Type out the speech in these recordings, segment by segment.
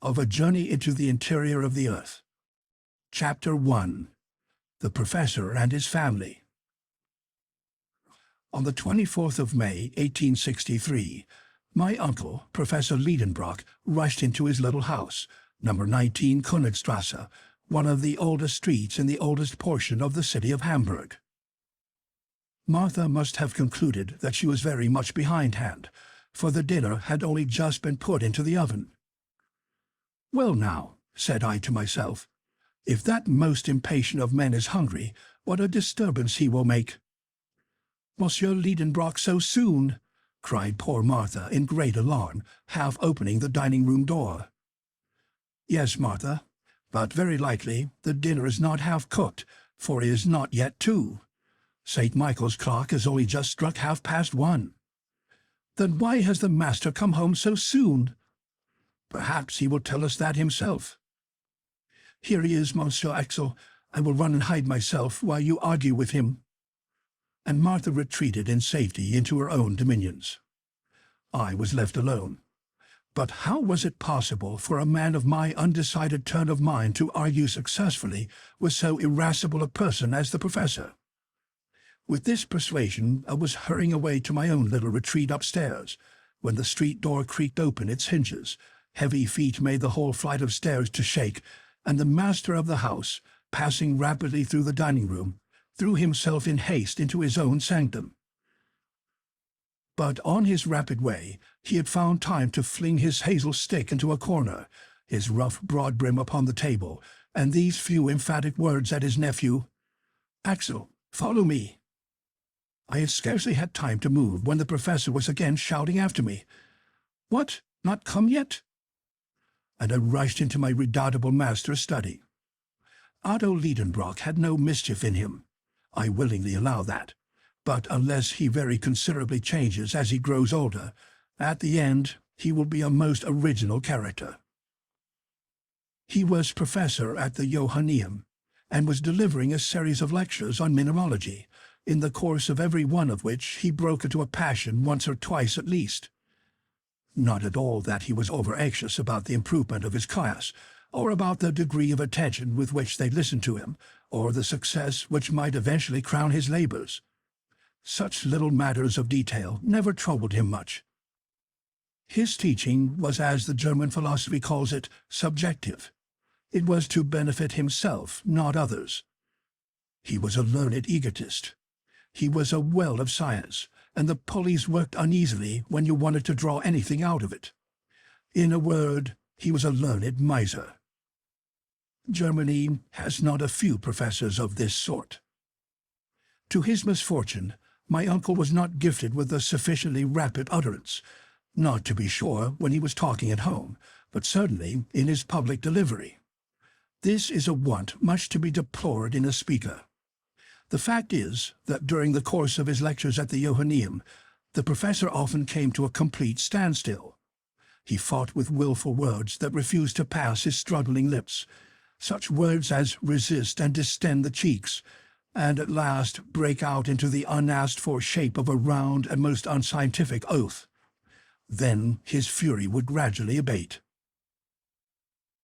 of A Journey into the Interior of the Earth. Chapter 1. The Professor and His Family. On the 24th of May, 1863, my uncle, Professor Lidenbrock, rushed into his little house, number 19 Königstrasse, one of the oldest streets in the oldest portion of the city of Hamburg. Martha must have concluded that she was very much behindhand, for the dinner had only just been put into the oven. "Well now," said I to myself, "if that most impatient of men is hungry, what a disturbance he will make." "Monsieur Lidenbrock so soon!" cried poor Martha in great alarm, half opening the dining-room door. "Yes, Martha, but very likely the dinner is not half cooked, for it is not yet 2. St. Michael's clock has only just struck 1:30. "Then why has the master come home so soon?" "Perhaps he will tell us that himself." "Here he is, Monsieur Axel. I will run and hide myself while you argue with him." And Martha retreated in safety into her own dominions. I was left alone. But how was it possible for a man of my undecided turn of mind to argue successfully with so irascible a person as the Professor? With this persuasion I was hurrying away to my own little retreat upstairs, when the street door creaked open its hinges, heavy feet made the whole flight of stairs to shake, and the master of the house, passing rapidly through the dining-room, threw himself in haste into his own sanctum. But on his rapid way he had found time to fling his hazel stick into a corner, his rough broad brim upon the table, and these few emphatic words at his nephew, "Axel, follow me." I had scarcely had time to move when the Professor was again shouting after me, "What, not come yet?" And I rushed into my redoubtable master's study. Otto Lidenbrock had no mischief in him. I willingly allow that. But unless he very considerably changes as he grows older, at the end he will be a most original character. He was professor at the Johanneum, and was delivering a series of lectures on mineralogy, in the course of every one of which he broke into a passion once or twice at least. Not at all that he was over-anxious about the improvement of his class, or about the degree of attention with which they listened to him, or the success which might eventually crown his labors. Such little matters of detail never troubled him much. His teaching was, as the German philosophy calls it, subjective. It was to benefit himself, not others. He was a learned egotist. He was a well of science, and the pulleys worked uneasily when you wanted to draw anything out of it. In a word, he was a learned miser. Germany has not a few professors of this sort. To his misfortune, my uncle was not gifted with a sufficiently rapid utterance, not to be sure when he was talking at home, but certainly in his public delivery. This is a want much to be deplored in a speaker. The fact is that during the course of his lectures at the Johanneum, the Professor often came to a complete standstill. He fought with willful words that refused to pass his struggling lips, such words as resist and distend the cheeks, and at last break out into the unasked-for shape of a round and most unscientific oath. Then his fury would gradually abate.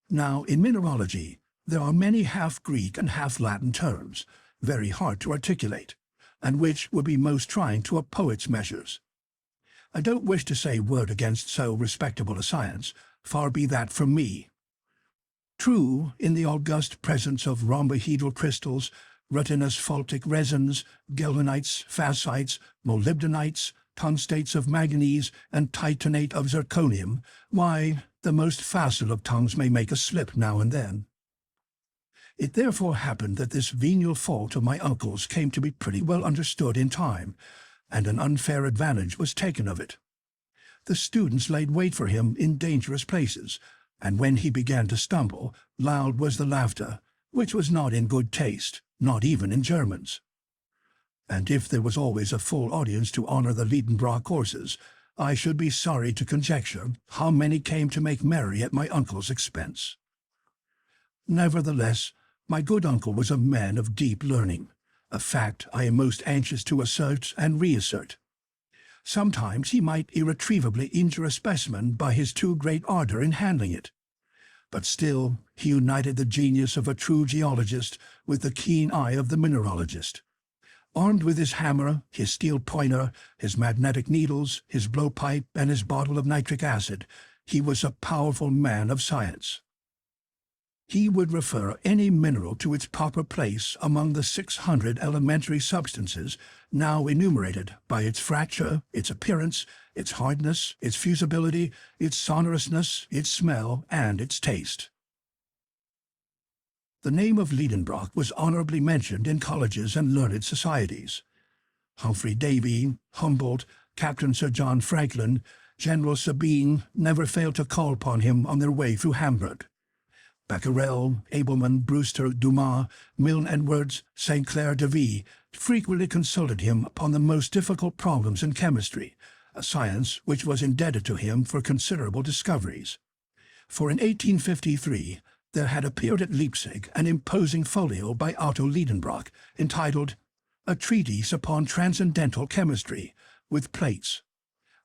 Now, in mineralogy, there are many half-Greek and half-Latin terms, very hard to articulate, and which would be most trying to a poet's measures. I don't wish to say word against so respectable a science, far be that from me. True, in the august presence of rhombohedral crystals, retinous phaltic resins, galvanites, fascites, molybdenites, tungstates of manganese, and titanate of zirconium, why, the most facile of tongues may make a slip now and then. It therefore happened that this venial fault of my uncle's came to be pretty well understood in time, and an unfair advantage was taken of it. The students laid wait for him in dangerous places, and when he began to stumble, loud was the laughter, which was not in good taste, not even in Germans. And if there was always a full audience to honor the Lidenbrock courses, I should be sorry to conjecture how many came to make merry at my uncle's expense. Nevertheless, my good uncle was a man of deep learning, a fact I am most anxious to assert and reassert. Sometimes he might irretrievably injure a specimen by his too great ardor in handling it. But still, he united the genius of a true geologist with the keen eye of the mineralogist. Armed with his hammer, his steel pointer, his magnetic needles, his blowpipe, and his bottle of nitric acid, he was a powerful man of science. He would refer any mineral to its proper place among the 600 elementary substances now enumerated by its fracture, its appearance, its hardness, its fusibility, its sonorousness, its smell, and its taste. The name of Lidenbrock was honorably mentioned in colleges and learned societies. Humphrey Davy, Humboldt, Captain Sir John Franklin, General Sabine never failed to call upon him on their way through Hamburg. Becquerel, Abelman, Brewster, Dumas, Milne Edwards, St. Clair de Vie frequently consulted him upon the most difficult problems in chemistry, a science which was indebted to him for considerable discoveries. For in 1853 there had appeared at Leipzig an imposing folio by Otto Lidenbrock entitled A Treatise upon Transcendental Chemistry, with plates,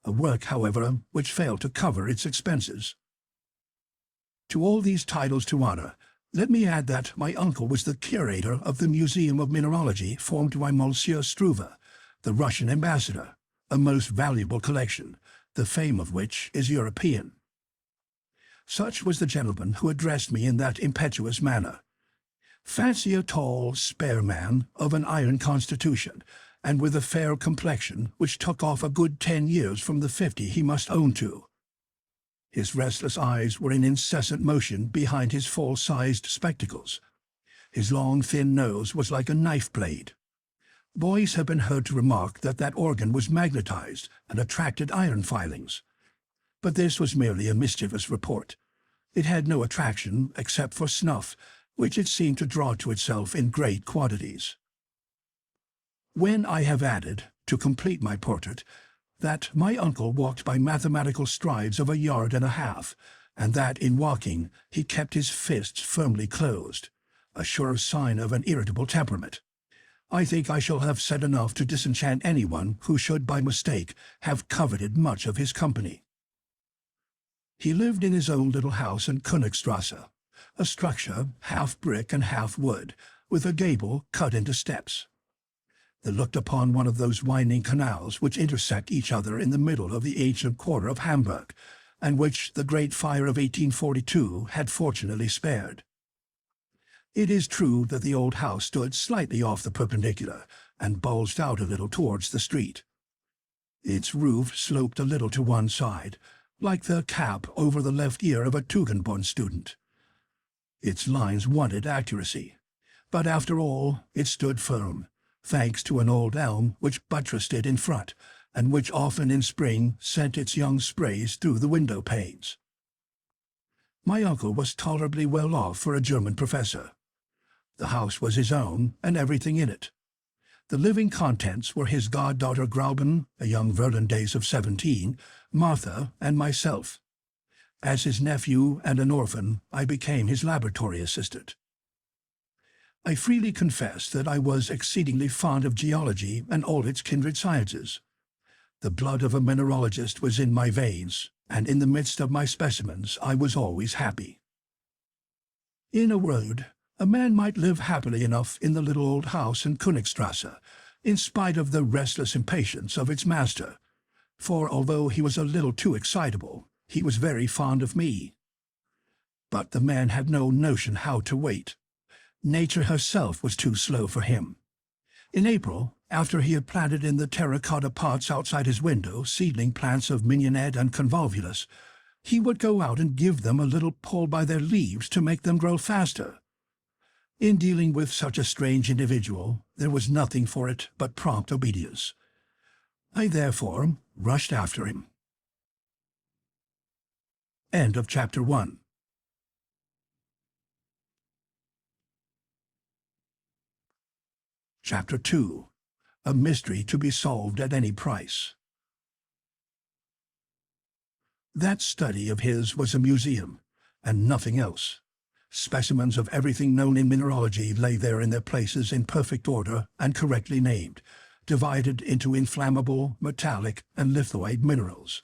a work, however, which failed to cover its expenses. To all these titles to honor, let me add that my uncle was the curator of the Museum of Mineralogy formed by Monsieur Struve, the Russian ambassador, a most valuable collection, the fame of which is European. Such was the gentleman who addressed me in that impetuous manner. Fancy a tall, spare man of an iron constitution, and with a fair complexion which took off a good 10 years from the 50 he must own to. His restless eyes were in incessant motion behind his full-sized spectacles. His long, thin nose was like a knife blade. Boys have been heard to remark that that organ was magnetized and attracted iron filings. But this was merely a mischievous report. It had no attraction except for snuff, which it seemed to draw to itself in great quantities. When I have added, to complete my portrait, that my uncle walked by mathematical strides of 1.5 yards, and that in walking he kept his fists firmly closed, a sure sign of an irritable temperament, I think I shall have said enough to disenchant anyone who should by mistake have coveted much of his company. He lived in his own little house in Königstrasse, a structure half brick and half wood, with a gable cut into steps. They looked upon one of those winding canals which intersect each other in the middle of the ancient quarter of Hamburg, and which the great fire of 1842 had fortunately spared. It is true that the old house stood slightly off the perpendicular, and bulged out a little towards the street. Its roof sloped a little to one side, like the cap over the left ear of a Tugendborn student. Its lines wanted accuracy, but after all it stood firm, thanks to an old elm which buttressed it in front, and which often in spring sent its young sprays through the window panes. My uncle was tolerably well off for a German professor. The house was his own, and everything in it. The living contents were his goddaughter Grauben, a young Virlandaise of 17, Martha, and myself. As his nephew and an orphan, I became his laboratory assistant. I freely confess that I was exceedingly fond of geology and all its kindred sciences. The blood of a mineralogist was in my veins, and in the midst of my specimens I was always happy. In a word, a man might live happily enough in the little old house in Königstrasse, in spite of the restless impatience of its master, for although he was a little too excitable, he was very fond of me. But the man had no notion how to wait. Nature herself was too slow for him. In April, after he had planted in the terracotta pots outside his window seedling plants of mignonette and convolvulus, he would go out and give them a little pull by their leaves to make them grow faster. In dealing with such a strange individual, there was nothing for it but prompt obedience. I therefore rushed after him. End of Chapter 1. Chapter 2. A mystery to be solved at any price. That study of his was a museum, and nothing else. Specimens of everything known in mineralogy lay there in their places in perfect order and correctly named, divided into inflammable, metallic, and lithoid minerals.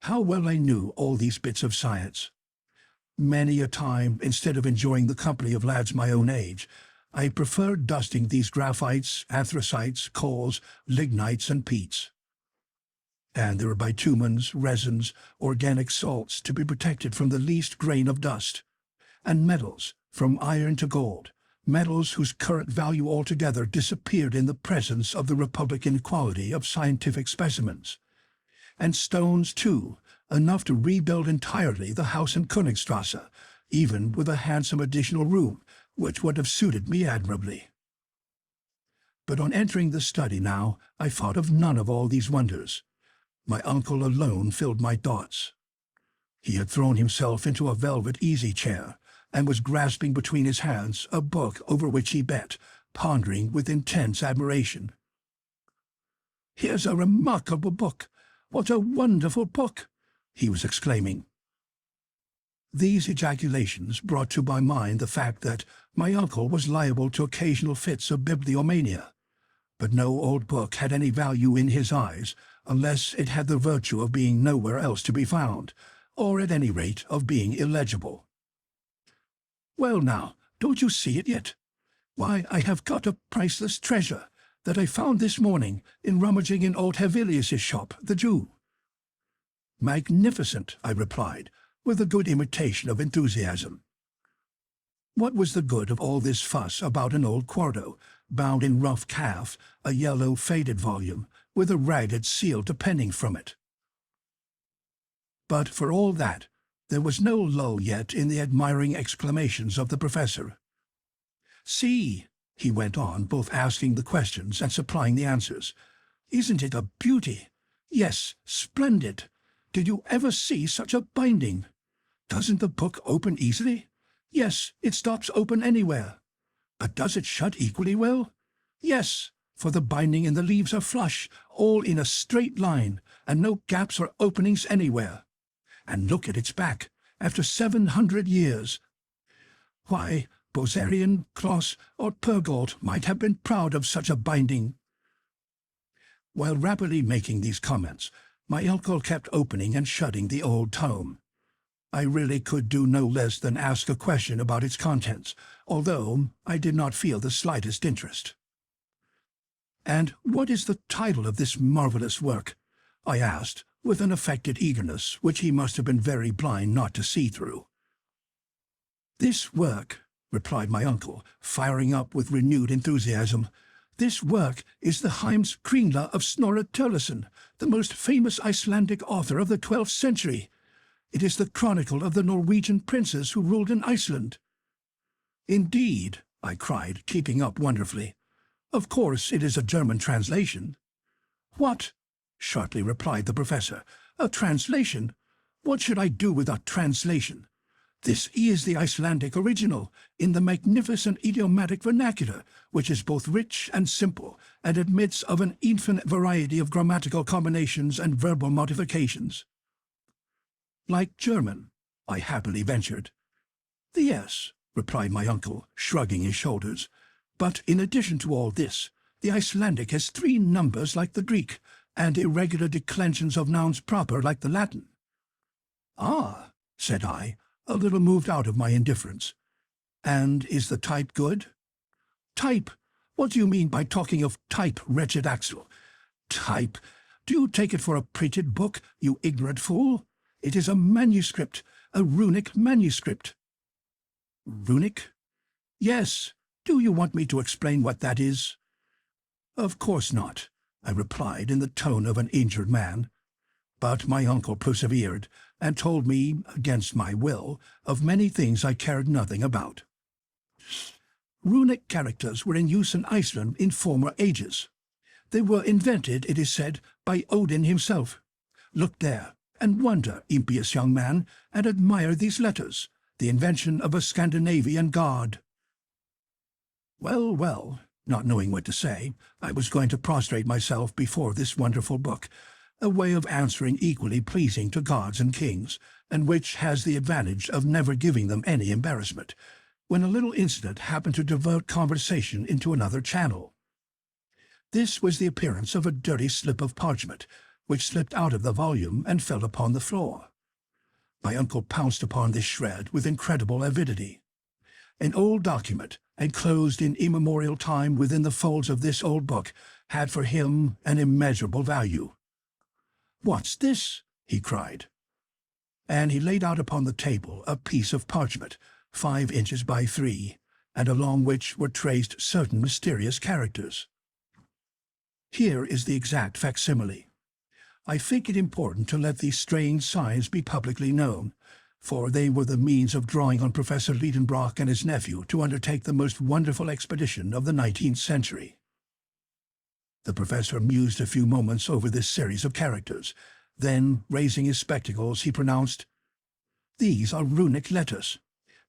How well I knew all these bits of science! Many a time, instead of enjoying the company of lads my own age, I preferred dusting these graphites, anthracites, coals, lignites, and peats. And there were bitumens, resins, organic salts to be protected from the least grain of dust, and metals, from iron to gold, metals whose current value altogether disappeared in the presence of the republican quality of scientific specimens, and stones, too, enough to rebuild entirely the house in Königstrasse, even with a handsome additional room, which would have suited me admirably. But on entering the study now, I thought of none of all these wonders. My uncle alone filled my thoughts. He had thrown himself into a velvet easy-chair, and was grasping between his hands a book over which he bent, pondering with intense admiration. "Here's a remarkable book! What a wonderful book!" he was exclaiming. These ejaculations brought to my mind the fact that my uncle was liable to occasional fits of bibliomania, but no old book had any value in his eyes unless it had the virtue of being nowhere else to be found, or at any rate of being illegible. "Well now, don't you see it yet? Why, I have got a priceless treasure that I found this morning in rummaging in old Hevelius's shop, the Jew." "Magnificent," I replied, with a good imitation of enthusiasm. What was the good of all this fuss about an old quarto, bound in rough calf, a yellow faded volume, with a ragged seal depending from it? But for all that, there was no lull yet in the admiring exclamations of the professor. "See," he went on, both asking the questions and supplying the answers. "Isn't it a beauty? Yes, splendid. Did you ever see such a binding? Doesn't the book open easily? Yes, it stops open anywhere. But does it shut equally well? Yes, for the binding and the leaves are flush, all in a straight line, and no gaps or openings anywhere. And look at its back, after 700 years. Why, Bozerian, Kloss, or Purgold might have been proud of such a binding." While rapidly making these comments, my uncle kept opening and shutting the old tome. I really could do no less than ask a question about its contents, although I did not feel the slightest interest. "And what is the title of this marvelous work?" I asked, with an affected eagerness which he must have been very blind not to see through. "This work," replied my uncle, firing up with renewed enthusiasm, "this work is the Heimskringla of Snorre Turleson, the most famous Icelandic author of the 12th century. It is the chronicle of the Norwegian princes who ruled in Iceland." "Indeed," I cried, keeping up wonderfully. "Of course it is a German translation." "What?" sharply replied the professor. "A translation? What should I do with a translation? This is the Icelandic original, in the magnificent idiomatic vernacular, which is both rich and simple, and admits of an infinite variety of grammatical combinations and verbal modifications." "Like German?" I happily ventured. "Yes," replied my uncle, shrugging his shoulders. "But in addition to all this, the Icelandic has 3 numbers like the Greek, and irregular declensions of nouns proper like the Latin." "Ah," said I, a little moved out of my indifference. "And is the type good?" "Type? What do you mean by talking of type, wretched Axel? Type? Do you take it for a printed book, you ignorant fool? It is a manuscript, a runic manuscript." "Runic?" "Yes. Do you want me to explain what that is?" "Of course not," I replied in the tone of an injured man. But my uncle persevered, and told me, against my will, of many things I cared nothing about. Runic characters were in use in Iceland in former ages. They were invented, it is said, by Odin himself. Look there, and wonder, impious young man, and admire these letters, the invention of a Scandinavian god. Well, well, not knowing what to say, I was going to prostrate myself before this wonderful book, a way of answering equally pleasing to gods and kings, and which has the advantage of never giving them any embarrassment, when a little incident happened to divert conversation into another channel. This was the appearance of a dirty slip of parchment, which slipped out of the volume and fell upon the floor. My uncle pounced upon this shred with incredible avidity. An old document, enclosed in immemorial time within the folds of this old book, had for him an immeasurable value. "What's this?" he cried. And he laid out upon the table a piece of parchment, 5 inches by 3, and along which were traced certain mysterious characters. Here is the exact facsimile. I think it important to let these strange signs be publicly known, for they were the means of drawing on Professor Lidenbrock and his nephew to undertake the most wonderful expedition of the 19th century. The professor mused a few moments over this series of characters. Then, raising his spectacles, he pronounced, "These are runic letters.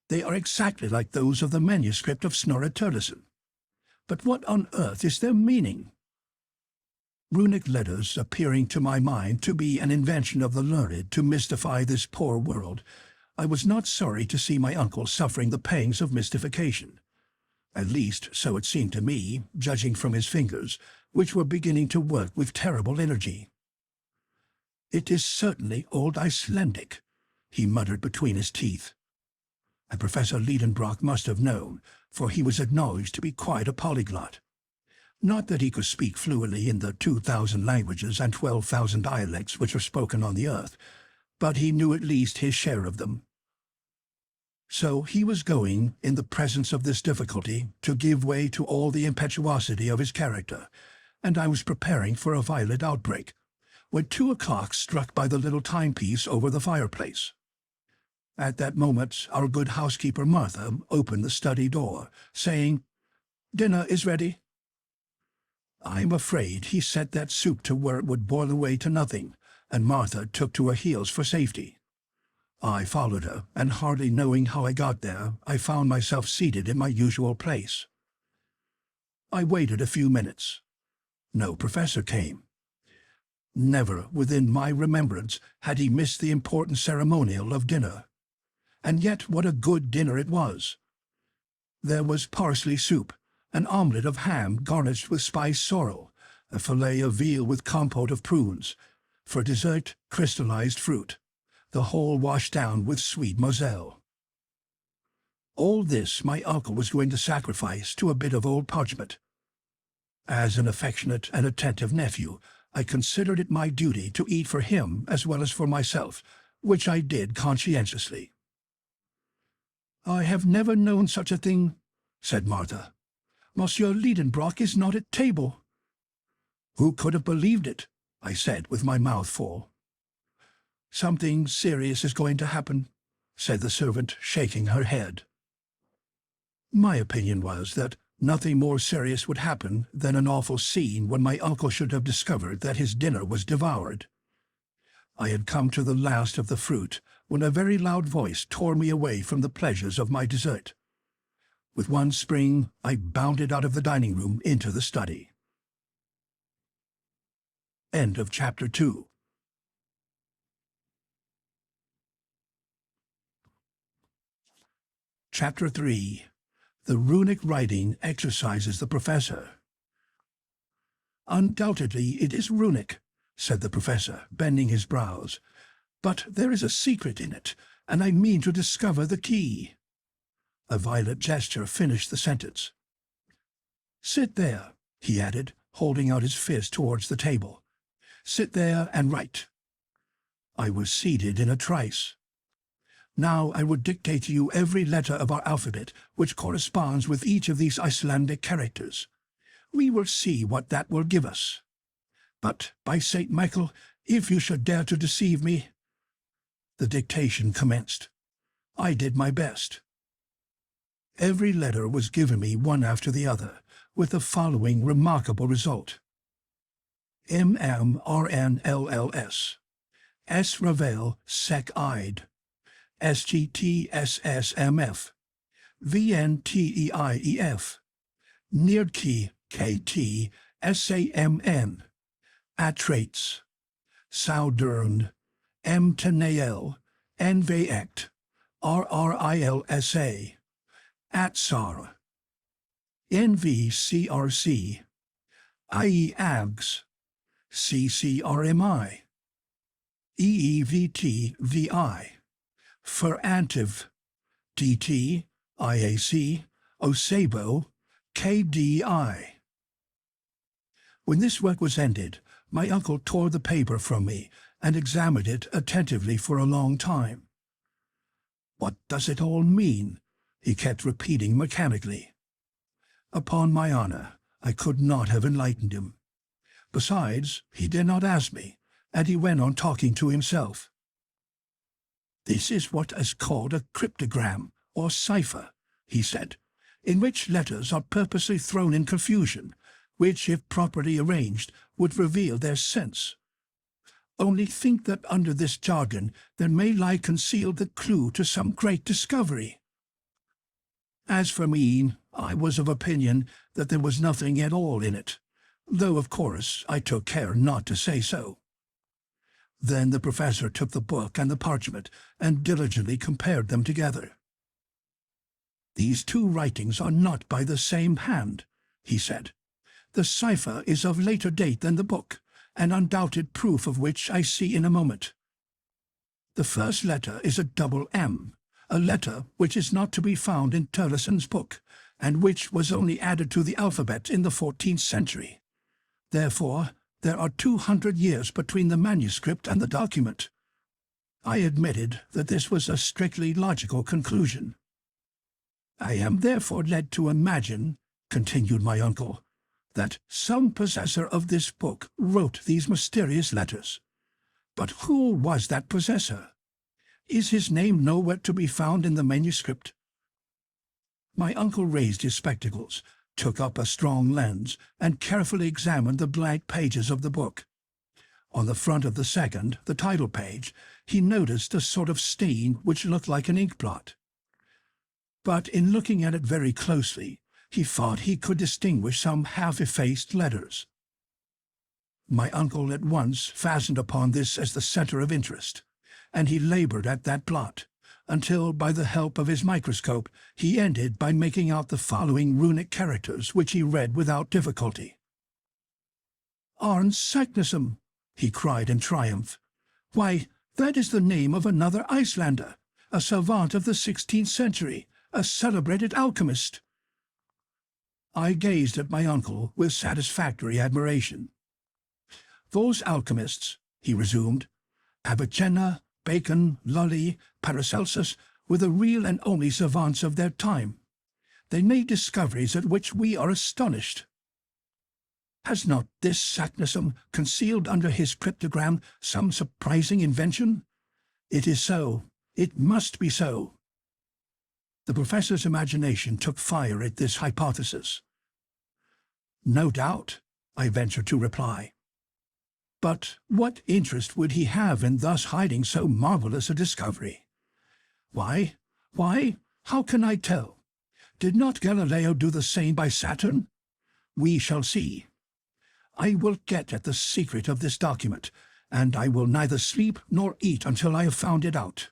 They are exactly like those of the manuscript of Snorre Sturluson. But what on earth is their meaning?" Runic letters appearing to my mind to be an invention of the learned to mystify this poor world, I was not sorry to see my uncle suffering the pangs of mystification. At least, so it seemed to me, judging from his fingers, which were beginning to work with terrible energy. "It is certainly old Icelandic," he muttered between his teeth. And Professor Lidenbrock must have known, for he was acknowledged to be quite a polyglot. Not that he could speak fluently in the 2,000 languages and 12,000 dialects which are spoken on the earth, but he knew at least his share of them. So he was going, in the presence of this difficulty, to give way to all the impetuosity of his character, and I was preparing for a violent outbreak, when 2 o'clock struck by the little timepiece over the fireplace. At that moment our good housekeeper Martha opened the study door, saying, "Dinner is ready." I'm afraid he set that soup to where it would boil away to nothing, and Martha took to her heels for safety. I followed her, and hardly knowing how I got there, I found myself seated in my usual place. I waited a few minutes. No professor came. Never within my remembrance had he missed the important ceremonial of dinner. And yet what a good dinner it was! There was parsley soup, an omelette of ham garnished with spiced sorrel, a fillet of veal with compote of prunes, for dessert crystallized fruit, the whole washed down with sweet moselle. All this my uncle was going to sacrifice to a bit of old parchment. As an affectionate and attentive nephew, I considered it my duty to eat for him as well as for myself, which I did conscientiously. "I have never known such a thing," said Martha. "Monsieur Lidenbrock is not at table." "Who could have believed it?" I said with my mouth full. "Something serious is going to happen," said the servant, shaking her head. My opinion was that nothing more serious would happen than an awful scene when my uncle should have discovered that his dinner was devoured. I had come to the last of the fruit when a very loud voice tore me away from the pleasures of my dessert. With one spring, I bounded out of the dining room into the study. End of Chapter 2. Chapter 3. The runic writing exercises the professor. "Undoubtedly it is runic," said the professor, bending his brows. "But there is a secret in it, and I mean to discover the key." A violent gesture finished the sentence. "Sit there," he added, holding out his fist towards the table. "Sit there and write." I was seated in a trice. "Now I will dictate to you every letter of our alphabet which corresponds with each of these Icelandic characters. We will see what that will give us. But, by St. Michael, if you should dare to deceive me—" The dictation commenced. I did my best. Every letter was given me one after the other, with the following remarkable result: MMRNLLS, S Ravel Sec Ide, SGTSSMF, VNTEIEF, Neardkey KT SAMN, Atrates, Soudern, M Tenael, NVACT, RRILSA, Atsar, NVCRC, IEAGS, CCRMI, EEVTVI, for antiv, DT, IAC, Osebo, KDI. When this work was ended, my uncle tore the paper from me and examined it attentively for a long time. "What does it all mean?" he kept repeating mechanically. Upon my honor, I could not have enlightened him. Besides, he did not ask me, and he went on talking to himself. "This is what is called a cryptogram, or cipher," he said, "in which letters are purposely thrown in confusion, which, if properly arranged, would reveal their sense. Only think that under this jargon there may lie concealed the clue to some great discovery." As for me, I was of opinion that there was nothing at all in it, though of course I took care not to say so. Then the professor took the book and the parchment and diligently compared them together. "These two writings are not by the same hand," he said. "The cipher is of later date than the book, an undoubted proof of which I see in a moment. The first letter is a double M, a letter which is not to be found in Turleson's book, and which was only added to the alphabet in the 14th century. Therefore, there are 200 years between the manuscript and the document." I admitted that this was a strictly logical conclusion. "I am therefore led to imagine," continued my uncle, "that some possessor of this book wrote these mysterious letters. But who was that possessor? Is his name nowhere to be found in the manuscript?" My uncle raised his spectacles, took up a strong lens, and carefully examined the blank pages of the book. On the front of the second, the title page, he noticed a sort of stain which looked like an ink blot. But in looking at it very closely, he thought he could distinguish some half-effaced letters. My uncle at once fastened upon this as the center of interest, and he labored at that blot, until, by the help of his microscope, he ended by making out the following runic characters, which he read without difficulty. "Arne Saknussemm!" he cried in triumph. "Why, that is the name of another Icelander, a savant of the 16th century, a celebrated alchemist." I gazed at my uncle with satisfactory admiration. "Those alchemists," he resumed, "Avicenna, Bacon, Lully, Paracelsus, were the real and only savants of their time. They made discoveries at which we are astonished. Has not this Saknussemm concealed under his cryptogram some surprising invention? It is so. It must be so." The professor's imagination took fire at this hypothesis. "No doubt," I ventured to reply. "But what interest would he have in thus hiding so marvelous a discovery? Why, how can I tell? Did not Galileo do the same by Saturn? We shall see. I will get at the secret of this document, and I will neither sleep nor eat until I have found it out."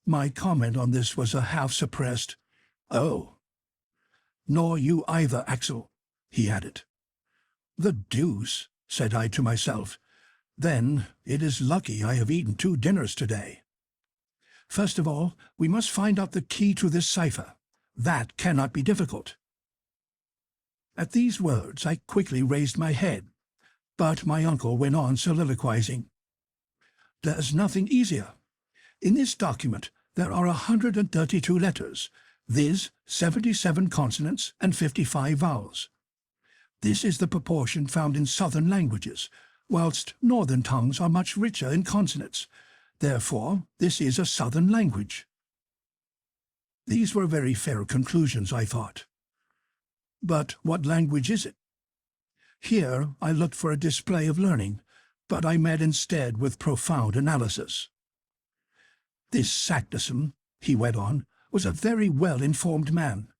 My comment on this was a half-suppressed, "Oh." "Nor you either, Axel," he added. "The deuce," said I to myself. "Then it is lucky I have eaten 2 dinners today. First of all, we must find out the key to this cipher. That cannot be difficult." At these words I quickly raised my head, but my uncle went on soliloquizing. "There's nothing easier. In this document there are 132 letters, viz. 77 consonants and 55 vowels. This is the proportion found in southern languages, whilst northern tongues are much richer in consonants. Therefore, this is a southern language." These were very fair conclusions, I thought. But what language is it? Here I looked for a display of learning, but I met instead with profound analysis. "This Saknussemm," he went on, "was a very well-informed man.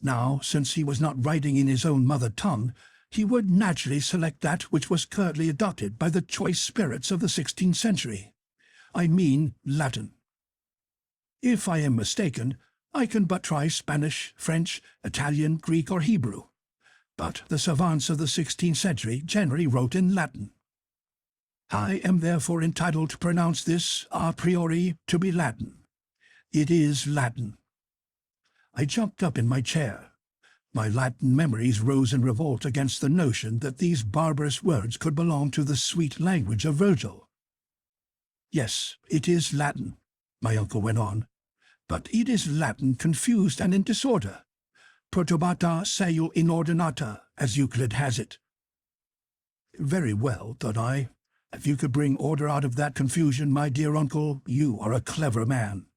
Now, since he was not writing in his own mother tongue, he would naturally select that which was currently adopted by the choice spirits of the 16th century. I mean Latin. If I am mistaken, I can but try Spanish, French, Italian, Greek, or Hebrew. But the savants of the 16th century generally wrote in Latin. I am therefore entitled to pronounce this a priori to be Latin. It is Latin. I jumped up in my chair. My Latin memories rose in revolt against the notion that these barbarous words could belong to the sweet language of Virgil. Yes, it is Latin, my uncle went on, but it is Latin confused and in disorder. Perturbata seu inordinata, as Euclid has it. Very well, thought I. If you could bring order out of that confusion, my dear uncle, you are a clever man.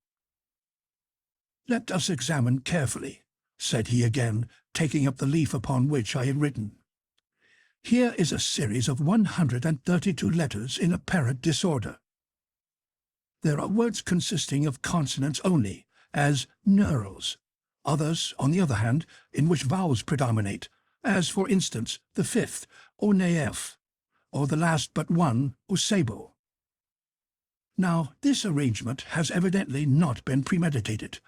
Let us examine carefully, said he again, taking up the leaf upon which I had written. Here is a series of 132 letters in apparent disorder. There are words consisting of consonants only, as neurals. Others, on the other hand, in which vowels predominate, as, for instance, the fifth, oneef, or the last but one, osebo. Now, this arrangement has evidently not been premeditated.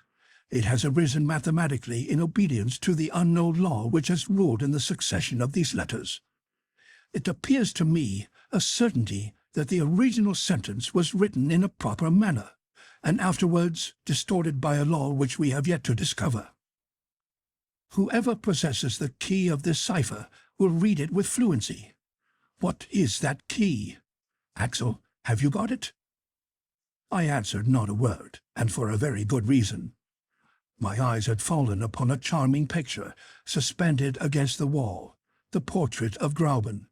It has arisen mathematically in obedience to the unknown law which has ruled in the succession of these letters. It appears to me a certainty that the original sentence was written in a proper manner, and afterwards distorted by a law which we have yet to discover. Whoever possesses the key of this cipher will read it with fluency. What is that key? Axel, have you got it? I answered not a word, and for a very good reason. My eyes had fallen upon a charming picture, suspended against the wall, the portrait of Grauben.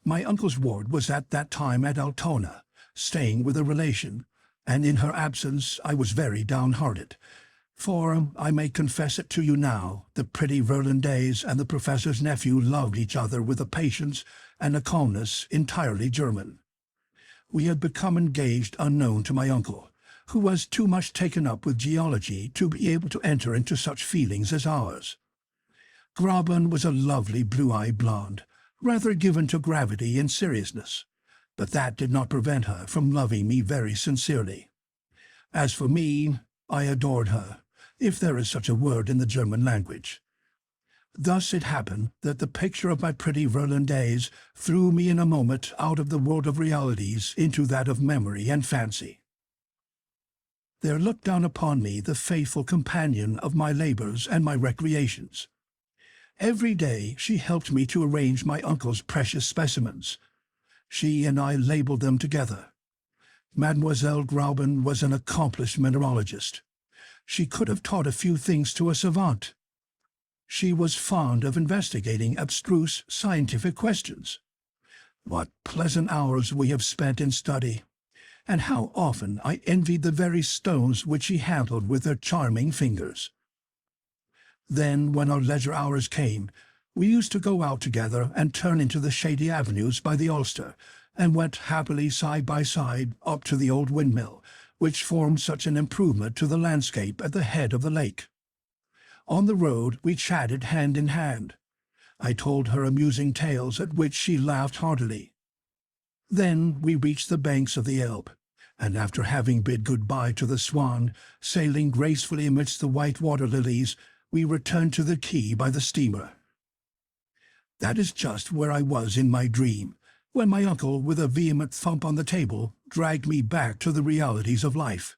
My uncle's ward was at that time at Altona, staying with a relation, and in her absence I was very downhearted. For, I may confess it to you now, the pretty Virlandaise and the professor's nephew loved each other with a patience and a calmness entirely German. We had become engaged unknown to my uncle, who was too much taken up with geology to be able to enter into such feelings as ours. Grauben was a lovely blue-eyed blonde, rather given to gravity and seriousness, but that did not prevent her from loving me very sincerely. As for me, I adored her, if there is such a word in the German language. Thus it happened that the picture of my pretty Virlandaise threw me in a moment out of the world of realities into that of memory and fancy. There looked down upon me the faithful companion of my labors and my recreations. Every day she helped me to arrange my uncle's precious specimens. She and I labeled them together. Mademoiselle Grauben was an accomplished mineralogist. She could have taught a few things to a savant. She was fond of investigating abstruse scientific questions. What pleasant hours we have spent in study, and how often I envied the very stones which she handled with her charming fingers. Then, when our leisure hours came, we used to go out together and turn into the shady avenues by the Ulster, and went happily side by side up to the old windmill, which formed such an improvement to the landscape at the head of the lake. On the road we chatted hand in hand. I told her amusing tales at which she laughed heartily. Then we reached the banks of the Elbe, and after having bid good-bye to the Swan, sailing gracefully amidst the white water-lilies, we returned to the quay by the steamer. That is just where I was in my dream, when my uncle, with a vehement thump on the table, dragged me back to the realities of life.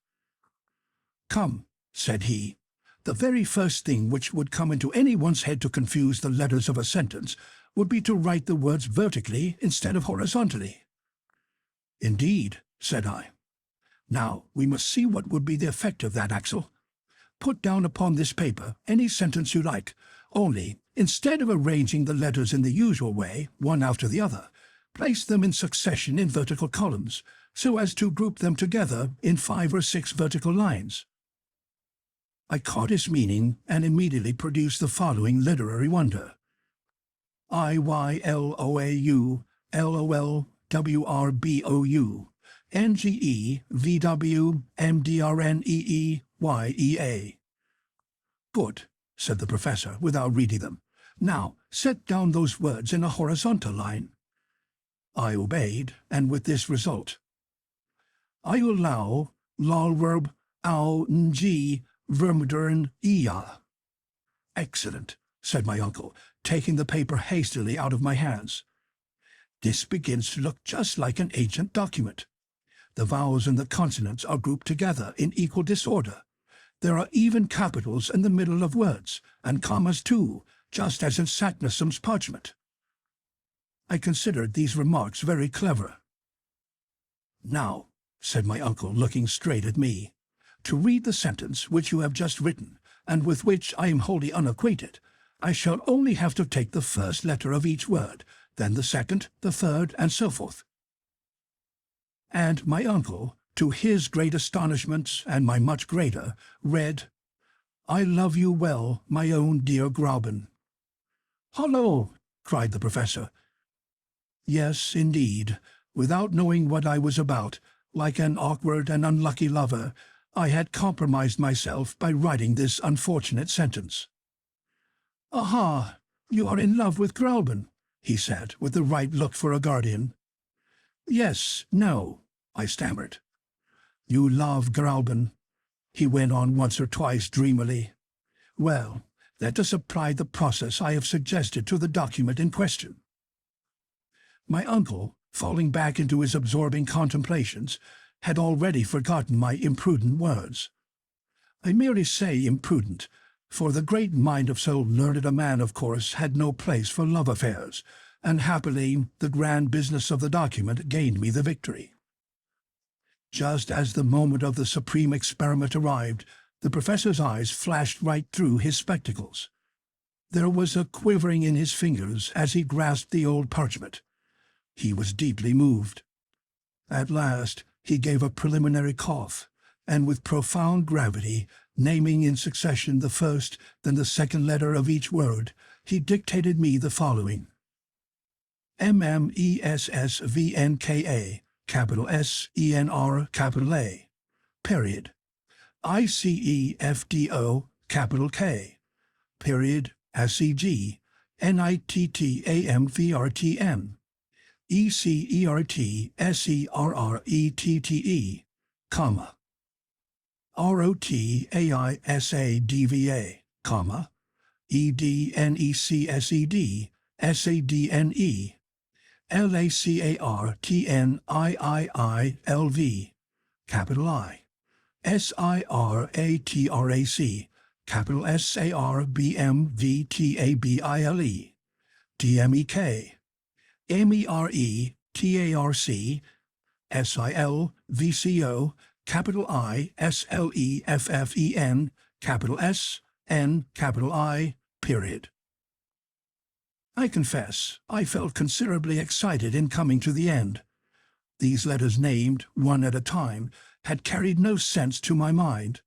"Come," said he, "the very first thing which would come into anyone's head to confuse the letters of a sentence would be to write the words vertically instead of horizontally." "Indeed," said I. "Now we must see what would be the effect of that, Axel. Put down upon this paper any sentence you like, only, instead of arranging the letters in the usual way, one after the other, place them in succession in vertical columns, so as to group them together in 5 or 6 vertical lines." I caught his meaning and immediately produced the following literary wonder: IYLOAU LOLWRBOU NGE VW MDRNEEYEA. "Good," said the professor, without reading them. "Now set down those words in a horizontal line." I obeyed, and with this result: I allow lalverb au ng vermudern ia. "Excellent," said my uncle, taking the paper hastily out of my hands. This begins to look just like an ancient document. The vowels and the consonants are grouped together in equal disorder. There are even capitals in the middle of words, and commas too, just as in Saknussemm's parchment. I considered these remarks very clever. "Now," said my uncle, looking straight at me, "to read the sentence which you have just written, and with which I am wholly unacquainted, I shall only have to take the first letter of each word, then the second, the third, and so forth." And my uncle, to his great astonishment and my much greater, read, "I love you well, my own dear Grauben." "Hollo!" cried the professor. Yes, indeed, without knowing what I was about, like an awkward and unlucky lover, I had compromised myself by writing this unfortunate sentence. "Aha! You are in love with Grauben," he said, with the right look for a guardian. "Yes, no," I stammered. "You love Grauben," he went on once or twice dreamily. "Well, let us apply the process I have suggested to the document in question." My uncle, falling back into his absorbing contemplations, had already forgotten my imprudent words. I merely say imprudent, for the great mind of so learned a man, of course, had no place for love affairs, and happily the grand business of the document gained me the victory. Just as the moment of the supreme experiment arrived, the professor's eyes flashed right through his spectacles. There was a quivering in his fingers as he grasped the old parchment. He was deeply moved. At last he gave a preliminary cough, and with profound gravity, naming in succession the first, then the second letter of each word, he dictated me the following: MMESSVNKA, capital SENR, capital A, period. ICEFDO, capital K, period, SEG, NITTAMVRTN, ECERTSERRETTE, comma, ROTAISADVA, comma, EDNECSED, SADNE, LACARTNIIILV, capital I, SIRATRAC, capital SARBMVTABILE, DMEK, MERETARC, SILVCO, capital I, SLEFFEN, capital S, N, capital I, period. I confess I felt considerably excited in coming to the end. These letters named, one at a time, had carried no sense to my mind.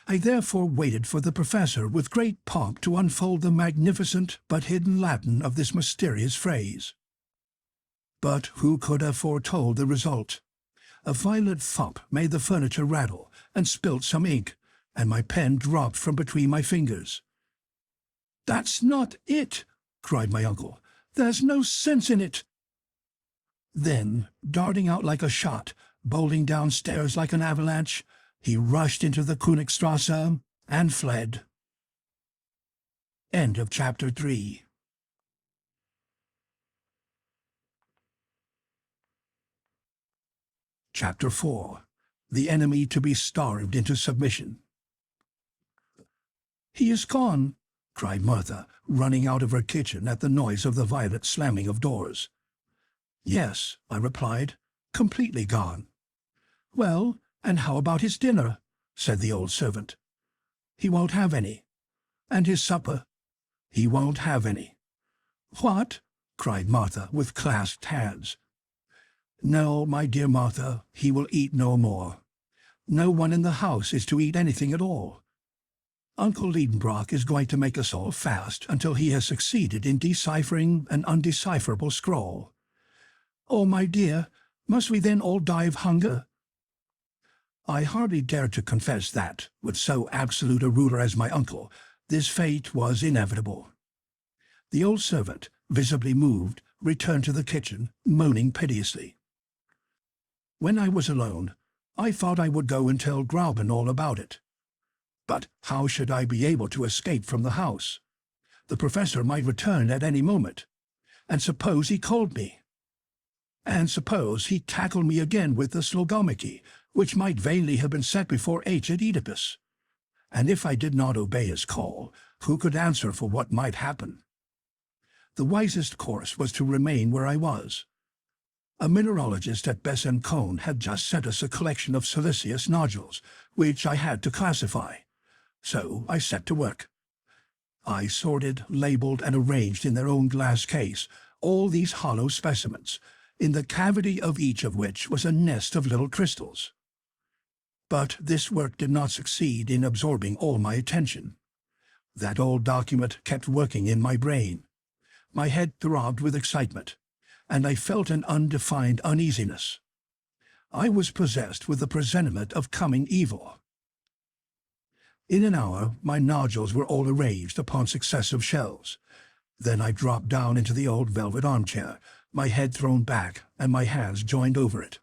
I therefore waited for the professor with great pomp to unfold the magnificent but hidden Latin of this mysterious phrase. But who could have foretold the result? A violent thump made the furniture rattle and spilt some ink, and my pen dropped from between my fingers. "That's not it!" cried my uncle. "There's no sense in it." Then, darting out like a shot, bowling downstairs like an avalanche, he rushed into the Königstrasse and fled. End of Chapter 3. Chapter 4. The enemy to be starved into submission. "He is gone," cried Martha, running out of her kitchen at the noise of the violent slamming of doors. "Yes," I replied, "completely gone." "Well, and how about his dinner?" said the old servant. "He won't have any." "And his supper?" "He won't have any." "What?" cried Martha, with clasped hands. "No, my dear Martha, he will eat no more. No one in the house is to eat anything at all. Uncle Lidenbrock is going to make us all fast until he has succeeded in deciphering an undecipherable scroll." "Oh, my dear, must we then all die of hunger?" I hardly dared to confess that, with so absolute a ruler as my uncle, this fate was inevitable. The old servant, visibly moved, returned to the kitchen, moaning piteously. When I was alone, I thought I would go and tell Grauben all about it. But how should I be able to escape from the house? The professor might return at any moment. And suppose he called me? And suppose he tackled me again with the slogomachy, which might vainly have been set before aged Oedipus. And if I did not obey his call, who could answer for what might happen? The wisest course was to remain where I was. A mineralogist at Besançon had just sent us a collection of siliceous nodules, which I had to classify. So I set to work. I sorted, labeled, and arranged in their own glass case all these hollow specimens, in the cavity of each of which was a nest of little crystals. But this work did not succeed in absorbing all my attention. That old document kept working in my brain. My head throbbed with excitement, and I felt an undefined uneasiness. I was possessed with the presentiment of coming evil. In an hour, my nodules were all arranged upon successive shelves. Then I dropped down into the old velvet armchair, my head thrown back and my hands joined over it.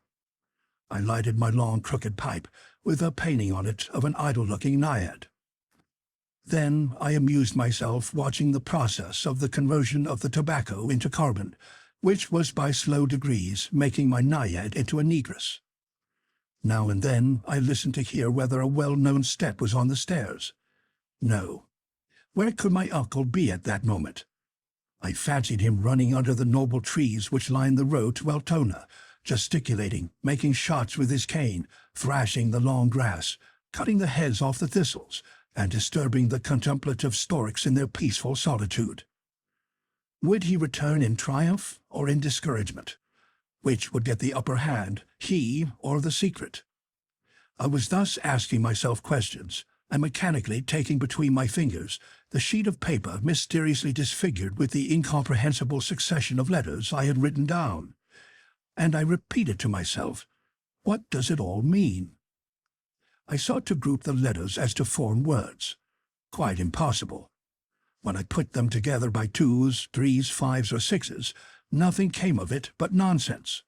I lighted my long crooked pipe, with a painting on it of an idle-looking naiad. Then I amused myself watching the process of the conversion of the tobacco into carbon, which was by slow degrees making my naiad into a negress. Now and then I listened to hear whether a well-known step was on the stairs. No. Where could my uncle be at that moment? I fancied him running under the noble trees which lined the road to Altona, gesticulating, making shots with his cane, thrashing the long grass, cutting the heads off the thistles, and disturbing the contemplative storks in their peaceful solitude. Would he return in triumph or in discouragement? Which would get the upper hand, he or the secret? I was thus asking myself questions, and mechanically taking between my fingers the sheet of paper mysteriously disfigured with the incomprehensible succession of letters I had written down. And I repeated to myself, what does it all mean? I sought to group the letters as to form words. Quite impossible. When I put them together by 2s, 3s, 5s, or 6s, nothing came of it but nonsense.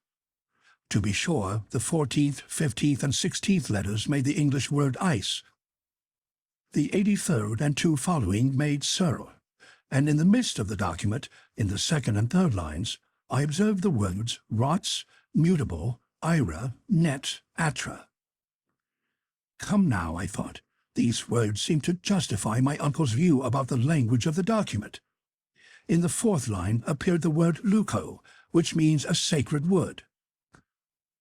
To be sure, the 14th, 15th, and 16th letters made the English word ice. The 83rd and 2 following made sur, and in the midst of the document, in the 2nd and 3rd lines, I observed the words rots, mutable, ira, net, atra. Come now, I thought, these words seem to justify my uncle's view about the language of the document. In the 4th line appeared the word leuco, which means a sacred wood.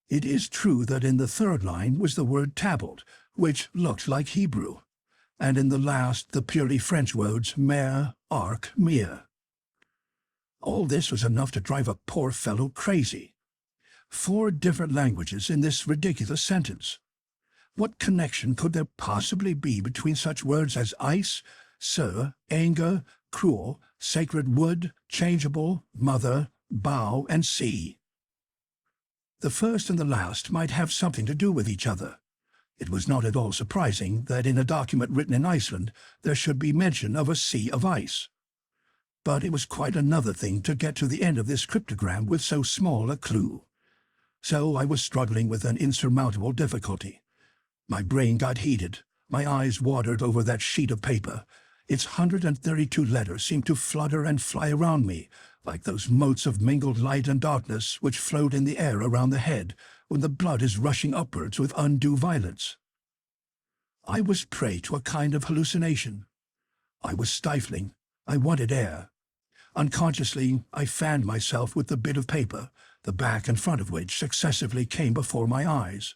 It is true that in the 3rd line was the word tablet, which looked like Hebrew, and in the last the purely French words mer, arc, mir. All this was enough to drive a poor fellow crazy. 4 different languages in this ridiculous sentence. What connection could there possibly be between such words as ice, sir, anger, cruel, sacred wood, changeable, mother, bow, and sea? The first and the last might have something to do with each other. It was not at all surprising that in a document written in Iceland there should be mention of a sea of ice. But it was quite another thing to get to the end of this cryptogram with so small a clue. So I was struggling with an insurmountable difficulty. My brain got heated, my eyes watered over that sheet of paper. Its 132 letters seemed to flutter and fly around me, like those motes of mingled light and darkness which float in the air around the head when the blood is rushing upwards with undue violence. I was prey to a kind of hallucination. I was stifling. I wanted air. Unconsciously, I fanned myself with the bit of paper, the back and front of which successively came before my eyes.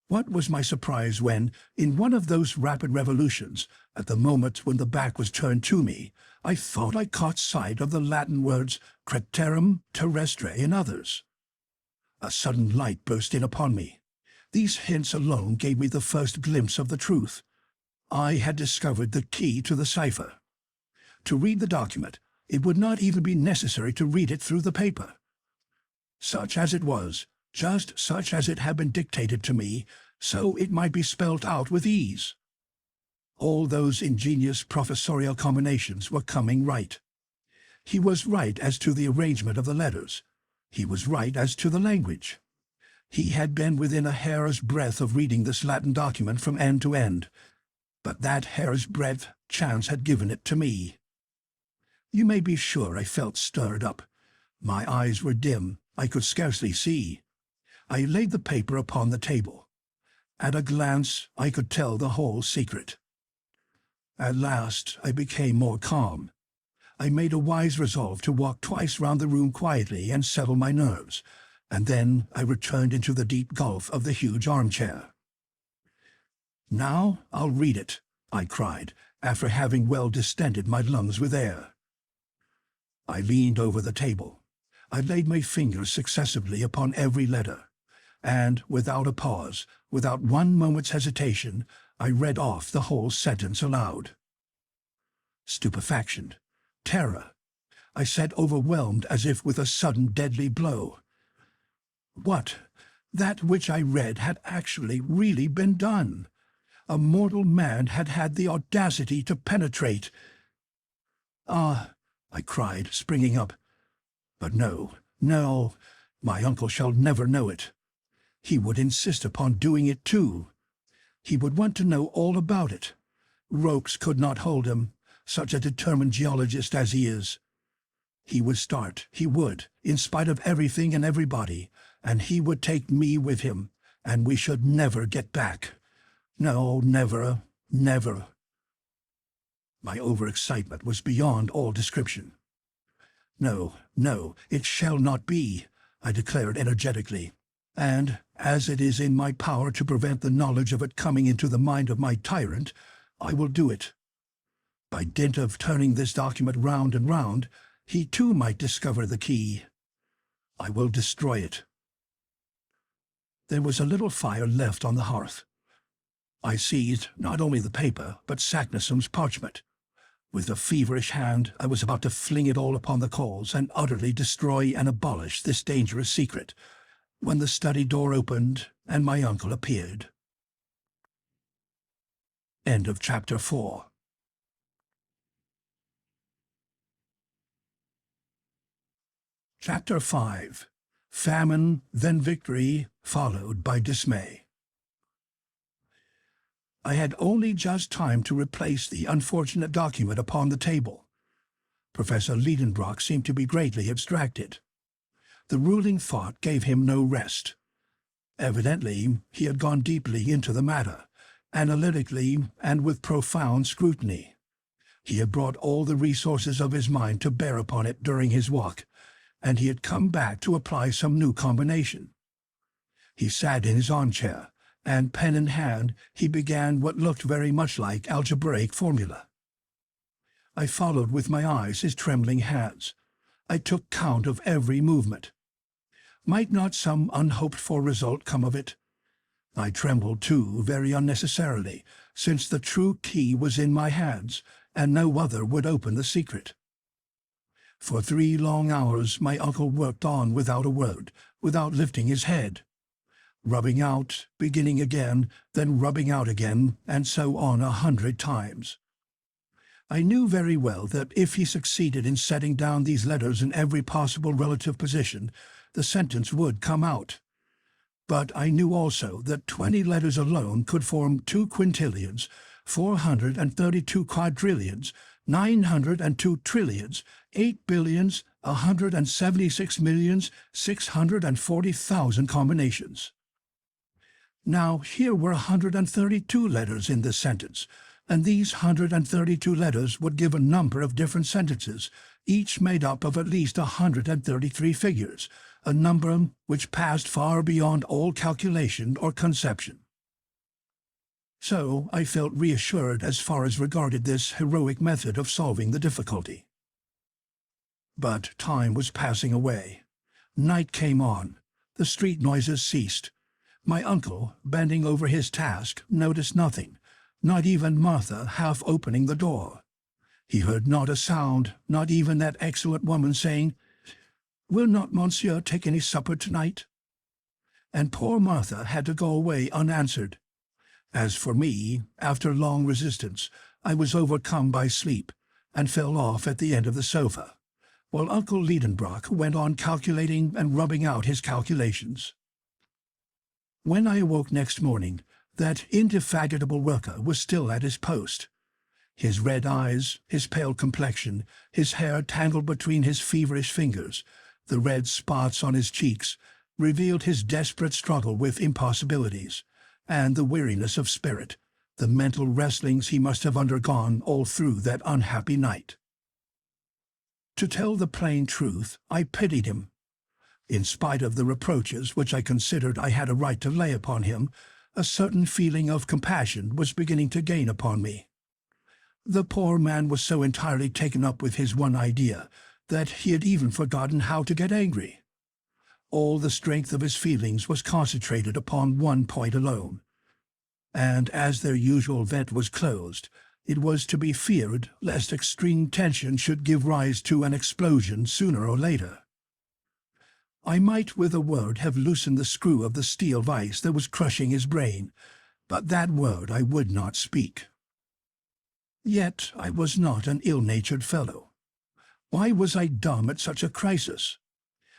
What was my surprise when, in one of those rapid revolutions, at the moment when the back was turned to me, I thought I caught sight of the Latin words craterem terrestre in others. A sudden light burst in upon me. These hints alone gave me the first glimpse of the truth. I had discovered the key to the cipher. To read the document, it would not even be necessary to read it through the paper. Such as it was, just such as it had been dictated to me, so it might be spelt out with ease. All those ingenious professorial combinations were coming right. He was right as to the arrangement of the letters. He was right as to the language. He had been within a hair's breadth of reading this Latin document from end to end, but that hair's breadth chance had given it to me. You may be sure I felt stirred up. My eyes were dim, I could scarcely see. I laid the paper upon the table. At a glance I could tell the whole secret. At last I became more calm. I made a wise resolve to walk twice round the room quietly and settle my nerves, and then I returned into the deep gulf of the huge armchair. "Now I'll read it," I cried, after having well distended my lungs with air. I leaned over the table. I laid my fingers successively upon every letter, and, without a pause, without one moment's hesitation, I read off the whole sentence aloud. Stupefaction, terror, I sat overwhelmed as if with a sudden deadly blow. What? That which I read had actually really been done. A mortal man had had the audacity to penetrate. "Ah," I cried, springing up. But no, no, my uncle shall never know it. He would insist upon doing it too. He would want to know all about it. Ropes could not hold him, such a determined geologist as he is. He would start, he would, in spite of everything and everybody, and he would take me with him, and we should never get back. No, never, never. My overexcitement was beyond all description. "No, no, it shall not be," I declared energetically, "and, as it is in my power to prevent the knowledge of it coming into the mind of my tyrant, I will do it. By dint of turning this document round and round, he too might discover the key. I will destroy it." There was a little fire left on the hearth. I seized not only the paper, but Saknussemm's parchment. With a feverish hand, I was about to fling it all upon the coals and utterly destroy and abolish this dangerous secret, when the study door opened and my uncle appeared. End of Chapter 4. Chapter 5. Famine, then victory, followed by dismay. I had only just time to replace the unfortunate document upon the table. Professor Lidenbrock seemed to be greatly abstracted. The ruling thought gave him no rest. Evidently, he had gone deeply into the matter, analytically and with profound scrutiny. He had brought all the resources of his mind to bear upon it during his walk, and he had come back to apply some new combination. He sat in his armchair, and pen in hand he began what looked very much like algebraic formula. I followed with my eyes his trembling hands. I took count of every movement. Might not some unhoped-for result come of it? I trembled, too, very unnecessarily, since the true key was in my hands, and no other would open the secret. For 3 long hours my uncle worked on without a word, without lifting his head. Rubbing out, beginning again, then rubbing out again, and so on 100 times. I knew very well that if he succeeded in setting down these letters in every possible relative position, the sentence would come out. But I knew also that 20 letters alone could form 2 quintillions, 432 quadrillions, 902 trillions, 8 billions, 176,640,000 combinations. Now here were 132 letters in this sentence, and these 132 letters would give a number of different sentences, each made up of at least 133 figures, a number which passed far beyond all calculation or conception. So I felt reassured as far as regarded this heroic method of solving the difficulty. But time was passing away. Night came on. The street noises ceased. My uncle, bending over his task, noticed nothing, not even Martha half opening the door. He heard not a sound, not even that excellent woman saying, "Will not Monsieur take any supper tonight?" And poor Martha had to go away unanswered. As for me, after long resistance, I was overcome by sleep, and fell off at the end of the sofa, while Uncle Lidenbrock went on calculating and rubbing out his calculations. When I awoke next morning, that indefatigable worker was still at his post. His red eyes, his pale complexion, his hair tangled between his feverish fingers, The red spots on his cheeks revealed his desperate struggle with impossibilities, and the weariness of spirit, the mental wrestlings he must have undergone all through that unhappy night. To tell the plain truth, I pitied him. In spite of the reproaches which I considered I had a right to lay upon him, a certain feeling of compassion was beginning to gain upon me. The poor man was so entirely taken up with his one idea that he had even forgotten how to get angry. All the strength of his feelings was concentrated upon one point alone, and as their usual vent was closed, it was to be feared lest extreme tension should give rise to an explosion sooner or later. I might with a word have loosened the screw of the steel vice that was crushing his brain, but that word I would not speak. Yet I was not an ill-natured fellow. Why was I dumb at such a crisis?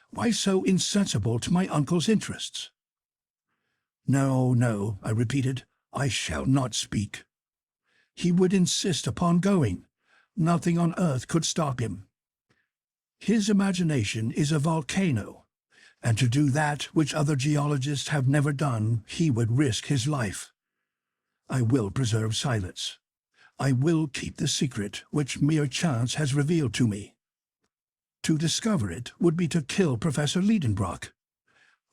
Why so insensible to my uncle's interests? No, no, I repeated, I shall not speak. He would insist upon going. Nothing on earth could stop him. His imagination is a volcano, and to do that which other geologists have never done, he would risk his life. I will preserve silence. I will keep the secret which mere chance has revealed to me. To discover it would be to kill Professor Lidenbrock.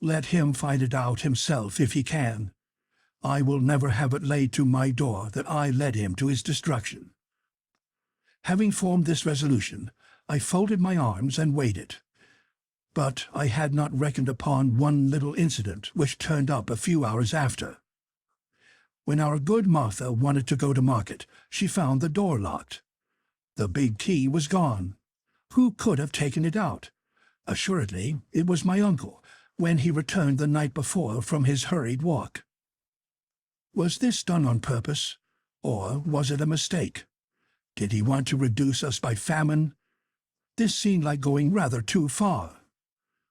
Let him find it out himself if he can. I will never have it laid to my door that I led him to his destruction. Having formed this resolution, I folded my arms and waited. But I had not reckoned upon one little incident which turned up a few hours after. When our good Martha wanted to go to market, she found the door locked. The big key was gone. Who could have taken it out? Assuredly, it was my uncle, when he returned the night before from his hurried walk. Was this done on purpose, or was it a mistake? Did he want to reduce us by famine? This seemed like going rather too far.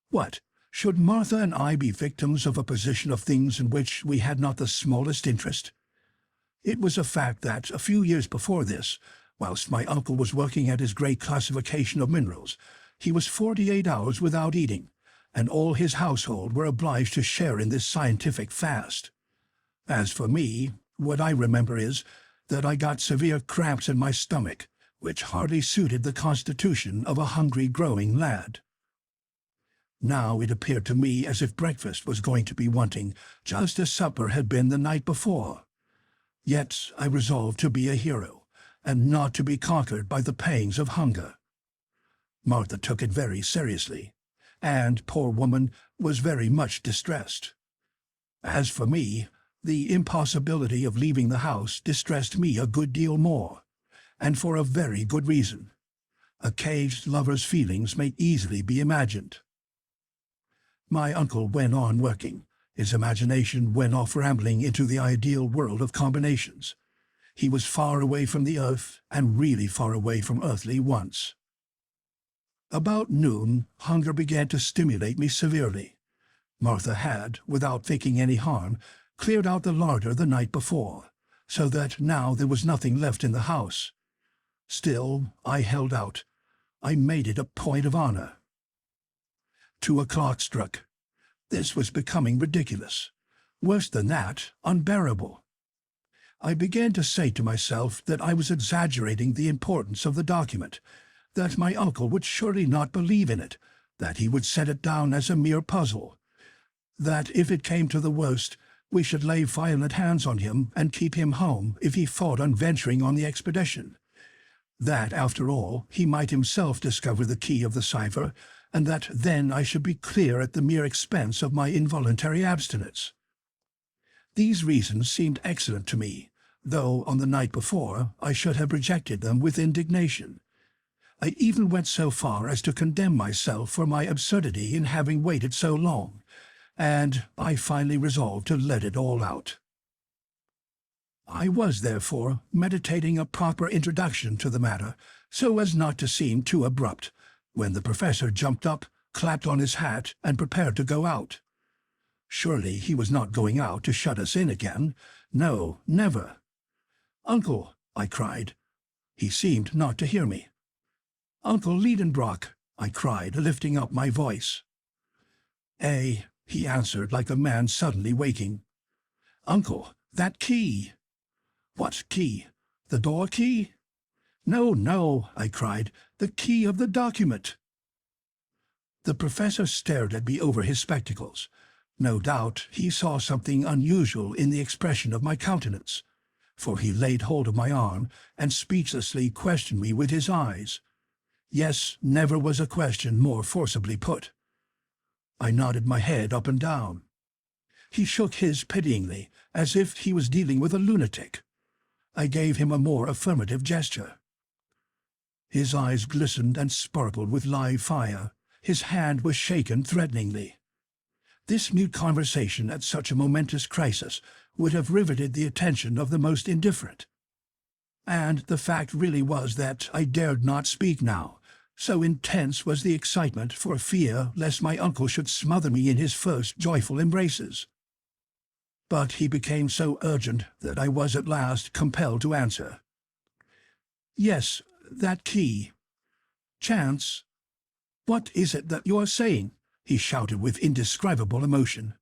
What, should Martha and I be victims of a position of things in which we had not the smallest interest? It was a fact that, a few years before this, whilst my uncle was working at his great classification of minerals, he was 48 hours without eating, and all his household were obliged to share in this scientific fast. As for me, what I remember is that I got severe cramps in my stomach, which hardly suited the constitution of a hungry growing lad. Now it appeared to me as if breakfast was going to be wanting, just as supper had been the night before. Yet I resolved to be a hero, and not to be conquered by the pangs of hunger. Martha took it very seriously, and, poor woman, was very much distressed. As for me, the impossibility of leaving the house distressed me a good deal more, and for a very good reason. A caged lover's feelings may easily be imagined. My uncle went on working. His imagination went off rambling into the ideal world of combinations. He was far away from the earth, and really far away from earthly wants. About noon, hunger began to stimulate me severely. Martha had, without thinking any harm, cleared out the larder the night before, so that now there was nothing left in the house. Still, I held out. I made it a point of honor. 2 o'clock struck. This was becoming ridiculous. Worse than that, unbearable. I began to say to myself that I was exaggerating the importance of the document, that my uncle would surely not believe in it, that he would set it down as a mere puzzle, that if it came to the worst, we should lay violent hands on him and keep him home if he fought on venturing on the expedition, that, after all, he might himself discover the key of the cipher, and that then I should be clear at the mere expense of my involuntary abstinence. These reasons seemed excellent to me, though on the night before I should have rejected them with indignation. I even went so far as to condemn myself for my absurdity in having waited so long, and I finally resolved to let it all out. I was, therefore, meditating a proper introduction to the matter, so as not to seem too abrupt, when the professor jumped up, clapped on his hat, and prepared to go out. Surely he was not going out to shut us in again. No, never. "Uncle," I cried. He seemed not to hear me. "Uncle Lidenbrock," I cried, lifting up my voice. He answered like a man suddenly waking. Uncle, that key. What key? The door key? No, no, I cried, the key of the document. The professor stared at me over his spectacles. No doubt he saw something unusual in the expression of my countenance, for he laid hold of my arm and speechlessly questioned me with his eyes. Yes, never was a question more forcibly put. I nodded my head up and down. He shook his pityingly, as if he was dealing with a lunatic. I gave him a more affirmative gesture. His eyes glistened and sparkled with live fire. His hand was shaken threateningly. This mute conversation at such a momentous crisis would have riveted the attention of the most indifferent. And the fact really was that I dared not speak now, so intense was the excitement for fear lest my uncle should smother me in his first joyful embraces. But he became so urgent that I was at last compelled to answer. Yes, that key. Chance. What is it that you are saying? He shouted with indescribable emotion.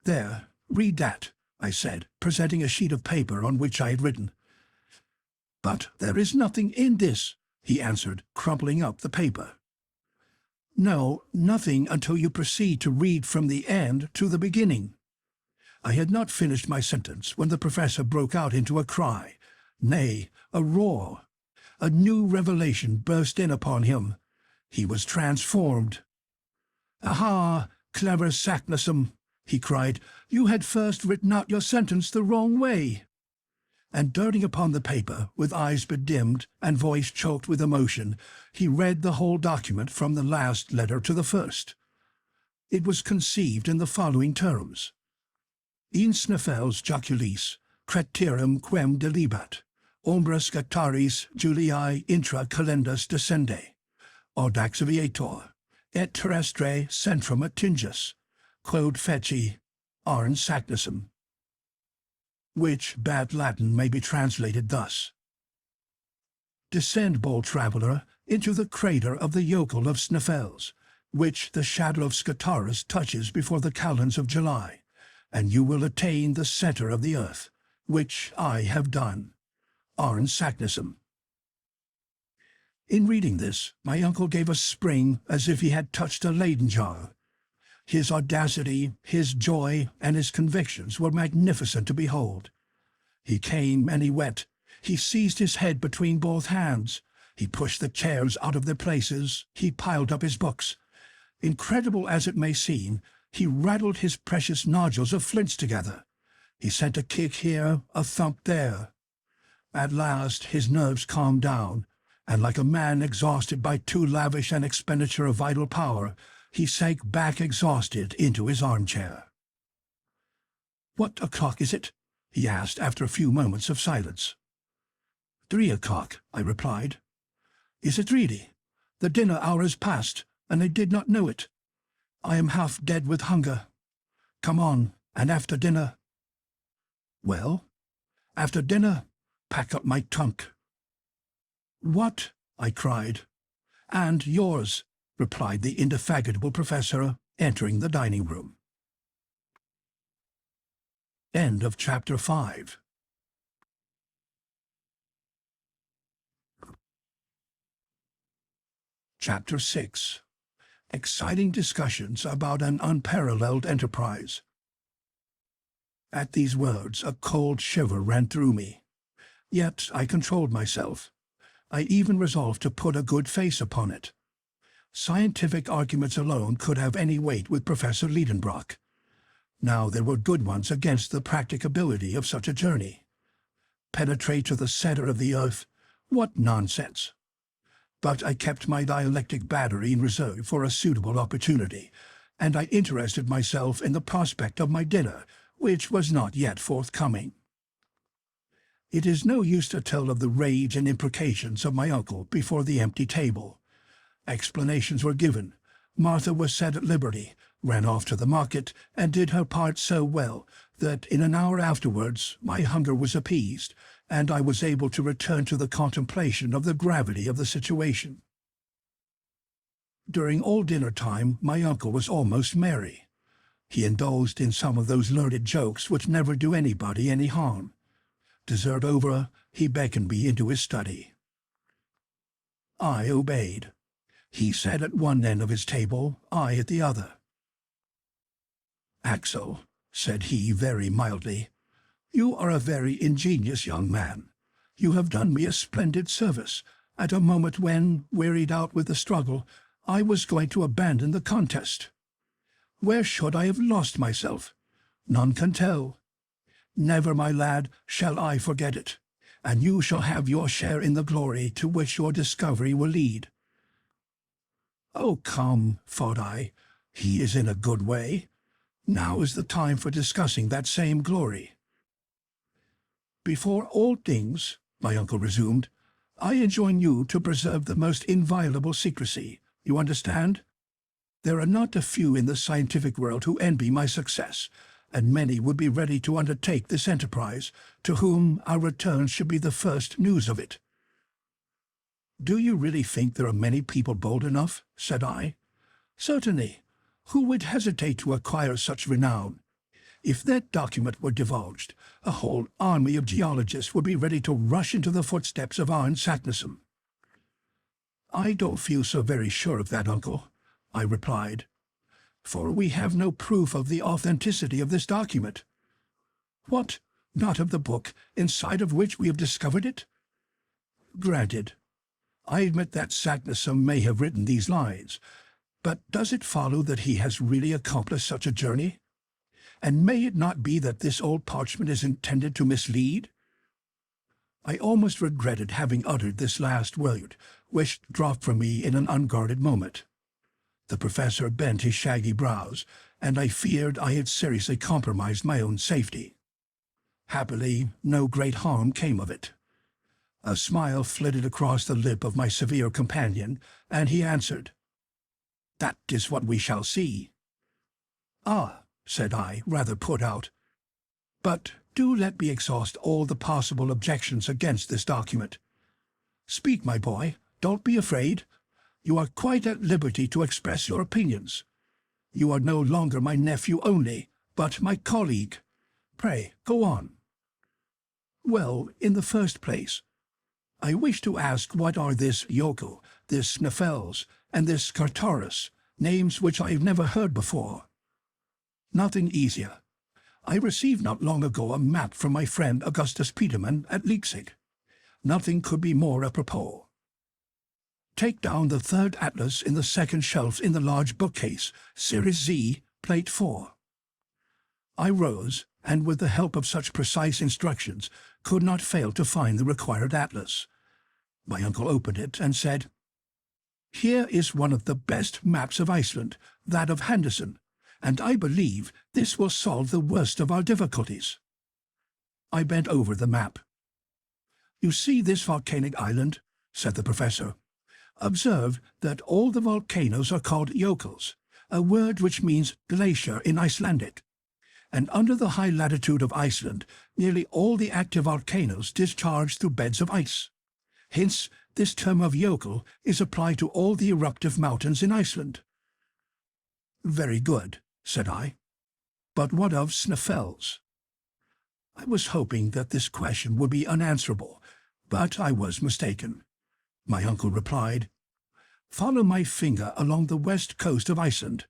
There, read that, I said, presenting a sheet of paper on which I had written. But there is nothing in this, he answered, crumpling up the paper. No, nothing until you proceed to read from the end to the beginning. I had not finished my sentence when the professor broke out into a cry, nay, a roar. A new revelation burst in upon him. He was transformed. Aha, clever Saknussemm, he cried, you had first written out your sentence the wrong way. And darting upon the paper, with eyes bedimmed and voice choked with emotion, he read the whole document from the last letter to the first. It was conceived in the following terms. In Snæfellsjökull, cretirum quem delibat, ombra scataris Juliae intra calendus descende, audax aviator, et terrestre centrum attingus, quod feci Arne Saknussemm. Which bad Latin may be translated thus. Descend, bold traveller, into the crater of the Jökull of Snæfells, which the shadow of Scataris touches before the calends of July, and you will attain the centre of the earth, which I have done. Arne Saknussemm. In reading this, my uncle gave a spring as if he had touched a Leyden jar. His audacity, his joy, and his convictions were magnificent to behold. He came and he went. He seized his head between both hands. He pushed the chairs out of their places. He piled up his books. Incredible as it may seem, he rattled his precious nodules of flints together. He sent a kick here, a thump there. At last his nerves calmed down, and like a man exhausted by too lavish an expenditure of vital power, he sank back exhausted into his armchair. "What o'clock is it?" he asked after a few moments of silence. 3 o'clock, I replied. "Is it really? The dinner hour is past, and I did not know it. I am half dead with hunger. Come on, and after dinner—" "Well?" "After dinner, pack up my trunk." "What?" I cried. "And yours," replied the indefatigable professor, entering the dining room. End of Chapter 5. Chapter 6. Exciting discussions about an unparalleled enterprise. At these words a cold shiver ran through me. Yet I controlled myself. I even resolved to put a good face upon it. Scientific arguments alone could have any weight with Professor Lidenbrock. Now there were good ones against the practicability of such a journey. Penetrate to the centre of the earth? What nonsense! But I kept my dialectic battery in reserve for a suitable opportunity, and I interested myself in the prospect of my dinner, which was not yet forthcoming. It is no use to tell of the rage and imprecations of my uncle before the empty table. Explanations were given. Martha was set at liberty, ran off to the market, and did her part so well that in an hour afterwards my hunger was appeased, and I was able to return to the contemplation of the gravity of the situation. During all dinner time my uncle was almost merry. He indulged in some of those learned jokes which never do anybody any harm. Dessert over, he beckoned me into his study. I obeyed. He sat at one end of his table, I at the other. "Axel," said he very mildly, "you are a very ingenious young man. You have done me a splendid service, at a moment when, wearied out with the struggle, I was going to abandon the contest. Where should I have lost myself? None can tell. Never, my lad, shall I forget it, and you shall have your share in the glory to which your discovery will lead." "Oh, come," thought I, "he is in a good way. Now is the time for discussing that same glory." "Before all things," my uncle resumed, "I enjoin you to preserve the most inviolable secrecy. You understand? There are not a few in the scientific world who envy my success, and many would be ready to undertake this enterprise, to whom our return should be the first news of it." "Do you really think there are many people bold enough?" said I. "Certainly. Who would hesitate to acquire such renown? If that document were divulged, a whole army of geologists would be ready to rush into the footsteps of Arne Saknussemm." "I don't feel so very sure of that, uncle," I replied, "for we have no proof of the authenticity of this document." "What? Not of the book inside of which we have discovered it?" "Granted. I admit that Saknussemm may have written these lines, but does it follow that he has really accomplished such a journey? And may it not be that this old parchment is intended to mislead?" I almost regretted having uttered this last word, which dropped from me in an unguarded moment. The professor bent his shaggy brows, and I feared I had seriously compromised my own safety. Happily, no great harm came of it. A smile flitted across the lip of my severe companion, and he answered, "That is what we shall see." "Ah," said I, rather put out, "but do let me exhaust all the possible objections against this document. Speak, my boy, don't be afraid. You are quite at liberty to express your opinions. You are no longer my nephew only, but my colleague. Pray, go on." "Well, in the first place, I wish to ask what are this Jökull, this Snæfellsjökull, and this Skartaris, names which I have never heard before?" "Nothing easier. I received not long ago a map from my friend Augustus Petermann at Leipzig. Nothing could be more apropos. Take down the third atlas in the second shelf in the large bookcase, Series Z, Plate 4. I rose, and with the help of such precise instructions, could not fail to find the required atlas. My uncle opened it and said, "Here is one of the best maps of Iceland, that of Henderson, and I believe this will solve the worst of our difficulties." I bent over the map. "You see this volcanic island?" said the professor. "Observe that all the volcanoes are called jökulls, a word which means glacier in Icelandic. And under the high latitude of Iceland, nearly all the active volcanoes discharge through beds of ice. Hence, this term of jökull is applied to all the eruptive mountains in Iceland." "Very good," said I. "But what of Snæfellsjökull?" I was hoping that this question would be unanswerable, but I was mistaken. My uncle replied, "Follow my finger along the west coast of Iceland.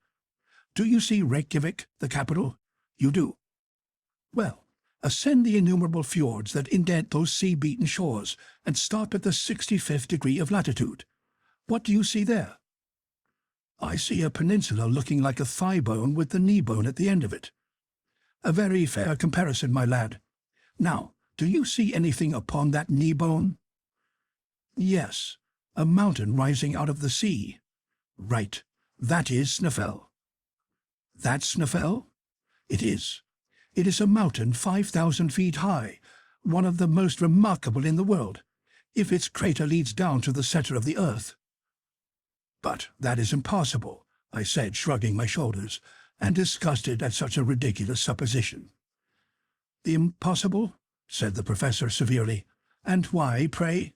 Do you see Reykjavik, the capital? You do. Well, ascend the innumerable fjords that indent those sea-beaten shores, and stop at the 65th degree of latitude. What do you see there?" "I see a peninsula looking like a thigh bone with the knee bone at the end of it." "A very fair comparison, my lad. Now, do you see anything upon that knee bone?" "Yes, a mountain rising out of the sea." "Right. That is Snæfell." "That's Snæfell?" "It is. It is a mountain 5,000 feet high, one of the most remarkable in the world, if its crater leads down to the center of the earth." "But that is impossible," I said, shrugging my shoulders, and disgusted at such a ridiculous supposition. "The impossible?" said the professor severely. "And why, pray?"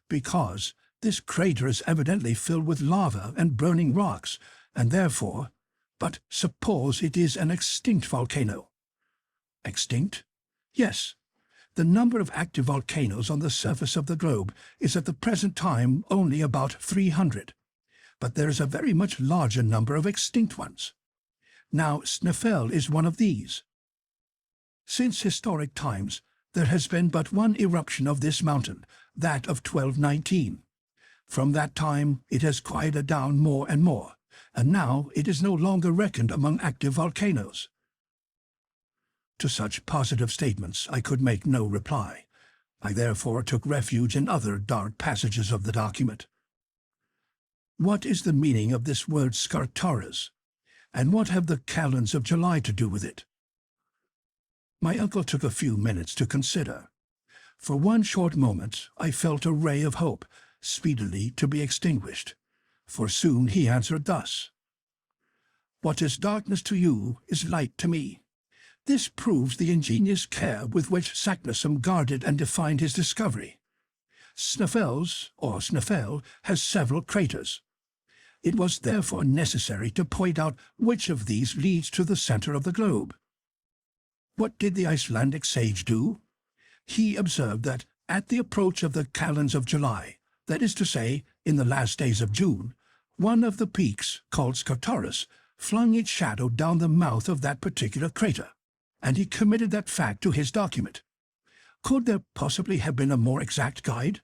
"Because This crater is evidently filled with lava and burning rocks, and therefore— But suppose it is an extinct volcano. Extinct? Yes. The number of active volcanoes on the surface of the globe is at the present time only about 300, but there is a very much larger number of extinct ones. Now, Snæfell is one of these. Since historic times, there has been but one eruption of this mountain, that of 1219. From that time, it has quieted down more and more, and now it is no longer reckoned among active volcanoes. To such positive statements I could make no reply. I therefore took refuge in other dark passages of the document. What is the meaning of this word Skartaris, and what have the calends of July to do with it? My uncle took a few minutes to consider. For one short moment I felt a ray of hope, speedily to be extinguished, for soon he answered thus: "What is darkness to you is light to me." This proves the ingenious care with which Saknussemm guarded and defined his discovery. Snæfell, has several craters. It was therefore necessary to point out which of these leads to the center of the globe. What did the Icelandic sage do? He observed that at the approach of the calends of July, that is to say, in the last days of June, one of the peaks, called Skartaris, flung its shadow down the mouth of that particular crater, and he committed that fact to his document. Could there possibly have been a more exact guide?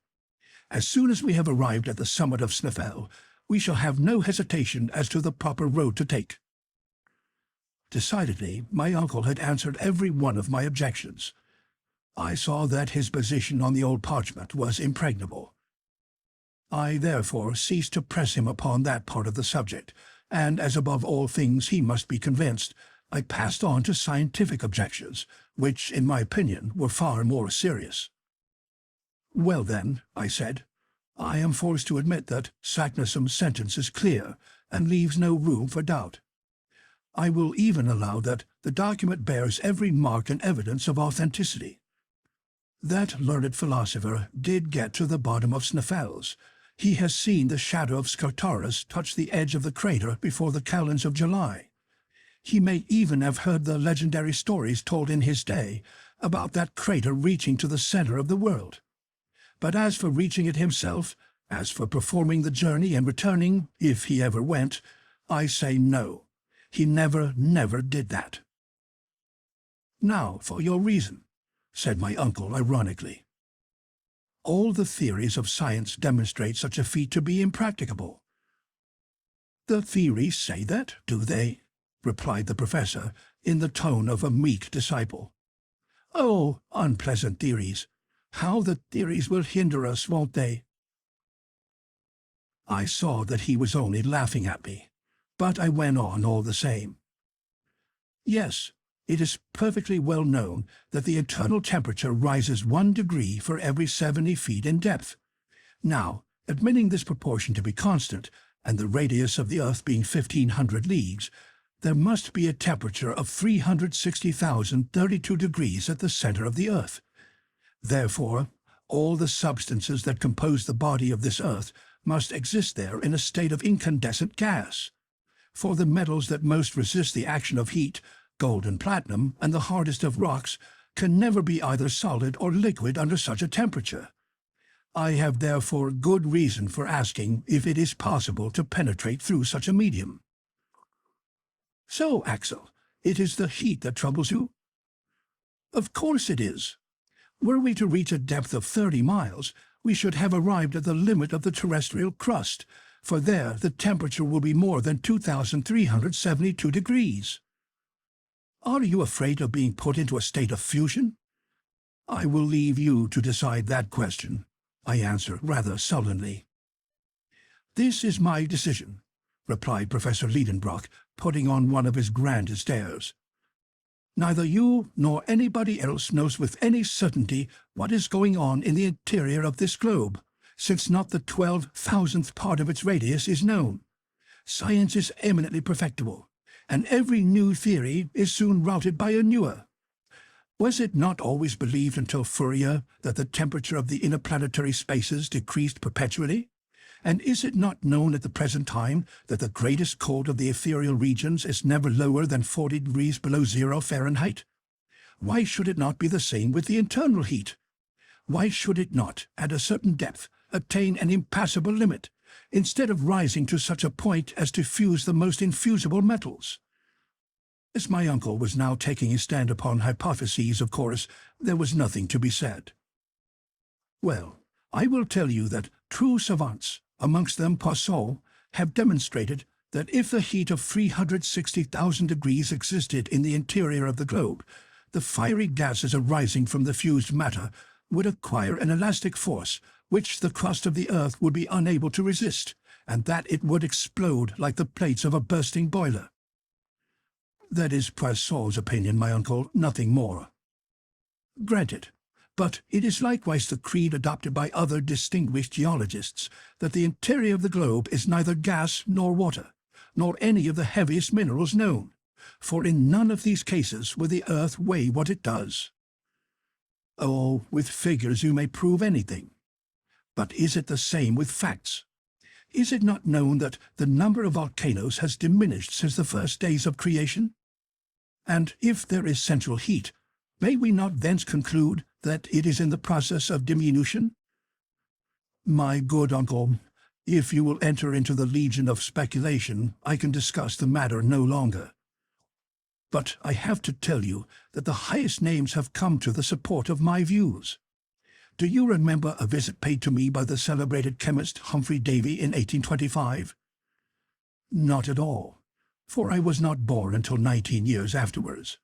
As soon as we have arrived at the summit of Snæfell, we shall have no hesitation as to the proper road to take. Decidedly, my uncle had answered every one of my objections. I saw that his position on the old parchment was impregnable. I therefore ceased to press him upon that part of the subject, and as above all things he must be convinced, I passed on to scientific objections, which, in my opinion, were far more serious. "Well then," I said, "I am forced to admit that Saknussemm's sentence is clear and leaves no room for doubt. I will even allow that the document bears every mark and evidence of authenticity. That learned philosopher did get to the bottom of Snæfell's. He has seen the shadow of Skartaris touch the edge of the crater before the calends of July. He may even have heard the legendary stories told in his day about that crater reaching to the center of the world. But as for reaching it himself, as for performing the journey and returning, if he ever went, I say no. He never did that." "Now for your reason," said my uncle ironically. "All the theories of science demonstrate such a feat to be impracticable." "The theories say that, do they?" replied the professor, in the tone of a meek disciple. "Oh, unpleasant theories! How the theories will hinder us, won't they?" I saw that he was only laughing at me, but I went on all the same. "Yes, it is perfectly well known that the internal temperature rises 1 degree for every 70 feet in depth. Now, admitting this proportion to be constant, and the radius of the earth being 1,500 leagues, there must be a temperature of 360,032 degrees at the center of the earth. Therefore, all the substances that compose the body of this earth must exist there in a state of incandescent gas. For the metals that most resist the action of heat, gold and platinum, and the hardest of rocks, can never be either solid or liquid under such a temperature. I have therefore good reason for asking if it is possible to penetrate through such a medium." "So, Axel, it is the heat that troubles you?" "Of course it is. Were we to reach a depth of 30 miles, we should have arrived at the limit of the terrestrial crust, for there the temperature will be more than 2,372 degrees. Are you afraid of being put into a state of fusion?" "I will leave you to decide that question," I answered rather sullenly. "This is my decision," replied Professor Lidenbrock, putting on one of his grandest airs. "Neither you nor anybody else knows with any certainty what is going on in the interior of this globe, since not the 12,000th part of its radius is known. Science is eminently perfectible, and every new theory is soon routed by a newer. Was it not always believed until Fourier that the temperature of the interplanetary spaces decreased perpetually? And is it not known at the present time that the greatest cold of the ethereal regions is never lower than 40 degrees below 0 Fahrenheit? Why should it not be the same with the internal heat? Why should it not, at a certain depth, attain an impassable limit, instead of rising to such a point as to fuse the most infusible metals? As my uncle was now taking his stand upon hypotheses, of course, there was nothing to be said. Well, I will tell you that true savants, amongst them Poisson, have demonstrated that if the heat of 360,000 degrees existed in the interior of the globe, the fiery gases arising from the fused matter would acquire an elastic force which the crust of the earth would be unable to resist, and that it would explode like the plates of a bursting boiler. That is Poisson's opinion, my uncle, nothing more. Granted, but it is likewise the creed adopted by other distinguished geologists that the interior of the globe is neither gas nor water, nor any of the heaviest minerals known, for in none of these cases will the earth weigh what it does. Oh, with figures you may prove anything. But is it the same with facts? Is it not known that the number of volcanoes has diminished since the first days of creation? And if there is central heat, may we not thence conclude that it is in the process of diminution? My good uncle, if you will enter into the legion of speculation, I can discuss the matter no longer. But I have to tell you that the highest names have come to the support of my views. Do you remember a visit paid to me by the celebrated chemist Humphrey Davy in 1825? Not at all, for I was not born until 19 years afterwards.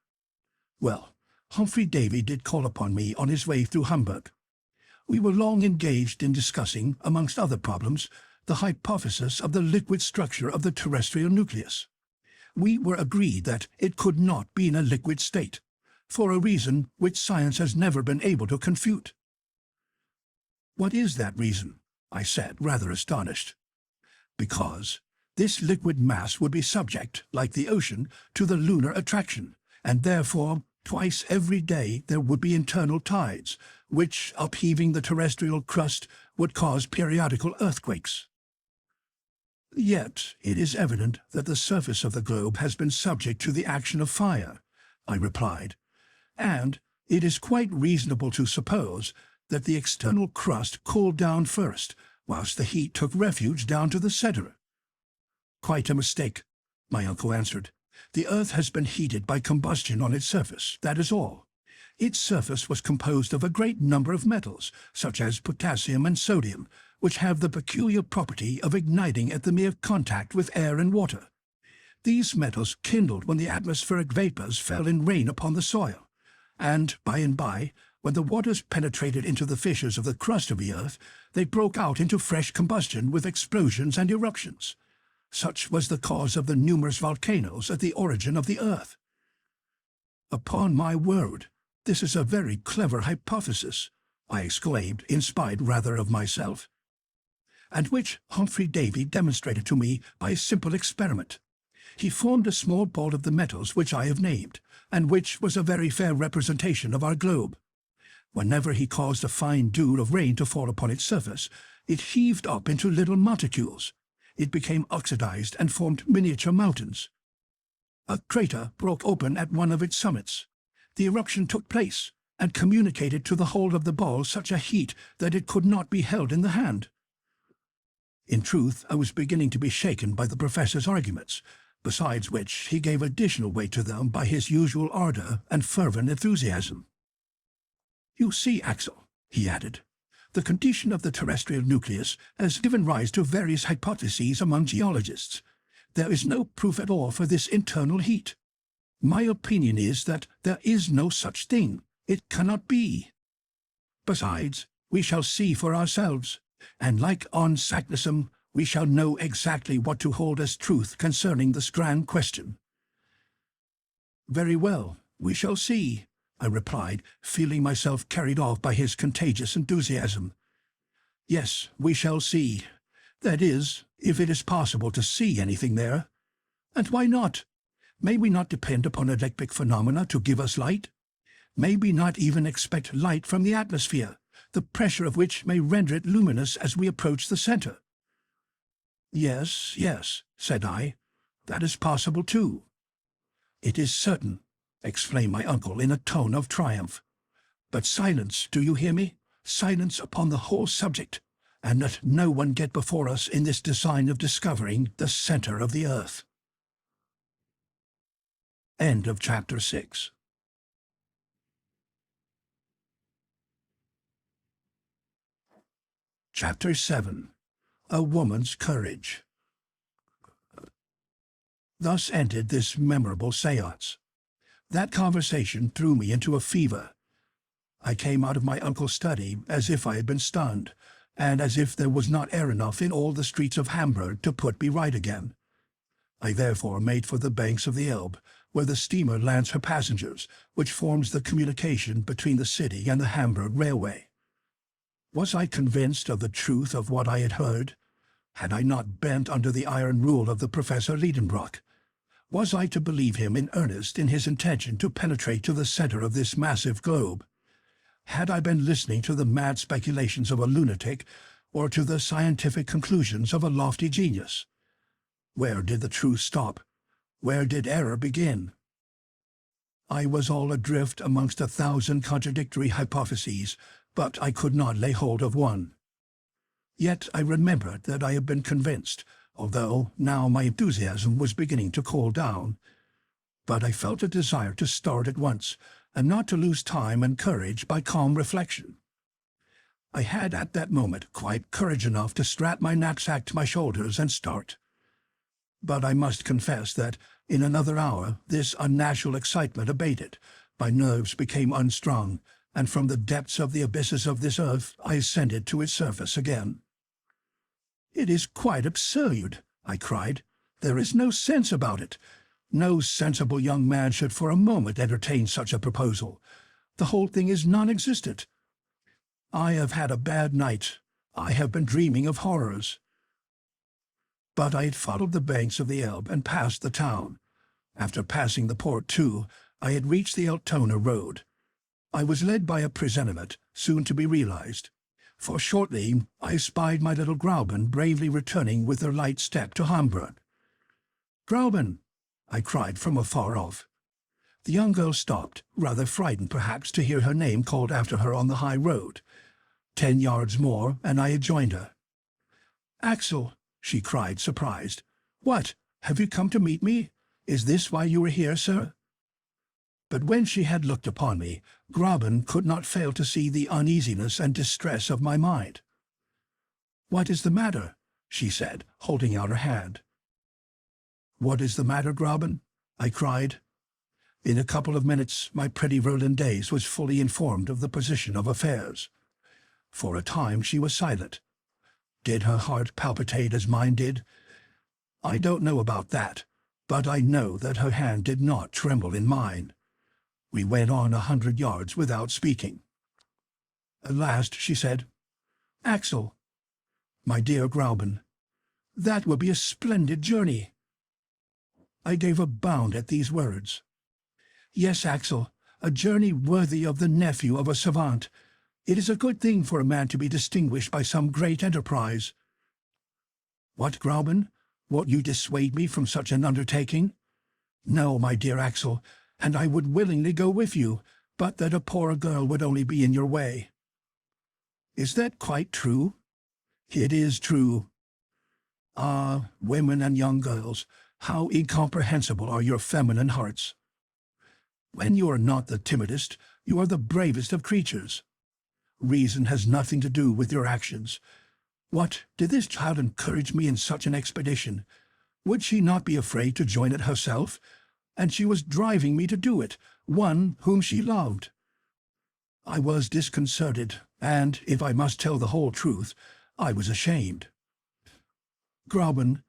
Well, Humphrey Davy did call upon me on his way through Hamburg. We were long engaged in discussing, amongst other problems, the hypothesis of the liquid structure of the terrestrial nucleus. We were agreed that it could not be in a liquid state, for a reason which science has never been able to confute. What is that reason? I said, rather astonished. Because this liquid mass would be subject, like the ocean, to the lunar attraction, and therefore twice every day there would be internal tides, which, upheaving the terrestrial crust, would cause periodical earthquakes. Yet it is evident that the surface of the globe has been subject to the action of fire, I replied, and it is quite reasonable to suppose that the external crust cooled down first, whilst the heat took refuge down to the centre. Quite a mistake, my uncle answered. The earth has been heated by combustion on its surface, that is all. Its surface was composed of a great number of metals, such as potassium and sodium, which have the peculiar property of igniting at the mere contact with air and water. These metals kindled when the atmospheric vapours fell in rain upon the soil, and by, when the waters penetrated into the fissures of the crust of the earth, they broke out into fresh combustion with explosions and eruptions. Such was the cause of the numerous volcanoes at the origin of the earth. Upon my word, this is a very clever hypothesis, I exclaimed, inspired rather of myself, and which Humphrey Davy demonstrated to me by a simple experiment. He formed a small ball of the metals which I have named, and which was a very fair representation of our globe. Whenever he caused a fine dew of rain to fall upon its surface, it heaved up into little monticules. It became oxidized and formed miniature mountains. A crater broke open at one of its summits. The eruption took place, and communicated to the whole of the ball such a heat that it could not be held in the hand. In truth, I was beginning to be shaken by the professor's arguments, besides which he gave additional weight to them by his usual ardour and fervent enthusiasm. You see, Axel, he added, the condition of the terrestrial nucleus has given rise to various hypotheses among geologists. There is no proof at all for this internal heat. My opinion is that there is no such thing. It cannot be. Besides, we shall see for ourselves, and like Arne Saknussemm, we shall know exactly what to hold as truth concerning this grand question. Very well, we shall see, I replied, feeling myself carried off by his contagious enthusiasm. Yes, we shall see. That is, if it is possible to see anything there. And why not? May we not depend upon electric phenomena to give us light? May we not even expect light from the atmosphere, the pressure of which may render it luminous as we approach the centre? Yes, yes, said I. That is possible too. It is certain, exclaimed my uncle in a tone of triumph. But silence, do you hear me? Silence upon the whole subject, and let no one get before us in this design of discovering the centre of the earth. End of chapter 6. Chapter 7. A Woman's Courage. Thus ended this memorable séance. That conversation threw me into a fever. I came out of my uncle's study as if I had been stunned, and as if there was not air enough in all the streets of Hamburg to put me right again. I therefore made for the banks of the Elbe, where the steamer lands her passengers, which forms the communication between the city and the Hamburg railway. Was I convinced of the truth of what I had heard? Had I not bent under the iron rule of the Professor Lidenbrock? Was I to believe him in earnest in his intention to penetrate to the centre of this massive globe? Had I been listening to the mad speculations of a lunatic, or to the scientific conclusions of a lofty genius? Where did the truth stop? Where did error begin? I was all adrift amongst 1,000 contradictory hypotheses, but I could not lay hold of one. Yet I remembered that I had been convinced, although now my enthusiasm was beginning to cool down. But I felt a desire to start at once, and not to lose time and courage by calm reflection. I had at that moment quite courage enough to strap my knapsack to my shoulders and start. But I must confess that in another hour this unnatural excitement abated, my nerves became unstrung, and from the depths of the abysses of this earth I ascended to its surface again. "It is quite absurd," I cried. "There is no sense about it. No sensible young man should for a moment entertain such a proposal. The whole thing is non-existent. I have had a bad night. I have been dreaming of horrors." But I had followed the banks of the Elbe and passed the town. After passing the port, too, I had reached the Altona road. I was led by a presentiment, soon to be realized, for shortly I spied my little Grauben bravely returning with her light step to Hamburg. "Grauben!" I cried from afar off. The young girl stopped, rather frightened perhaps to hear her name called after her on the high road. 10 yards more, and I had joined her. "Axel!" she cried, surprised. "What? Have you come to meet me? Is this why you were here, sir?" But when she had looked upon me, Grauben could not fail to see the uneasiness and distress of my mind. "What is the matter?" she said, holding out her hand. "What is the matter, Grauben?" I cried. In a couple of minutes my pretty Virlandaise was fully informed of the position of affairs. For a time she was silent. Did her heart palpitate as mine did? I don't know about that, but I know that her hand did not tremble in mine. We went on 100 yards without speaking. At last she said, "Axel, my dear Grauben, that will be a splendid journey." I gave a bound at these words. "Yes, Axel, a journey worthy of the nephew of a savant. It is a good thing for a man to be distinguished by some great enterprise." "What, Grauben? Won't you dissuade me from such an undertaking?" "No, my dear Axel, and I would willingly go with you, but that a poor girl would only be in your way." "Is that quite true?" "It is true." Ah, women and young girls, how incomprehensible are your feminine hearts! When you are not the timidest, you are the bravest of creatures. Reason has nothing to do with your actions. What, did this child encourage me in such an expedition? Would she not be afraid to join it herself? And she was driving me to do it, one whom she loved. I was disconcerted, and, if I must tell the whole truth, I was ashamed. Grauben,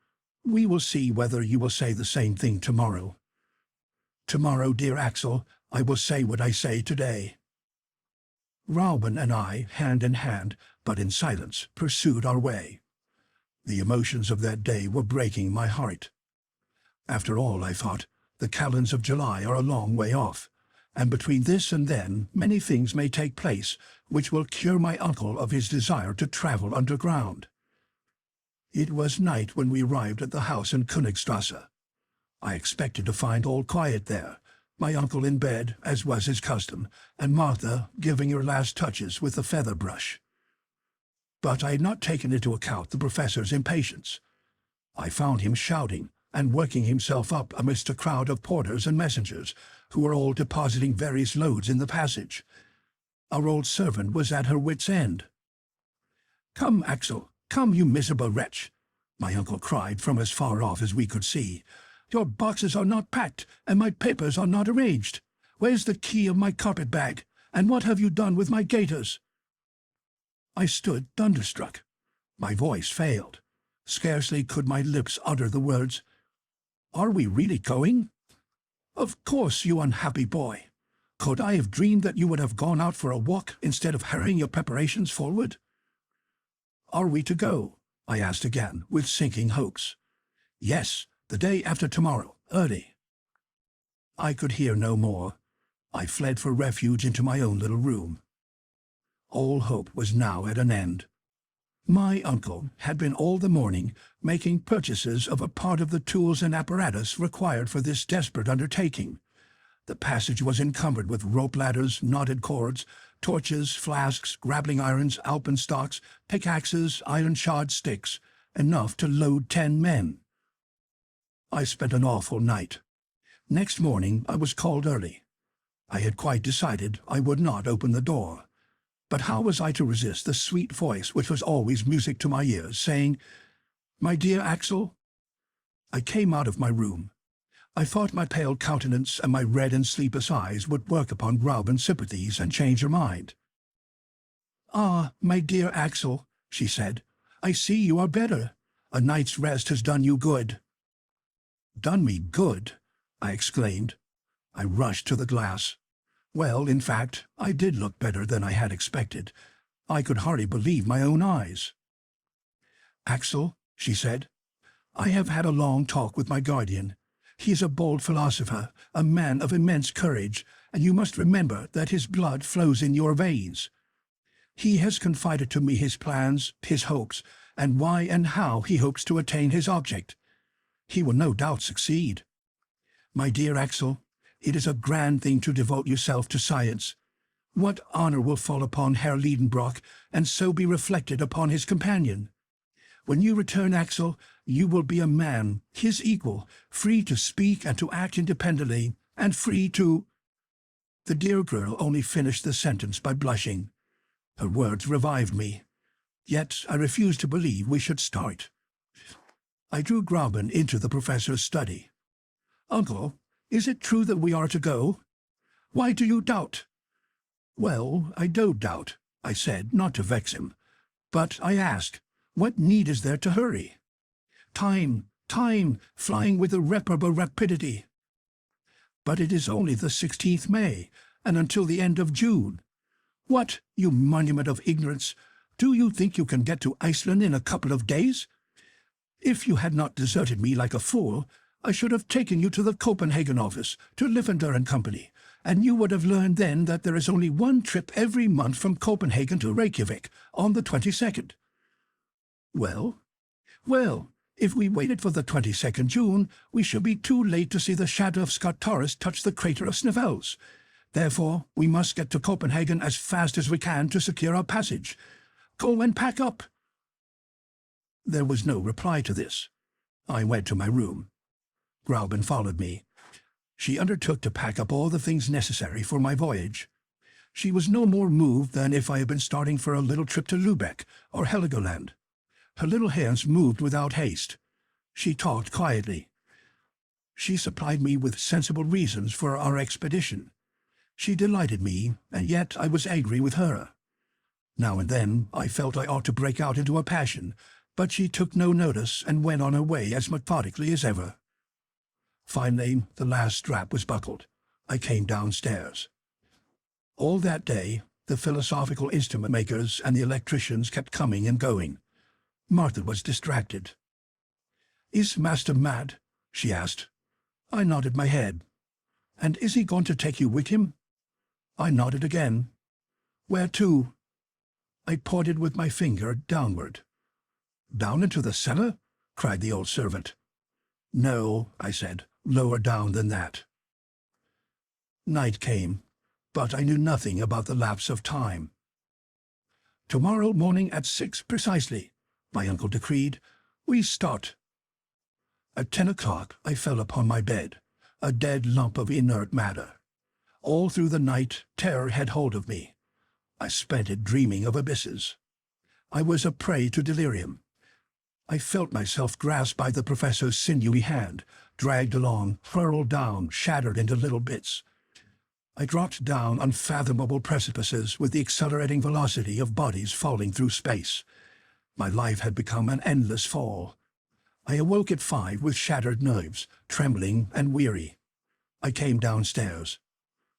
we will see whether you will say the same thing tomorrow. Tomorrow, dear Axel, I will say what I say today. Grauben and I, hand in hand, but in silence, pursued our way. The emotions of that day were breaking my heart. After all, I thought, the calends of July are a long way off, and between this and then many things may take place which will cure my uncle of his desire to travel underground. It was night when we arrived at the house in Königstrasse. I expected to find all quiet there, my uncle in bed, as was his custom, and Martha giving her last touches with the feather brush. But I had not taken into account the professor's impatience. I found him shouting and working himself up amidst a crowd of porters and messengers, who were all depositing various loads in the passage. Our old servant was at her wit's end. "Come, Axel, come, you miserable wretch," my uncle cried from as far off as we could see. "Your boxes are not packed, and my papers are not arranged. Where's the key of my carpet-bag, and what have you done with my gaiters?" I stood thunderstruck. My voice failed. Scarcely could my lips utter the words, "Are we really going?" "Of course, you unhappy boy. Could I have dreamed that you would have gone out for a walk instead of hurrying your preparations forward?" "Are we to go?" I asked again, with sinking hopes. "Yes, the day after tomorrow, early." I could hear no more. I fled for refuge into my own little room. All hope was now at an end. My uncle had been all the morning making purchases of a part of the tools and apparatus required for this desperate undertaking. The passage was encumbered with rope ladders, knotted cords, torches, flasks, grappling irons, alpenstocks, pickaxes, iron-shod sticks, enough to load 10 men. I spent an awful night. Next morning I was called early. I had quite decided I would not open the door. But how was I to resist the sweet voice which was always music to my ears, saying, "My dear Axel"? I came out of my room. I thought my pale countenance and my red and sleepless eyes would work upon Gräuben's sympathies and change her mind. "Ah, my dear Axel," she said, "I see you are better. A night's rest has done you good." "Done me good?" I exclaimed. I rushed to the glass. Well, in fact, I did look better than I had expected. I could hardly believe my own eyes. "Axel," she said, "I have had a long talk with my guardian. He is a bold philosopher, a man of immense courage, and you must remember that his blood flows in your veins. He has confided to me his plans, his hopes, and why and how he hopes to attain his object. He will no doubt succeed. My dear Axel, it is a grand thing to devote yourself to science. What honor will fall upon Herr Lidenbrock, and so be reflected upon his companion? When you return, Axel, you will be a man, his equal, free to speak and to act independently, and free to—" The dear girl only finished the sentence by blushing. Her words revived me. Yet I refused to believe we should start. I drew Gräuben into the professor's study. "Uncle, is it true that we are to go? Why do you doubt?" "Well, I do doubt," I said, not to vex him. "But I ask, what need is there to hurry? Time, flying with irreparable rapidity. But it is only the 16th May, and until the end of June. What, you monument of ignorance, do you think you can get to Iceland in a couple of days? If you had not deserted me like a fool, I should have taken you to the Copenhagen office, to Liffender and Company, and you would have learned then that there is only one trip every month from Copenhagen to Reykjavik, on the 22nd. Well, if we waited for the 22nd June, we should be too late to see the shadow of Skartaris touch the crater of Snæfellsjökull. Therefore, we must get to Copenhagen as fast as we can to secure our passage. Go and pack up." There was no reply to this. I went to my room. Gräuben followed me. She undertook to pack up all the things necessary for my voyage. She was no more moved than if I had been starting for a little trip to Lübeck or Heligoland. Her little hands moved without haste. She talked quietly. She supplied me with sensible reasons for our expedition. She delighted me, and yet I was angry with her. Now and then I felt I ought to break out into a passion, but she took no notice and went on her way as methodically as ever. Finally, the last strap was buckled. I came downstairs. All that day, the philosophical instrument makers and the electricians kept coming and going. Martha was distracted. "Is Master mad?" she asked. I nodded my head. "And is he going to take you with him?" I nodded again. "Where to?" I pointed with my finger downward. Down into the cellar? Cried the old servant. No, I said, lower down than that. Night came, but I knew nothing about the lapse of time. Tomorrow morning at 6 precisely, my uncle decreed, we start. At 10 o'clock I fell upon my bed, a dead lump of inert matter. All through the night terror had hold of me. I spent it dreaming of abysses. I was a prey to delirium. I felt myself grasped by the professor's sinewy hand, dragged along, hurled down, shattered into little bits. I dropped down unfathomable precipices with the accelerating velocity of bodies falling through space. My life had become an endless fall. I awoke at 5 with shattered nerves, trembling and weary. I came downstairs.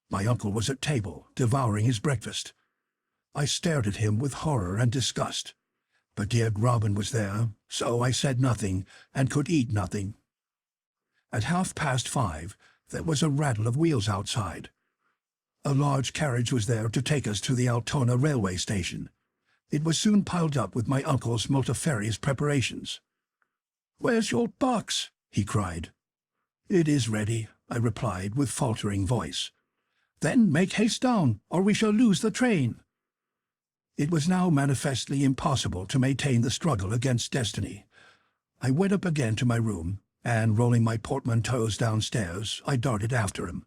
My uncle was at table, devouring his breakfast. I stared at him with horror and disgust. But dear Robin was there, so I said nothing and could eat nothing. At 5:30, there was a rattle of wheels outside. A large carriage was there to take us to the Altona railway station. It was soon piled up with my uncle's multifarious preparations. "Where's your box?" he cried. "It is ready," I replied with faltering voice. "Then make haste down, or we shall lose the train." It was now manifestly impossible to maintain the struggle against destiny. I went up again to my room, and rolling my portmanteaus downstairs, I darted after him.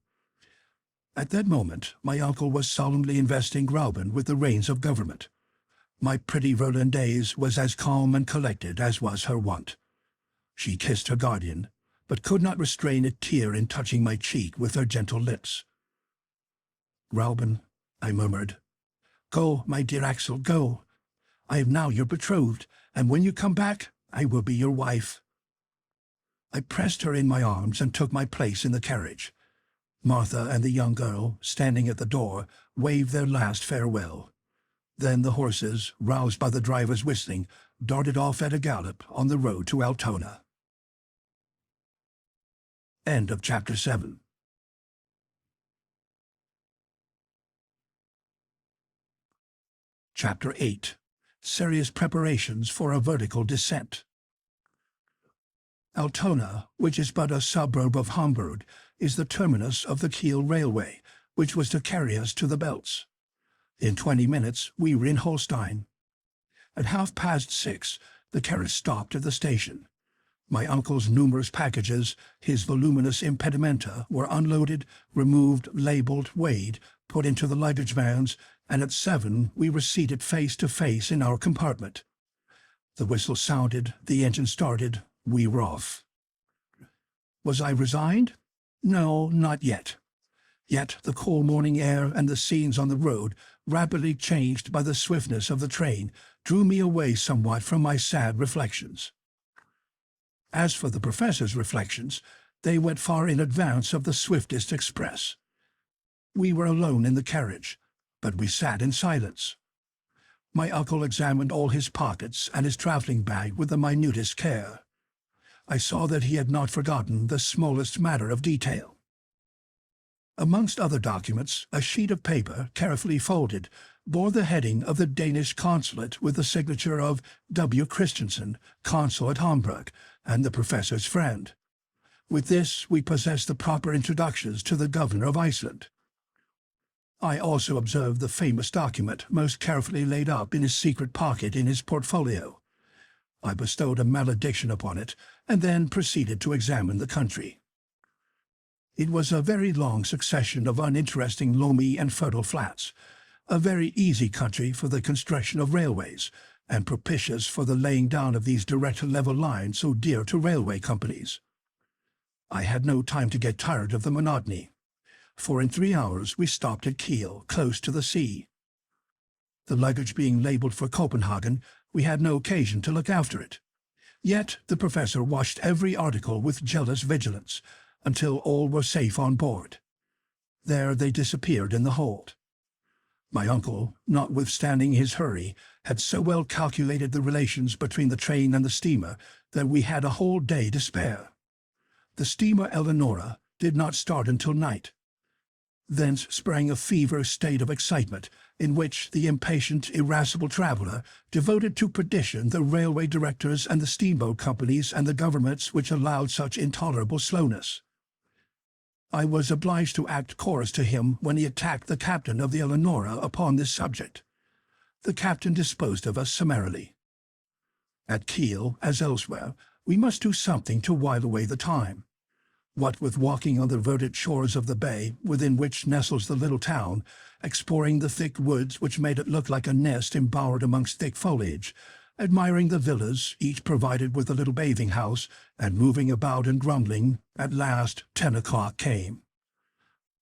At that moment my uncle was solemnly investing Gräuben with the reins of government. My pretty Virlandaise was as calm and collected as was her wont. She kissed her guardian, but could not restrain a tear in touching my cheek with her gentle lips. "Gräuben," I murmured. "Go, my dear Axel, go. I am now your betrothed, and when you come back, I will be your wife." I pressed her in my arms and took my place in the carriage. Martha and the young girl, standing at the door, waved their last farewell. Then the horses, roused by the driver's whistling, darted off at a gallop on the road to Altona. End of Chapter 7. Chapter 8. Serious Preparations for a Vertical Descent. Altona, which is but a suburb of Hamburg, is the terminus of the Kiel Railway, which was to carry us to the Belts. In 20 minutes we were in Holstein. At 6:30 the carriage stopped at the station. My uncle's numerous packages, his voluminous impedimenta, were unloaded, removed, labelled, weighed, put into the luggage vans, and at 7 we were seated face to face in our compartment. The whistle sounded, the engine started, we were off. Was I resigned? No, not yet. Yet the cool morning air and the scenes on the road, rapidly changed by the swiftness of the train, drew me away somewhat from my sad reflections. As for the professor's reflections, they went far in advance of the swiftest express. We were alone in the carriage, but we sat in silence. My uncle examined all his pockets and his travelling bag with the minutest care. I saw that he had not forgotten the smallest matter of detail. Amongst other documents, a sheet of paper, carefully folded, bore the heading of the Danish consulate with the signature of W. Christensen, consul at Hamburg, and the professor's friend. With this we possessed the proper introductions to the governor of Iceland. I also observed the famous document most carefully laid up in his secret pocket in his portfolio. I bestowed a malediction upon it, and then proceeded to examine the country. It was a very long succession of uninteresting loamy and fertile flats, a very easy country for the construction of railways, and propitious for the laying down of these direct level lines so dear to railway companies. I had no time to get tired of the monotony, for in 3 hours we stopped at Kiel, close to the sea. The luggage being labelled for Copenhagen, we had no occasion to look after it. Yet the professor watched every article with jealous vigilance, until all were safe on board. There they disappeared in the hold. My uncle, notwithstanding his hurry, had so well calculated the relations between the train and the steamer that we had a whole day to spare. The steamer Eleonora did not start until night. Thence sprang a feverish state of excitement, in which the impatient, irascible traveller devoted to perdition the railway directors and the steamboat companies and the governments which allowed such intolerable slowness. I was obliged to act chorus to him when he attacked the captain of the Eleonora upon this subject. The captain disposed of us summarily. At Kiel, as elsewhere, we must do something to while away the time. What with walking on the verdant shores of the bay within which nestles the little town, exploring the thick woods which made it look like a nest embowered amongst thick foliage, admiring the villas, each provided with a little bathing house, and moving about and grumbling, at last 10 o'clock came.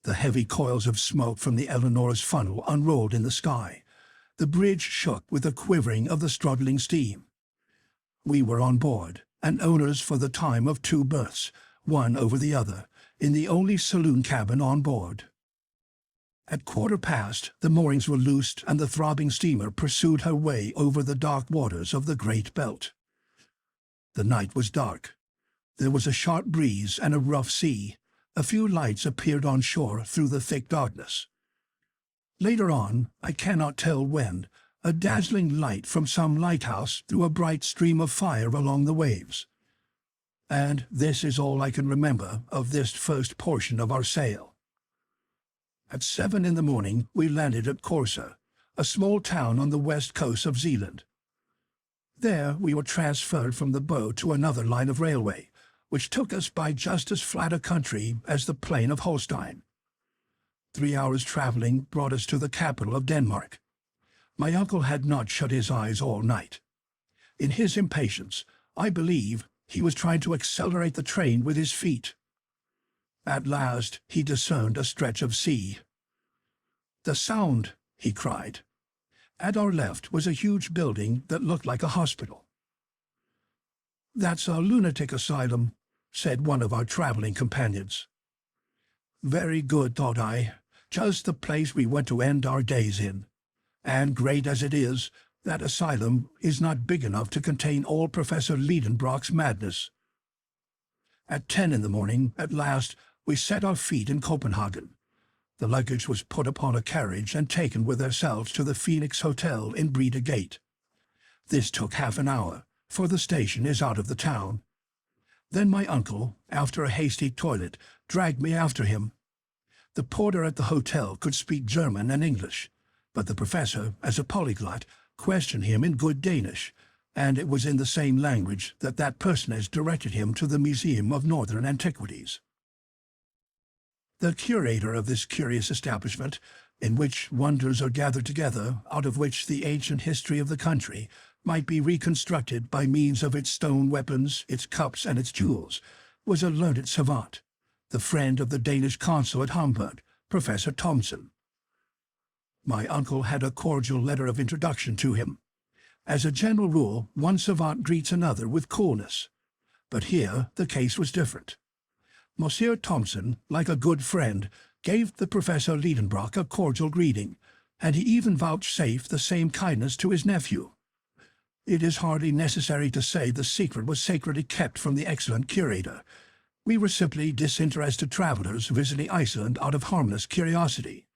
The heavy coils of smoke from the Eleanor's funnel unrolled in the sky. The bridge shook with the quivering of the struggling steam. We were on board, and owners for the time of 2 berths, one over the other, in the only saloon cabin on board. At 1:15, the moorings were loosed and the throbbing steamer pursued her way over the dark waters of the Great Belt. The night was dark. There was a sharp breeze and a rough sea. A few lights appeared on shore through the thick darkness. Later on, I cannot tell when, a dazzling light from some lighthouse threw a bright stream of fire along the waves. And this is all I can remember of this first portion of our sail. At 7 in the morning we landed at Korsa, a small town on the west coast of Zealand. There we were transferred from the boat to another line of railway, which took us by just as flat a country as the plain of Holstein. 3 hours' travelling brought us to the capital of Denmark. My uncle had not shut his eyes all night. In his impatience, I believe, he was trying to accelerate the train with his feet. At last he discerned a stretch of sea. "The Sound!" he cried. At our left was a huge building that looked like a hospital. "That's a lunatic asylum," said one of our travelling companions. Very good, thought I, just the place we want to end our days in. And great as it is, that asylum is not big enough to contain all Professor Lidenbrock's madness. At 10 in the morning, at last, we set our feet in Copenhagen. The luggage was put upon a carriage and taken with ourselves to the Phoenix Hotel in Breda Gate. This took half an hour, for the station is out of the town. Then my uncle, after a hasty toilet, dragged me after him. The porter at the hotel could speak German and English, but the professor, as a polyglot, questioned him in good Danish, and it was in the same language that that personage directed him to the Museum of Northern Antiquities. The curator of this curious establishment, in which wonders are gathered together, out of which the ancient history of the country might be reconstructed by means of its stone weapons, its cups, and its jewels, was a learned savant, the friend of the Danish consul at Hamburg, Professor Thomsen. My uncle had a cordial letter of introduction to him. As a general rule, one savant greets another with coolness. But here the case was different. Monsieur Thomsen, like a good friend, gave the Professor Lidenbrock a cordial greeting, and he even vouchsafed the same kindness to his nephew. It is hardly necessary to say the secret was sacredly kept from the excellent curator. We were simply disinterested travellers visiting Iceland out of harmless curiosity.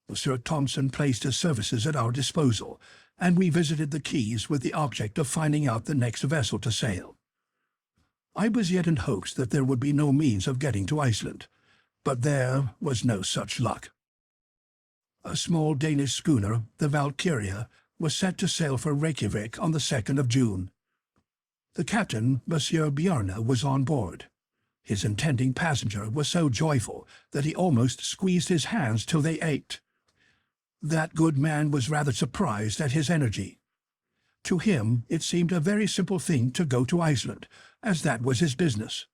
Monsieur Thomsen placed his services at our disposal, and we visited the quays with the object of finding out the next vessel to sail. I was yet in hopes that there would be no means of getting to Iceland, but there was no such luck. A small Danish schooner, the Valkyria, was set to sail for Reykjavik on the 2nd of June. The captain, Monsieur Bjarne, was on board. His intending passenger was so joyful that he almost squeezed his hands till they ached. That good man was rather surprised at his energy. To him it seemed a very simple thing to go to Iceland, as that was his business.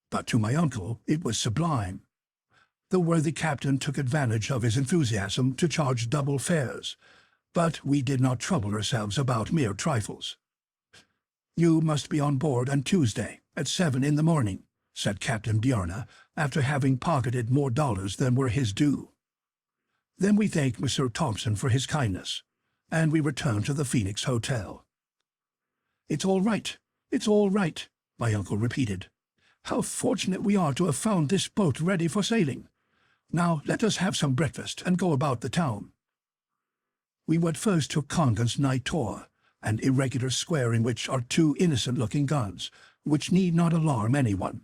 But to my uncle it was sublime. The worthy captain took advantage of his enthusiasm to charge double fares, but we did not trouble ourselves about mere trifles. "You must be on board on Tuesday, at 7 in the morning," said Captain Bjarne, after having pocketed more dollars than were his due. Then we thanked Monsieur Thomsen for his kindness, and we returned to the Phoenix Hotel. "It's all right, it's all right," my uncle repeated. "How fortunate we are to have found this boat ready for sailing. Now let us have some breakfast and go about the town." We went first to Kongens Nye Tor, an irregular square in which are two innocent-looking guns, which need not alarm anyone.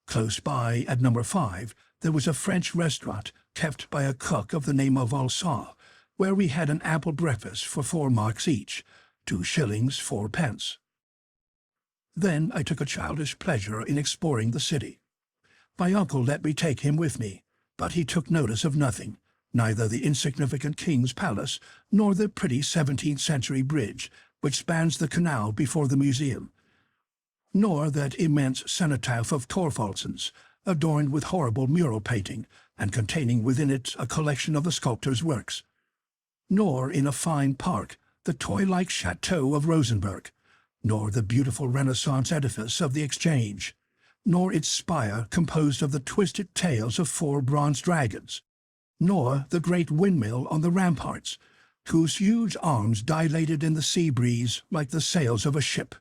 Close by, at number 5, there was a French restaurant kept by a cook of the name of Alcin, where we had an ample breakfast for 4 marks each, 2 shillings 4 pence. Then I took a childish pleasure in exploring the city. My uncle let me take him with me, but he took notice of nothing, neither the insignificant king's palace nor the pretty 17th-century bridge which spans the canal before the museum, nor that immense cenotaph of Thorvaldson's, adorned with horrible mural painting and containing within it a collection of the sculptor's works, nor in a fine park the toy-like chateau of Rosenberg, nor the beautiful Renaissance edifice of the Exchange, nor its spire composed of the twisted tails of 4 bronze dragons, nor the great windmill on the ramparts, whose huge arms dilated in the sea breeze like the sails of a ship.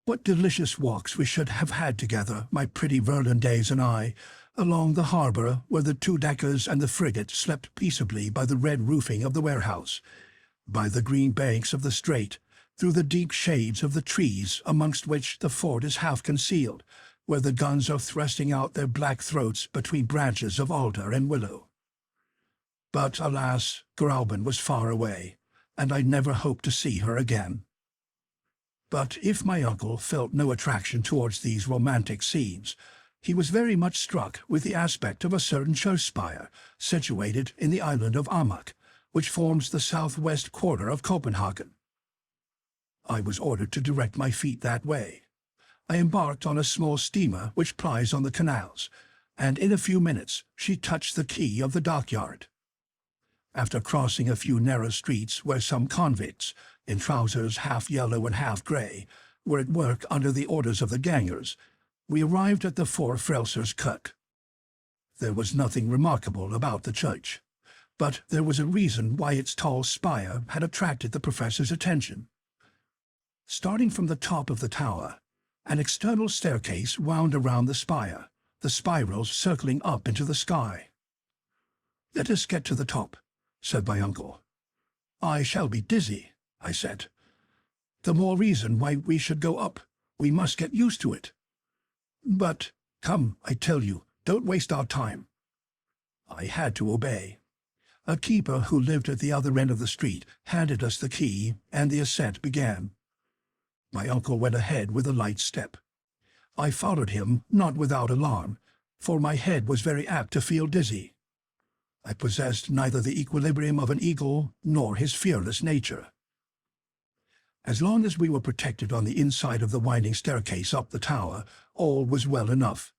What delicious walks we should have had together, my pretty Virlandaise and I, along the harbour where the 2-deckers and the frigate slept peaceably by the red roofing of the warehouse, by the green banks of the strait, through the deep shades of the trees amongst which the fort is half concealed, where the guns are thrusting out their black throats between branches of alder and willow. But, alas, Grauben was far away, and I never hoped to see her again. But if my uncle felt no attraction towards these romantic scenes, he was very much struck with the aspect of a certain church spire, situated in the island of Amak, which forms the southwest quarter of Copenhagen. I was ordered to direct my feet that way. I embarked on a small steamer which plies on the canals, and in a few minutes she touched the quay of the dockyard. After crossing a few narrow streets where some convicts, in trousers half yellow and half grey, were at work under the orders of the gangers, we arrived at the Four Frelsers Kirk. There was nothing remarkable about the church, but there was a reason why its tall spire had attracted the professor's attention. Starting from the top of the tower, an external staircase wound around the spire, the spirals circling up into the sky. "Let us get to the top," said my uncle. "I shall be dizzy," I said. "The more reason why we should go up. We must get used to it." "But, come, I tell you, don't waste our time." I had to obey. A keeper who lived at the other end of the street handed us the key, and the ascent began. My uncle went ahead with a light step. I followed him, not without alarm, for my head was very apt to feel dizzy. I possessed neither the equilibrium of an eagle nor his fearless nature. As long as we were protected on the inside of the winding staircase up the tower, all was well enough.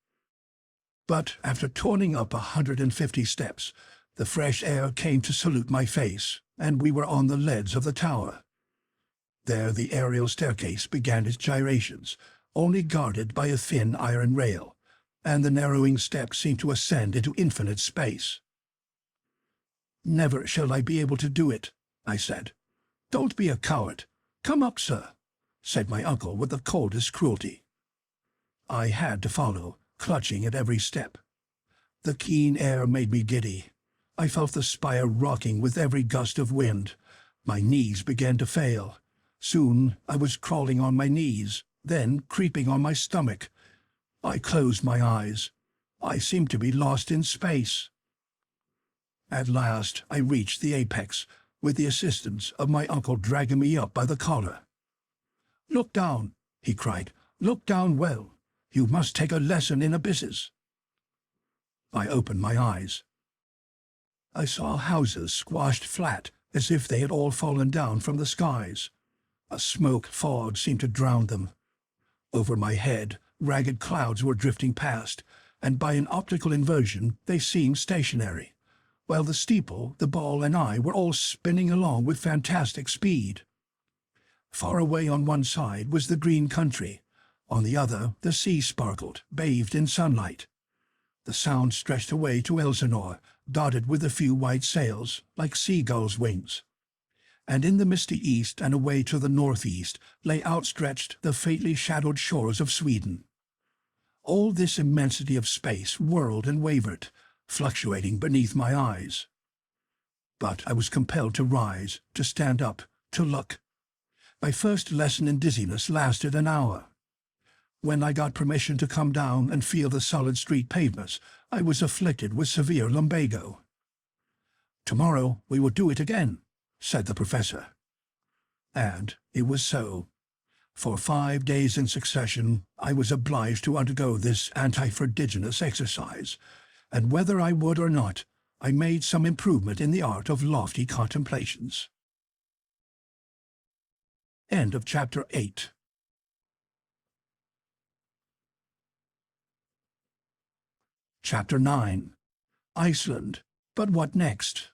But after toiling up 150 steps, the fresh air came to salute my face, and we were on the leads of the tower. There the aerial staircase began its gyrations, only guarded by a thin iron rail, and the narrowing steps seemed to ascend into infinite space. "Never shall I be able to do it," I said. "Don't be a coward. Come up, sir," said my uncle with the coldest cruelty. I had to follow, clutching at every step. The keen air made me giddy. I felt the spire rocking with every gust of wind. My knees began to fail. Soon I was crawling on my knees, then creeping on my stomach. I closed my eyes. I seemed to be lost in space. At last I reached the apex, with the assistance of my uncle dragging me up by the collar. "Look down," he cried. "Look down well. You must take a lesson in abysses." I opened my eyes. I saw houses squashed flat, as if they had all fallen down from the skies. A smoke fog seemed to drown them. Over my head, ragged clouds were drifting past, and by an optical inversion they seemed stationary, while the steeple, the ball, and I were all spinning along with fantastic speed. Far away on one side was the green country. On the other the sea sparkled, bathed in sunlight. The Sound stretched away to Elsinore, dotted with a few white sails, like seagulls' wings. And in the misty east and away to the northeast lay outstretched the faintly shadowed shores of Sweden. All this immensity of space whirled and wavered, fluctuating beneath my eyes. but I was compelled to rise, to stand up, to look. My first lesson in dizziness lasted an hour. When I got permission to come down and feel the solid street pavements, I was afflicted with severe lumbago. "Tomorrow we will do it again," said the professor. And it was so. For 5 days in succession I was obliged to undergo this anti-vertiginous exercise, and whether I would or not, I made some improvement in the art of lofty contemplations. End of Chapter 8. Chapter 9. Iceland. But what next?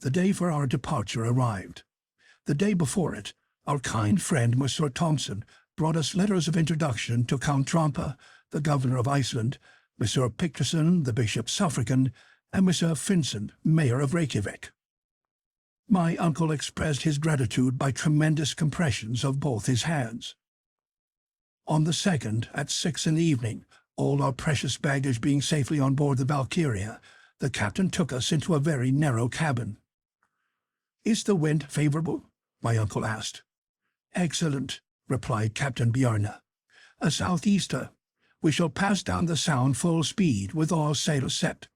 The day for our departure arrived. The day before it, our kind friend Monsieur Thomson brought us letters of introduction to Count Trampa, the governor of Iceland, Monsieur Picterson, the bishop suffragan, and Monsieur Finson, mayor of Reykjavik. My uncle expressed his gratitude by tremendous compressions of both his hands. On the 2nd, at 6 in the evening, all our precious baggage being safely on board the Valkyria, the captain took us into a very narrow cabin. "Is the wind favorable?" my uncle asked. "Excellent," replied Captain Bjarne. "A southeaster. We shall pass down the Sound full speed, with all sails set."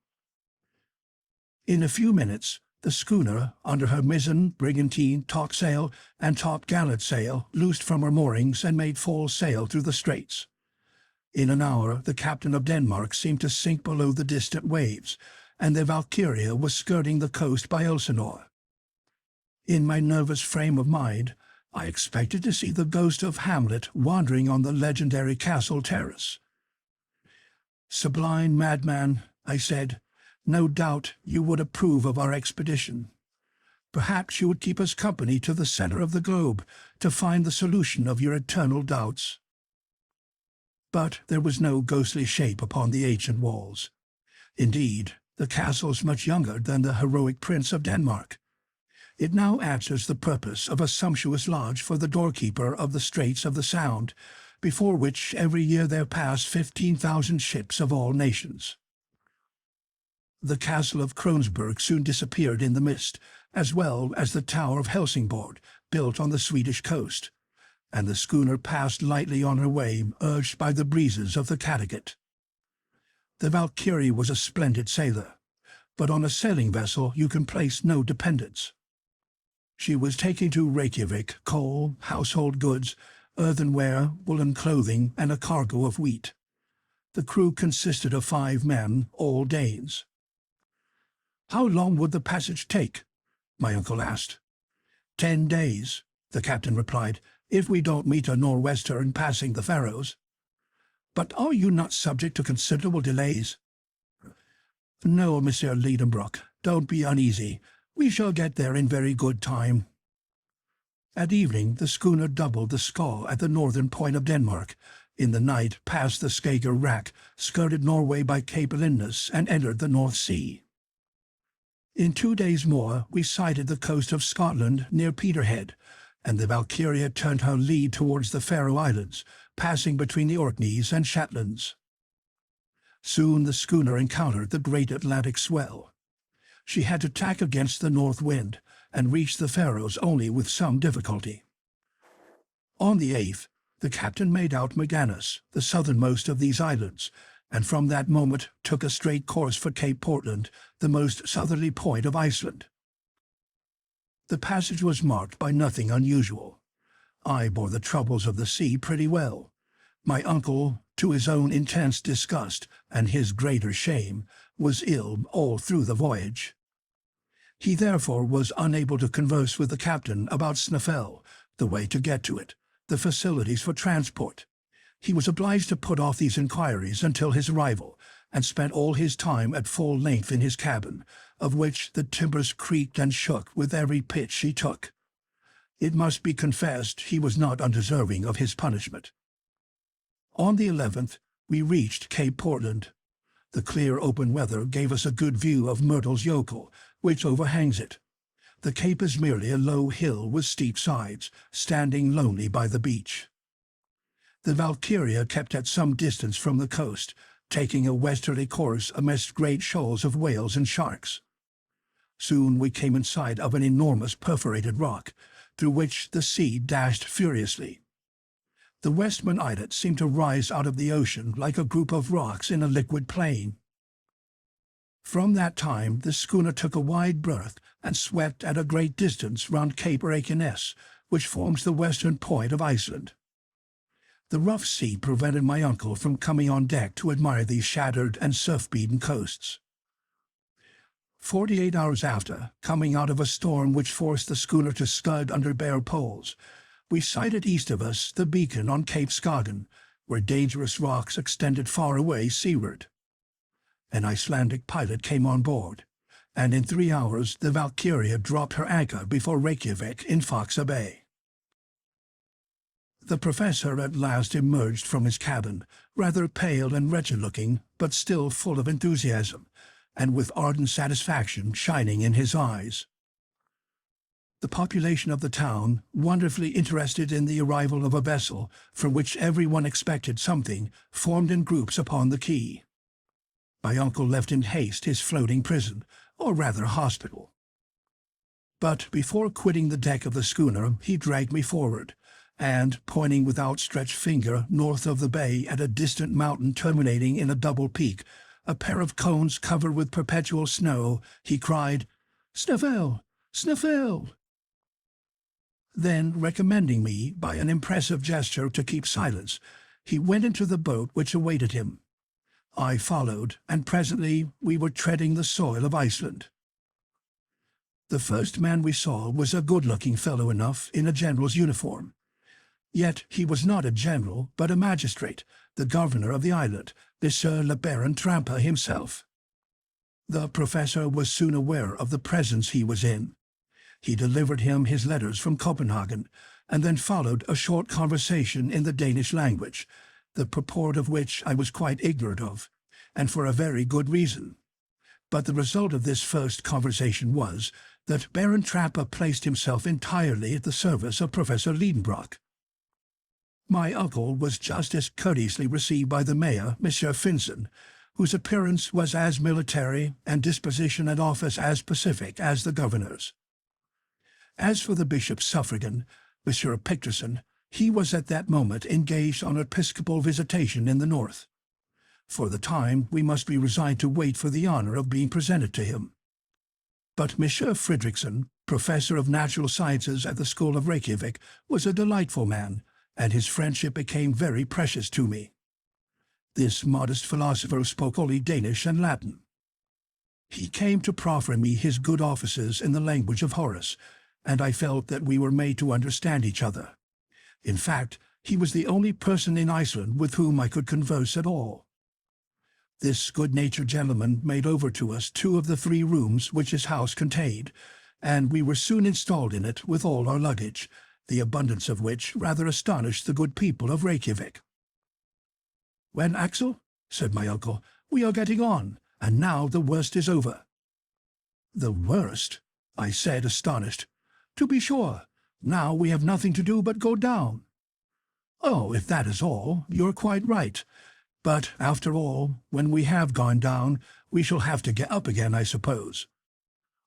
In a few minutes, the schooner, under her mizzen, brigantine, topsail, and topgallant sail, loosed from her moorings and made full sail through the straits. In an hour the captain of Denmark seemed to sink below the distant waves, and the Valkyria was skirting the coast by Elsinore. In my nervous frame of mind, I expected to see the ghost of Hamlet wandering on the legendary castle terrace. "Sublime madman," I said, "no doubt you would approve of our expedition. Perhaps you would keep us company to the center of the globe to find the solution of your eternal doubts." But there was no ghostly shape upon the ancient walls. Indeed, the castle is much younger than the heroic Prince of Denmark. It now answers the purpose of a sumptuous lodge for the doorkeeper of the Straits of the Sound, before which every year there pass 15,000 ships of all nations. The castle of Kronsberg soon disappeared in the mist, as well as the tower of Helsingborg, built on the Swedish coast, and the schooner passed lightly on her way, urged by the breezes of the Kattegat. The Valkyrie was a splendid sailor, but on a sailing vessel you can place no dependence. She was taking to Reykjavik coal, household goods, earthenware, woolen clothing, and a cargo of wheat. The crew consisted of 5 men, all Danes. "How long would the passage take?" my uncle asked. 10 days, the captain replied, "if we don't meet a nor'wester in passing the Faroes." "But are you not subject to considerable delays?" "No, Monsieur Lidenbrock, don't be uneasy. We shall get there in very good time." At evening the schooner doubled the Skaw at the northern point of Denmark, in the night passed the Skager Rack, skirted Norway by Cape Lindness, and entered the North Sea. In 2 days more we sighted the coast of Scotland near Peterhead, and the Valkyria turned her lead towards the Faroe Islands, passing between the Orkneys and Shetlands. Soon the schooner encountered the great Atlantic swell. She had to tack against the north wind, and reached the Faroes only with some difficulty. On the 8th, the captain made out Maganus, the southernmost of these islands, and from that moment took a straight course for Cape Portland, the most southerly point of Iceland. The passage was marked by nothing unusual. I bore the troubles of the sea pretty well. My uncle, to his own intense disgust and his greater shame, was ill all through the voyage. He therefore was unable to converse with the captain about Snæfell, the way to get to it, the facilities for transport. He was obliged to put off these inquiries until his arrival, and spent all his time at full length in his cabin, of which the timbers creaked and shook with every pitch he took. It must be confessed he was not undeserving of his punishment. On the 11th we reached Cape Portland. The clear open weather gave us a good view of Snæfellsjökull, which overhangs it. The cape is merely a low hill with steep sides, standing lonely by the beach. The Valkyria kept at some distance from the coast, taking a westerly course amidst great shoals of whales and sharks. Soon we came in sight of an enormous perforated rock, through which the sea dashed furiously. The Westman islet seemed to rise out of the ocean like a group of rocks in a liquid plain. From that time the schooner took a wide berth and swept at a great distance round Cape Reykjanes, which forms the western point of Iceland. The rough sea prevented my uncle from coming on deck to admire these shattered and surf-beaten coasts. 48 hours after, coming out of a storm which forced the schooner to scud under bare poles, we sighted east of us the beacon on Cape Skagen, where dangerous rocks extended far away seaward. An Icelandic pilot came on board, and in 3 hours the Valkyria dropped her anchor before Reykjavik in Faxa Bay. The professor at last emerged from his cabin, rather pale and wretched-looking, but still full of enthusiasm, and with ardent satisfaction shining in his eyes. The population of the town, wonderfully interested in the arrival of a vessel from which everyone expected something, formed in groups upon the quay. My uncle left in haste his floating prison, or rather hospital. But before quitting the deck of the schooner, he dragged me forward, and, pointing with outstretched finger north of the bay at a distant mountain terminating in a double peak, a pair of cones covered with perpetual snow, he cried, "Snæfell! Snæfell!" Then, recommending me by an impressive gesture to keep silence, he went into the boat which awaited him. I followed, and presently we were treading the soil of Iceland. The first man we saw was a good-looking fellow enough in a general's uniform. Yet he was not a general, but a magistrate, the governor of the island, Monsieur le Baron Trampa himself. The professor was soon aware of the presence he was in. He delivered him his letters from Copenhagen, and then followed a short conversation in the Danish language, the purport of which I was quite ignorant of, and for a very good reason. But the result of this first conversation was that Baron Trampa placed himself entirely at the service of Professor Lidenbrock. My uncle was just as courteously received by the mayor, Monsieur Finson, whose appearance was as military and disposition and office as pacific as the governor's. As for the bishop's suffragan, Monsieur Picterson, he was at that moment engaged on episcopal visitation in the north. For the time, we must be resigned to wait for the honor of being presented to him. But Monsieur Fridriksson, professor of natural sciences at the school of Reykjavik, was a delightful man, and his friendship became very precious to me. This modest philosopher spoke only Danish and Latin. He came to proffer me his good offices in the language of Horace, and I felt that we were made to understand each other. In fact, he was the only person in Iceland with whom I could converse at all. This good-natured gentleman made over to us 2 of the 3 rooms which his house contained, and we were soon installed in it with all our luggage, the abundance of which rather astonished the good people of Reykjavik. "When, Axel," said my uncle, "we are getting on, and now the worst is over." "The worst?" I said, astonished. "To be sure. Now we have nothing to do but go down." "Oh, if that is all, you're quite right. But, after all, when we have gone down, we shall have to get up again, I suppose."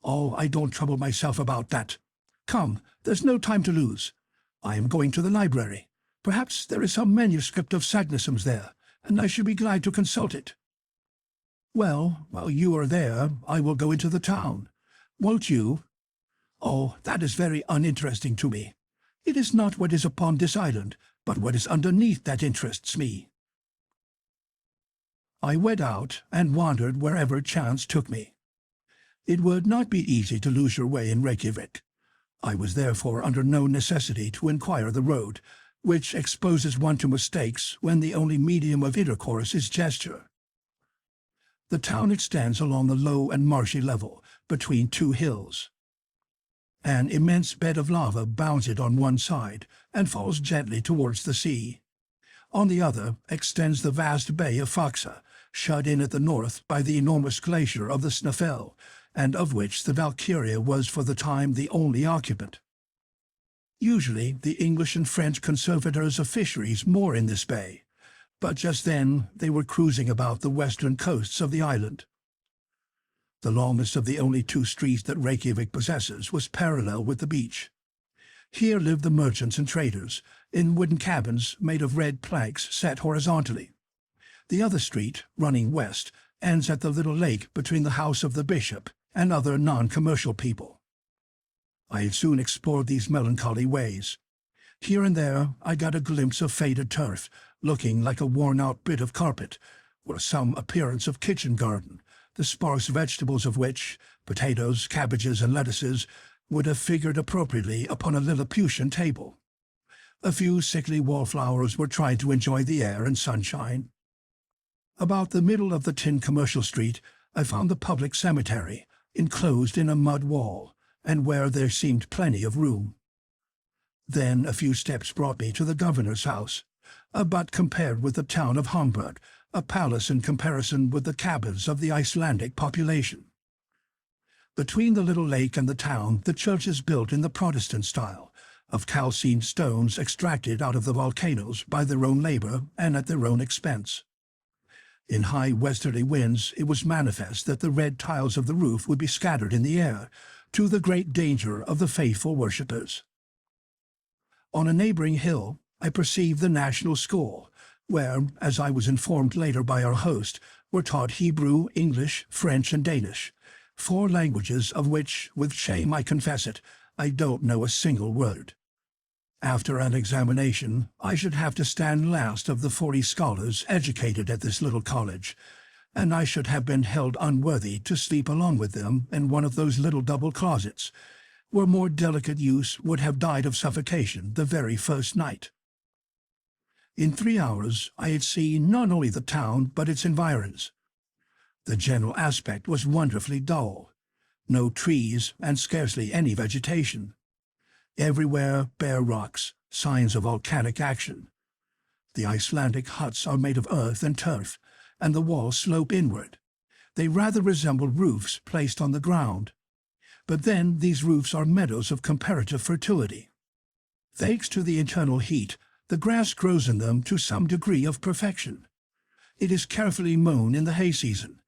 "Oh, I don't trouble myself about that. Come, there's no time to lose. I am going to the library. Perhaps there is some manuscript of Saknussemm's there, and I should be glad to consult it." "Well, while you are there, I will go into the town. Won't you?" "Oh, that is very uninteresting to me. It is not what is upon this island, but what is underneath that interests me." I went out and wandered wherever chance took me. It would not be easy to lose your way in Reykjavik. I was therefore under no necessity to inquire the road, which exposes one to mistakes when the only medium of intercourse is gesture. The town extends along the low and marshy level, between 2 hills. An immense bed of lava bounds it on one side, and falls gently towards the sea. On the other extends the vast bay of Faxa, shut in at the north by the enormous glacier of the Snæfell, and of which the Valkyria was for the time the only occupant. Usually the English and French conservators of fisheries moor in this bay, but just then they were cruising about the western coasts of the island. The longest of the only two streets that Reykjavik possesses was parallel with the beach. Here lived the merchants and traders, in wooden cabins made of red planks set horizontally. The other street, running west, ends at the little lake between the house of the bishop and other non-commercial people. I had soon explored these melancholy ways. Here and there I got a glimpse of faded turf, looking like a worn-out bit of carpet, or some appearance of kitchen garden, the sparse vegetables of which, potatoes, cabbages, and lettuces, would have figured appropriately upon a Lilliputian table. A few sickly wallflowers were trying to enjoy the air and sunshine. About the middle of the tin commercial street I found the public cemetery, enclosed in a mud wall, and where there seemed plenty of room. Then a few steps brought me to the governor's house, but compared with the town of Hamburg, a palace in comparison with the cabins of the Icelandic population. Between the little lake and the town, the church is built in the Protestant style, of calcined stones extracted out of the volcanoes by their own labor and at their own expense. In high westerly winds it was manifest that the red tiles of the roof would be scattered in the air, to the great danger of the faithful worshippers. On a neighboring hill I perceived the National School, where, as I was informed later by our host, were taught Hebrew, English, French, and Danish, 4 languages of which, with shame I confess it, I don't know a single word. After an examination, I should have to stand last of the 40 scholars educated at this little college, and I should have been held unworthy to sleep along with them in one of those little double closets, where more delicate youths would have died of suffocation the very first night. In 3 hours I had seen not only the town but its environs. The general aspect was wonderfully dull. No trees and scarcely any vegetation. Everywhere bare rocks, signs of volcanic action. The Icelandic huts are made of earth and turf, and the walls slope inward. They rather resemble roofs placed on the ground. But then these roofs are meadows of comparative fertility. Thanks to the internal heat, the grass grows in them to some degree of perfection. It is carefully mown in the hay season.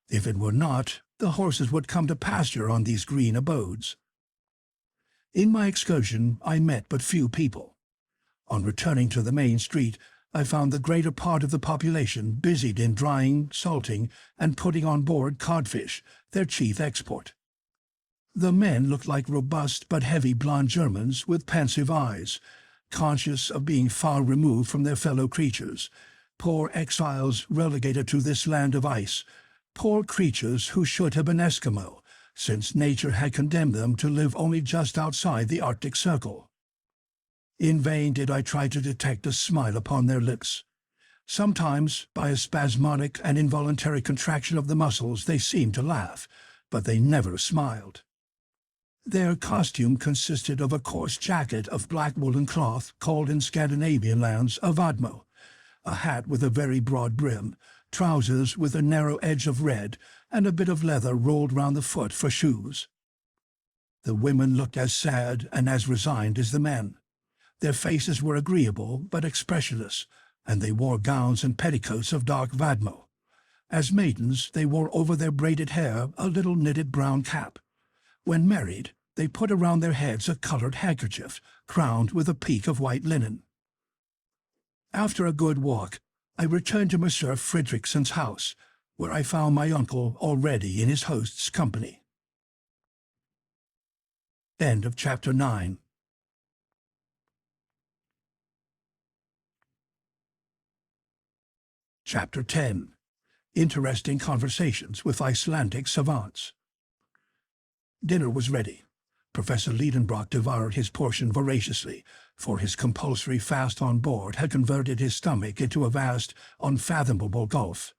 If it were not, the horses would come to pasture on these green abodes. In my excursion I met but few people. On returning to the main street, I found the greater part of the population busied in drying, salting, and putting on board codfish, their chief export. The men looked like robust but heavy blond Germans with pensive eyes, conscious of being far removed from their fellow creatures, poor exiles relegated to this land of ice, poor creatures who should have been Eskimo, since nature had condemned them to live only just outside the Arctic Circle. In vain did I try to detect a smile upon their lips. Sometimes, by a spasmodic and involuntary contraction of the muscles, they seemed to laugh, but they never smiled. Their costume consisted of a coarse jacket of black woolen cloth called in Scandinavian lands a vadmo, a hat with a very broad brim, trousers with a narrow edge of red, and a bit of leather rolled round the foot for shoes. The women looked as sad and as resigned as the men. Their faces were agreeable but expressionless, and they wore gowns and petticoats of dark vadmo. As maidens, they wore over their braided hair a little knitted brown cap. When married, they put around their heads a colored handkerchief, crowned with a peak of white linen. After a good walk, I returned to Monsieur Fredriksson's house, where I found my uncle already in his host's company. End of Chapter 9. Chapter 10. Interesting Conversations with Icelandic Savants. Dinner was ready. Professor Lidenbrock devoured his portion voraciously, for his compulsory fast on board had converted his stomach into a vast, unfathomable gulf.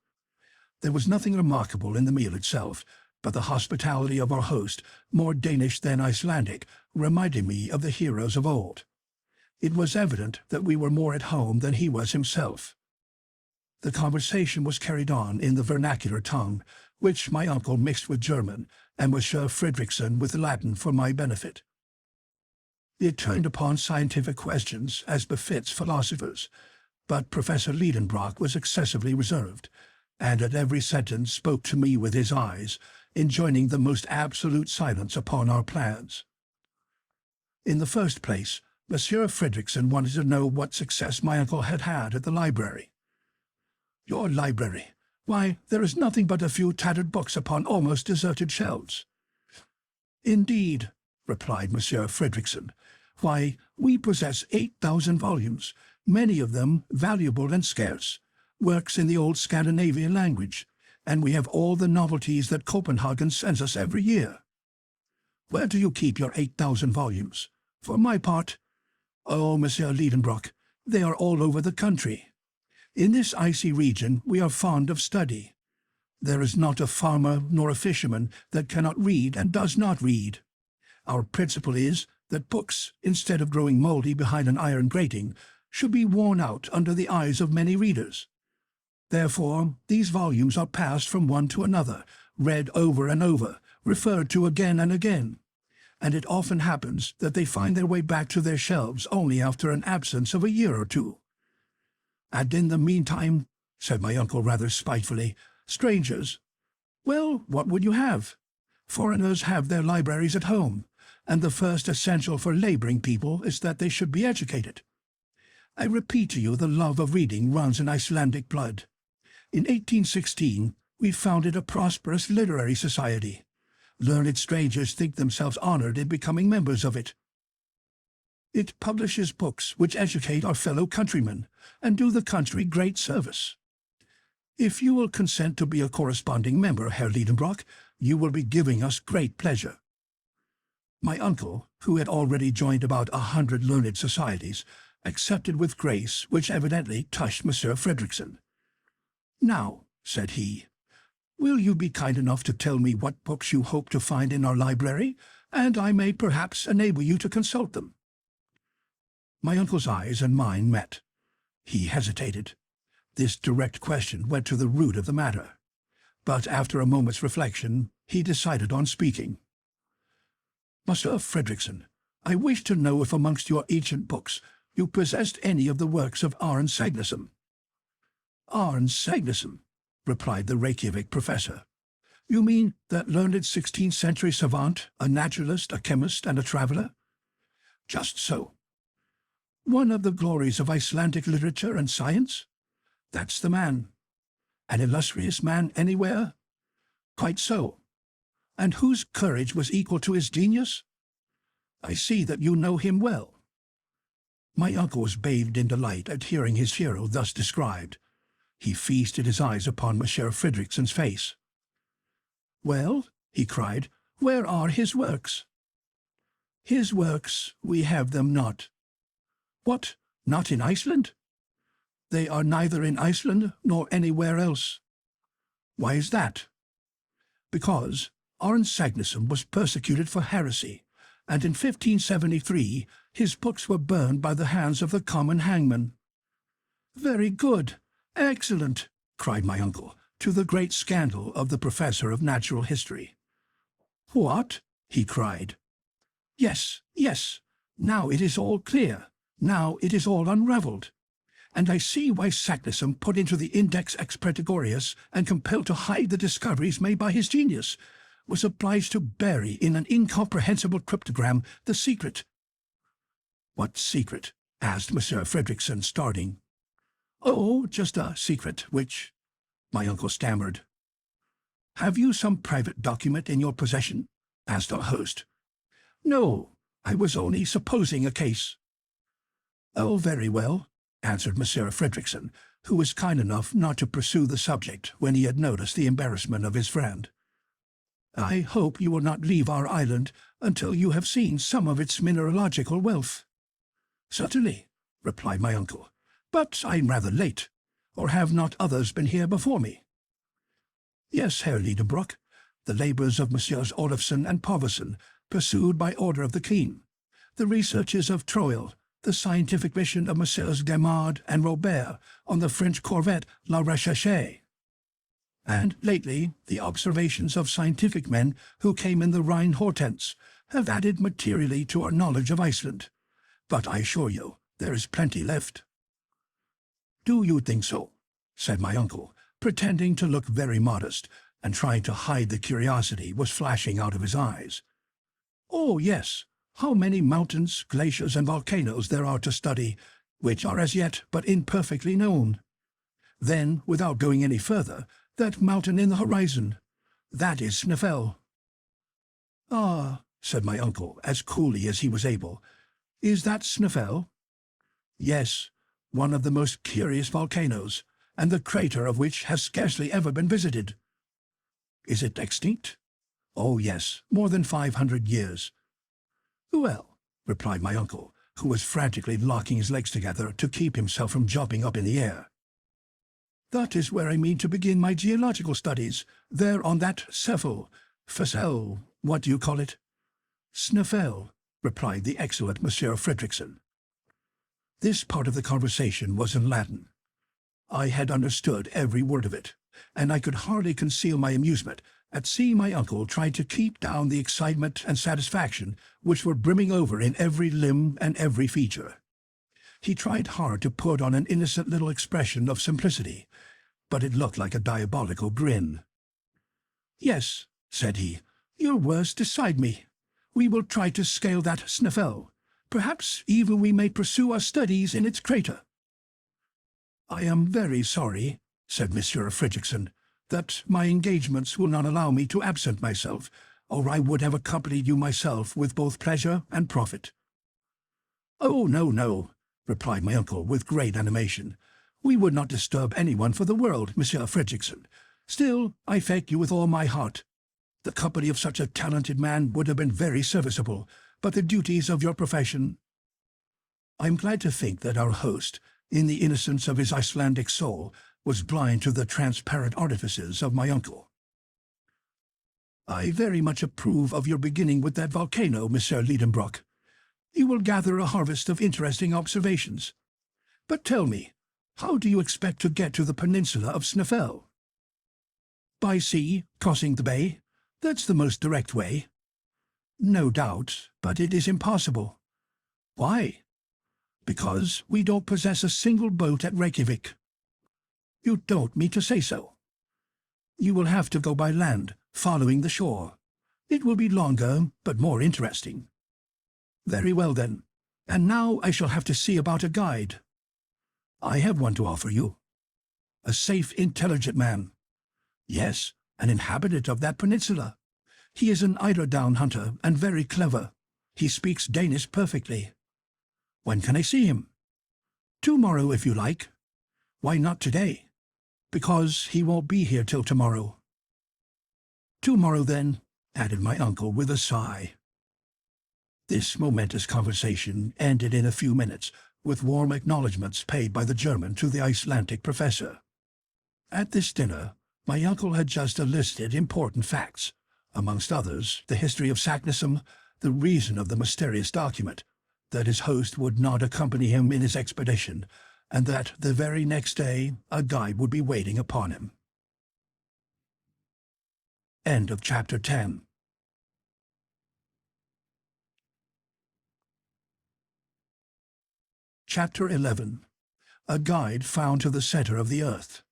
There was nothing remarkable in the meal itself, but the hospitality of our host, more Danish than Icelandic, reminded me of the heroes of old. It was evident that we were more at home than he was himself. The conversation was carried on in the vernacular tongue, which my uncle mixed with German, and Monsieur Fredriksson with Latin for my benefit. It turned upon scientific questions, as befits philosophers, but Professor Lidenbrock was excessively reserved, and at every sentence spoke to me with his eyes, enjoining the most absolute silence upon our plans. In the first place, Monsieur Fredrickson wanted to know what success my uncle had had at the library. "Your library? Why, there is nothing but a few tattered books upon almost deserted shelves." "Indeed," replied Monsieur Fredrickson. "Why, we possess 8,000 volumes, many of them valuable and scarce, works in the old Scandinavian language, and we have all the novelties that Copenhagen sends us every year." "Where do you keep your 8,000 volumes? For my part, oh, Monsieur Lidenbrock, they are all over the country. In this icy region we are fond of study. There is not a farmer nor a fisherman that cannot read and does not read. Our principle is that books, instead of growing mouldy behind an iron grating, should be worn out under the eyes of many readers. Therefore, these volumes are passed from one to another, read over and over, referred to again and again, and it often happens that they find their way back to their shelves only after an absence of a year or two. And in the meantime, said my uncle rather spitefully, strangers. Well, what would you have? Foreigners have their libraries at home, and the first essential for labouring people is that they should be educated. I repeat to you, the love of reading runs in Icelandic blood. In 1816 we founded a prosperous literary society. Learned strangers think themselves honoured in becoming members of it. It publishes books which educate our fellow countrymen and do the country great service. If you will consent to be a corresponding member, Herr Lidenbrock, you will be giving us great pleasure." My uncle, who had already joined about 100 learned societies, accepted with grace, which evidently touched Monsieur Fredrickson. "Now," said he, "will you be kind enough to tell me what books you hope to find in our library, and I may perhaps enable you to consult them?" My uncle's eyes and mine met. He hesitated. This direct question went to the root of the matter. But after a moment's reflection, he decided on speaking. "Monsieur Fredrickson, I wish to know if amongst your ancient books you possessed any of the works of Arne Saknussemm." "Arne Saknussemm," replied the Reykjavik professor. "You mean that learned 16th-century savant, a naturalist, a chemist, and a traveller?" "Just so." "One of the glories of Icelandic literature and science?" "That's the man." "An illustrious man anywhere?" "Quite so." "And whose courage was equal to his genius?" "I see that you know him well." My uncle was bathed in delight at hearing his hero thus described. He feasted his eyes upon Monsieur Fredrickson's face. "Well," he cried, "where are his works?" "His works, we have them not." "What, not in Iceland?" "They are neither in Iceland nor anywhere else." "Why is that?" "Because Arne Saknussemm was persecuted for heresy, and in 1573 his books were burned by the hands of the common hangman." "Very good, excellent," cried my uncle, to the great scandal of the professor of natural history. "What?" he cried. "Yes, yes, now it is all clear, now it is all unravelled. And I see why Saknussemm, put into the Index Expurgatorius and compelled to hide the discoveries made by his genius, was obliged to bury in an incomprehensible cryptogram the secret." "What secret?" asked Monsieur Fredrickson, starting. "Oh, just a secret which—" my uncle stammered. "Have you some private document in your possession?" asked our host. "No, I was only supposing a case." "Oh, very well," answered Monsieur Fredrickson, who was kind enough not to pursue the subject when he had noticed the embarrassment of his friend. "I hope you will not leave our island until you have seen some of its mineralogical wealth." "Certainly," replied my uncle, "but I am rather late, or have not others been here before me?" "Yes, Herr Lidenbrock, the labours of Messieurs Olofsson and Poverson, pursued by order of the King, the researches of Troil, the scientific mission of Messieurs Gaimard and Robert on the French corvette La Recherche, and lately the observations of scientific men who came in the Rhine Hortense have added materially to our knowledge of Iceland. But I assure you there is plenty left." "Do you think so?" said my uncle, pretending to look very modest, and trying to hide the curiosity was flashing out of his eyes. "Oh, yes. How many mountains, glaciers, and volcanoes there are to study, which are as yet but imperfectly known. Then, without going any further, that mountain in the horizon, that is Snæfell." "Ah," said my uncle, as coolly as he was able. "Is that Snæfell?" "Yes, one of the most curious volcanoes, and the crater of which has scarcely ever been visited." "Is it extinct?" "Oh, yes, more than 500 years. "Well," replied my uncle, who was frantically locking his legs together to keep himself from jumping up in the air, "that is where I mean to begin my geological studies, there on that Snæfell, what do you call it?" "Snæfell," replied the excellent Monsieur Fredrickson. This part of the conversation was in Latin. I had understood every word of it, and I could hardly conceal my amusement at seeing my uncle try to keep down the excitement and satisfaction which were brimming over in every limb and every feature. He tried hard to put on an innocent little expression of simplicity, but it looked like a diabolical grin. "Yes," said he, "your words decide me. We will try to scale that Snæfell. Perhaps even we may pursue our studies in its crater." "I am very sorry," said Monsieur Fredrickson, "that my engagements will not allow me to absent myself, or I would have accompanied you myself with both pleasure and profit." "Oh, no, no," replied my uncle with great animation. "We would not disturb anyone for the world, Monsieur Fredrickson. Still, I thank you with all my heart. The company of such a talented man would have been very serviceable, but the duties of your profession—" I am glad to think that our host, in the innocence of his Icelandic soul, was blind to the transparent artifices of my uncle. "I very much approve of your beginning with that volcano, Monsieur Lidenbrock. You will gather a harvest of interesting observations. But tell me, how do you expect to get to the peninsula of Snæfell?" "By sea, crossing the bay. That's the most direct way." "No doubt, but it is impossible." "Why?" "Because we don't possess a single boat at Reykjavik." "You don't mean to say so?" "You will have to go by land, following the shore. It will be longer, but more interesting." "Very well, then. And now I shall have to see about a guide." "I have one to offer you." "A safe, intelligent man." "Yes, an inhabitant of that peninsula. He is an eiderdown hunter and very clever. He speaks Danish perfectly." "When can I see him?" "Tomorrow, if you like." "Why not today?" "Because he won't be here till tomorrow." "Tomorrow, then," added my uncle with a sigh. This momentous conversation ended in a few minutes, with warm acknowledgments paid by the German to the Icelandic professor. At this dinner, my uncle had just enlisted important facts, amongst others the history of Saknussemm, the reason of the mysterious document, that his host would not accompany him in his expedition, and that the very next day a guide would be waiting upon him. End of Chapter 10. Chapter 11. A Guide Found to the Center of the Earth.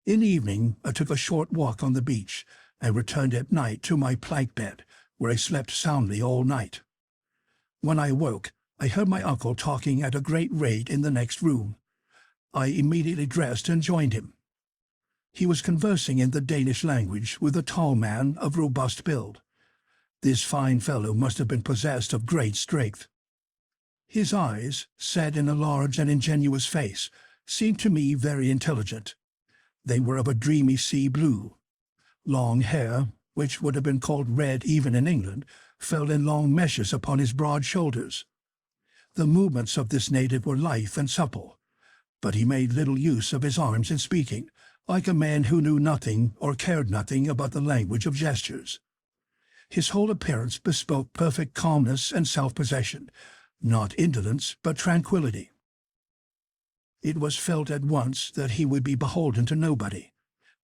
In evening I took a short walk on the beach, and returned at night to my plank bed, where I slept soundly all night. When I awoke, I heard my uncle talking at a great rate in the next room. I immediately dressed and joined him. He was conversing in the Danish language with a tall man of robust build. This fine fellow must have been possessed of great strength. His eyes, set in a large and ingenuous face, seemed to me very intelligent. They were of a dreamy sea blue. Long hair, which would have been called red even in England, fell in long meshes upon his broad shoulders. The movements of this native were lithe and supple, but he made little use of his arms in speaking, like a man who knew nothing or cared nothing about the language of gestures. His whole appearance bespoke perfect calmness and self-possession, not indolence but tranquillity. It was felt at once that he would be beholden to nobody,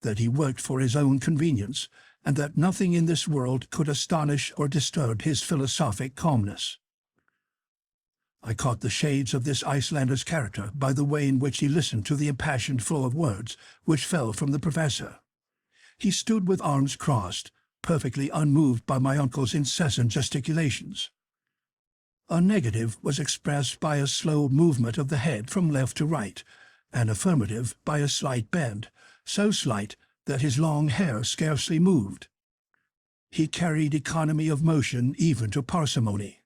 that he worked for his own convenience, and that nothing in this world could astonish or disturb his philosophic calmness. I caught the shades of this Icelander's character by the way in which he listened to the impassioned flow of words which fell from the professor. He stood with arms crossed, perfectly unmoved by my uncle's incessant gesticulations. A negative was expressed by a slow movement of the head from left to right, an affirmative by a slight bend, so slight that his long hair scarcely moved. He carried economy of motion even to parsimony.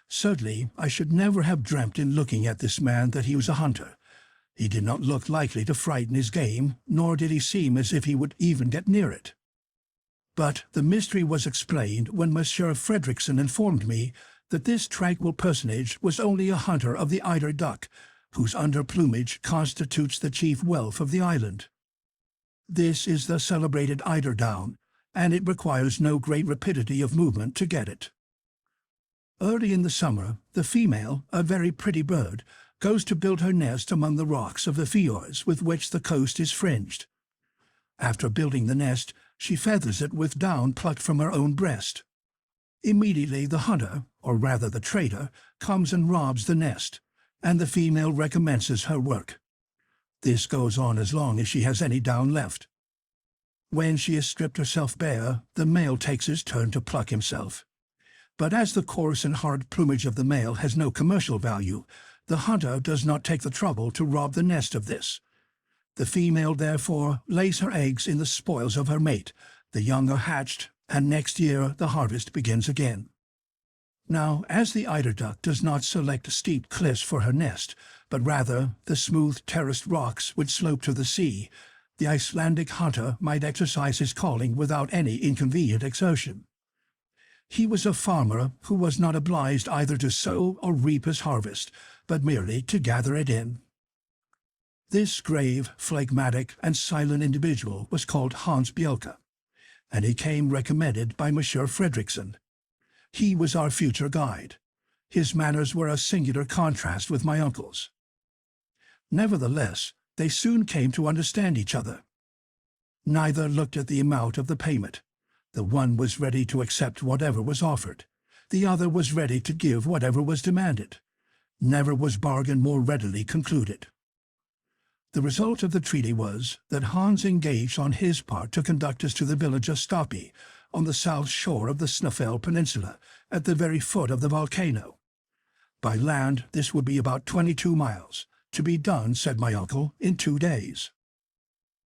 Certainly, I should never have dreamt in looking at this man that he was a hunter. He did not look likely to frighten his game, nor did he seem as if he would even get near it. But the mystery was explained when Monsieur Fredrickson informed me that this tranquil personage was only a hunter of the eider duck, whose under plumage constitutes the chief wealth of the island. This is the celebrated eider down, and it requires no great rapidity of movement to get it. Early in the summer, the female, a very pretty bird, goes to build her nest among the rocks of the fjords with which the coast is fringed. After building the nest, she feathers it with down plucked from her own breast. Immediately the hunter, or rather the trader, comes and robs the nest, and the female recommences her work. This goes on as long as she has any down left. When she has stripped herself bare, the male takes his turn to pluck himself. But as the coarse and hard plumage of the male has no commercial value, the hunter does not take the trouble to rob the nest of this. The female, therefore, lays her eggs in the spoils of her mate, the young are hatched, and next year the harvest begins again. Now, as the eider duck does not select steep cliffs for her nest, but rather the smooth terraced rocks which slope to the sea, the Icelandic hunter might exercise his calling without any inconvenient exertion. He was a farmer who was not obliged either to sow or reap his harvest, but merely to gather it in. This grave, phlegmatic, and silent individual was called Hans Belker, and he came recommended by Monsieur Fredrickson. He was our future guide. His manners were a singular contrast with my uncle's. Nevertheless, they soon came to understand each other. Neither looked at the amount of the payment. The one was ready to accept whatever was offered. The other was ready to give whatever was demanded. Never was bargain more readily concluded. The result of the treaty was that Hans engaged on his part to conduct us to the village of Stapi, on the south shore of the Snæfell Peninsula, at the very foot of the volcano. By land this would be about 22 miles, to be done, said my uncle, in 2 days.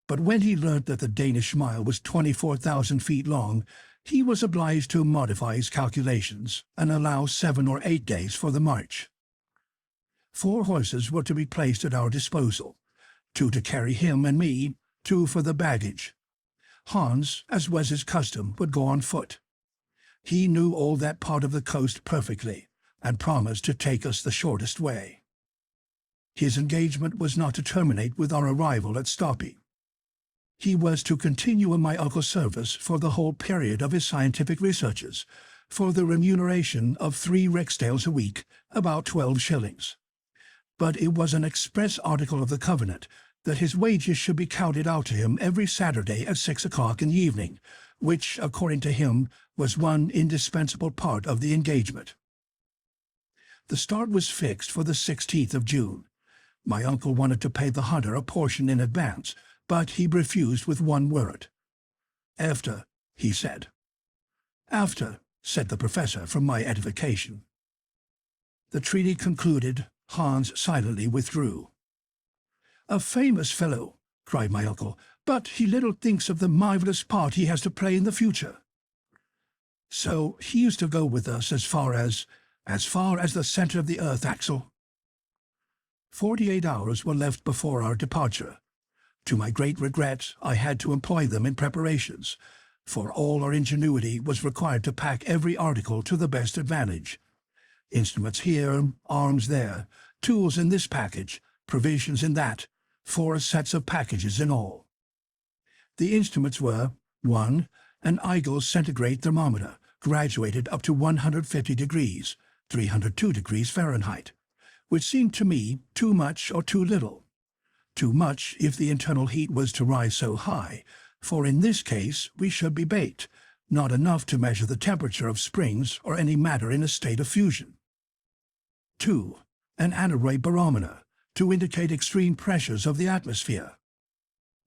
But when he learnt that the Danish mile was 24,000 feet long, he was obliged to modify his calculations and allow 7 or 8 days for the march. 4 horses were to be placed at our disposal, 2 to carry him and me, 2 for the baggage. Hans, as was his custom, would go on foot. He knew all that part of the coast perfectly, and promised to take us the shortest way. His engagement was not to terminate with our arrival at Stapi. He was to continue in my uncle's service for the whole period of his scientific researches, for the remuneration of 3 riksdales a week, about 12 shillings. But it was an express article of the covenant that his wages should be counted out to him every Saturday at 6 o'clock in the evening, which, according to him, was one indispensable part of the engagement. The start was fixed for the 16th of June. My uncle wanted to pay the hunter a portion in advance, but he refused with one word. "After," he said. "After," said the professor for my edification. The treaty concluded, Hans silently withdrew. "A famous fellow," cried my uncle, "but he little thinks of the marvelous part he has to play in the future." "So he used to go with us as far as the center of the earth, Axel." 48 hours were left before our departure. To my great regret, I had to employ them in preparations, for all our ingenuity was required to pack every article to the best advantage. Instruments here, arms there, tools in this package, provisions in that, 4 sets of packages in all. The instruments were, 1. An Eigel centigrade thermometer, graduated up to 150 degrees, 302 degrees Fahrenheit, which seemed to me too much or too little. Too much if the internal heat was to rise so high, for in this case we should be baked, not enough to measure the temperature of springs or any matter in a state of fusion. 2. An aneroid barometer, to indicate extreme pressures of the atmosphere.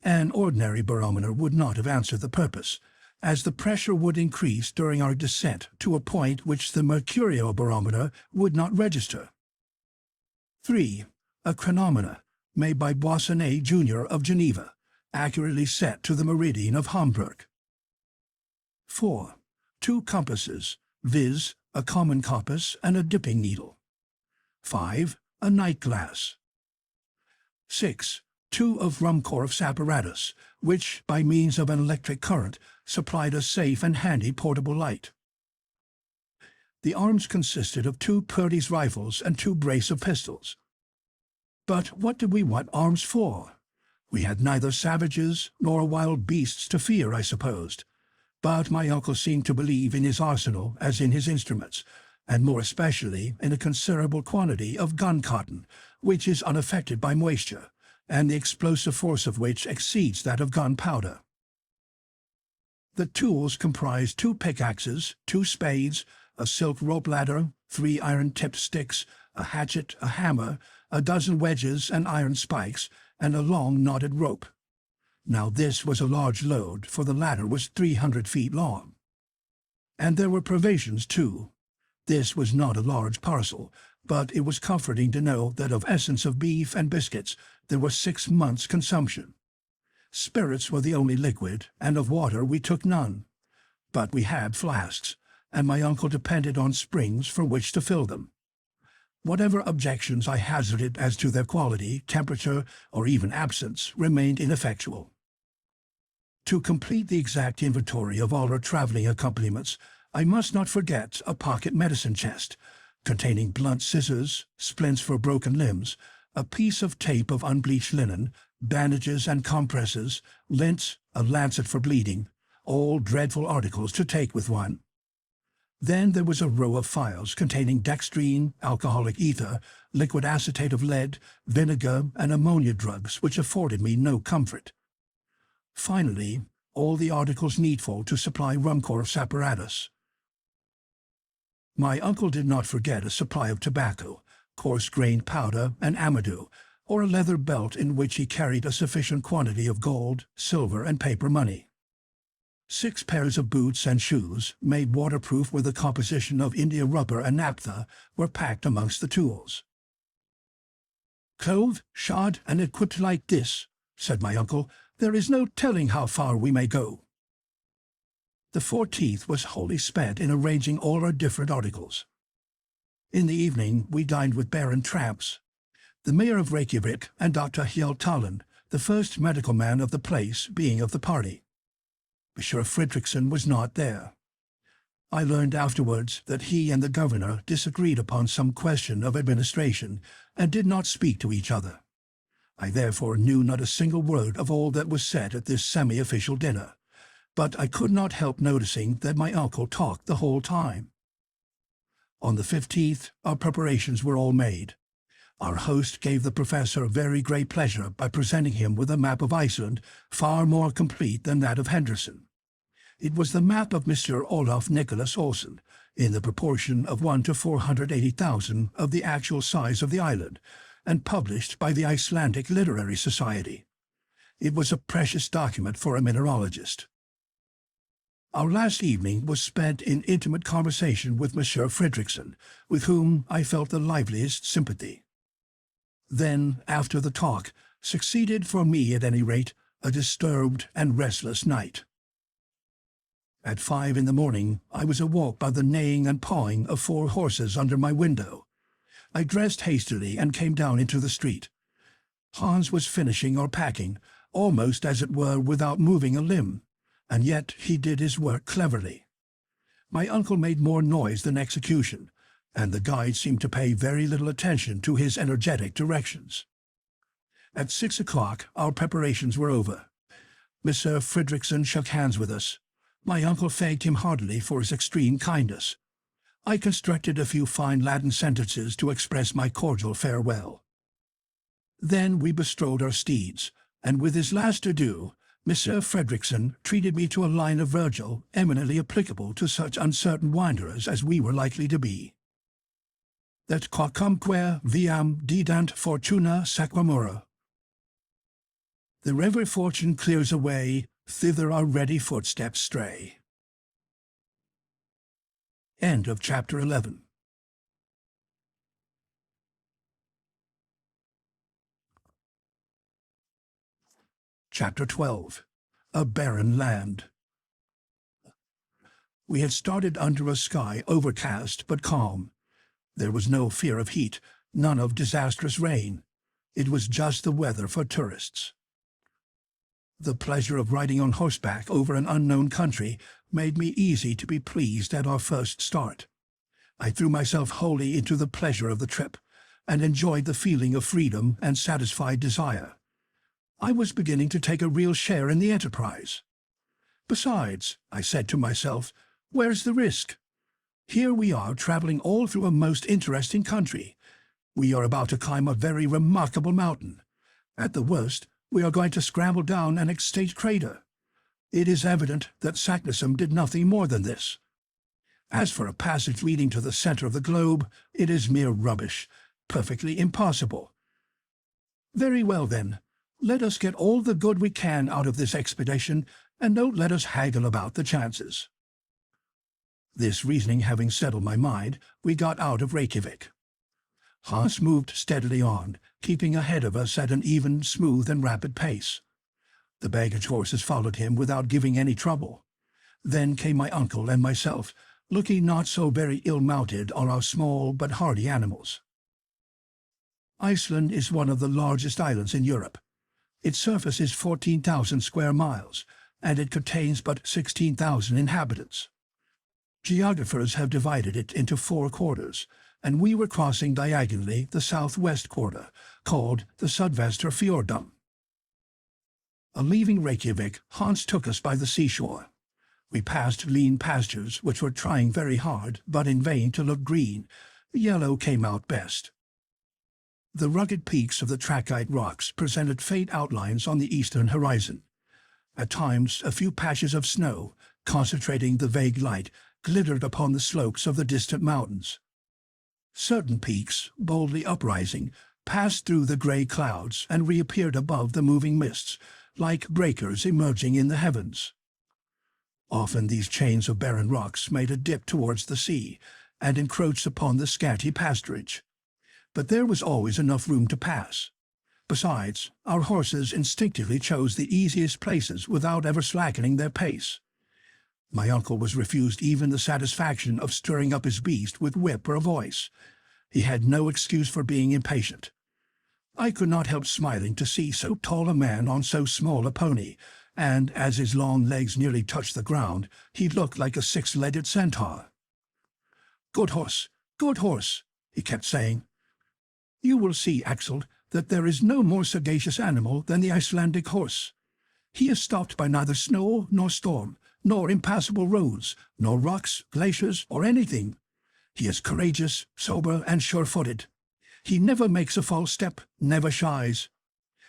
An ordinary barometer would not have answered the purpose, as the pressure would increase during our descent to a point which the mercuriobarometer would not register. 3. A chronometer, made by Boissonnet, Jr. of Geneva, accurately set to the meridian of Hamburg. 4. 2 compasses, viz., a common compass and a dipping needle. 5. A night glass. 6. 2 of Ruhmkorff's apparatus, which, by means of an electric current, supplied a safe and handy portable light. The arms consisted of 2 Purdy's rifles and 2 brace of pistols. But what did we want arms for? We had neither savages nor wild beasts to fear, I supposed. But my uncle seemed to believe in his arsenal as in his instruments, and more especially in a considerable quantity of gun cotton, which is unaffected by moisture, and the explosive force of which exceeds that of gunpowder. The tools comprised 2 pickaxes, 2 spades, a silk rope ladder, 3 iron-tipped sticks, a hatchet, a hammer, a dozen wedges and iron spikes, and a long knotted rope. Now this was a large load, for the ladder was 300 feet long. And there were provisions, too. This was not a large parcel, but it was comforting to know that of essence of beef and biscuits there was 6 months' consumption. Spirits were the only liquid, and of water we took none. But we had flasks, and my uncle depended on springs from which to fill them. Whatever objections I hazarded as to their quality, temperature, or even absence remained ineffectual. To complete the exact inventory of all our traveling accompaniments, I must not forget a pocket medicine chest, containing blunt scissors, splints for broken limbs, a piece of tape of unbleached linen, bandages and compresses, lint, a lancet for bleeding, all dreadful articles to take with one. Then there was a row of phials containing dextrine, alcoholic ether, liquid acetate of lead, vinegar, and ammonia drugs, which afforded me no comfort. Finally, all the articles needful to supply Ruhmkorff's apparatus. My uncle did not forget a supply of tobacco, coarse-grained powder, and amadou, or a leather belt in which he carried a sufficient quantity of gold, silver, and paper money. 6 pairs of boots and shoes, made waterproof with a composition of India rubber and naphtha, were packed amongst the tools. "Clothed, shod, and equipped like this," said my uncle, "there is no telling how far we may go." The 14th was wholly spent in arranging all our different articles. In the evening we dined with Baron Tramps, the mayor of Reykjavik, and Dr. Hjaltalin, the first medical man of the place, being of the party. Monsieur Fredrickson was not there. I learned afterwards that he and the governor disagreed upon some question of administration, and did not speak to each other. I therefore knew not a single word of all that was said at this semi-official dinner, but I could not help noticing that my uncle talked the whole time. On the 15th, our preparations were all made. Our host gave the professor very great pleasure by presenting him with a map of Iceland far more complete than that of Henderson. It was the map of Mr. Olaf Nicholas Olsen, in the proportion of 1 to 480,000 of the actual size of the island, and published by the Icelandic Literary Society. It was a precious document for a mineralogist. Our last evening was spent in intimate conversation with Monsieur Fredrickson, with whom I felt the liveliest sympathy. Then, after the talk, succeeded, for me at any rate, a disturbed and restless night. At 5 in the morning I was awoke by the neighing and pawing of 4 horses under my window. I dressed hastily and came down into the street. Hans was finishing or packing, almost as it were without moving a limb, and yet he did his work cleverly. My uncle made more noise than execution, and the guide seemed to pay very little attention to his energetic directions. At 6 o'clock our preparations were over. Mr. Fredrickson shook hands with us. My uncle thanked him heartily for his extreme kindness. I constructed a few fine Latin sentences to express my cordial farewell. Then we bestrode our steeds, and with his last adieu, Mr. Fredrickson treated me to a line of Virgil eminently applicable to such uncertain wanderers as we were likely to be. That quacumque viam didant fortuna sacramura. Wherever fortune clears a way, thither our ready footsteps stray. End of chapter 11. Chapter 12. A Barren Land. We had started under a sky overcast but calm. There was no fear of heat, none of disastrous rain. It was just the weather for tourists. The pleasure of riding on horseback over an unknown country made me easy to be pleased at our first start. I threw myself wholly into the pleasure of the trip, and enjoyed the feeling of freedom and satisfied desire. I was beginning to take a real share in the enterprise. Besides, I said to myself, where's the risk? Here we are traveling all through a most interesting country. We are about to climb a very remarkable mountain. At the worst, we are going to scramble down an extinct crater. It is evident that Saknussemm did nothing more than this. As for a passage leading to the center of the globe, it is mere rubbish, perfectly impossible. Very well then, let us get all the good we can out of this expedition, and don't let us haggle about the chances. This reasoning having settled my mind, we got out of Reykjavik. Hans moved steadily on, keeping ahead of us at an even, smooth, and rapid pace. The baggage horses followed him without giving any trouble. Then came my uncle and myself, looking not so very ill-mounted on our small but hardy animals. Iceland is one of the largest islands in Europe. Its surface is 14,000 square miles, and it contains but 16,000 inhabitants. Geographers have divided it into 4 quarters, and we were crossing diagonally the southwest quarter, called the Subterranean. On leaving Reykjavik, Hans took us by the seashore. We passed lean pastures which were trying very hard, but in vain, to look green. Yellow came out best. The rugged peaks of the trachyte rocks presented faint outlines on the eastern horizon. At times a few patches of snow, concentrating the vague light, glittered upon the slopes of the distant mountains. Certain peaks, boldly uprising, passed through the grey clouds and reappeared above the moving mists, like breakers emerging in the heavens. Often these chains of barren rocks made a dip towards the sea, and encroached upon the scanty pasturage. But there was always enough room to pass. Besides, our horses instinctively chose the easiest places without ever slackening their pace. My uncle was refused even the satisfaction of stirring up his beast with whip or voice. He had no excuse for being impatient. I could not help smiling to see so tall a man on so small a pony, and as his long legs nearly touched the ground, he looked like a 6-legged centaur. Good horse, he kept saying. You will see, Axel, that there is no more sagacious animal than the Icelandic horse. He is stopped by neither snow nor storm, nor impassable roads, nor rocks, glaciers, or anything. He is courageous, sober, and sure-footed. He never makes a false step, never shies.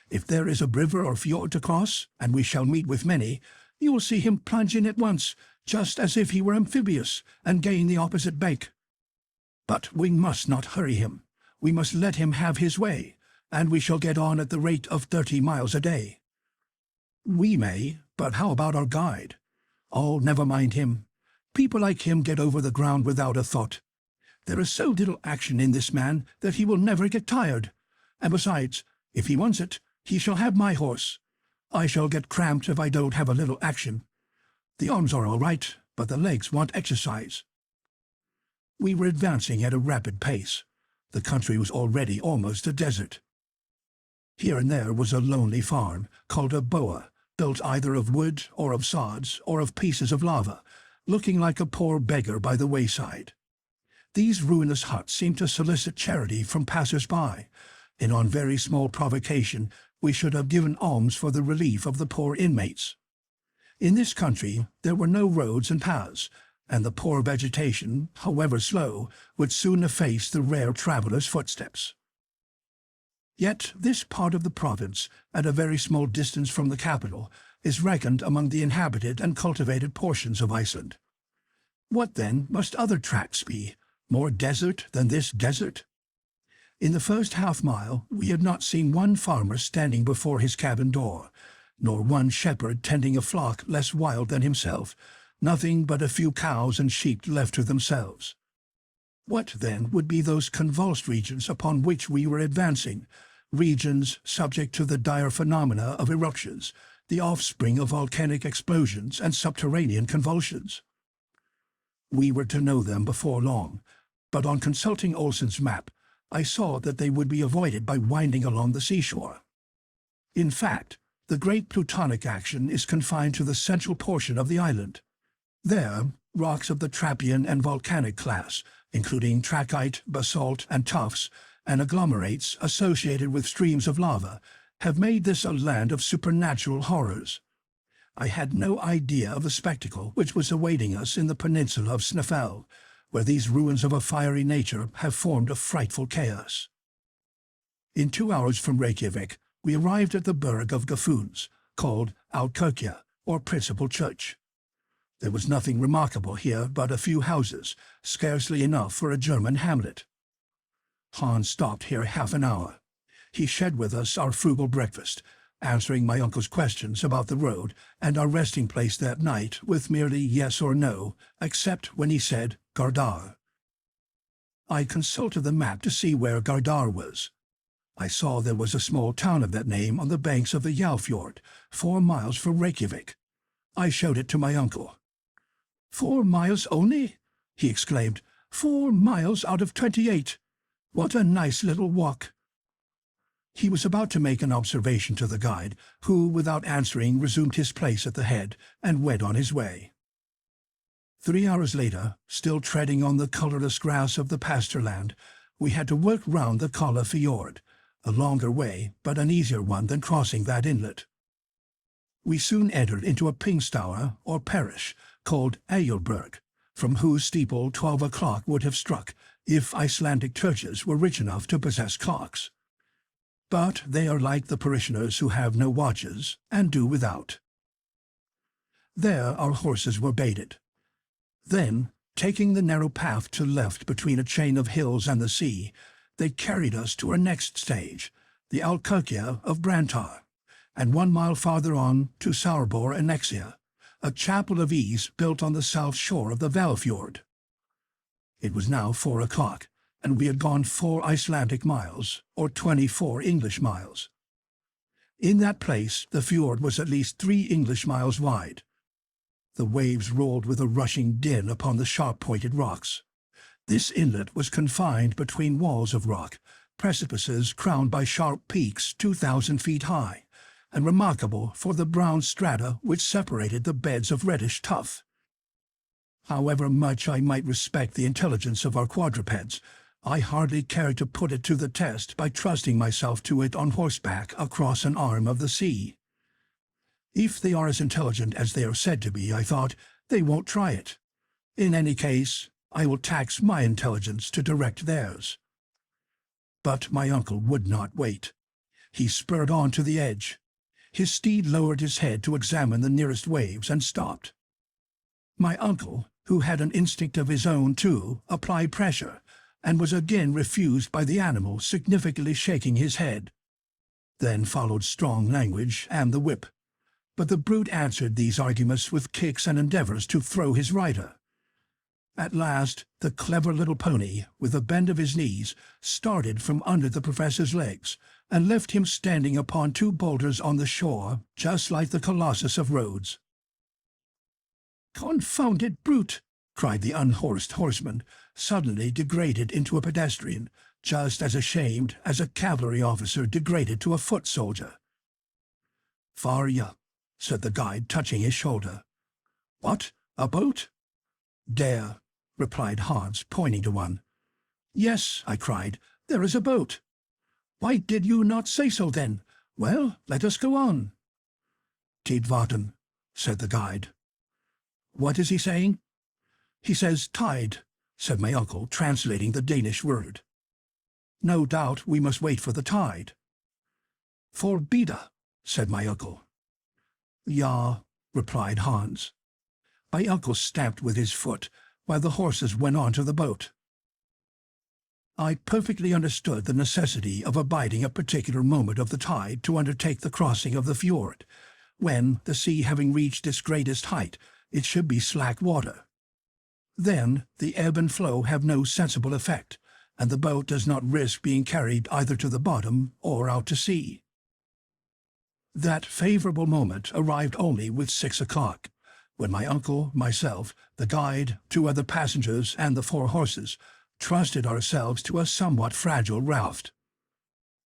If there is a river or fjord to cross, and we shall meet with many, you will see him plunge in at once, just as if he were amphibious, and gain the opposite bank. But we must not hurry him. We must let him have his way, and we shall get on at the rate of 30 miles a day. We may, but how about our guide? Oh, never mind him. People like him get over the ground without a thought. There is so little action in this man that he will never get tired. And besides, if he wants it, he shall have my horse. I shall get cramped if I don't have a little action. The arms are all right, but the legs want exercise. We were advancing at a rapid pace. The country was already almost a desert. Here and there was a lonely farm, called a boa, built either of wood or of sods or of pieces of lava, looking like a poor beggar by the wayside. These ruinous huts seemed to solicit charity from passers-by, and on very small provocation we should have given alms for the relief of the poor inmates. In this country there were no roads and paths, and the poor vegetation, however slow, would soon efface the rare traveller's footsteps. Yet this part of the province, at a very small distance from the capital, is reckoned among the inhabited and cultivated portions of Iceland. What, then, must other tracts be, more desert than this desert? In the first half-mile we had not seen one farmer standing before his cabin door, nor one shepherd tending a flock less wild than himself, nothing but a few cows and sheep left to themselves. What, then, would be those convulsed regions upon which we were advancing, regions subject to the dire phenomena of eruptions, the offspring of volcanic explosions and subterranean convulsions? We were to know them before long, but on consulting Olsen's map, I saw that they would be avoided by winding along the seashore. In fact, the great plutonic action is confined to the central portion of the island. There, rocks of the trappean and volcanic class, including trachyte, basalt, and tuffs, and agglomerates associated with streams of lava, have made this a land of supernatural horrors. I had no idea of the spectacle which was awaiting us in the peninsula of Snæfell, where these ruins of a fiery nature have formed a frightful chaos. In 2 hours from Reykjavik, we arrived at the burgh of Gafuns, called Alkirkja, or principal church. There was nothing remarkable here but a few houses, scarcely enough for a German hamlet. Hans stopped here half an hour. He shared with us our frugal breakfast, answering my uncle's questions about the road and our resting place that night with merely yes or no, except when he said Gardar. I consulted the map to see where Gardar was. I saw there was a small town of that name on the banks of the Jálfjord, 4 miles from Reykjavik. I showed it to my uncle. 4 miles only? He exclaimed. 4 miles out of 28. What a nice little walk. He was about to make an observation to the guide, who, without answering, resumed his place at the head and went on his way. 3 hours later, still treading on the colourless grass of the pasture land, we had to work round the Kalla Fjord, a longer way, but an easier one than crossing that inlet. We soon entered into a pingstower, or parish, called Eyjolfberg, from whose steeple 12 o'clock would have struck, if Icelandic churches were rich enough to possess clocks. But they are like the parishioners who have no watches, and do without. There our horses were baited. Then, taking the narrow path to left between a chain of hills and the sea, they carried us to our next stage, the Alkirkja of Brantar, and 1 mile farther on to Saurbor Annexia, a chapel of ease built on the south shore of the Hvalfjord. It was now 4 o'clock, and we had gone 4 Icelandic miles, or 24 English miles. In that place the fjord was at least 3 English miles wide. The waves rolled with a rushing din upon the sharp-pointed rocks. This inlet was confined between walls of rock, precipices crowned by sharp peaks 2,000 feet high, and remarkable for the brown strata which separated the beds of reddish tuff. However much I might respect the intelligence of our quadrupeds, I hardly cared to put it to the test by trusting myself to it on horseback across an arm of the sea. If they are as intelligent as they are said to be, I thought, they won't try it. In any case, I will tax my intelligence to direct theirs. But my uncle would not wait. He spurred on to the edge. His steed lowered his head to examine the nearest waves and stopped. My uncle, who had an instinct of his own too, applied pressure, and was again refused by the animal, significantly shaking his head. Then followed strong language and the whip, but the brute answered these arguments with kicks and endeavours to throw his rider. At last the clever little pony, with a bend of his knees, started from under the professor's legs, and left him standing upon 2 boulders on the shore, just like the Colossus of Rhodes. "Confounded brute!" cried the unhorsed horseman, suddenly degraded into a pedestrian, just as ashamed as a cavalry officer degraded to a foot soldier. "Farja," said the guide, touching his shoulder. "What? A boat?" "There," replied Hans, pointing to one. "Yes," I cried, "there is a boat." "Why did you not say so then? Well, let us go on." "Tidvatten," said the guide. "What is he saying?" "He says tide," said my uncle, translating the Danish word. "No doubt we must wait for the tide." "Forbida," said my uncle. "Ja," replied Hans. My uncle stamped with his foot, while the horses went on to the boat. I perfectly understood the necessity of abiding a particular moment of the tide to undertake the crossing of the fjord, when, the sea having reached its greatest height, it should be slack water. Then the ebb and flow have no sensible effect, and the boat does not risk being carried either to the bottom or out to sea. That favourable moment arrived only with 6 o'clock, when my uncle, myself, the guide, 2 other passengers, and the 4 horses trusted ourselves to a somewhat fragile raft.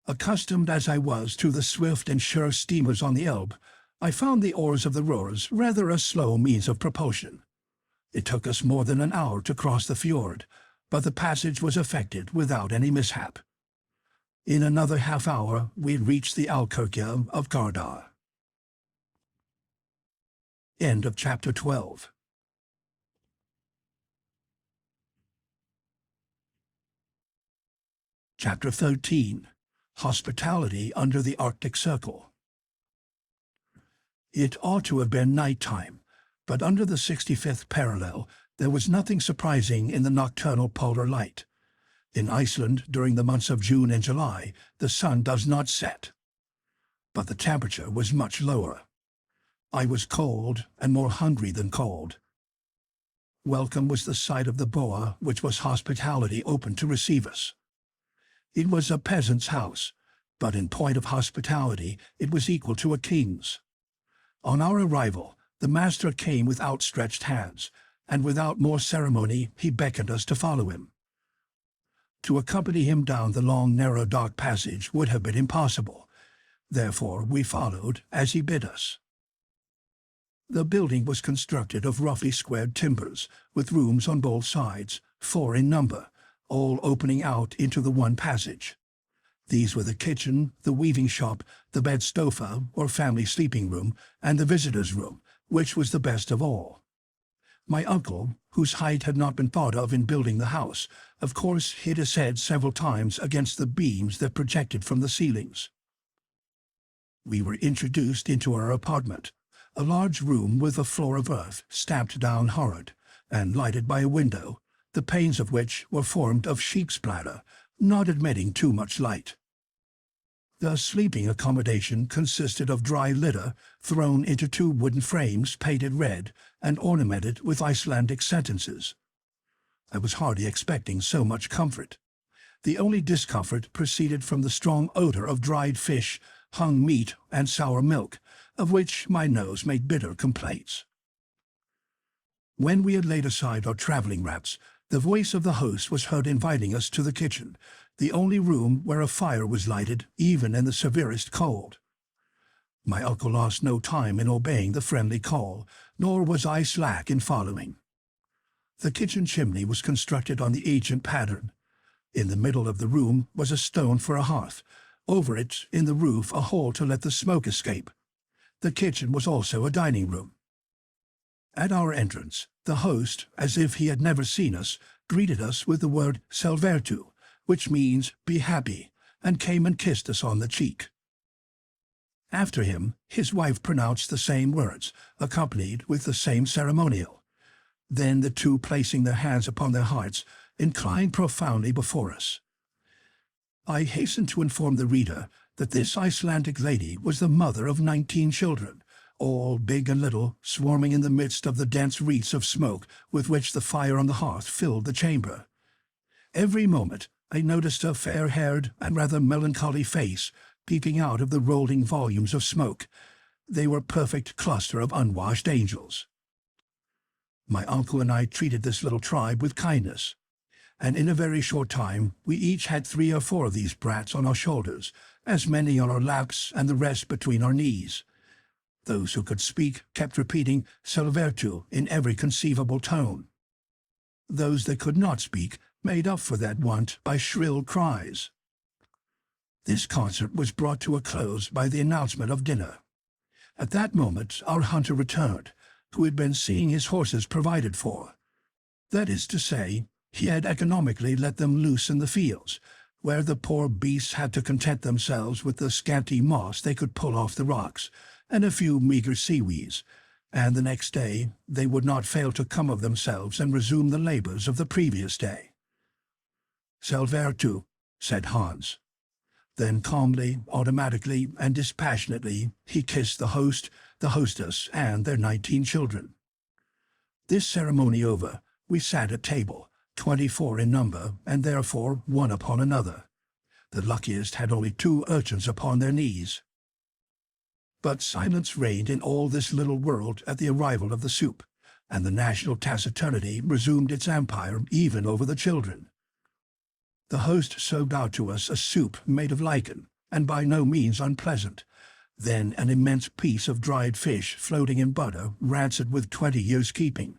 Accustomed as I was to the swift and sure steamers on the Elbe, I found the oars of the rowers rather a slow means of propulsion. It took us more than an hour to cross the fjord, but the passage was effected without any mishap. In another half-hour we had reached the Alkirkja of Gardar. End of chapter 12. Chapter 13. Hospitality under the Arctic Circle. It ought to have been night time, but under the 65th parallel there was nothing surprising in the nocturnal polar light. In Iceland, during the months of June and July, the sun does not set. But the temperature was much lower. I was cold, and more hungry than cold. Welcome was the sight of the boa, which was hospitality open to receive us. It was a peasant's house, but in point of hospitality it was equal to a king's. On our arrival, the master came with outstretched hands, and without more ceremony he beckoned us to follow him. To accompany him down the long, narrow, dark passage would have been impossible. Therefore we followed as he bid us. The building was constructed of roughly squared timbers, with rooms on both sides, 4 in number, all opening out into the one passage. These were the kitchen, the weaving shop, the bedstofa, or family sleeping room, and the visitors' room, which was the best of all. My uncle, whose height had not been thought of in building the house, of course hit his head several times against the beams that projected from the ceilings. We were introduced into our apartment, a large room with a floor of earth stamped down hard, and lighted by a window, the panes of which were formed of sheep's bladder, not admitting too much light. The sleeping accommodation consisted of dry litter thrown into 2 wooden frames painted red and ornamented with Icelandic sentences. I was hardly expecting so much comfort. The only discomfort proceeded from the strong odor of dried fish, hung meat, and sour milk, of which my nose made bitter complaints. When we had laid aside our traveling wraps, the voice of the host was heard inviting us to the kitchen, the only room where a fire was lighted even in the severest cold. My uncle lost no time in obeying the friendly call, nor was I slack in following. The kitchen chimney was constructed on the ancient pattern. In the middle of the room was a stone for a hearth, over it, in the roof, a hole to let the smoke escape. The kitchen was also a dining room. At our entrance, the host, as if he had never seen us, greeted us with the word "Selvertu," which means "be happy," and came and kissed us on the cheek. After him, his wife pronounced the same words, accompanied with the same ceremonial. Then the 2, placing their hands upon their hearts, inclined profoundly before us. I hasten to inform the reader that this Icelandic lady was the mother of 19 children, all big and little, swarming in the midst of the dense wreaths of smoke with which the fire on the hearth filled the chamber. Every moment I noticed a fair-haired and rather melancholy face peeping out of the rolling volumes of smoke. They were a perfect cluster of unwashed angels. My uncle and I treated this little tribe with kindness, and in a very short time we each had 3 or 4 of these brats on our shoulders, as many on our laps, and the rest between our knees. Those who could speak kept repeating "Selvertu" in every conceivable tone. Those that could not speak made up for that want by shrill cries. This concert was brought to a close by the announcement of dinner. At that moment our hunter returned, who had been seeing his horses provided for. That is to say, he had economically let them loose in the fields, where the poor beasts had to content themselves with the scanty moss they could pull off the rocks, and a few meagre seaweeds, and the next day they would not fail to come of themselves and resume the labors of the previous day. "Selvertu," said Hans. Then calmly, automatically, and dispassionately, he kissed the host, the hostess, and their 19 children. This ceremony over, we sat at table, 24 in number, and therefore one upon another. The luckiest had only 2 urchins upon their knees. But silence reigned in all this little world at the arrival of the soup, and the national taciturnity resumed its empire even over the children. The host served out to us a soup made of lichen, and by no means unpleasant, then an immense piece of dried fish floating in butter rancid with 20 years' keeping,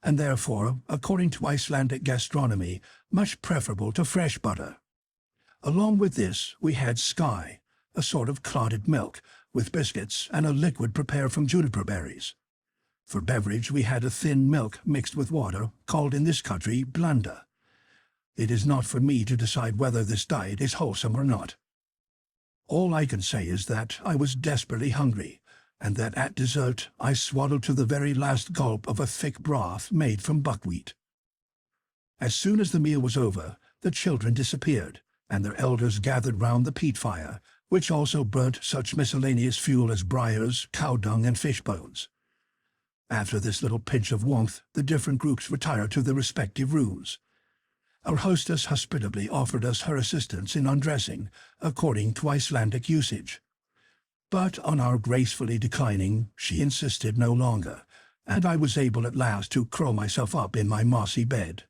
and therefore, according to Icelandic gastronomy, much preferable to fresh butter. Along with this we had sky, a sort of clotted milk, with biscuits and a liquid prepared from juniper berries. For beverage we had a thin milk mixed with water, called in this country blanda. It is not for me to decide whether this diet is wholesome or not. All I can say is that I was desperately hungry, and that at dessert I swallowed to the very last gulp of a thick broth made from buckwheat. As soon as the meal was over, the children disappeared, and their elders gathered round the peat fire, which also burnt such miscellaneous fuel as briars, cow dung, and fish bones. After this little pinch of warmth, the different groups retired to their respective rooms. Our hostess hospitably offered us her assistance in undressing, according to Icelandic usage. But on our gracefully declining, she insisted no longer, and I was able at last to curl myself up in my mossy bed.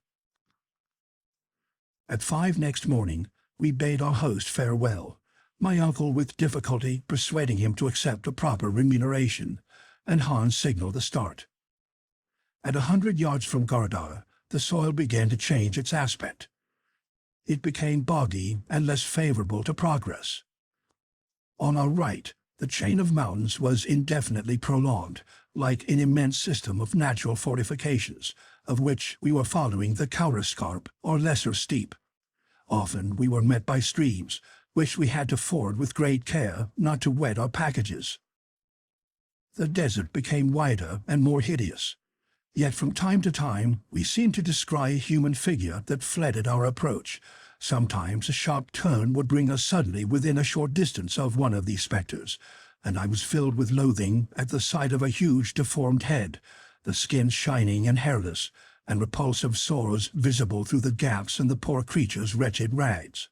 At 5 next morning, we bade our host farewell, my uncle with difficulty persuading him to accept a proper remuneration, and Hans signaled the start. At 100 yards from Gardar, the soil began to change its aspect. It became boggy and less favorable to progress. On our right, the chain of mountains was indefinitely prolonged, like an immense system of natural fortifications, of which we were following the counterscarp or lesser steep. Often we were met by streams, which we had to ford with great care not to wet our packages. The desert became wider and more hideous. Yet from time to time we seemed to descry a human figure that fled at our approach. Sometimes a sharp turn would bring us suddenly within a short distance of one of these spectres, and I was filled with loathing at the sight of a huge deformed head, the skin shining and hairless, and repulsive sores visible through the gaps in the poor creature's wretched rags.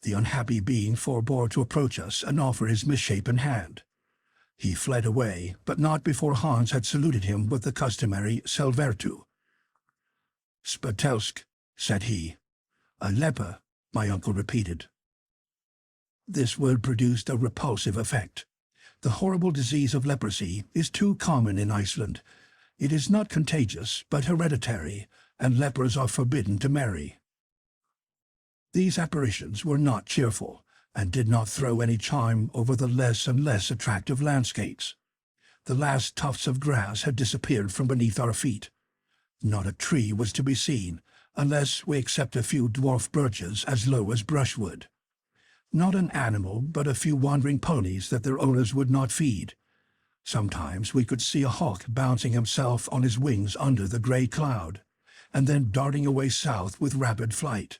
The unhappy being forbore to approach us and offer his misshapen hand. He fled away, but not before Hans had saluted him with the customary Selvertu. "Spatelsk," said he. "A leper," my uncle repeated. This word produced a repulsive effect. The horrible disease of leprosy is too common in Iceland. It is not contagious, but hereditary, and lepers are forbidden to marry. These apparitions were not cheerful, and did not throw any charm over the less and less attractive landscapes. The last tufts of grass had disappeared from beneath our feet. Not a tree was to be seen, unless we except a few dwarf birches as low as brushwood. Not an animal, but a few wandering ponies that their owners would not feed. Sometimes we could see a hawk bouncing himself on his wings under the grey cloud, and then darting away south with rapid flight.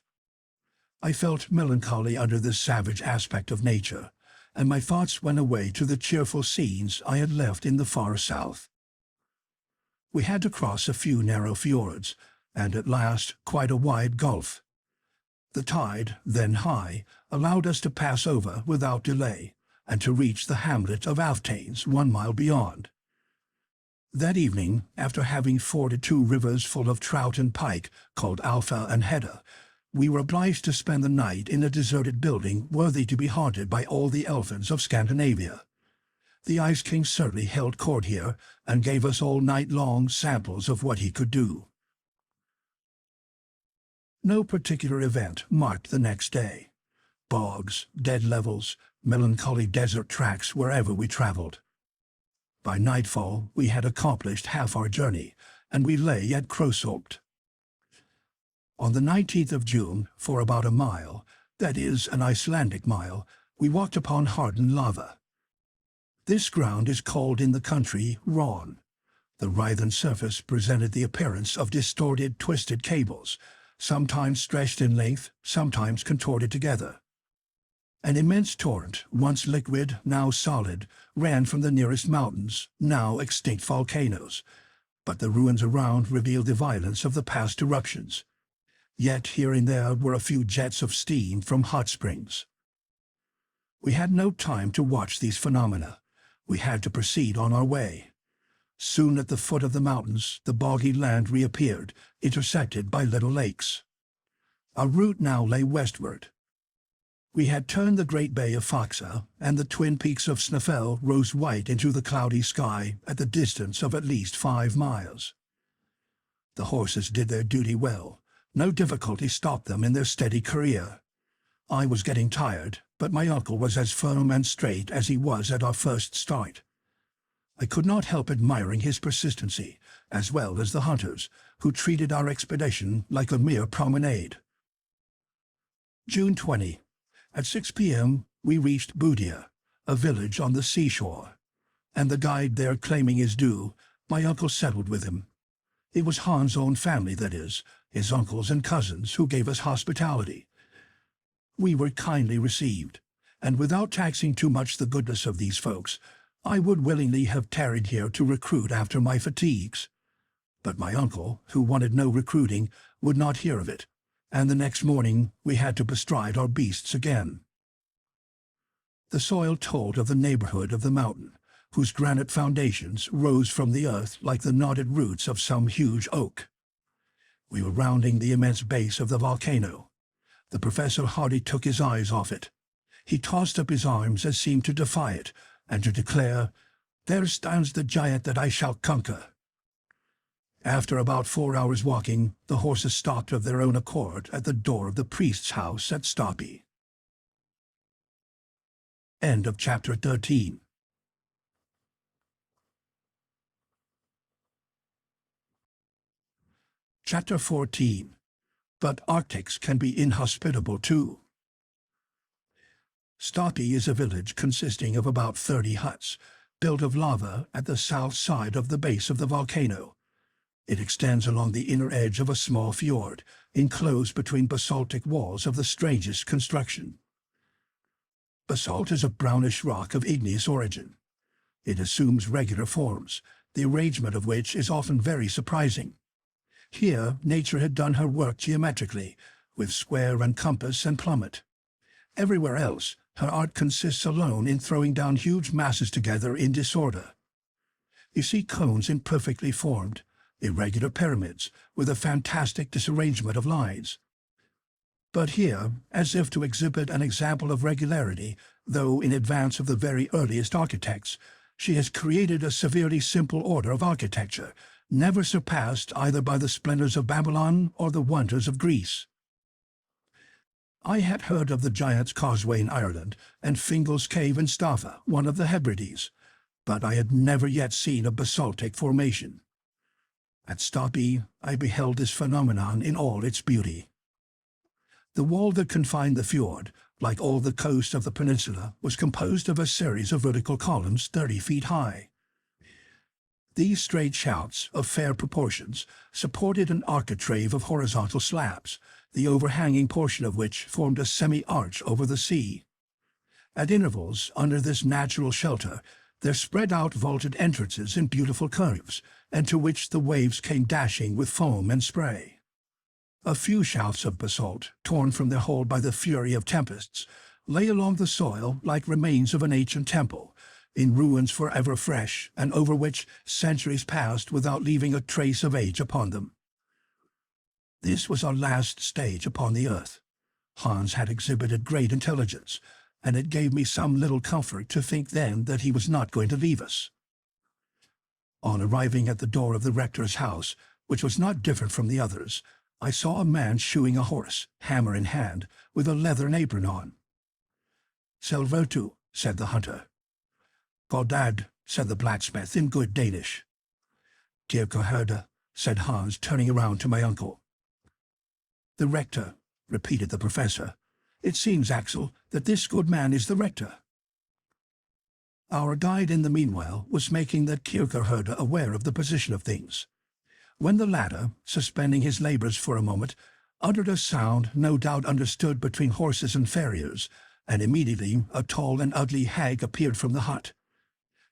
I felt melancholy under this savage aspect of nature, and my thoughts went away to the cheerful scenes I had left in the far south. We had to cross a few narrow fjords, and at last quite a wide gulf. The tide, then high, allowed us to pass over without delay, and to reach the hamlet of Alftanes 1 mile beyond. That evening, after having forded 2 rivers full of trout and pike, called Alfa and Hedda, we were obliged to spend the night in a deserted building worthy to be haunted by all the elephants of Scandinavia. The Ice King certainly held court here, and gave us all night long samples of what he could do. No particular event marked the next day. Bogs, dead levels, melancholy desert tracks wherever we traveled. By nightfall we had accomplished half our journey, and we lay at Krosopt. On the 19th of June, for about a mile, that is, an Icelandic mile, we walked upon hardened lava. This ground is called in the country Ron. The writhen surface presented the appearance of distorted, twisted cables, sometimes stretched in length, sometimes contorted together. An immense torrent, once liquid, now solid, ran from the nearest mountains, now extinct volcanoes, but the ruins around revealed the violence of the past eruptions. Yet here and there were a few jets of steam from hot springs. We had no time to watch these phenomena. We had to proceed on our way. Soon at the foot of the mountains, the boggy land reappeared, intersected by little lakes. Our route now lay westward. We had turned the great bay of Faxa, and the twin peaks of Snæfell rose white into the cloudy sky at the distance of at least 5 miles. The horses did their duty well. No difficulty stopped them in their steady career. I was getting tired, but my uncle was as firm and straight as he was at our first start. I could not help admiring his persistency, as well as the hunters, who treated our expedition like a mere promenade. June 20. At 6 p.m. we reached Budia, a village on the seashore, and the guide there claiming his due, my uncle settled with him. It was Hans' own family, that is, his uncles and cousins, who gave us hospitality. We were kindly received, and without taxing too much the goodness of these folks, I would willingly have tarried here to recruit after my fatigues. But my uncle, who wanted no recruiting, would not hear of it, and the next morning we had to bestride our beasts again. The soil told of the neighborhood of the mountain, whose granite foundations rose from the earth like the knotted roots of some huge oak. We were rounding the immense base of the volcano. The professor hardly took his eyes off it. He tossed up his arms as seemed to defy it, and to declare, "There stands the giant that I shall conquer." After about 4 hours' walking, the horses stopped of their own accord at the door of the priest's house at Stapi. End of chapter 13. Chapter 14. But Arctics can be inhospitable too. Stapi is a village consisting of about 30 huts, built of lava at the south side of the base of the volcano. It extends along the inner edge of a small fjord, enclosed between basaltic walls of the strangest construction. Basalt is a brownish rock of igneous origin. It assumes regular forms, the arrangement of which is often very surprising. Here nature had done her work geometrically, with square and compass and plummet. Everywhere else, her art consists alone in throwing down huge masses together in disorder. You see cones imperfectly formed, irregular pyramids, with a fantastic disarrangement of lines. But here, as if to exhibit an example of regularity, though in advance of the very earliest architects, she has created a severely simple order of architecture, never surpassed either by the splendors of Babylon or the wonders of Greece. I had heard of the Giant's Causeway in Ireland, and Fingal's Cave in Staffa, one of the Hebrides, but I had never yet seen a basaltic formation. At Stapi, I beheld this phenomenon in all its beauty. The wall that confined the fjord, like all the coast of the peninsula, was composed of a series of vertical columns 30 feet high. These straight shouts, of fair proportions, supported an architrave of horizontal slabs, the overhanging portion of which formed a semi-arch over the sea. At intervals, under this natural shelter, there spread out vaulted entrances in beautiful curves, and to which the waves came dashing with foam and spray. A few shafts of basalt, torn from their hold by the fury of tempests, lay along the soil like remains of an ancient temple, in ruins forever fresh, and over which centuries passed without leaving a trace of age upon them. This was our last stage upon the earth. Hans had exhibited great intelligence, and it gave me some little comfort to think then that he was not going to leave us. On arriving at the door of the rector's house, which was not different from the others, I saw a man shoeing a horse, hammer in hand, with a leathern apron on. "Selvertu," said the hunter. "Godad," said the blacksmith in good Danish. "Kirkeherde," said Hans, turning around to my uncle. "The rector," repeated the professor. "It seems, Axel, that this good man is the rector." Our guide in the meanwhile was making the Kirkeherde aware of the position of things. When the latter, suspending his labors for a moment, uttered a sound no doubt understood between horses and farriers, and immediately a tall and ugly hag appeared from the hut.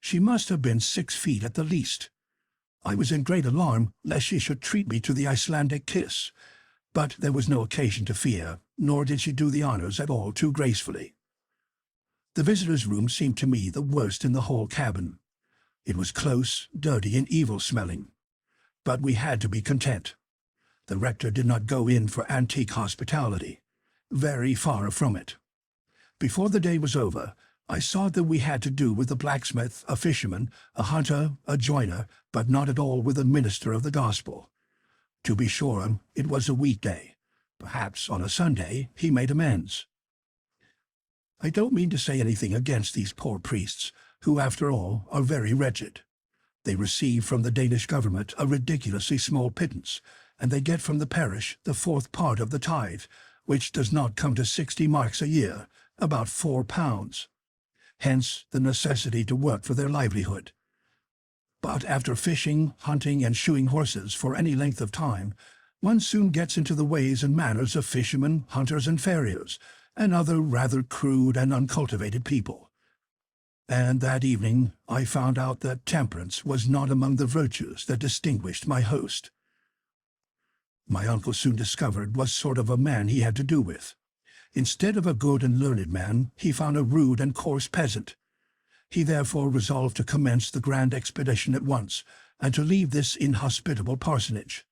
She must have been 6 feet at the least. I was in great alarm lest she should treat me to the Icelandic kiss, but there was no occasion to fear, nor did she do the honors at all too gracefully. The visitor's room seemed to me the worst in the whole cabin. It was close, dirty, and evil-smelling. But we had to be content. The rector did not go in for antique hospitality. Very far from it. Before the day was over, I saw that we had to do with a blacksmith, a fisherman, a hunter, a joiner, but not at all with a minister of the gospel. To be sure, it was a weekday. Perhaps on a Sunday he made amends. I don't mean to say anything against these poor priests, who, after all, are very wretched. They receive from the Danish government a ridiculously small pittance, and they get from the parish the 4th part of the tithe, which does not come to 60 marks a year, about £4. Hence the necessity to work for their livelihood. But after fishing, hunting, and shoeing horses for any length of time, one soon gets into the ways and manners of fishermen, hunters, and farriers, and other rather crude and uncultivated people. And that evening I found out that temperance was not among the virtues that distinguished my host. My uncle soon discovered what sort of a man he had to do with. Instead of a good and learned man, he found a rude and coarse peasant. He therefore resolved to commence the grand expedition at once, and to leave this inhospitable parsonage.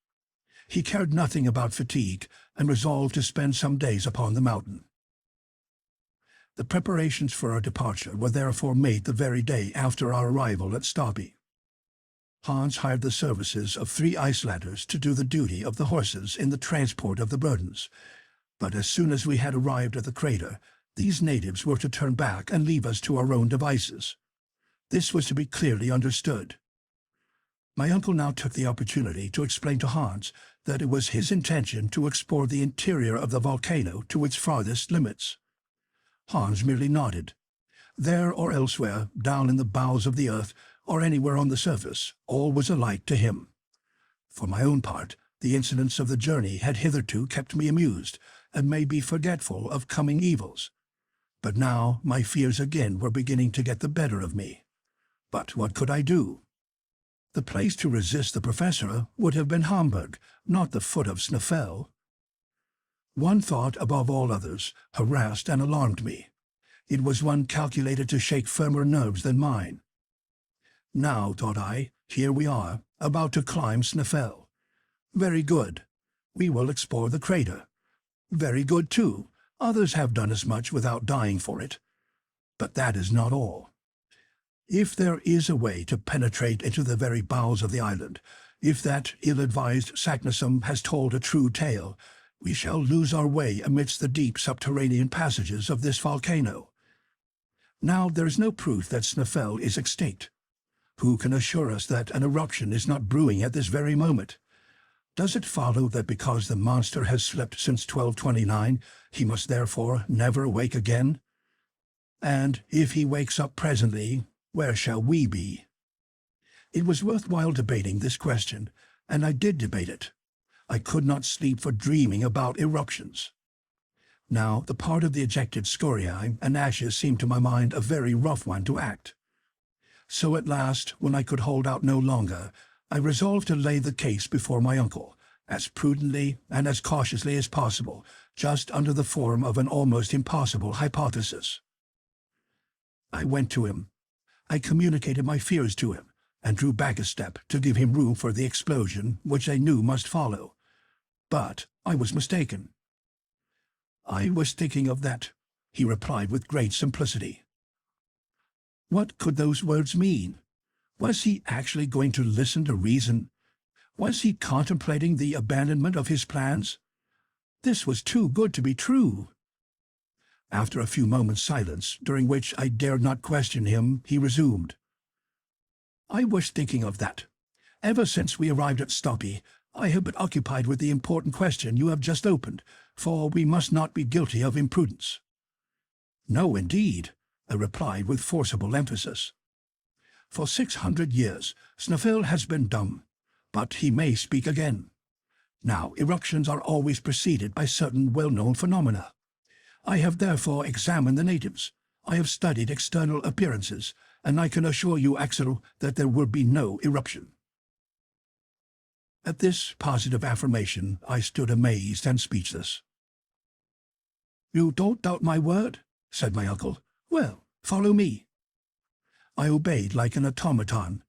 He cared nothing about fatigue, and resolved to spend some days upon the mountain. The preparations for our departure were therefore made the very day after our arrival at Stapi. Hans hired the services of 3 Icelanders to do the duty of the horses in the transport of the burdens, but as soon as we had arrived at the crater, these natives were to turn back and leave us to our own devices. This was to be clearly understood. My uncle now took the opportunity to explain to Hans that it was his intention to explore the interior of the volcano to its farthest limits. Hans merely nodded. There or elsewhere, down in the bowels of the earth, or anywhere on the surface, all was alike to him. For my own part, the incidents of the journey had hitherto kept me amused, and made me forgetful of coming evils. But now my fears again were beginning to get the better of me. But what could I do? The place to resist the professor would have been Hamburg, not the foot of Snæfell. One thought, above all others, harassed and alarmed me. It was one calculated to shake firmer nerves than mine. Now, thought I, here we are, about to climb Snæfell. Very good. We will explore the crater. Very good, too. Others have done as much without dying for it. But that is not all. If there is a way to penetrate into the very bowels of the island, if that ill-advised Saknussemm has told a true tale, we shall lose our way amidst the deep subterranean passages of this volcano. Now there is no proof that Snæfell is extinct. Who can assure us that an eruption is not brewing at this very moment? Does it follow that because the monster has slept since 1229, he must therefore never wake again? And if he wakes up presently, where shall we be? It was worthwhile debating this question, and I did debate it. I could not sleep for dreaming about eruptions. Now, the part of the ejected scoriae and ashes seemed to my mind a very rough one to act. So at last, when I could hold out no longer, I resolved to lay the case before my uncle, as prudently and as cautiously as possible, just under the form of an almost impossible hypothesis. I went to him. I communicated my fears to him, and drew back a step to give him room for the explosion which I knew must follow. But I was mistaken. "I was thinking of that," he replied with great simplicity. What could those words mean? Was he actually going to listen to reason? Was he contemplating the abandonment of his plans? This was too good to be true. After a few moments' silence, during which I dared not question him, he resumed. "I was thinking of that. Ever since we arrived at Stapi, I have been occupied with the important question you have just opened, for we must not be guilty of imprudence." "No, indeed," I replied with forcible emphasis. "For 600 years Snæfell has been dumb, but he may speak again. Now, eruptions are always preceded by certain well-known phenomena. I have therefore examined the natives. I have studied external appearances, and I can assure you, Axel, that there will be no eruption." At this positive affirmation, I stood amazed and speechless. "You don't doubt my word?" said my uncle. "Well, follow me." I obeyed like an automaton.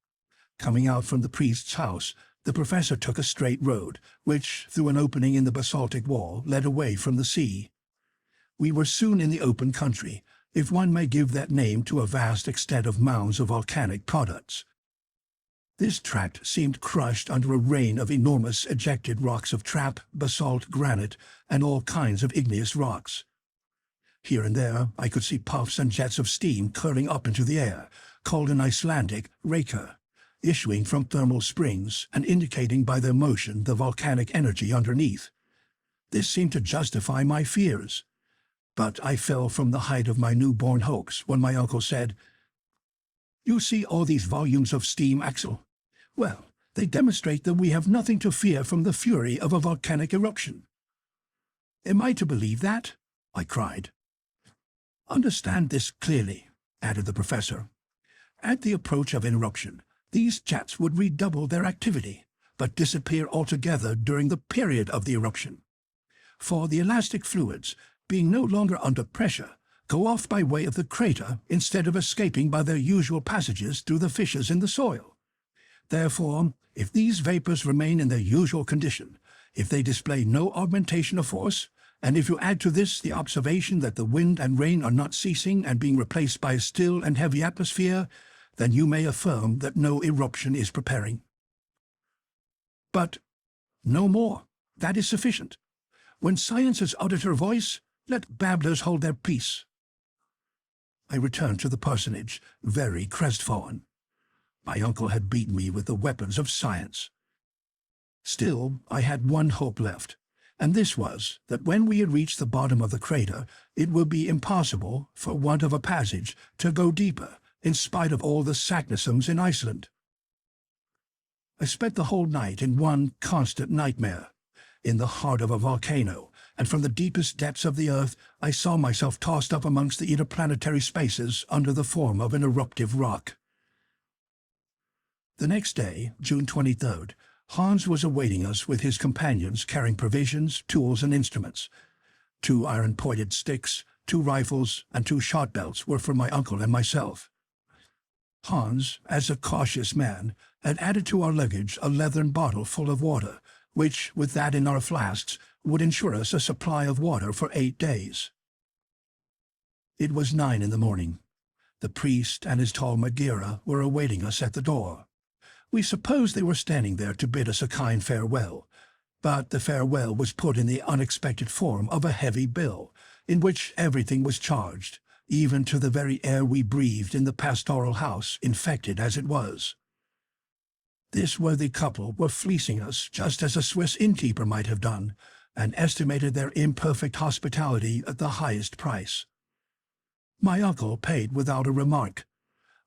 Coming out from the priest's house, the professor took a straight road, which, through an opening in the basaltic wall, led away from the sea. We were soon in the open country, if one may give that name to a vast extent of mounds of volcanic products. This tract seemed crushed under a rain of enormous ejected rocks of trap, basalt, granite, and all kinds of igneous rocks. Here and there I could see puffs and jets of steam curling up into the air, called in Icelandic reka, issuing from thermal springs and indicating by their motion the volcanic energy underneath. This seemed to justify my fears. But I fell from the height of my newborn hopes when my uncle said, "You see all these volumes of steam, Axel? Well, they demonstrate that we have nothing to fear from the fury of a volcanic eruption." "Am I to believe that?" I cried. "Understand this clearly," added the professor. "At the approach of an eruption, these jets would redouble their activity, but disappear altogether during the period of the eruption. For the elastic fluids, being no longer under pressure, go off by way of the crater instead of escaping by their usual passages through the fissures in the soil. Therefore, if these vapors remain in their usual condition, if they display no augmentation of force, and if you add to this the observation that the wind and rain are not ceasing and being replaced by a still and heavy atmosphere, then you may affirm that no eruption is preparing. But no more. That is sufficient. When science has uttered her voice, let babblers hold their peace." I returned to the parsonage, very crestfallen. My uncle had beaten me with the weapons of science. Still, I had one hope left, and this was that when we had reached the bottom of the crater, it would be impossible, for want of a passage, to go deeper, in spite of all the Saknussemms in Iceland. I spent the whole night in one constant nightmare. In the heart of a volcano, and from the deepest depths of the earth, I saw myself tossed up amongst the interplanetary spaces under the form of an eruptive rock. The next day, June 23rd, Hans was awaiting us with his companions carrying provisions, tools, and instruments. 2 iron-pointed sticks, 2 rifles, and 2 shot belts were for my uncle and myself. Hans, as a cautious man, had added to our luggage a leathern bottle full of water, which, with that in our flasks, would ensure us a supply of water for 8 days. It was 9 in the morning. The priest and his tall Magira were awaiting us at the door. We supposed they were standing there to bid us a kind farewell, but the farewell was put in the unexpected form of a heavy bill, in which everything was charged, even to the very air we breathed in the pastoral house, infected as it was. This worthy couple were fleecing us just as a Swiss innkeeper might have done, and estimated their imperfect hospitality at the highest price. My uncle paid without a remark.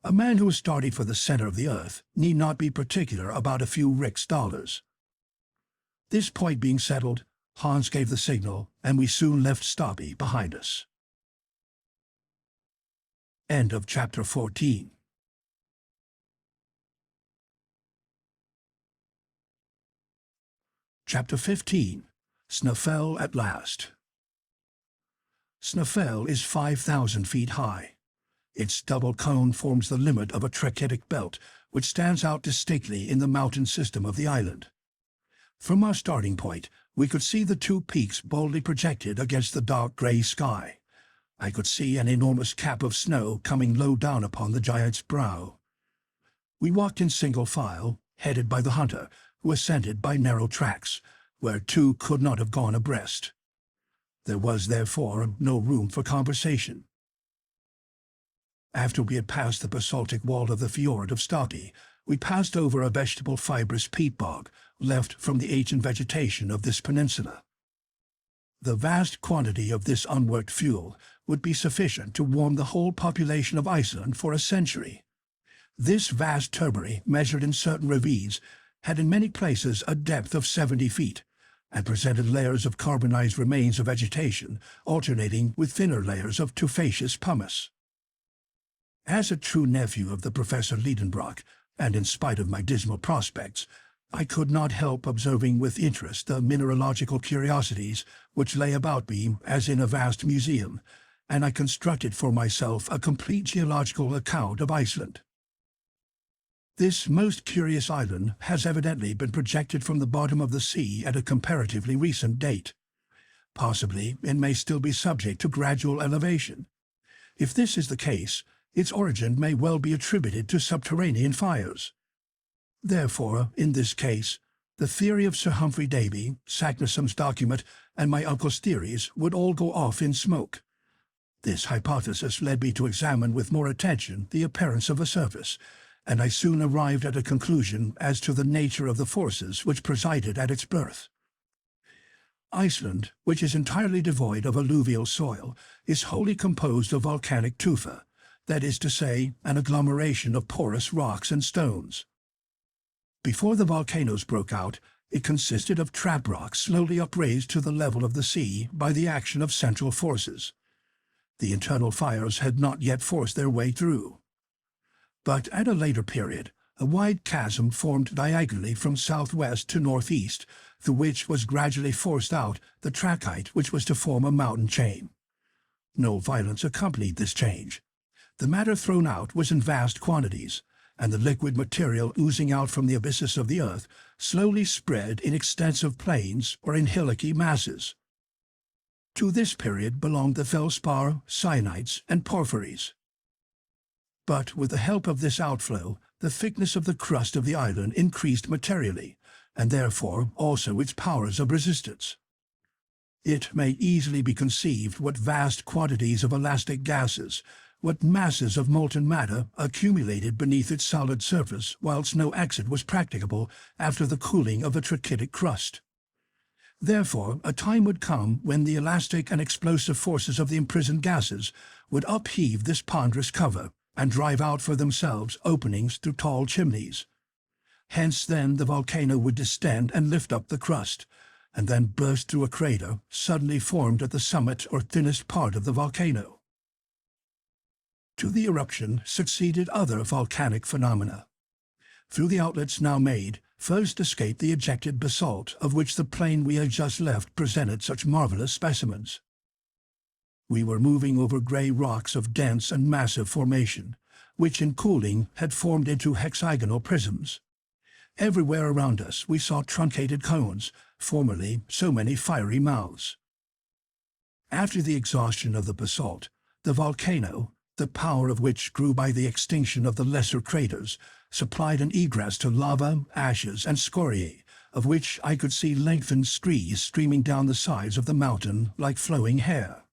A man who is starting for the center of the earth need not be particular about a few rix dollars. This point being settled, Hans gave the signal, and we soon left Stabi behind us. End of chapter 14. Chapter 15. Snæfell at last. Snæfell is 5,000 feet high. Its double cone forms the limit of a trachytic belt, which stands out distinctly in the mountain system of the island. From our starting point, we could see the 2 peaks boldly projected against the dark gray sky. I could see an enormous cap of snow coming low down upon the giant's brow. We walked in single file, headed by the hunter, who ascended by narrow tracks, where 2 could not have gone abreast. There was, therefore, no room for conversation. After we had passed the basaltic wall of the fjord of Stabi, we passed over a vegetable fibrous peat bog, left from the ancient vegetation of this peninsula. The vast quantity of this unworked fuel would be sufficient to warm the whole population of Iceland for a century. This vast turbary, measured in certain ravines, had in many places a depth of 70 feet, and presented layers of carbonized remains of vegetation, alternating with thinner layers of tufaceous pumice. As a true nephew of the Professor Lidenbrock, and in spite of my dismal prospects, I could not help observing with interest the mineralogical curiosities which lay about me as in a vast museum, and I constructed for myself a complete geological account of Iceland. This most curious island has evidently been projected from the bottom of the sea at a comparatively recent date. Possibly it may still be subject to gradual elevation. If this is the case, its origin may well be attributed to subterranean fires. Therefore, in this case, the theory of Sir Humphrey Davy, Saknussemm's document, and my uncle's theories would all go off in smoke. This hypothesis led me to examine with more attention the appearance of the surface, and I soon arrived at a conclusion as to the nature of the forces which presided at its birth. Iceland, which is entirely devoid of alluvial soil, is wholly composed of volcanic tufa, that is to say, an agglomeration of porous rocks and stones. Before the volcanoes broke out, it consisted of trap rocks slowly upraised to the level of the sea by the action of central forces. The internal fires had not yet forced their way through. But at a later period, a wide chasm formed diagonally from southwest to northeast, through which was gradually forced out the trachyte which was to form a mountain chain. No violence accompanied this change. The matter thrown out was in vast quantities, and the liquid material oozing out from the abysses of the earth slowly spread in extensive plains or in hillocky masses. To this period belonged the feldspar, syenites, and porphyries. But with the help of this outflow, the thickness of the crust of the island increased materially, and therefore also its powers of resistance. It may easily be conceived what vast quantities of elastic gases, what masses of molten matter accumulated beneath its solid surface whilst no exit was practicable after the cooling of the trachytic crust. Therefore, a time would come when the elastic and explosive forces of the imprisoned gases would upheave this ponderous cover and drive out for themselves openings through tall chimneys. Hence then the volcano would distend and lift up the crust, and then burst through a crater suddenly formed at the summit or thinnest part of the volcano. To the eruption succeeded other volcanic phenomena. Through the outlets now made, first escaped the ejected basalt of which the plain we had just left presented such marvelous specimens. We were moving over grey rocks of dense and massive formation, which in cooling had formed into hexagonal prisms. Everywhere around us we saw truncated cones, formerly so many fiery mouths. After the exhaustion of the basalt, the volcano, the power of which grew by the extinction of the lesser craters, supplied an egress to lava, ashes, and scoriae, of which I could see lengthened screes streaming down the sides of the mountain like flowing hair.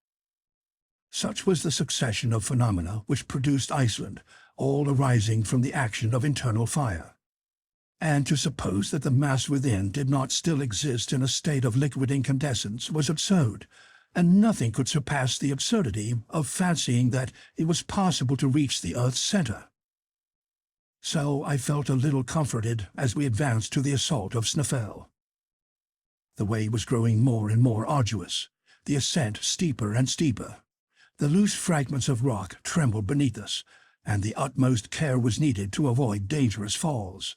Such was the succession of phenomena which produced Iceland, all arising from the action of internal fire. And to suppose that the mass within did not still exist in a state of liquid incandescence was absurd, and nothing could surpass the absurdity of fancying that it was possible to reach the earth's center. So I felt a little comforted as we advanced to the assault of Snæfell. The way was growing more and more arduous, the ascent steeper and steeper. The loose fragments of rock trembled beneath us, and the utmost care was needed to avoid dangerous falls.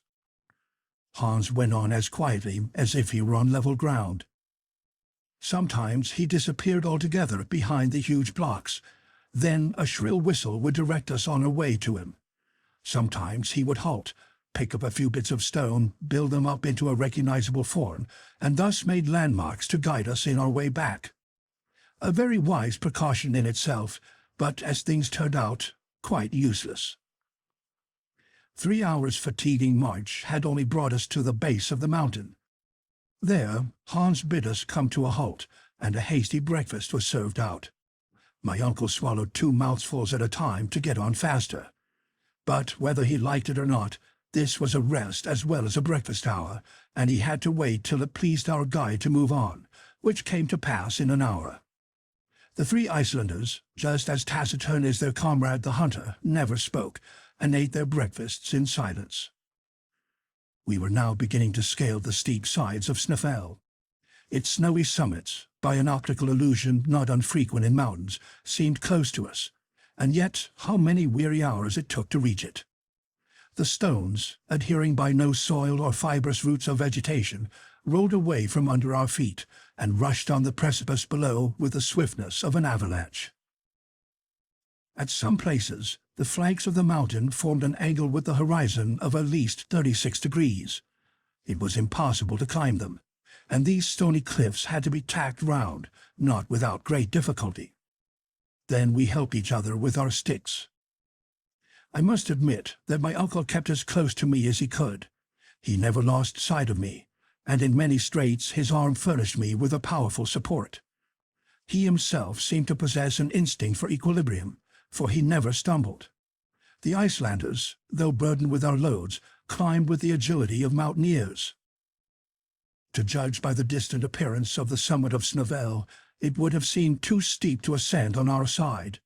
Hans went on as quietly as if he were on level ground. Sometimes he disappeared altogether behind the huge blocks. Then a shrill whistle would direct us on our way to him. Sometimes he would halt, pick up a few bits of stone, build them up into a recognizable form, and thus made landmarks to guide us in our way back. A very wise precaution in itself, but as things turned out, quite useless. 3 hours' fatiguing march had only brought us to the base of the mountain. There, Hans bid us come to a halt, and a hasty breakfast was served out. My uncle swallowed 2 mouthfuls at a time to get on faster. But whether he liked it or not, this was a rest as well as a breakfast hour, and he had to wait till it pleased our guide to move on, which came to pass in an hour. The 3 Icelanders, just as taciturn as their comrade the hunter, never spoke, and ate their breakfasts in silence. We were now beginning to scale the steep sides of Snæfell. Its snowy summits, by an optical illusion not unfrequent in mountains, seemed close to us, and yet how many weary hours it took to reach it. The stones, adhering by no soil or fibrous roots of vegetation, rolled away from under our feet and rushed on the precipice below with the swiftness of an avalanche. At some places, the flanks of the mountain formed an angle with the horizon of at least 36 degrees. It was impossible to climb them, and these stony cliffs had to be tacked round, not without great difficulty. Then we helped each other with our sticks. I must admit that my uncle kept as close to me as he could. He never lost sight of me, and in many straits his arm furnished me with a powerful support. He himself seemed to possess an instinct for equilibrium, for he never stumbled. The Icelanders, though burdened with our loads, climbed with the agility of mountaineers. To judge by the distant appearance of the summit of Snæfell, it would have seemed too steep to ascend on our side.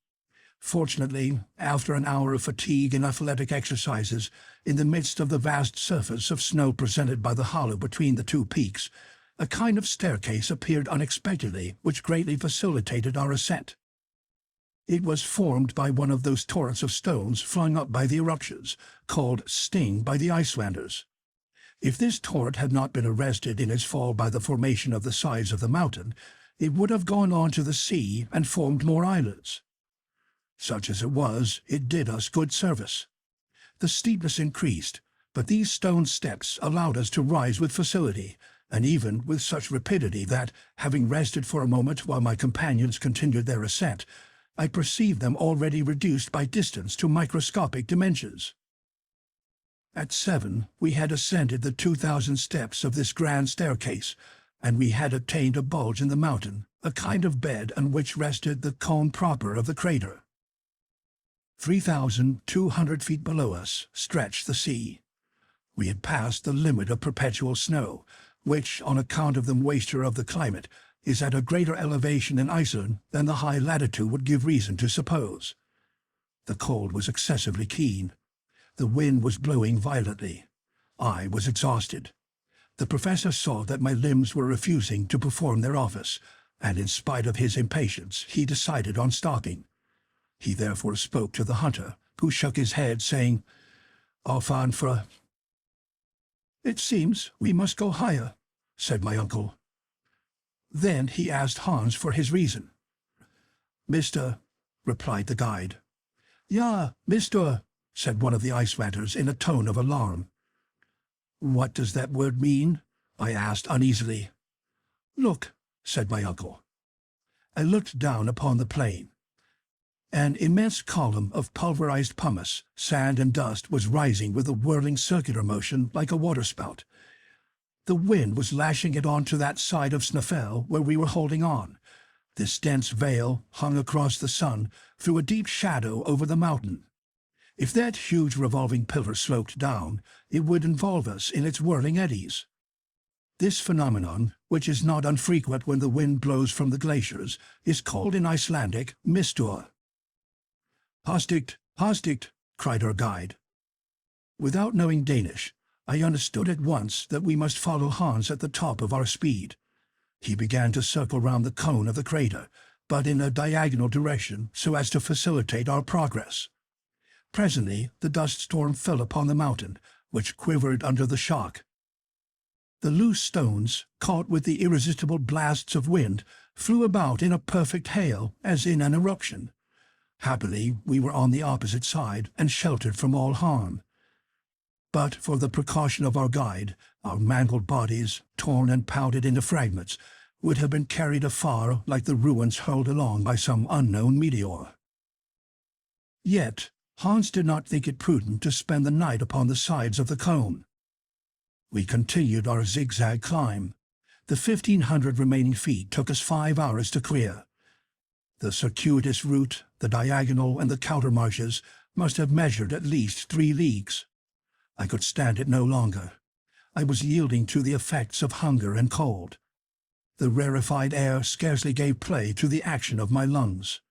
Fortunately, after an hour of fatigue and athletic exercises, in the midst of the vast surface of snow presented by the hollow between the two peaks, a kind of staircase appeared unexpectedly, which greatly facilitated our ascent. It was formed by one of those torrents of stones flung up by the eruptions, called sting by the Icelanders. If this torrent had not been arrested in its fall by the formation of the sides of the mountain, it would have gone on to the sea and formed more islands. Such as it was, it did us good service. The steepness increased, but these stone steps allowed us to rise with facility, and even with such rapidity that, having rested for a moment while my companions continued their ascent, I perceived them already reduced by distance to microscopic dimensions. At 7, we had ascended the 2,000 steps of this grand staircase, and we had attained a bulge in the mountain, a kind of bed on which rested the cone proper of the crater. 3,200 feet below us stretched the sea. We had passed the limit of perpetual snow, which, on account of the moisture of the climate, is at a greater elevation in Iceland than the high latitude would give reason to suppose. The cold was excessively keen. The wind was blowing violently. I was exhausted. The professor saw that my limbs were refusing to perform their office, and in spite of his impatience, he decided on stopping. He therefore spoke to the hunter, who shook his head, saying, "Ofan for..." "It seems we must go higher," said my uncle. Then he asked Hans for his reason. "Mr.," replied the guide. "Ja, Mr.," said one of the Icelanders in a tone of alarm. "What does that word mean?" I asked uneasily. "Look," said my uncle. I looked down upon the plain. An immense column of pulverized pumice, sand and dust was rising with a whirling circular motion like a waterspout. The wind was lashing it on to that side of Snæfell where we were holding on. This dense veil hung across the sun, threw a deep shadow over the mountain. If that huge revolving pillar sloped down, it would involve us in its whirling eddies. This phenomenon, which is not unfrequent when the wind blows from the glaciers, is called in Icelandic mistur. "Hastigt, hastigt," cried our guide. Without knowing Danish, I understood at once that we must follow Hans at the top of our speed. He began to circle round the cone of the crater, but in a diagonal direction so as to facilitate our progress. Presently the dust storm fell upon the mountain, which quivered under the shock. The loose stones, caught with the irresistible blasts of wind, flew about in a perfect hail, as in an eruption. Happily, we were on the opposite side and sheltered from all harm. But for the precaution of our guide, our mangled bodies, torn and pounded into fragments, would have been carried afar like the ruins hurled along by some unknown meteor. Yet Hans did not think it prudent to spend the night upon the sides of the cone. We continued our zigzag climb. The 1,500 remaining feet took us 5 hours to clear. The circuitous route, the diagonal, and the countermarches must have measured at least 3 leagues. I could stand it no longer. I was yielding to the effects of hunger and cold. The rarefied air scarcely gave play to the action of my lungs.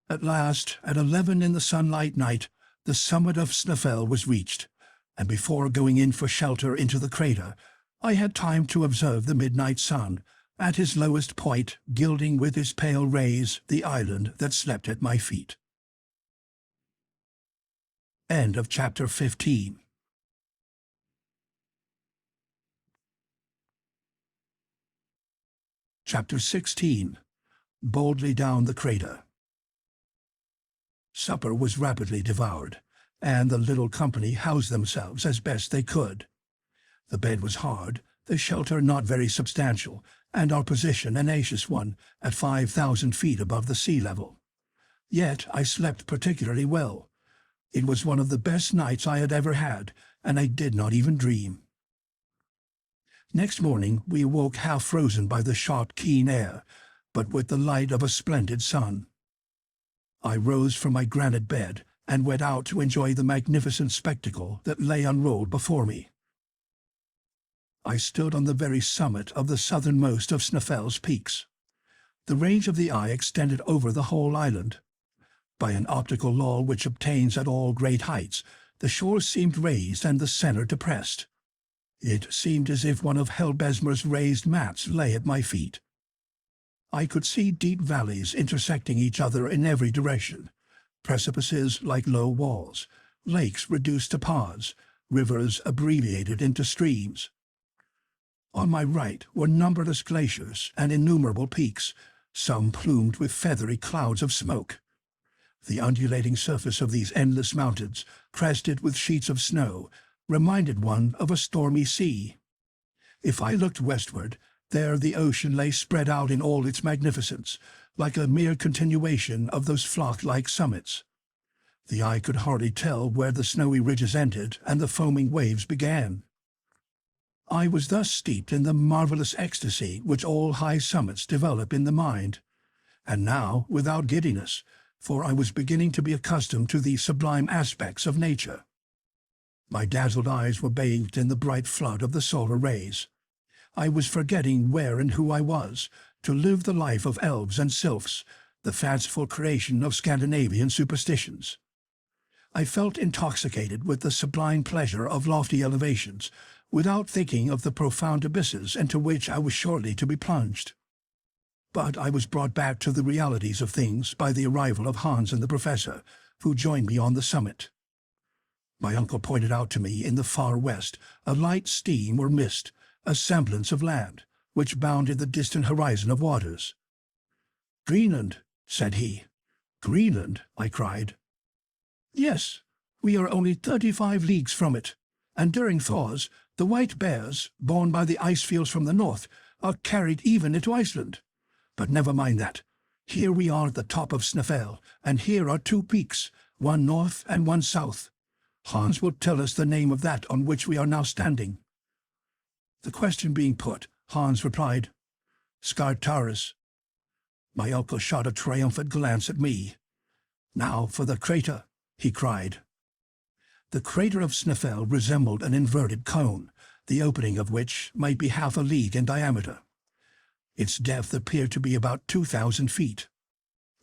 At last, at 11 in the sunlight night, the summit of Snæfell was reached, and before going in for shelter into the crater, I had time to observe the midnight sun, at his lowest point, gilding with his pale rays the island that slept at my feet. End of chapter 15. Chapter 16. Boldly Down the Crater. Supper was rapidly devoured, and the little company housed themselves as best they could. The bed was hard, the shelter not very substantial, and our position an auspicious one at 5,000 feet above the sea level. Yet I slept particularly well. It was one of the best nights I had ever had, and I did not even dream. Next morning we awoke half frozen by the sharp, keen air, but with the light of a splendid sun. I rose from my granite bed and went out to enjoy the magnificent spectacle that lay unrolled before me. I stood on the very summit of the southernmost of Snæfellsjökull peaks. The range of the eye extended over the whole island. By an optical law which obtains at all great heights, the shore seemed raised and the center depressed. It seemed as if one of Helbesmer's raised mats lay at my feet. I could see deep valleys intersecting each other in every direction, precipices like low walls, lakes reduced to ponds, rivers abbreviated into streams. On my right were numberless glaciers and innumerable peaks, some plumed with feathery clouds of smoke. The undulating surface of these endless mountains, crested with sheets of snow, reminded one of a stormy sea. If I looked westward, there the ocean lay spread out in all its magnificence, like a mere continuation of those flock-like summits. The eye could hardly tell where the snowy ridges ended and the foaming waves began. I was thus steeped in the marvelous ecstasy which all high summits develop in the mind, and now without giddiness, for I was beginning to be accustomed to the sublime aspects of nature. My dazzled eyes were bathed in the bright flood of the solar rays. I was forgetting where and who I was, to live the life of elves and sylphs, the fanciful creation of Scandinavian superstitions. I felt intoxicated with the sublime pleasure of lofty elevations, without thinking of the profound abysses into which I was shortly to be plunged. But I was brought back to the realities of things by the arrival of Hans and the professor, who joined me on the summit. My uncle pointed out to me in the far west a light steam or mist, a semblance of land, which bounded the distant horizon of waters. "Greenland," said he. "Greenland?" I cried. "Yes, we are only 35 leagues from it, and during thaws the white bears, borne by the ice fields from the north, are carried even into Iceland. But never mind that. Here we are at the top of Snæfell, and here are 2 peaks, one north and one south. Hans will tell us the name of that on which we are now standing." The question being put, Hans replied, "Skartaris." My uncle shot a triumphant glance at me. "Now for the crater," he cried. The crater of Snæfell resembled an inverted cone, the opening of which might be half a league in diameter. Its depth appeared to be about 2,000 feet.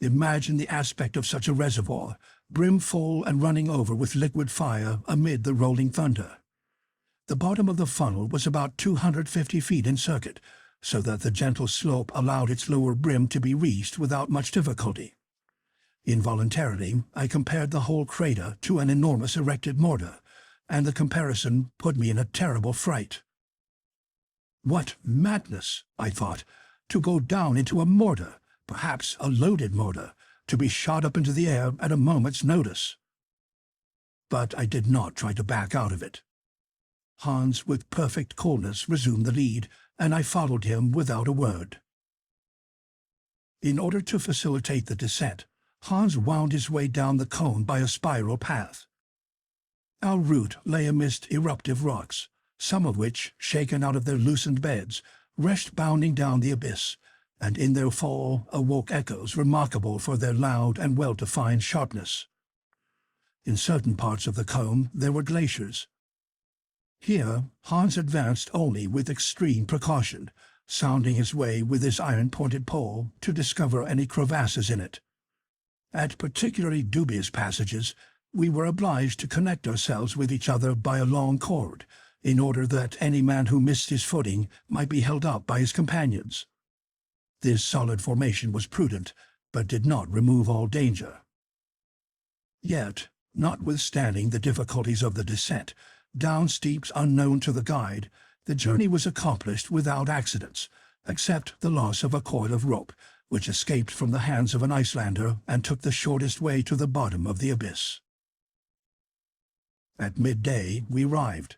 Imagine the aspect of such a reservoir, brimful and running over with liquid fire amid the rolling thunder. The bottom of the funnel was about 250 feet in circuit, so that the gentle slope allowed its lower brim to be reached without much difficulty. Involuntarily, I compared the whole crater to an enormous erected mortar, and the comparison put me in a terrible fright. What madness, I thought, to go down into a mortar, perhaps a loaded mortar, to be shot up into the air at a moment's notice. But I did not try to back out of it. Hans, with perfect coolness, resumed the lead, and I followed him without a word. In order to facilitate the descent, Hans wound his way down the cone by a spiral path. Our route lay amidst eruptive rocks, some of which, shaken out of their loosened beds, rushed bounding down the abyss, and in their fall awoke echoes remarkable for their loud and well-defined sharpness. In certain parts of the cone there were glaciers. Here Hans advanced only with extreme precaution, sounding his way with his iron-pointed pole to discover any crevasses in it. At particularly dubious passages we were obliged to connect ourselves with each other by a long cord, in order that any man who missed his footing might be held up by his companions. This solid formation was prudent, but did not remove all danger. Yet, notwithstanding the difficulties of the descent, down steeps unknown to the guide, the journey was accomplished without accidents, except the loss of a coil of rope, which escaped from the hands of an Icelander and took the shortest way to the bottom of the abyss. At midday we arrived.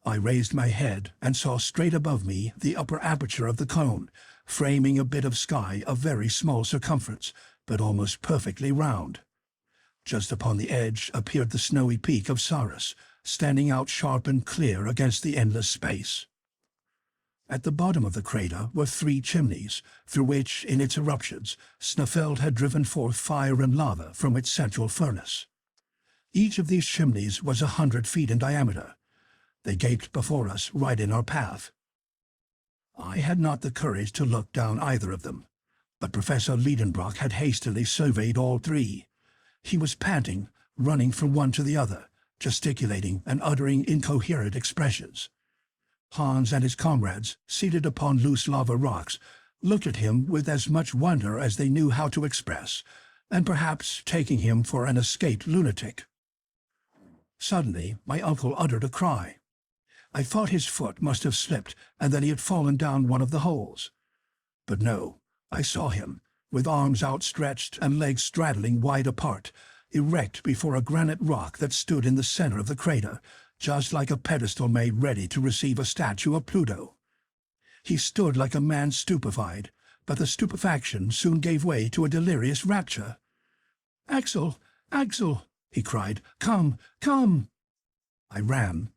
I raised my head and saw straight above me the upper aperture of the cone, framing a bit of sky of very small circumference, but almost perfectly round. Just upon the edge appeared the snowy peak of Sarus, standing out sharp and clear against the endless space. At the bottom of the crater were 3 chimneys, through which, in its eruptions, Snæfell had driven forth fire and lava from its central furnace. Each of these chimneys was 100 feet in diameter. They gaped before us right in our path. I had not the courage to look down either of them, but Professor Lidenbrock had hastily surveyed all 3. He was panting, running from one to the other, gesticulating and uttering incoherent expressions. Hans and his comrades, seated upon loose lava rocks, looked at him with as much wonder as they knew how to express, and perhaps taking him for an escaped lunatic. Suddenly my uncle uttered a cry. I thought his foot must have slipped and that he had fallen down one of the holes. But no, I saw him, with arms outstretched and legs straddling wide apart, erect before a granite rock that stood in the center of the crater, just like a pedestal made ready to receive a statue of Pluto. He stood like a man stupefied, but the stupefaction soon gave way to a delirious rapture. "Axel! Axel!" he cried. "Come! Come!" I ran.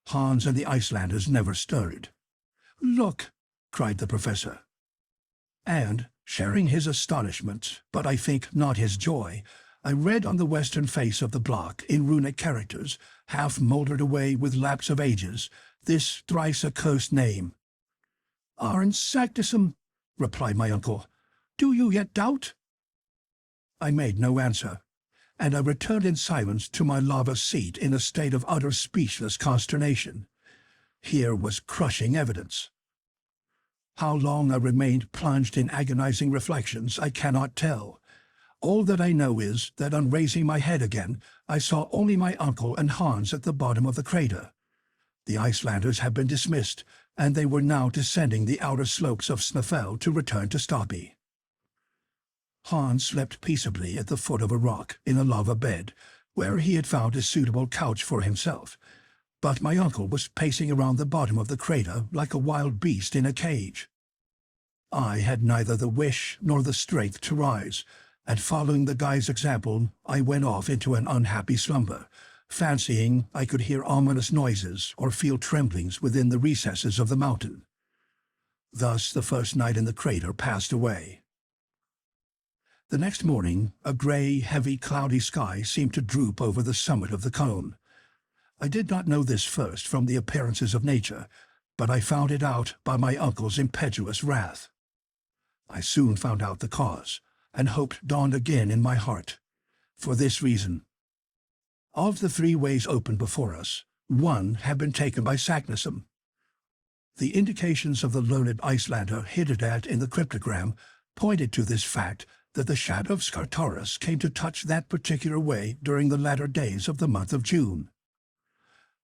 Hans and the Icelanders never stirred. "Look!" cried the professor. And, sharing his astonishment, but I think not his joy, I read on the western face of the block, in runic characters, half mouldered away with lapse of ages, this thrice accursed name. "Arne Saknussemm," replied my uncle. "Do you yet doubt?" I made no answer, and I returned in silence to my lava seat in a state of utter speechless consternation. Here was crushing evidence. How long I remained plunged in agonizing reflections I cannot tell. All that I know is that on raising my head again, I saw only my uncle and Hans at the bottom of the crater. The Icelanders had been dismissed, and they were now descending the outer slopes of Snæfell to return to Stapi. Hans slept peaceably at the foot of a rock in a lava bed, where he had found a suitable couch for himself, but my uncle was pacing around the bottom of the crater like a wild beast in a cage. I had neither the wish nor the strength to rise, and following the guide's example, I went off into an unhappy slumber, fancying I could hear ominous noises or feel tremblings within the recesses of the mountain. Thus the first night in the crater passed away. The next morning, a grey, heavy, cloudy sky seemed to droop over the summit of the cone. I did not know this first from the appearances of nature, but I found it out by my uncle's impetuous wrath. I soon found out the cause, and hope dawned again in my heart. For this reason: of the 3 ways open before us, 1 had been taken by Saknussemm. The indications of the learned Icelander hinted at in the cryptogram pointed to this fact, that the shadow of Scartaris came to touch that particular way during the latter days of the month of June.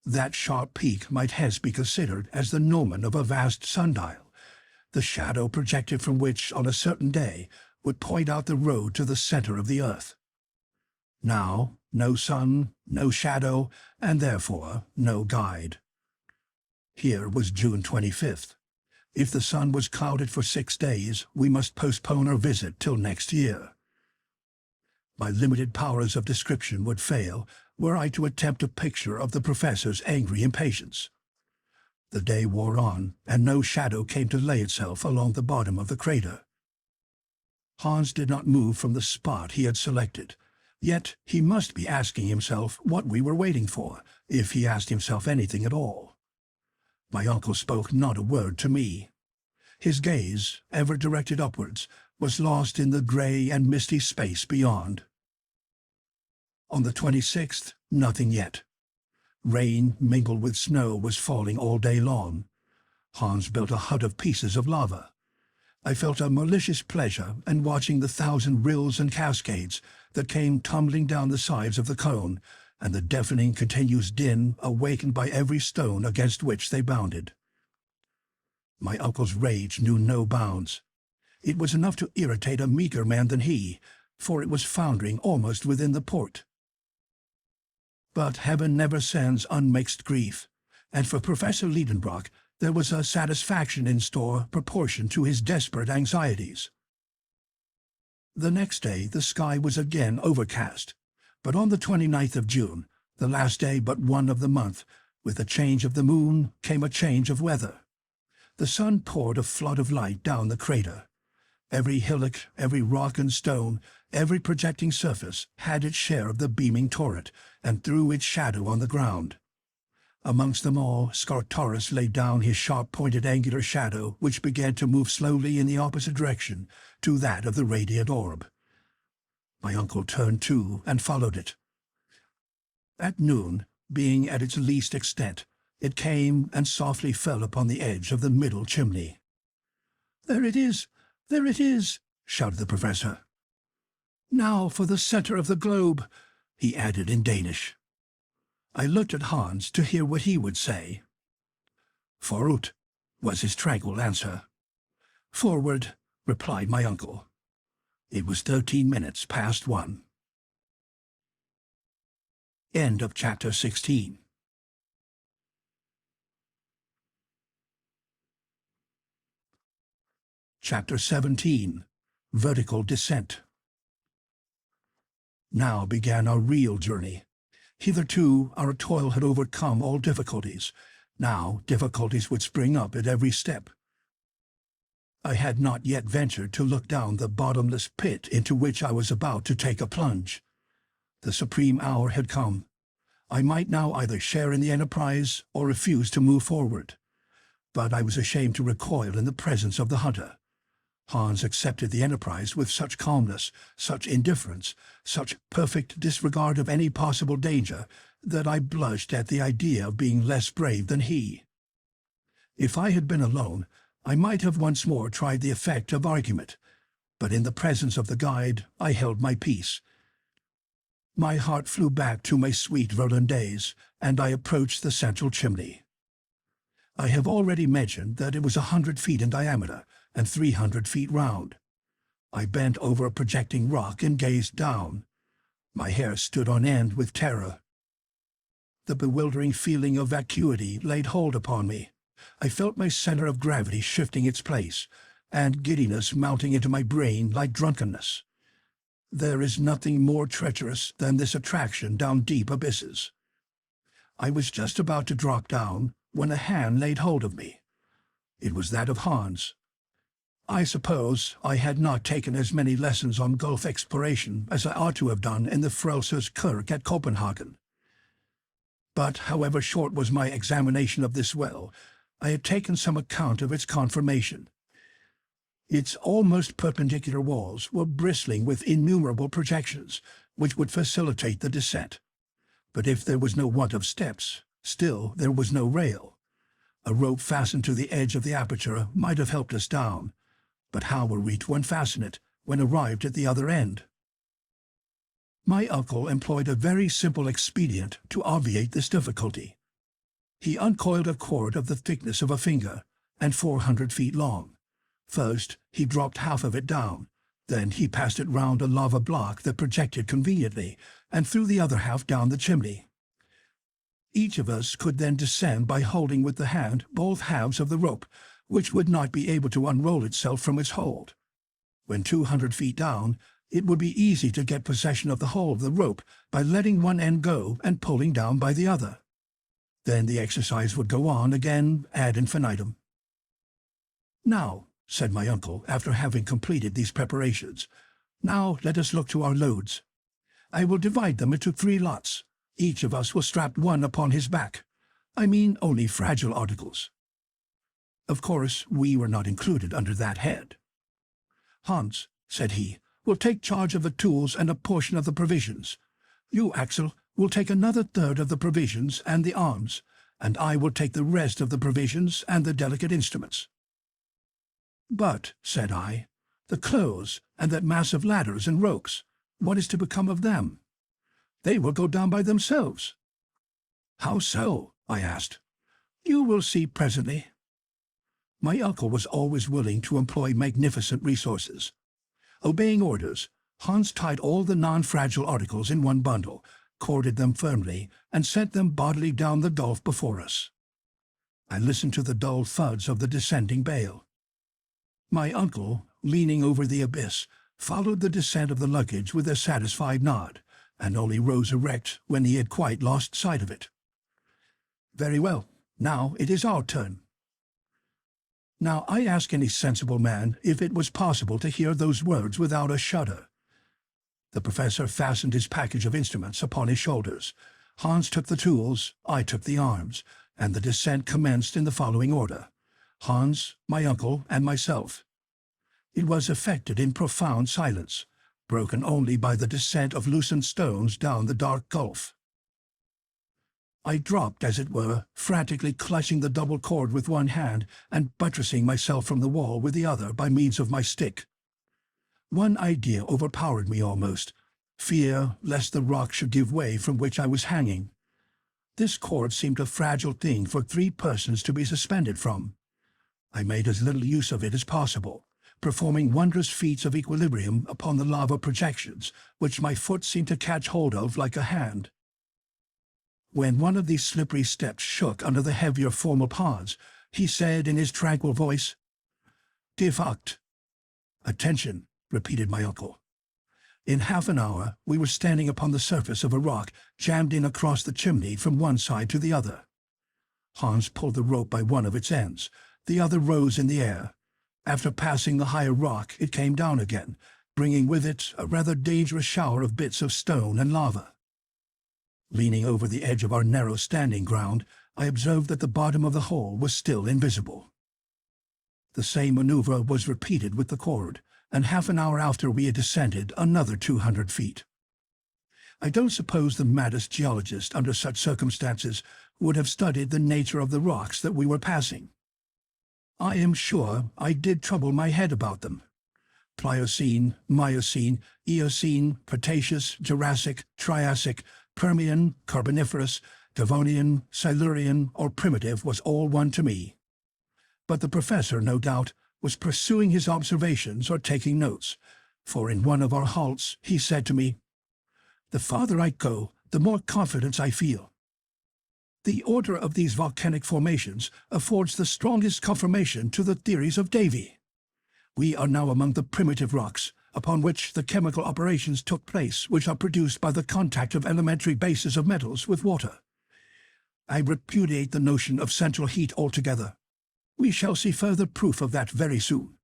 That sharp peak might hence be considered as the gnomon of a vast sundial, the shadow projected from which on a certain day would point out the road to the center of the earth. Now, no sun, no shadow, and therefore no guide. Here was June 25th. If the sun was clouded for 6 days, we must postpone our visit till next year. My limited powers of description would fail were I to attempt a picture of the professor's angry impatience. The day wore on, and no shadow came to lay itself along the bottom of the crater. Hans did not move from the spot he had selected, yet he must be asking himself what we were waiting for, if he asked himself anything at all. My uncle spoke not a word to me. His gaze, ever directed upwards, was lost in the grey and misty space beyond. On the 26th, nothing yet. Rain mingled with snow was falling all day long. Hans built a hut of pieces of lava. I felt a malicious pleasure in watching the 1,000 rills and cascades that came tumbling down the sides of the cone, and the deafening continuous din awakened by every stone against which they bounded. My uncle's rage knew no bounds. It was enough to irritate a meeker man than he, for it was foundering almost within the port. But heaven never sends unmixed grief, and for Professor Lidenbrock there was a satisfaction in store proportioned to his desperate anxieties. The next day the sky was again overcast, but on the 29th of June, the last day but one of the month, with the change of the moon came a change of weather. The sun poured a flood of light down the crater. Every hillock, every rock and stone, every projecting surface had its share of the beaming torrent, and threw its shadow on the ground. Amongst them all, Scartaris laid down his sharp-pointed angular shadow, which began to move slowly in the opposite direction to that of the radiant orb. My uncle turned too and followed it. At noon, being at its least extent, it came and softly fell upon the edge of the middle chimney. "There it is! There it is!" shouted the professor. "Now for the center of the globe," he added in Danish. I looked at Hans to hear what he would say. "Forut," was his tranquil answer. "Forward," replied my uncle. It was 13 minutes past 1. End of chapter 16. Chapter 17. Vertical Descent. Now began our real journey. Hitherto our toil had overcome all difficulties. Now difficulties would spring up at every step. I had not yet ventured to look down the bottomless pit into which I was about to take a plunge. The supreme hour had come. I might now either share in the enterprise or refuse to move forward. But I was ashamed to recoil in the presence of the hunter. Hans accepted the enterprise with such calmness, such indifference, such perfect disregard of any possible danger, that I blushed at the idea of being less brave than he. If I had been alone, I might have once more tried the effect of argument, but in the presence of the guide I held my peace. My heart flew back to my sweet Verlin days, and I approached the central chimney. I have already mentioned that it was 100 feet in diameter, and 300 feet round. I bent over a projecting rock and gazed down. My hair stood on end with terror. The bewildering feeling of vacuity laid hold upon me. I felt my center of gravity shifting its place, and giddiness mounting into my brain like drunkenness. There is nothing more treacherous than this attraction down deep abysses. I was just about to drop down when a hand laid hold of me. It was that of Hans. I suppose I had not taken as many lessons on Gulf exploration as I ought to have done in the Snæfellsjökull at Copenhagen. But however short was my examination of this well, I had taken some account of its conformation. Its almost perpendicular walls were bristling with innumerable projections, which would facilitate the descent. But if there was no want of steps, still there was no rail. A rope fastened to the edge of the aperture might have helped us down, but how were we to unfasten it when arrived at the other end? My uncle employed a very simple expedient to obviate this difficulty. He uncoiled a cord of the thickness of a finger and 400 feet long. First, he dropped half of it down. Then he passed it round a lava block that projected conveniently, and threw the other half down the chimney. Each of us could then descend by holding with the hand both halves of the rope, which would not be able to unroll itself from its hold. When 200 feet down, it would be easy to get possession of the whole of the rope by letting one end go and pulling down by the other. Then the exercise would go on again ad infinitum. "Now," said my uncle, after having completed these preparations, "now let us look to our loads. I will divide them into 3 lots. Each of us will strap one upon his back. I mean only fragile articles." Of course, we were not included under that head. "Hans," said he, "will take charge of the tools and a portion of the provisions. You, Axel, will take another third of the provisions and the arms, and I will take the rest of the provisions and the delicate instruments." "But," said I, "the clothes and that mass of ladders and ropes, what is to become of them? They will go down by themselves." "How so?" I asked. "You will see presently." My uncle was always willing to employ magnificent resources. Obeying orders, Hans tied all the non-fragile articles in one bundle, corded them firmly, and sent them bodily down the gulf before us. I listened to the dull thuds of the descending bale. My uncle, leaning over the abyss, followed the descent of the luggage with a satisfied nod, and only rose erect when he had quite lost sight of it. "Very well, now it is our turn." Now I ask any sensible man if it was possible to hear those words without a shudder. The professor fastened his package of instruments upon his shoulders. Hans took the tools, I took the arms, and the descent commenced in the following order: Hans, my uncle, and myself. It was effected in profound silence, broken only by the descent of loosened stones down the dark gulf. I dropped, as it were, frantically clutching the double cord with one hand and buttressing myself from the wall with the other by means of my stick. One idea overpowered me almost: fear lest the rock should give way from which I was hanging. This cord seemed a fragile thing for 3 persons to be suspended from. I made as little use of it as possible, performing wondrous feats of equilibrium upon the lava projections, which my foot seemed to catch hold of like a hand. When one of these slippery steps shook under the heavier formal pods, he said in his tranquil voice, "Defact." "Attention," repeated my uncle. In half an hour we were standing upon the surface of a rock jammed in across the chimney from one side to the other. Hans pulled the rope by one of its ends. The other rose in the air. After passing the higher rock it came down again, bringing with it a rather dangerous shower of bits of stone and lava. Leaning over the edge of our narrow standing ground, I observed that the bottom of the hole was still invisible. The same maneuver was repeated with the cord, and half an hour after we had descended another 200 feet. I don't suppose the maddest geologist under such circumstances would have studied the nature of the rocks that we were passing. I am sure I did trouble my head about them. Pliocene, Miocene, Eocene, Cretaceous, Jurassic, Triassic, Permian, Carboniferous, Devonian, Silurian, or Primitive was all one to me. But the professor, no doubt, was pursuing his observations or taking notes, for in one of our halts he said to me, "The farther I go, the more confidence I feel. The order of these volcanic formations affords the strongest confirmation to the theories of Davy. We are now among the primitive rocks, upon which the chemical operations took place which are produced by the contact of elementary bases of metals with water. I repudiate the notion of central heat altogether. We shall see further proof of that very soon."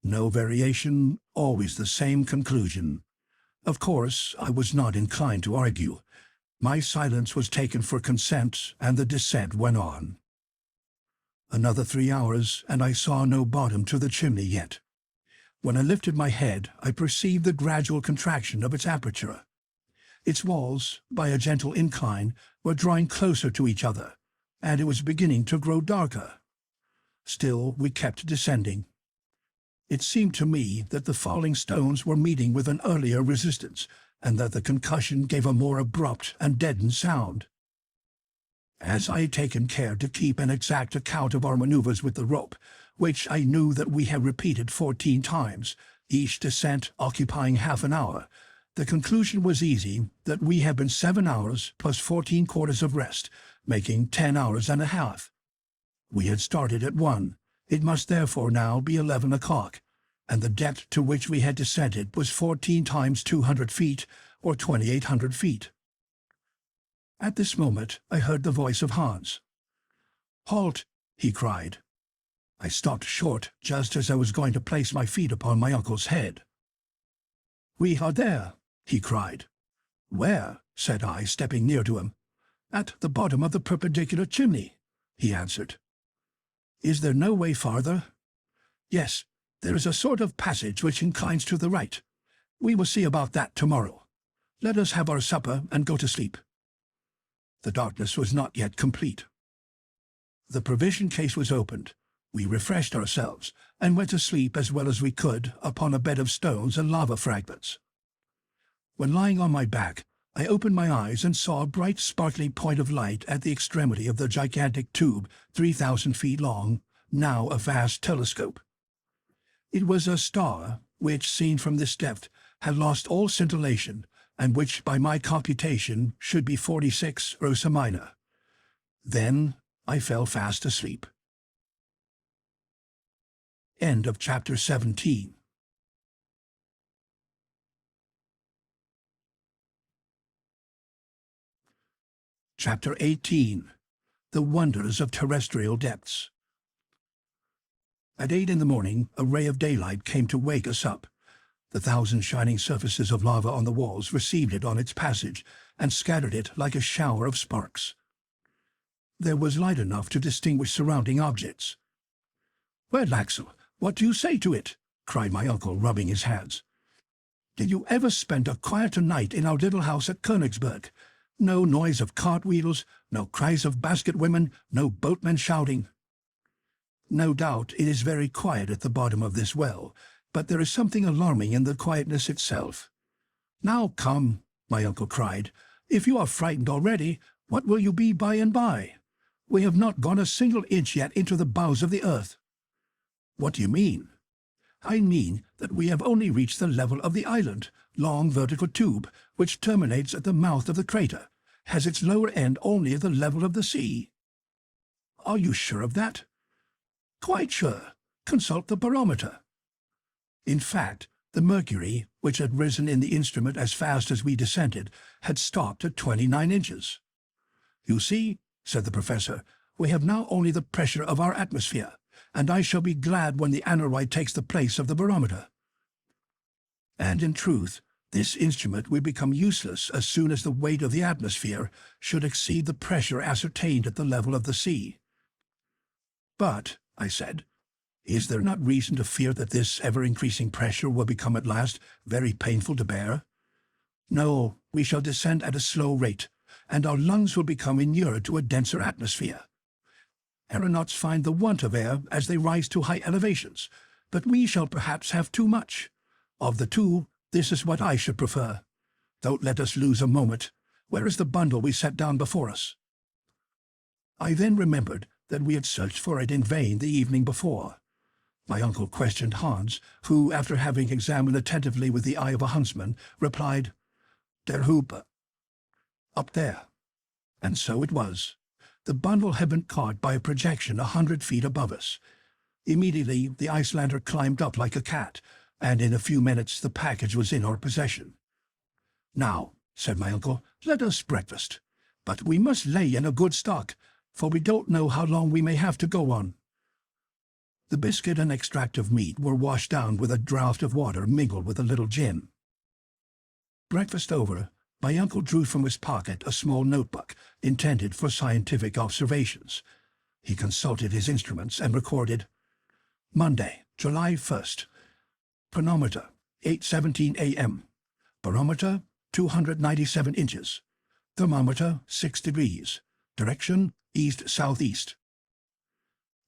No variation, always the same conclusion. Of course, I was not inclined to argue. My silence was taken for consent, and the descent went on. Another 3 hours, and I saw no bottom to the chimney yet. When I lifted my head, I perceived the gradual contraction of its aperture. Its walls, by a gentle incline, were drawing closer to each other, and it was beginning to grow darker. Still we kept descending. It seemed to me that the falling stones were meeting with an earlier resistance, and that the concussion gave a more abrupt and deadened sound. As I had taken care to keep an exact account of our maneuvers with the rope, which I knew that we had repeated 14 times, each descent occupying half an hour, the conclusion was easy that we had been 7 hours plus 14 quarters of rest, making 10 hours and a half. We had started at 1. It must therefore now be 11 o'clock, and the depth to which we had descended was 14 times 200 feet, or 2,800 feet. At this moment I heard the voice of Hans. "Halt!" he cried. I stopped short just as I was going to place my feet upon my uncle's head. "We are there!" he cried. "Where?" said I, stepping near to him. "At the bottom of the perpendicular chimney," he answered. "Is there no way farther?" "Yes, there is a sort of passage which inclines to the right. We will see about that tomorrow. Let us have our supper and go to sleep." The darkness was not yet complete. The provision case was opened. We refreshed ourselves and went to sleep as well as we could upon a bed of stones and lava fragments. When lying on my back, I opened my eyes and saw a bright sparkling point of light at the extremity of the gigantic tube, 3,000 feet long, now a vast telescope. It was a star which, seen from this depth, had lost all scintillation, and which, by my computation, should be 46 Ursa Minor. Then I fell fast asleep. End of chapter 17. Chapter 18. The Wonders of Terrestrial Depths. At 8 in the morning, a ray of daylight came to wake us up. The thousand shining surfaces of lava on the walls received it on its passage and scattered it like a shower of sparks. There was light enough to distinguish surrounding objects. "Well, Axel, what do you say to it?" cried my uncle, rubbing his hands. "Did you ever spend a quieter night in our little house at Königsberg? No noise of cartwheels, no cries of basket women, no boatmen shouting." "No doubt it is very quiet at the bottom of this well, but there is something alarming in the quietness itself." "Now come," my uncle cried. "If you are frightened already, what will you be by and by? We have not gone a single inch yet into the bowels of the earth." "What do you mean?" "I mean that we have only reached the level of the island, long vertical tube, which terminates at the mouth of the crater, has its lower end only at the level of the sea." "Are you sure of that?" "Quite sure. Consult the barometer." In fact, the mercury, which had risen in the instrument as fast as we descended, had stopped at 29 inches. "You see," said the professor, "we have now only the pressure of our atmosphere, and I shall be glad when the aneroid takes the place of the barometer." And in truth, this instrument will become useless as soon as the weight of the atmosphere should exceed the pressure ascertained at the level of the sea. "But," I said, "is there not reason to fear that this ever-increasing pressure will become at last very painful to bear?" "No, we shall descend at a slow rate, and our lungs will become inured to a denser atmosphere. Aeronauts find the want of air as they rise to high elevations, but we shall perhaps have too much. Of the two, this is what I should prefer. Don't let us lose a moment. Where is the bundle we set down before us?" I then remembered that we had searched for it in vain the evening before. My uncle questioned Hans, who, after having examined attentively with the eye of a huntsman, replied, "Der Huber. Up there." And so it was. The bundle had been caught by a projection 100 feet above us. Immediately the Icelander climbed up like a cat, and in a few minutes the package was in our possession. "Now," said my uncle, "let us breakfast. But we must lay in a good stock, for we don't know how long we may have to go on." The biscuit and extract of meat were washed down with a draught of water mingled with a little gin. Breakfast over, my uncle drew from his pocket a small notebook intended for scientific observations. He consulted his instruments and recorded, "Monday, July 1st. Chronometer, 8:17 a.m. Barometer, 297 inches. Thermometer, 6 degrees. Direction, east-southeast."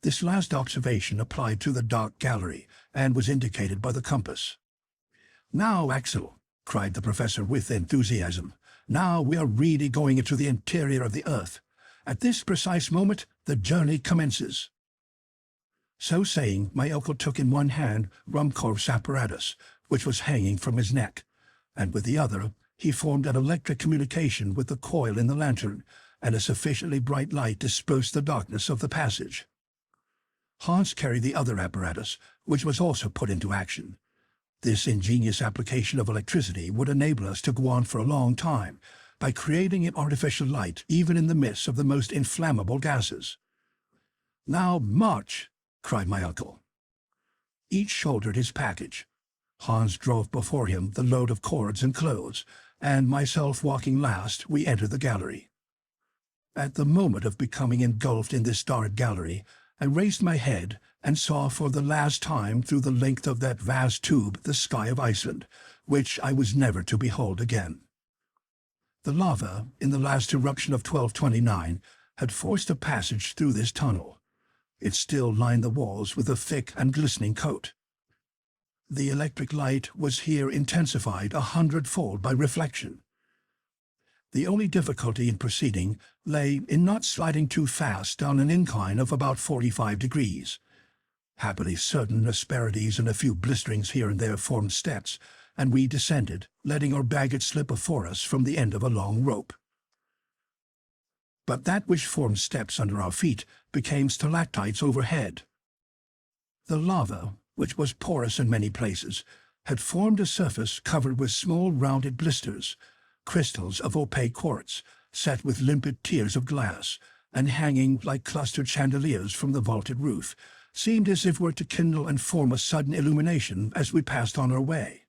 This last observation applied to the dark gallery, and was indicated by the compass. "Now, Axel," cried the professor with enthusiasm, "now we are really going into the interior of the earth. At this precise moment the journey commences." So saying, my uncle took in one hand Ruhmkorff's apparatus, which was hanging from his neck, and with the other he formed an electric communication with the coil in the lantern, and a sufficiently bright light dispersed the darkness of the passage. Hans carried the other apparatus, which was also put into action. This ingenious application of electricity would enable us to go on for a long time, by creating an artificial light even in the midst of the most inflammable gases. "Now march!" cried my uncle. Each shouldered his package. Hans drove before him the load of cords and clothes, and myself walking last, we entered the gallery. At the moment of becoming engulfed in this dark gallery, I raised my head and saw for the last time through the length of that vast tube the sky of Iceland, which I was never to behold again. The lava, in the last eruption of 1229, had forced a passage through this tunnel. It still lined the walls with a thick and glistening coat. The electric light was here intensified 100-fold by reflection. The only difficulty in proceeding lay in not sliding too fast down an incline of about 45 degrees. Happily, certain asperities and a few blisterings here and there formed steps, and we descended, letting our baggage slip before us from the end of a long rope. But that which formed steps under our feet became stalactites overhead. The lava, which was porous in many places, had formed a surface covered with small rounded blisters, crystals of opaque quartz, set with limpid tiers of glass, and hanging like clustered chandeliers from the vaulted roof, seemed as if were to kindle and form a sudden illumination as we passed on our way.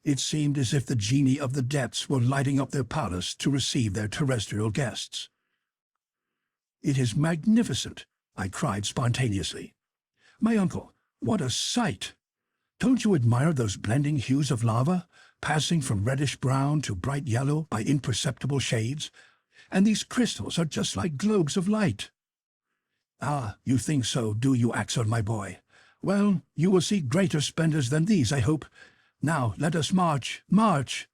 It seemed as if the genii of the depths were lighting up their palace to receive their terrestrial guests. "It is magnificent," I cried spontaneously. "My uncle, what a sight! Don't you admire those blending hues of lava, passing from reddish-brown to bright yellow by imperceptible shades? And these crystals are just like globes of light." "Ah, you think so, do you, Axel, my boy? Well, you will see greater splendors than these, I hope. Now let us march, march!"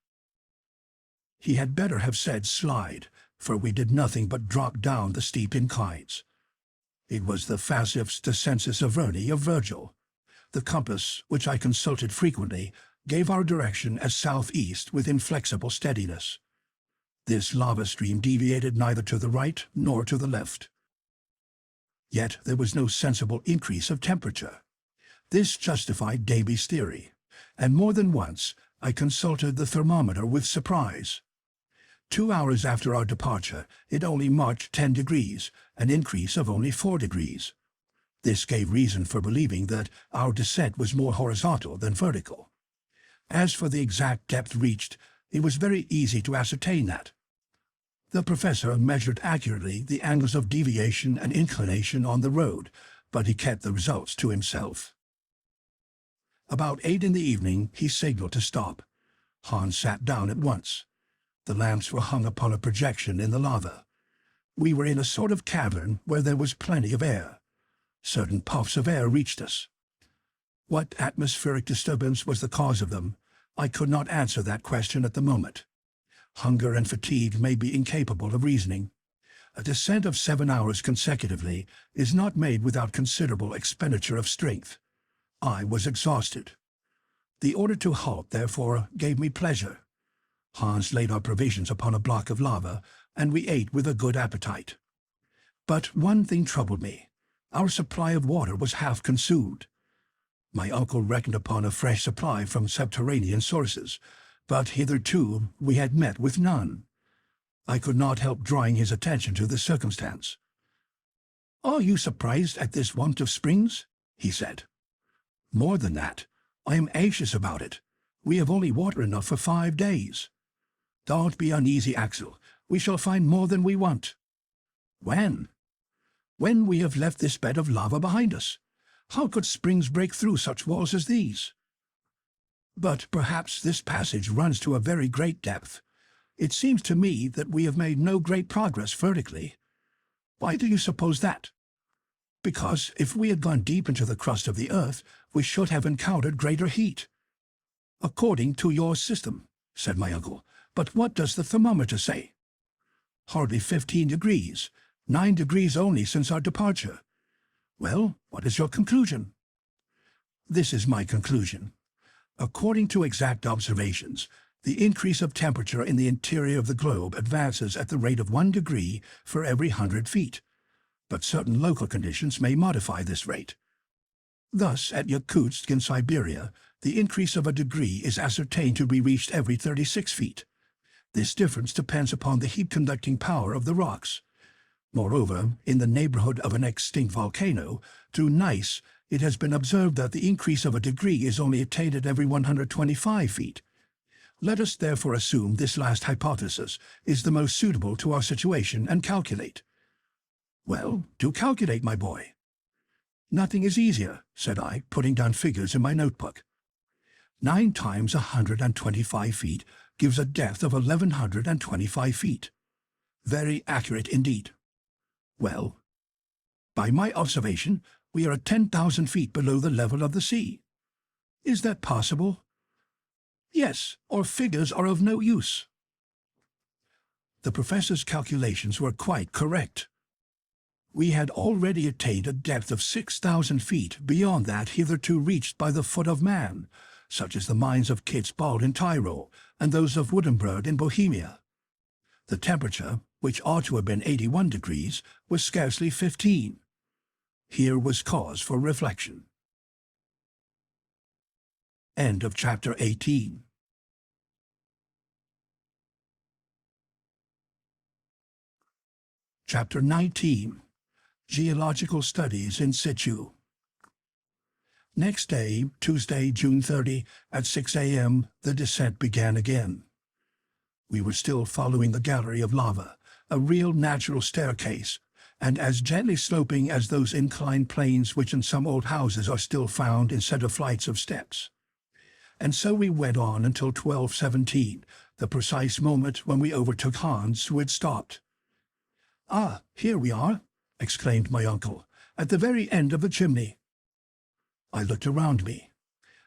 He had better have said slide, for we did nothing but drop down the steep inclines. It was the facifs descensus Averni of Virgil. The compass, which I consulted frequently, gave our direction as southeast with inflexible steadiness. This lava stream deviated neither to the right nor to the left. Yet there was no sensible increase of temperature. This justified Davy's theory, and more than once I consulted the thermometer with surprise. 2 hours after our departure, it only marked 10 degrees, an increase of only 4 degrees. This gave reason for believing that our descent was more horizontal than vertical. As for the exact depth reached, it was very easy to ascertain that. The professor measured accurately the angles of deviation and inclination on the road, but he kept the results to himself. About 8 in the evening he signaled to stop. Hans sat down at once. The lamps were hung upon a projection in the lava. We were in a sort of cavern where there was plenty of air. Certain puffs of air reached us. What atmospheric disturbance was the cause of them? I could not answer that question at the moment. Hunger and fatigue made me incapable of reasoning. A descent of 7 hours consecutively is not made without considerable expenditure of strength. I was exhausted. The order to halt, therefore, gave me pleasure. Hans laid our provisions upon a block of lava, and we ate with a good appetite. But one thing troubled me. Our supply of water was half consumed. My uncle reckoned upon a fresh supply from subterranean sources, but hitherto we had met with none. I could not help drawing his attention to the circumstance. "Are you surprised at this want of springs?" he said. "More than that, I am anxious about it. We have only water enough for 5 days." "Don't be uneasy, Axel. We shall find more than we want." "When?" "When we have left this bed of lava behind us. How could springs break through such walls as these?" "But perhaps this passage runs to a very great depth. It seems to me that we have made no great progress vertically." "Why do you suppose that?" "Because if we had gone deep into the crust of the earth, we should have encountered greater heat." "According to your system," said my uncle. "But what does the thermometer say?" "Hardly 15 degrees, 9 degrees only since our departure." "Well, what is your conclusion?" "This is my conclusion. According to exact observations, the increase of temperature in the interior of the globe advances at the rate of 1 degree for every 100 feet, but certain local conditions may modify this rate. Thus, at Yakutsk in Siberia, the increase of a degree is ascertained to be reached every 36 feet. This difference depends upon the heat-conducting power of the rocks. Moreover, in the neighborhood of an extinct volcano, through gneiss, it has been observed that the increase of a degree is only attained at every 125 feet. Let us therefore assume this last hypothesis is the most suitable to our situation and calculate." "Well, do calculate, my boy." "Nothing is easier," said I, putting down figures in my notebook. 9 times 125 feet gives a depth of 1,125 feet. Very accurate indeed. Well, by my observation, we are at 10,000 feet below the level of the sea. Is that possible? Yes, or figures are of no use. The professor's calculations were quite correct. We had already attained a depth of 6,000 feet beyond that hitherto reached by the foot of man, such as the mines of Kitzbühel in Tyrol and those of Wittenberg in Bohemia. The temperature, which ought to have been 81 degrees, was scarcely 15. Here was cause for reflection. End of chapter 18. Chapter 19. Geological Studies in Situ. Next day, Tuesday, June 30, at 6 a.m., the descent began again. We were still following the gallery of lava, a real natural staircase, and as gently sloping as those inclined planes which in some old houses are still found instead of flights of steps. And so we went on until 12:17, the precise moment when we overtook Hans, who had stopped. "Ah, here we are," exclaimed my uncle, "at the very end of the chimney." I looked around me.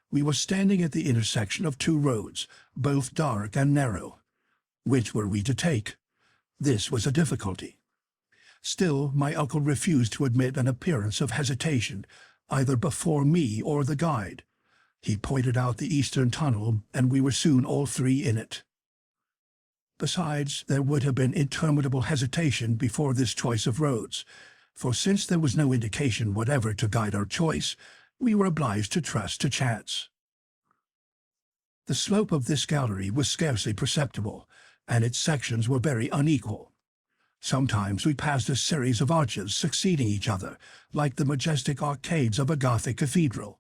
We were standing at the intersection of two roads, both dark and narrow. Which were we to take? This was a difficulty. Still, my uncle refused to admit an appearance of hesitation, either before me or the guide. He pointed out the eastern tunnel, and we were soon all three in it. Besides, there would have been interminable hesitation before this choice of roads, for since there was no indication whatever to guide our choice, we were obliged to trust to chance. The slope of this gallery was scarcely perceptible, and its sections were very unequal. Sometimes we passed a series of arches succeeding each other, like the majestic arcades of a Gothic cathedral.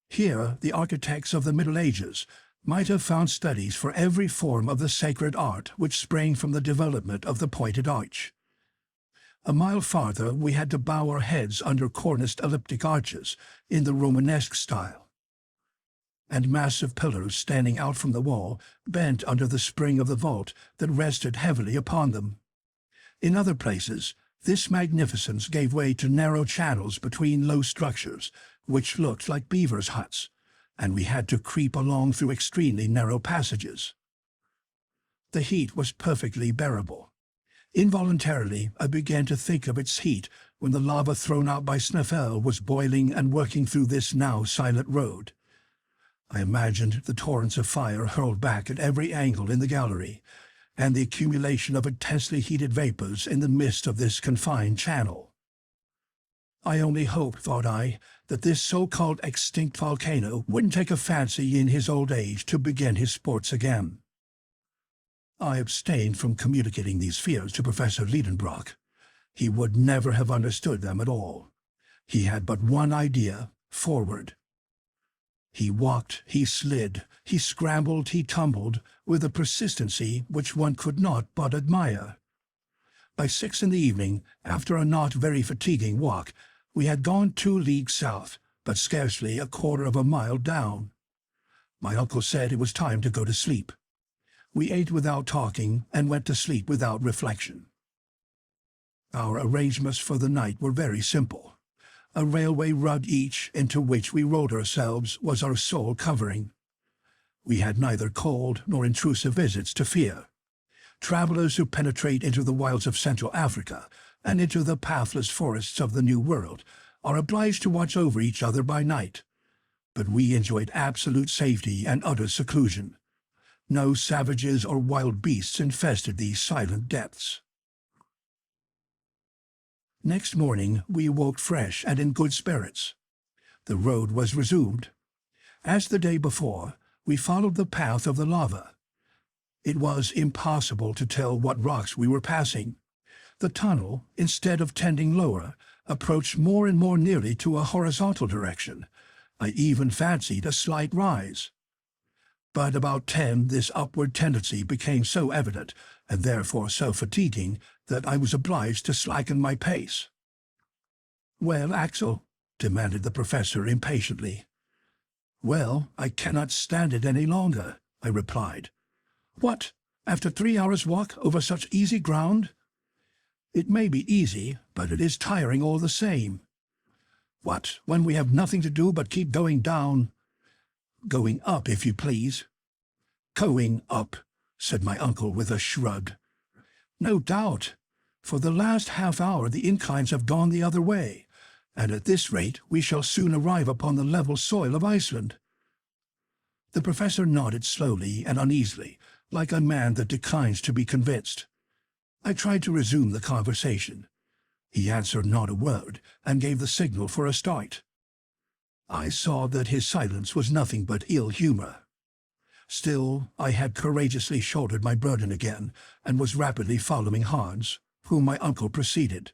Here the architects of the Middle Ages might have found studies for every form of the sacred art which sprang from the development of the pointed arch. A mile farther we had to bow our heads under corniced elliptic arches in the Romanesque style, and massive pillars standing out from the wall bent under the spring of the vault that rested heavily upon them. In other places, this magnificence gave way to narrow channels between low structures, which looked like beavers' huts, and we had to creep along through extremely narrow passages. The heat was perfectly bearable. Involuntarily, I began to think of its heat when the lava thrown out by Snæfellsjökull was boiling and working through this now silent road. I imagined the torrents of fire hurled back at every angle in the gallery, and the accumulation of intensely heated vapors in the midst of this confined channel. I only hope, thought I, that this so-called extinct volcano wouldn't take a fancy in his old age to begin his sports again. I abstained from communicating these fears to Professor Lidenbrock. He would never have understood them at all. He had but one idea: forward. He walked, he slid, he scrambled, he tumbled, with a persistency which one could not but admire. By 6 in the evening, after a not very fatiguing walk, we had gone 2 leagues south, but scarcely a quarter of a mile down. My uncle said it was time to go to sleep. We ate without talking and went to sleep without reflection. Our arrangements for the night were very simple. A railway rug each, into which we rolled ourselves, was our sole covering. We had neither cold nor intrusive visits to fear. Travelers who penetrate into the wilds of Central Africa and into the pathless forests of the New World are obliged to watch over each other by night. But we enjoyed absolute safety and utter seclusion. No savages or wild beasts infested these silent depths. Next morning we awoke fresh and in good spirits. The road was resumed. As the day before, we followed the path of the lava. It was impossible to tell what rocks we were passing. The tunnel, instead of tending lower, approached more and more nearly to a horizontal direction. I even fancied a slight rise. But about 10 this upward tendency became so evident, and therefore so fatiguing, that I was obliged to slacken my pace. "Well, Axel?" demanded the professor impatiently. "Well, I cannot stand it any longer," I replied. What? After 3 hours' walk over such easy ground? It may be easy, but it is tiring all the same. What, when we have nothing to do but keep going down? Going up, if you please. Going up, said my uncle with a shrug. No doubt. For the last half-hour the inclines have gone the other way, and at this rate we shall soon arrive upon the level soil of Iceland. The professor nodded slowly and uneasily, like a man that declines to be convinced. I tried to resume the conversation. He answered not a word, and gave the signal for a start. I saw that his silence was nothing but ill humor. Still, I had courageously shouldered my burden again, and was rapidly following Hans, whom my uncle preceded.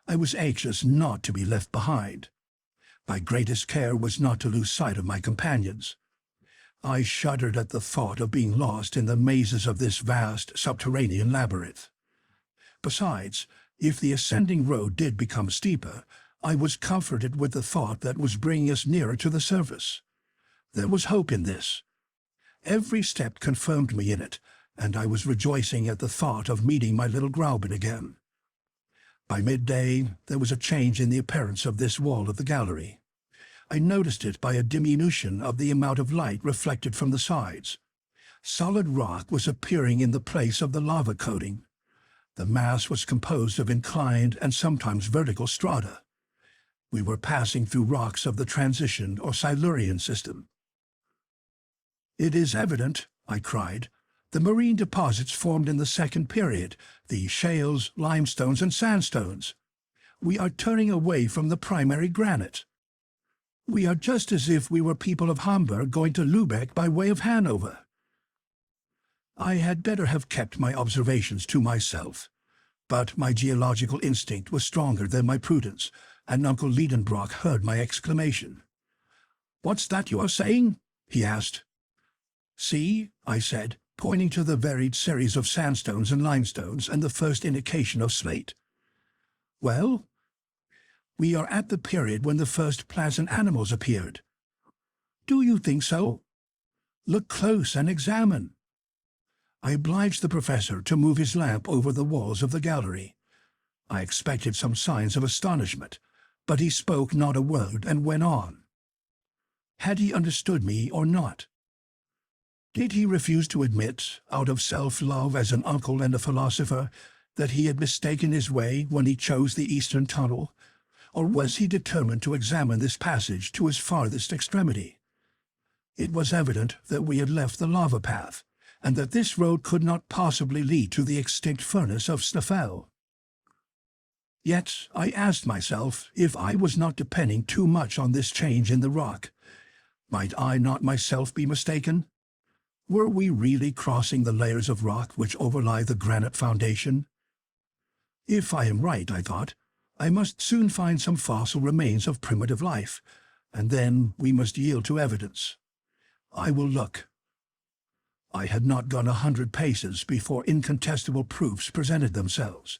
I was anxious not to be left behind. My greatest care was not to lose sight of my companions. I shuddered at the thought of being lost in the mazes of this vast subterranean labyrinth. Besides, if the ascending road did become steeper, I was comforted with the thought that was bringing us nearer to the surface. There was hope in this. Every step confirmed me in it, and I was rejoicing at the thought of meeting my little Graubin again. By midday there was a change in the appearance of this wall of the gallery. I noticed it by a diminution of the amount of light reflected from the sides. Solid rock was appearing in the place of the lava coating. The mass was composed of inclined and sometimes vertical strata. We were passing through rocks of the transition or Silurian system. "It is evident," I cried, "the marine deposits formed in the second period, the shales, limestones, and sandstones. We are turning away from the primary granite. We are just as if we were people of Hamburg going to Lübeck by way of Hanover." I had better have kept my observations to myself, but my geological instinct was stronger than my prudence, and Uncle Lidenbrock heard my exclamation. "What's that you are saying?" he asked. "See," I said, pointing to the varied series of sandstones and limestones and the first indication of slate. "Well?" "We are at the period when the first plants and animals appeared." "Do you think so?" "Look close and examine." I obliged the professor to move his lamp over the walls of the gallery. I expected some signs of astonishment, but he spoke not a word and went on. Had he understood me or not? Did he refuse to admit, out of self-love as an uncle and a philosopher, that he had mistaken his way when he chose the eastern tunnel? Or was he determined to examine this passage to its farthest extremity? It was evident that we had left the lava path, and that this road could not possibly lead to the extinct furnace of Snæfell. Yet I asked myself if I was not depending too much on this change in the rock. Might I not myself be mistaken? Were we really crossing the layers of rock which overlie the granite foundation? If I am right, I thought, I must soon find some fossil remains of primitive life, and then we must yield to evidence. I will look. I had not gone 100 paces before incontestable proofs presented themselves.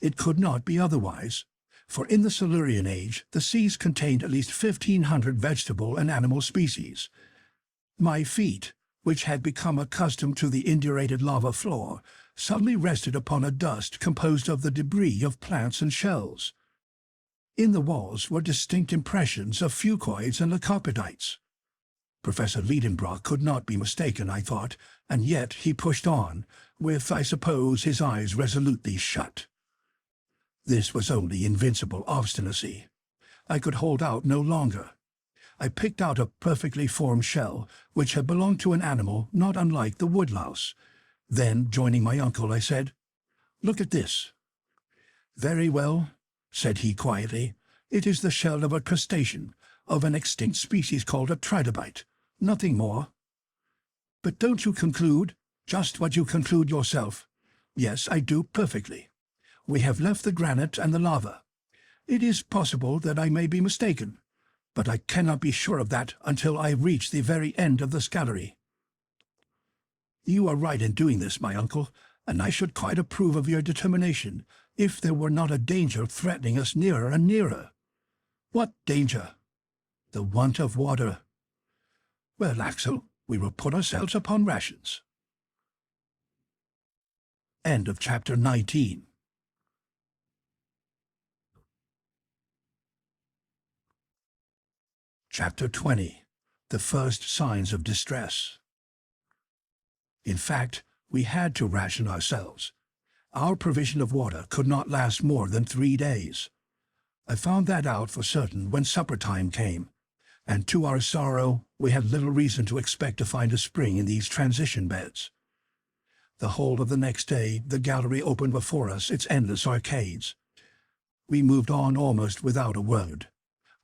It could not be otherwise, for in the Silurian age the seas contained at least 1,500 vegetable and animal species. My feet, which had become accustomed to the indurated lava floor, suddenly rested upon a dust composed of the debris of plants and shells. In the walls were distinct impressions of fucoids and leucopodites. Professor Lidenbrock could not be mistaken, I thought, and yet he pushed on, with, I suppose, his eyes resolutely shut. This was only invincible obstinacy. I could hold out no longer. I picked out a perfectly formed shell, which had belonged to an animal not unlike the woodlouse. Then, joining my uncle, I said, "Look at this." "Very well," said he quietly. "It is the shell of a crustacean, of an extinct species called a trilobite. Nothing more." "But don't you conclude just what you conclude yourself?" "Yes, I do perfectly. We have left the granite and the lava. It is possible that I may be mistaken, but I cannot be sure of that until I reach the very end of this gallery." "You are right in doing this, my uncle, and I should quite approve of your determination if there were not a danger threatening us nearer and nearer." "What danger?" "The want of water." "Well, Axel, we will put ourselves upon rations." End of chapter 19. Chapter 20. The first signs of distress. In fact, we had to ration ourselves. Our provision of water could not last more than 3 days. I found that out for certain when supper time came, and to our sorrow we had little reason to expect to find a spring in these transition beds. The whole of the next day the gallery opened before us its endless arcades. We moved on almost without a word.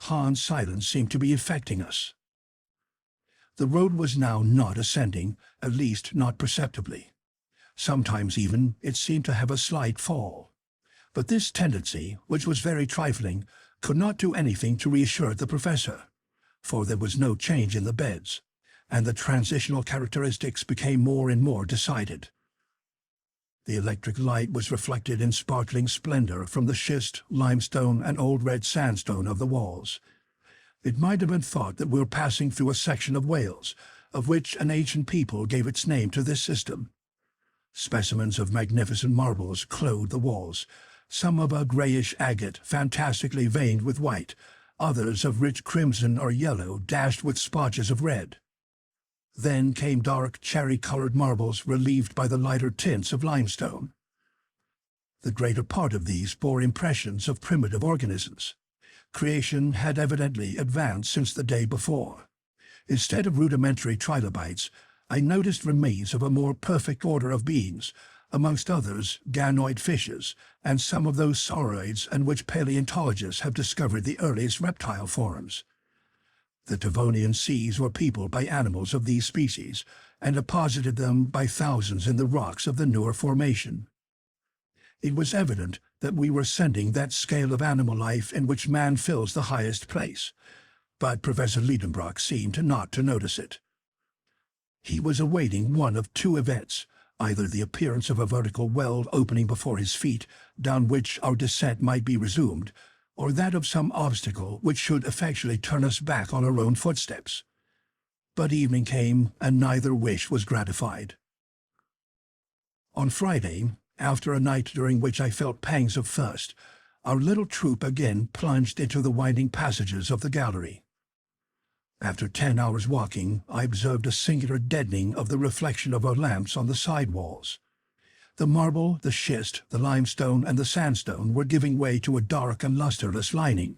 Hans' silence seemed to be affecting us. The road was now not ascending, at least not perceptibly. Sometimes even it seemed to have a slight fall. But this tendency, which was very trifling, could not do anything to reassure the professor, for there was no change in the beds, and the transitional characteristics became more and more decided. The electric light was reflected in sparkling splendor from the schist, limestone, and old red sandstone of the walls. It might have been thought that we were passing through a section of Wales, of which an ancient people gave its name to this system. Specimens of magnificent marbles clothed the walls, some of a grayish agate fantastically veined with white, others of rich crimson or yellow dashed with splotches of red. Then came dark cherry-colored marbles relieved by the lighter tints of limestone. The greater part of these bore impressions of primitive organisms. Creation had evidently advanced since the day before. Instead of rudimentary trilobites, I noticed remains of a more perfect order of beings, amongst others ganoid fishes, and some of those sauroids in which paleontologists have discovered the earliest reptile forms. The Devonian seas were peopled by animals of these species, and deposited them by thousands in the rocks of the newer formation. It was evident that we were ascending that scale of animal life in which man fills the highest place, but Professor Lidenbrock seemed not to notice it. He was awaiting one of two events, either the appearance of a vertical well opening before his feet, down which our descent might be resumed, or that of some obstacle which should effectually turn us back on our own footsteps. But evening came, and neither wish was gratified. On Friday, after a night during which I felt pangs of thirst, our little troop again plunged into the winding passages of the gallery. After 10 hours walking, I observed a singular deadening of the reflection of our lamps on the side walls. The marble, the schist, the limestone, and the sandstone were giving way to a dark and lustreless lining.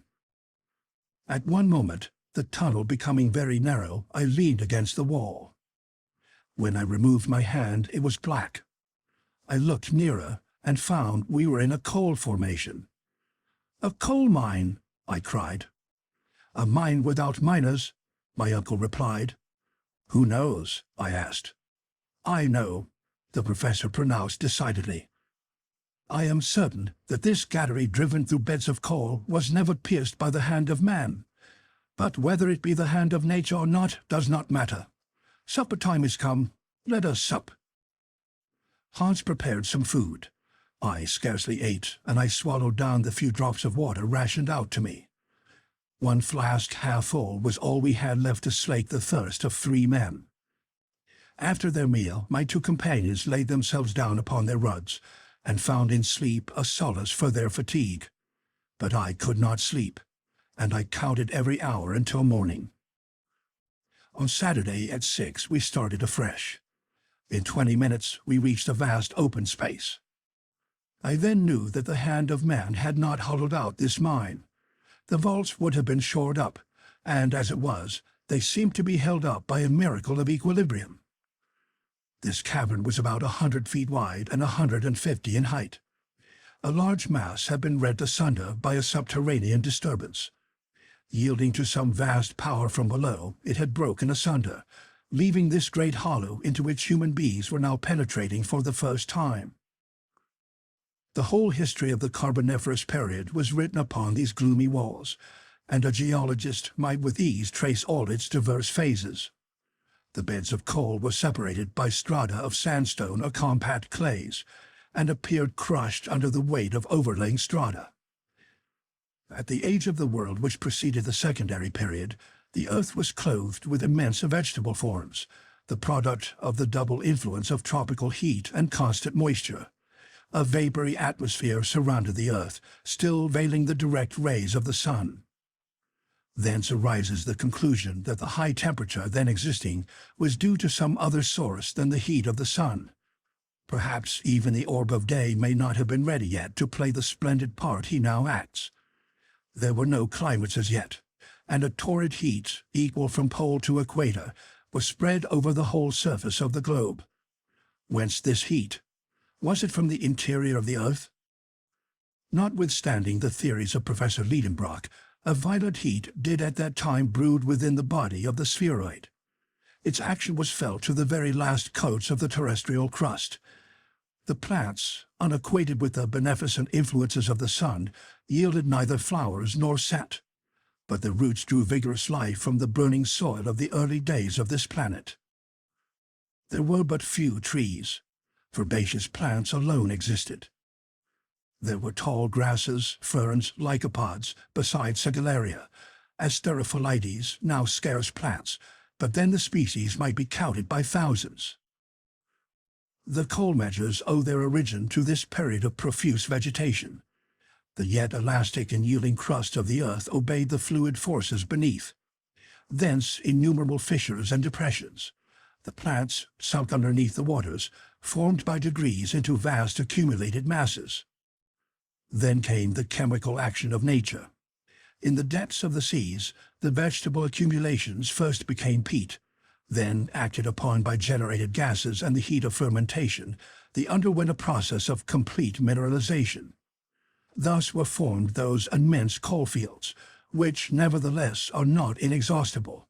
At one moment, the tunnel becoming very narrow, I leaned against the wall. When I removed my hand, it was black. I looked nearer and found we were in a coal formation. "A coal mine!" I cried. "A mine without miners," my uncle replied. "Who knows?" I asked. "I know," the professor pronounced decidedly. "I am certain that this gallery driven through beds of coal was never pierced by the hand of man. But whether it be the hand of nature or not does not matter. Supper time is come. Let us sup." Hans prepared some food. I scarcely ate, and I swallowed down the few drops of water rationed out to me. One flask half full was all we had left to slake the thirst of 3 men. After their meal, my 2 companions laid themselves down upon their rugs, and found in sleep a solace for their fatigue. But I could not sleep, and I counted every hour until morning. On Saturday at 6 we started afresh. In 20 minutes we reached a vast open space. I then knew that the hand of man had not hollowed out this mine. The vaults would have been shored up, and as it was, they seemed to be held up by a miracle of equilibrium. This cavern was about 100 feet wide and 150 in height. A large mass had been rent asunder by a subterranean disturbance. Yielding to some vast power from below, it had broken asunder, leaving this great hollow into which human beings were now penetrating for the first time. The whole history of the Carboniferous period was written upon these gloomy walls, and a geologist might with ease trace all its diverse phases. The beds of coal were separated by strata of sandstone or compact clays, and appeared crushed under the weight of overlaying strata. At the age of the world which preceded the secondary period, the earth was clothed with immense vegetable forms, the product of the double influence of tropical heat and constant moisture, A vapory atmosphere surrounded the earth, still veiling the direct rays of the sun. Thence arises the conclusion that the high temperature then existing was due to some other source than the heat of the sun. Perhaps even the orb of day may not have been ready yet to play the splendid part he now acts. There were no climates as yet, and a torrid heat, equal from pole to equator, was spread over the whole surface of the globe. Whence this heat? Was it from the interior of the earth? Notwithstanding the theories of Professor Lidenbrock, a violent heat did at that time brood within the body of the spheroid. Its action was felt to the very last coats of the terrestrial crust. The plants, unacquainted with the beneficent influences of the sun, yielded neither flowers nor sap, but the roots drew vigorous life from the burning soil of the early days of this planet. There were but few trees. Herbaceous plants alone existed. There were tall grasses, ferns, lycopods, besides Sigillaria, Asterophilides, now scarce plants, but then the species might be counted by thousands. The coal measures owe their origin to this period of profuse vegetation. The yet elastic and yielding crust of the earth obeyed the fluid forces beneath. Thence innumerable fissures and depressions. The plants, sunk underneath the waters, formed by degrees into vast accumulated masses. Then came the chemical action of nature. In the depths of the seas, the vegetable accumulations first became peat. Then, acted upon by generated gases and the heat of fermentation, they underwent a process of complete mineralization. Thus were formed those immense coalfields, which nevertheless are not inexhaustible,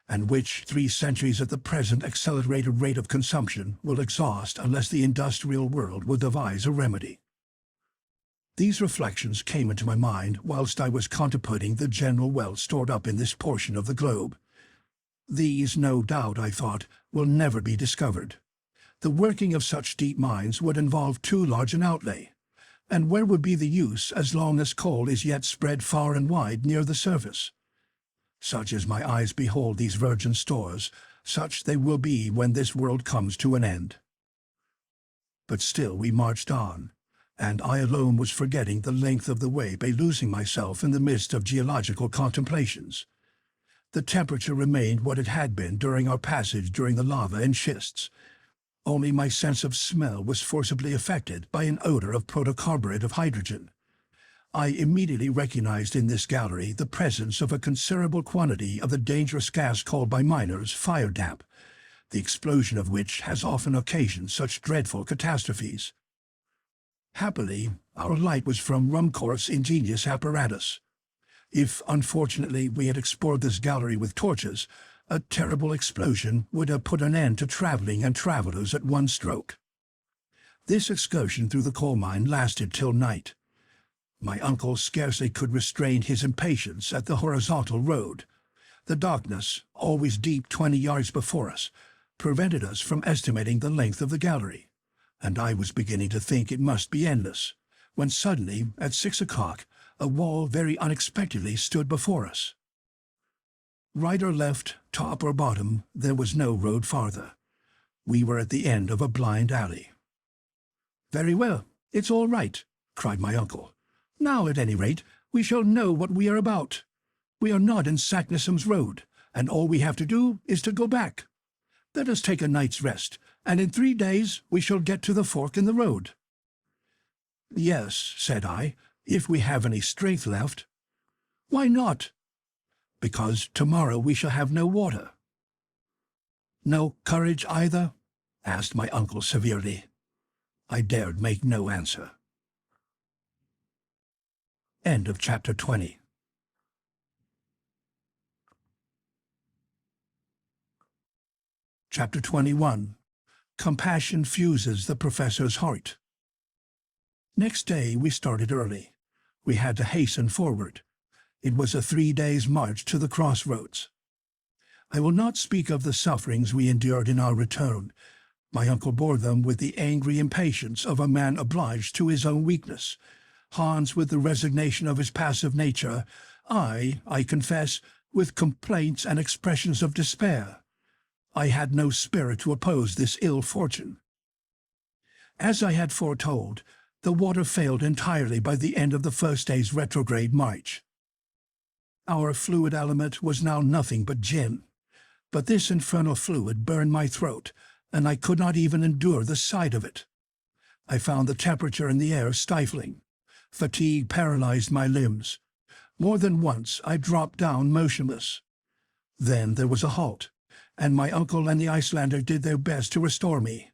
and which 3 centuries at the present accelerated rate of consumption will exhaust unless the industrial world will devise a remedy. These reflections came into my mind whilst I was contemplating the general wealth stored up in this portion of the globe. These, no doubt, I thought, will never be discovered. The working of such deep mines would involve too large an outlay, and where would be the use as long as coal is yet spread far and wide near the surface? Such as my eyes behold these virgin stores, such they will be when this world comes to an end. But still we marched on, and I alone was forgetting the length of the way by losing myself in the midst of geological contemplations. The temperature remained what it had been during our passage during the lava and schists. Only my sense of smell was forcibly affected by an odor of protocarburet of hydrogen. I immediately recognized in this gallery the presence of a considerable quantity of the dangerous gas called by miners fire damp, the explosion of which has often occasioned such dreadful catastrophes. Happily, our light was from Rumkor's ingenious apparatus. If, unfortunately, we had explored this gallery with torches, a terrible explosion would have put an end to traveling and travelers at one stroke. This excursion through the coal mine lasted till night. My uncle scarcely could restrain his impatience at the horizontal road. The darkness, always deep 20 yards before us, prevented us from estimating the length of the gallery, and I was beginning to think it must be endless, when suddenly, at 6 o'clock, a wall very unexpectedly stood before us. Right or left, top or bottom, there was no road farther. We were at the end of a blind alley. "Very well, it's all right," cried my uncle. "Now, at any rate, we shall know what we are about. We are not in Saknussemm's road, and all we have to do is to go back. Let us take a night's rest, and in 3 days we shall get to the fork in the road." "Yes," said I, "if we have any strength left." "Why not?" "Because tomorrow we shall have no water." "No courage either?" asked my uncle severely. I dared make no answer. End of chapter 20. Chapter 21. Compassion fuses the professor's heart. Next day we started early. We had to hasten forward. It was a 3 days' march to the crossroads. I will not speak of the sufferings we endured in our return. My uncle bore them with the angry impatience of a man obliged to his own weakness, Hans with the resignation of his passive nature, I confess, with complaints and expressions of despair. I had no spirit to oppose this ill fortune. As I had foretold, The water failed entirely by the end of the first day's retrograde march. Our fluid element was now nothing but gin, but this infernal fluid burned my throat, and I could not even endure the sight of it. I found the temperature in the air stifling. Fatigue paralyzed my limbs. More than once I dropped down motionless. Then there was a halt, and my uncle and the Icelander did their best to restore me.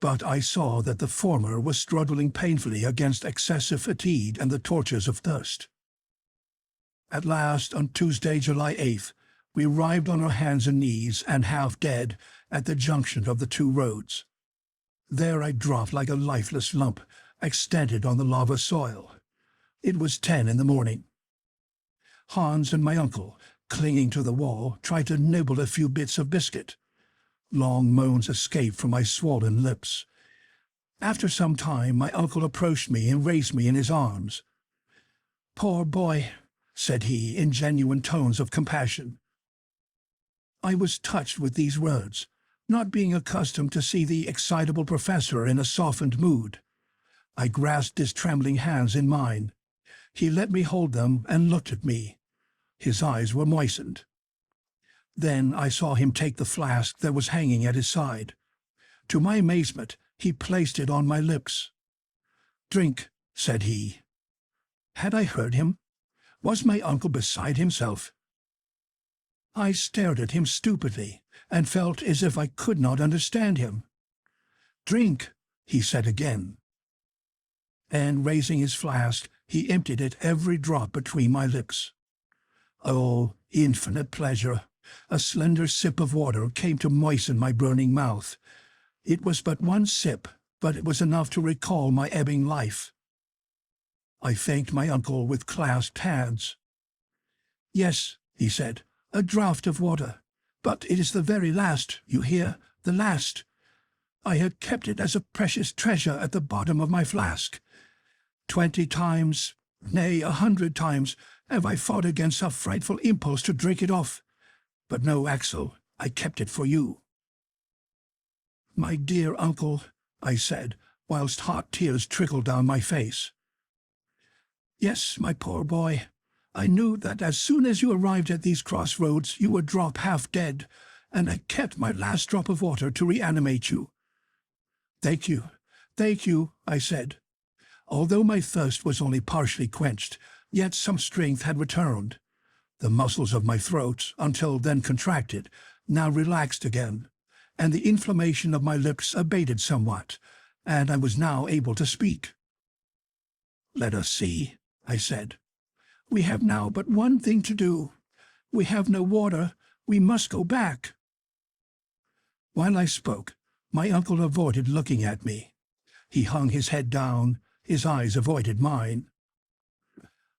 But I saw that the former was struggling painfully against excessive fatigue and the tortures of thirst. At last, on Tuesday, July 8th, we arrived on our hands and knees and half dead at the junction of the two roads. There I dropped like a lifeless lump, extended on the lava soil. It was 10 in the morning. Hans and my uncle, clinging to the wall, tried to nibble a few bits of biscuit. Long moans escaped from my swollen lips. After some time, my uncle approached me and raised me in his arms. "Poor boy," said he in genuine tones of compassion. I was touched with these words, not being accustomed to see the excitable professor in a softened mood. I grasped his trembling hands in mine. He let me hold them and looked at me. His eyes were moistened. Then I saw him take the flask that was hanging at his side. To my amazement, he placed it on my lips. "Drink," said he. Had I heard him? Was my uncle beside himself? I stared at him stupidly and felt as if I could not understand him. "Drink," he said again. And raising his flask, he emptied it every drop between my lips. Oh, infinite pleasure! A slender sip of water came to moisten my burning mouth. It was but one sip, but it was enough to recall my ebbing life. I thanked my uncle with clasped hands. "Yes," he said, "a draught of water. But it is the very last, you hear, the last. I had kept it as a precious treasure at the bottom of my flask. 20 times, nay, 100 times, have I fought against a frightful impulse to drink it off. But no, Axel, I kept it for you." "My dear uncle," I said, whilst hot tears trickled down my face. "Yes, my poor boy. I knew that as soon as you arrived at these crossroads you would drop half dead, and I kept my last drop of water to reanimate you." Thank you, I said. Although my thirst was only partially quenched, yet some strength had returned. The muscles of my throat, until then contracted, now relaxed again, and the inflammation of my lips abated somewhat, and I was now able to speak. "Let us see," I said. "We have now but one thing to do. We have no water. We must go back." While I spoke, my uncle avoided looking at me. He hung his head down. His eyes avoided mine.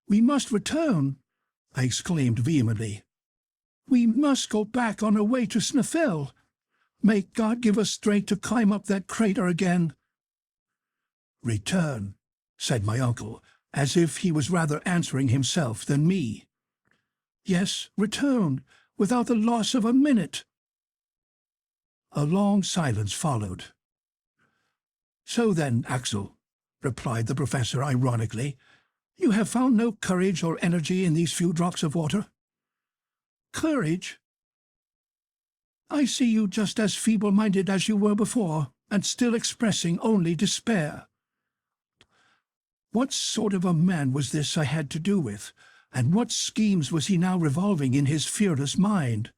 "We must return," I exclaimed vehemently. "We must go back on our way to Snæfell. May God give us strength to climb up that crater again." "Return," said my uncle, as if he was rather answering himself than me. "Yes, return, without the loss of a minute." A long silence followed. "So then, Axel," replied the professor ironically, "you have found no courage or energy in these few drops of water?" "Courage? I see you just as feeble-minded as you were before, and still expressing only despair." What sort of a man was this I had to do with, and what schemes was he now revolving in his fearless mind?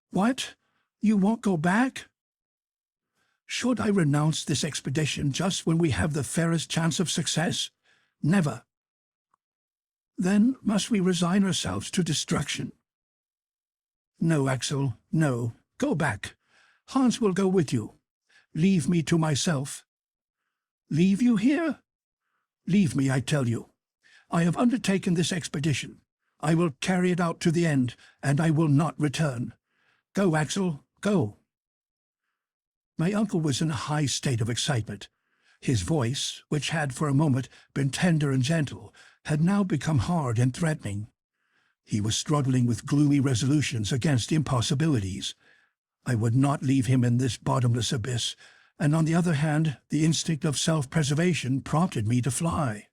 "What? You won't go back?" Should I renounce this expedition just when we have the fairest chance of success? Never. Then must we resign ourselves to destruction? "No, Axel, no. Go back. Hans will go with you. Leave me to myself." "Leave you here?" "Leave me, I tell you. I have undertaken this expedition. I will carry it out to the end, and I will not return. Go, Axel, go." My uncle was in a high state of excitement. His voice, which had for a moment been tender and gentle, had now become hard and threatening. He was struggling with gloomy resolutions against impossibilities. I would not leave him in this bottomless abyss, and on the other hand, the instinct of self-preservation prompted me to fly.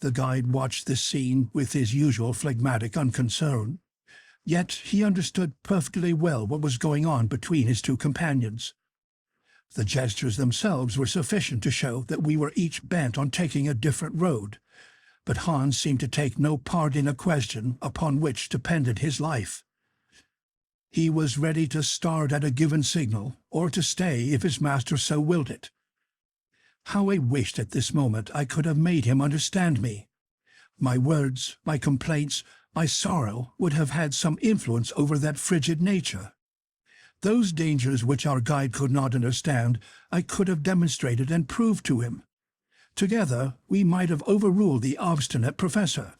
The guide watched this scene with his usual phlegmatic unconcern, yet he understood perfectly well what was going on between his two companions. The gestures themselves were sufficient to show that we were each bent on taking a different road, but Hans seemed to take no part in a question upon which depended his life. He was ready to start at a given signal, or to stay if his master so willed it. How I wished at this moment I could have made him understand me. My words, my complaints, my sorrow would have had some influence over that frigid nature. Those dangers which our guide could not understand, I could have demonstrated and proved to him. Together we might have overruled the obstinate professor.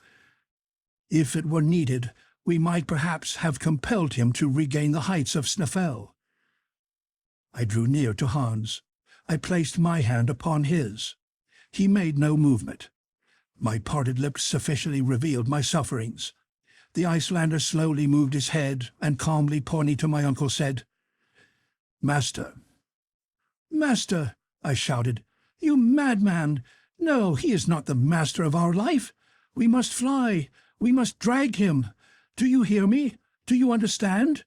If it were needed, we might perhaps have compelled him to regain the heights of Snæfell. I drew near to Hans. I placed my hand upon his. He made no movement. My parted lips sufficiently revealed my sufferings. The Icelander slowly moved his head and calmly pointing to my uncle said, "Master." "Master!" I shouted. "You madman! No, he is not the master of our life. We must fly. We must drag him. Do you hear me? Do you understand?"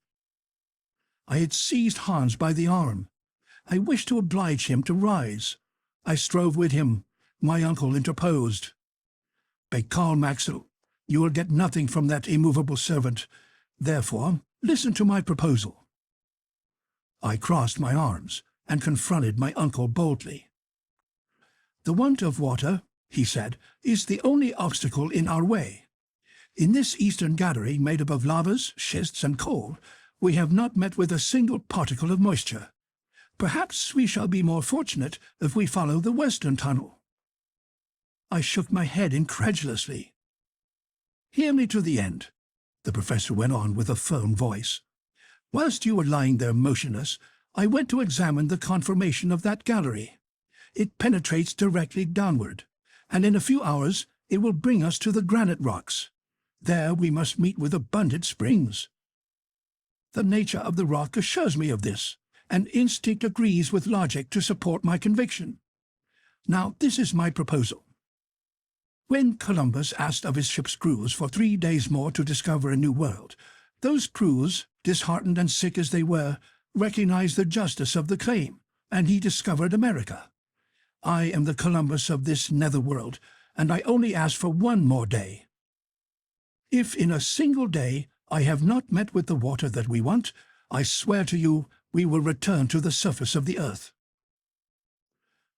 I had seized Hans by the arm. I wished to oblige him to rise. I strove with him. My uncle interposed. "Be calm, Axel. You will get nothing from that immovable servant. Therefore, listen to my proposal." I crossed my arms and confronted my uncle boldly. "The want of water," he said, "is the only obstacle in our way. In this eastern gallery made up of lavas, schists, and coal, we have not met with a single particle of moisture. Perhaps we shall be more fortunate if we follow the western tunnel." I shook my head incredulously. "Hear me to the end," the professor went on with a firm voice. "Whilst you were lying there motionless, I went to examine the conformation of that gallery. It penetrates directly downward, and in a few hours it will bring us to the granite rocks. There we must meet with abundant springs. The nature of the rock assures me of this, and instinct agrees with logic to support my conviction. Now this is my proposal. When Columbus asked of his ship's crews for 3 days more to discover a new world, those crews, disheartened and sick as they were, recognized the justice of the claim, and he discovered America. I am the Columbus of this netherworld, and I only ask for 1 more day. If in a single day I have not met with the water that we want, I swear to you we will return to the surface of the earth."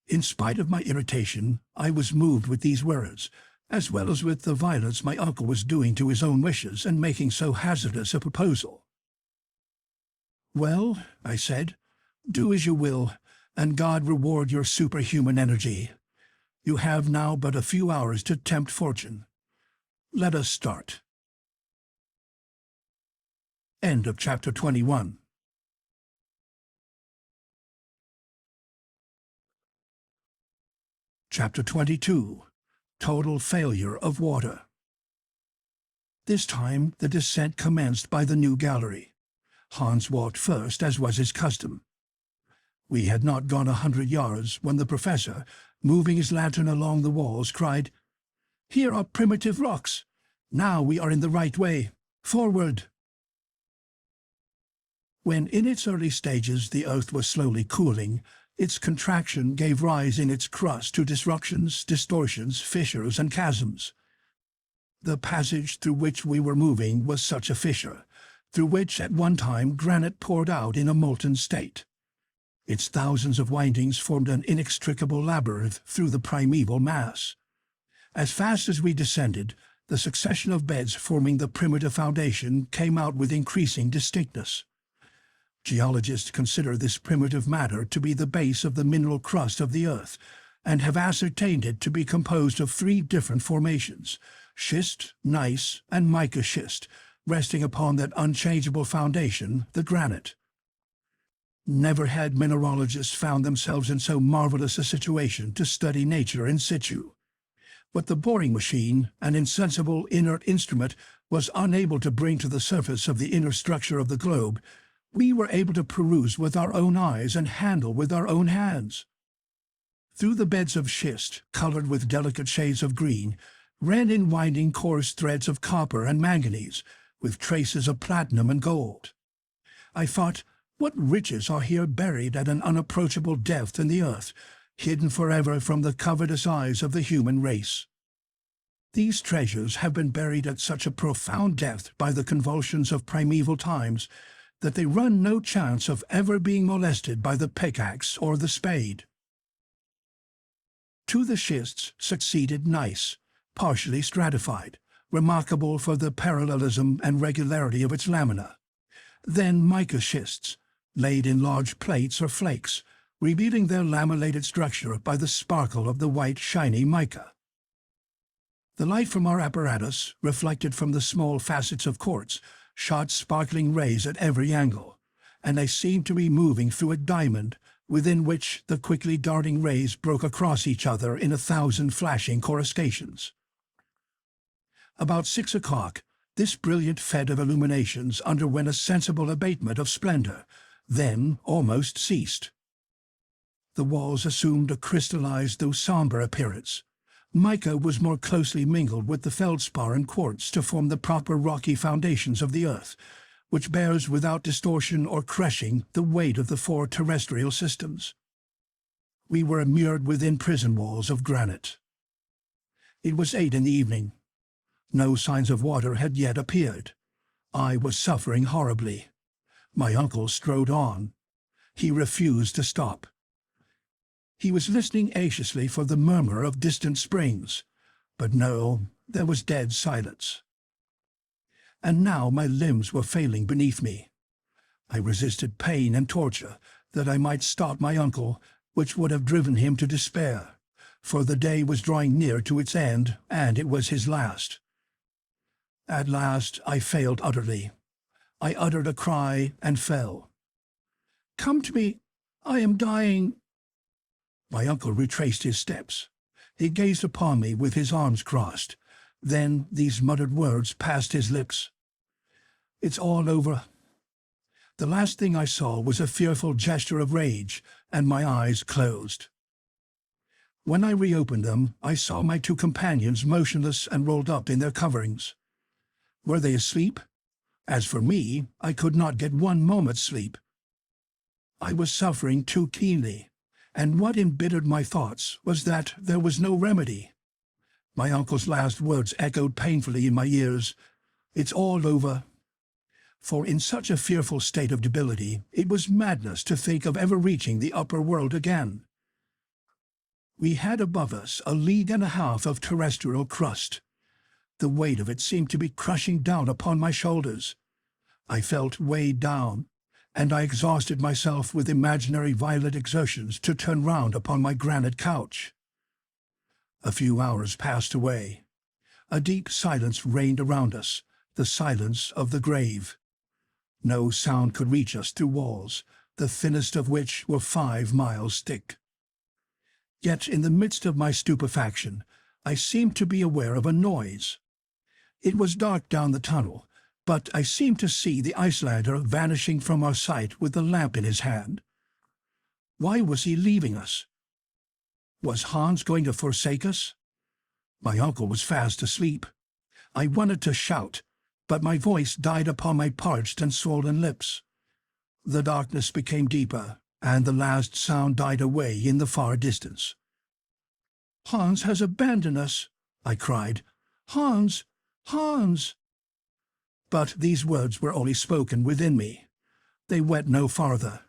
In spite of my irritation, I was moved with these words, as well as with the violence my uncle was doing to his own wishes and making so hazardous a proposal. "Well," I said, "do as you will, and God reward your superhuman energy. You have now but a few hours to tempt fortune. Let us start." End of chapter 21. Chapter 22. Total failure of water. This time the descent commenced by the new gallery. Hans walked first, as was his custom. We had not gone 100 yards when the professor, moving his lantern along the walls, cried, "Here are primitive rocks. Now we are in the right way. Forward!" When in its early stages the earth was slowly cooling, its contraction gave rise in its crust to disruptions, distortions, fissures, and chasms. The passage through which we were moving was such a fissure, through which at one time granite poured out in a molten state. Its thousands of windings formed an inextricable labyrinth through the primeval mass. As fast as we descended, the succession of beds forming the primitive foundation came out with increasing distinctness. Geologists consider this primitive matter to be the base of the mineral crust of the earth, and have ascertained it to be composed of 3 different formations: schist, gneiss, and mica schist, resting upon that unchangeable foundation, the granite. Never had mineralogists found themselves in so marvelous a situation to study nature in situ. What the boring machine, an insensible inert instrument, was unable to bring to the surface of the inner structure of the globe, we were able to peruse with our own eyes and handle with our own hands. Through the beds of schist, colored with delicate shades of green, ran in winding coarse threads of copper and manganese, with traces of platinum and gold. I thought, what riches are here buried at an unapproachable depth in the earth, hidden forever from the covetous eyes of the human race. These treasures have been buried at such a profound depth by the convulsions of primeval times that they run no chance of ever being molested by the pickaxe or the spade. To the schists succeeded gneiss, partially stratified, remarkable for the parallelism and regularity of its lamina. Then mica schists, laid in large plates or flakes, revealing their lamellated structure by the sparkle of the white shiny mica. The light from our apparatus, reflected from the small facets of quartz, shot sparkling rays at every angle, and they seemed to be moving through a diamond within which the quickly darting rays broke across each other in 1,000 flashing coruscations. About 6 o'clock, this brilliant fed of illuminations underwent a sensible abatement of splendor, then almost ceased. The walls assumed a crystallized though somber appearance. Mica was more closely mingled with the feldspar and quartz to form the proper rocky foundations of the earth, which bears without distortion or crushing the weight of the 4 terrestrial systems. We were immured within prison walls of granite. It was 8 in the evening. No signs of water had yet appeared. I was suffering horribly. My uncle strode on. He refused to stop. He was listening anxiously for the murmur of distant springs, but no, there was dead silence. And now my limbs were failing beneath me. I resisted pain and torture that I might stop my uncle, which would have driven him to despair, for the day was drawing near to its end, and it was his last. At last I failed utterly. I uttered a cry and fell. "Come to me, I am dying." My uncle retraced his steps. He gazed upon me with his arms crossed. Then these muttered words passed his lips. "It's all over." The last thing I saw was a fearful gesture of rage, and my eyes closed. When I reopened them, I saw my 2 companions motionless and rolled up in their coverings. Were they asleep? As for me, I could not get 1 moment's sleep. I was suffering too keenly, and what embittered my thoughts was that there was no remedy. My uncle's last words echoed painfully in my ears. "It's all over." For in such a fearful state of debility, it was madness to think of ever reaching the upper world again. We had above us 1.5 leagues of terrestrial crust. The weight of it seemed to be crushing down upon my shoulders. I felt weighed down, and I exhausted myself with imaginary violent exertions to turn round upon my granite couch. A few hours passed away. A deep silence reigned around us, the silence of the grave. No sound could reach us through walls, the thinnest of which were 5 miles thick. Yet in the midst of my stupefaction, I seemed to be aware of a noise. It was dark down the tunnel, but I seemed to see the Icelander vanishing from our sight with the lamp in his hand. Why was he leaving us? Was Hans going to forsake us? My uncle was fast asleep. I wanted to shout, but my voice died upon my parched and swollen lips. The darkness became deeper, and the last sound died away in the far distance. "Hans has abandoned us," I cried. "Hans! Hans!" But these words were only spoken within me. They went no farther.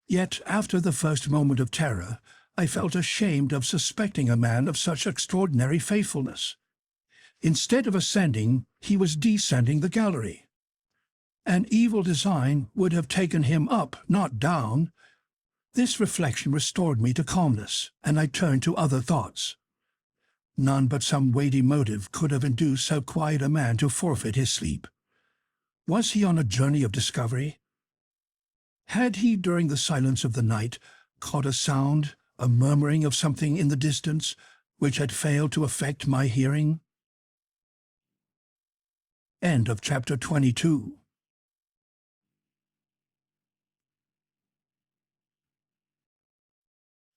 Yet after the first moment of terror, I felt ashamed of suspecting a man of such extraordinary faithfulness. Instead of ascending, he was descending the gallery. An evil design would have taken him up, not down. This reflection restored me to calmness, and I turned to other thoughts. None but some weighty motive could have induced so quiet a man to forfeit his sleep. Was he on a journey of discovery? Had he, during the silence of the night, caught a sound, a murmuring of something in the distance, which had failed to affect my hearing? End of chapter 22.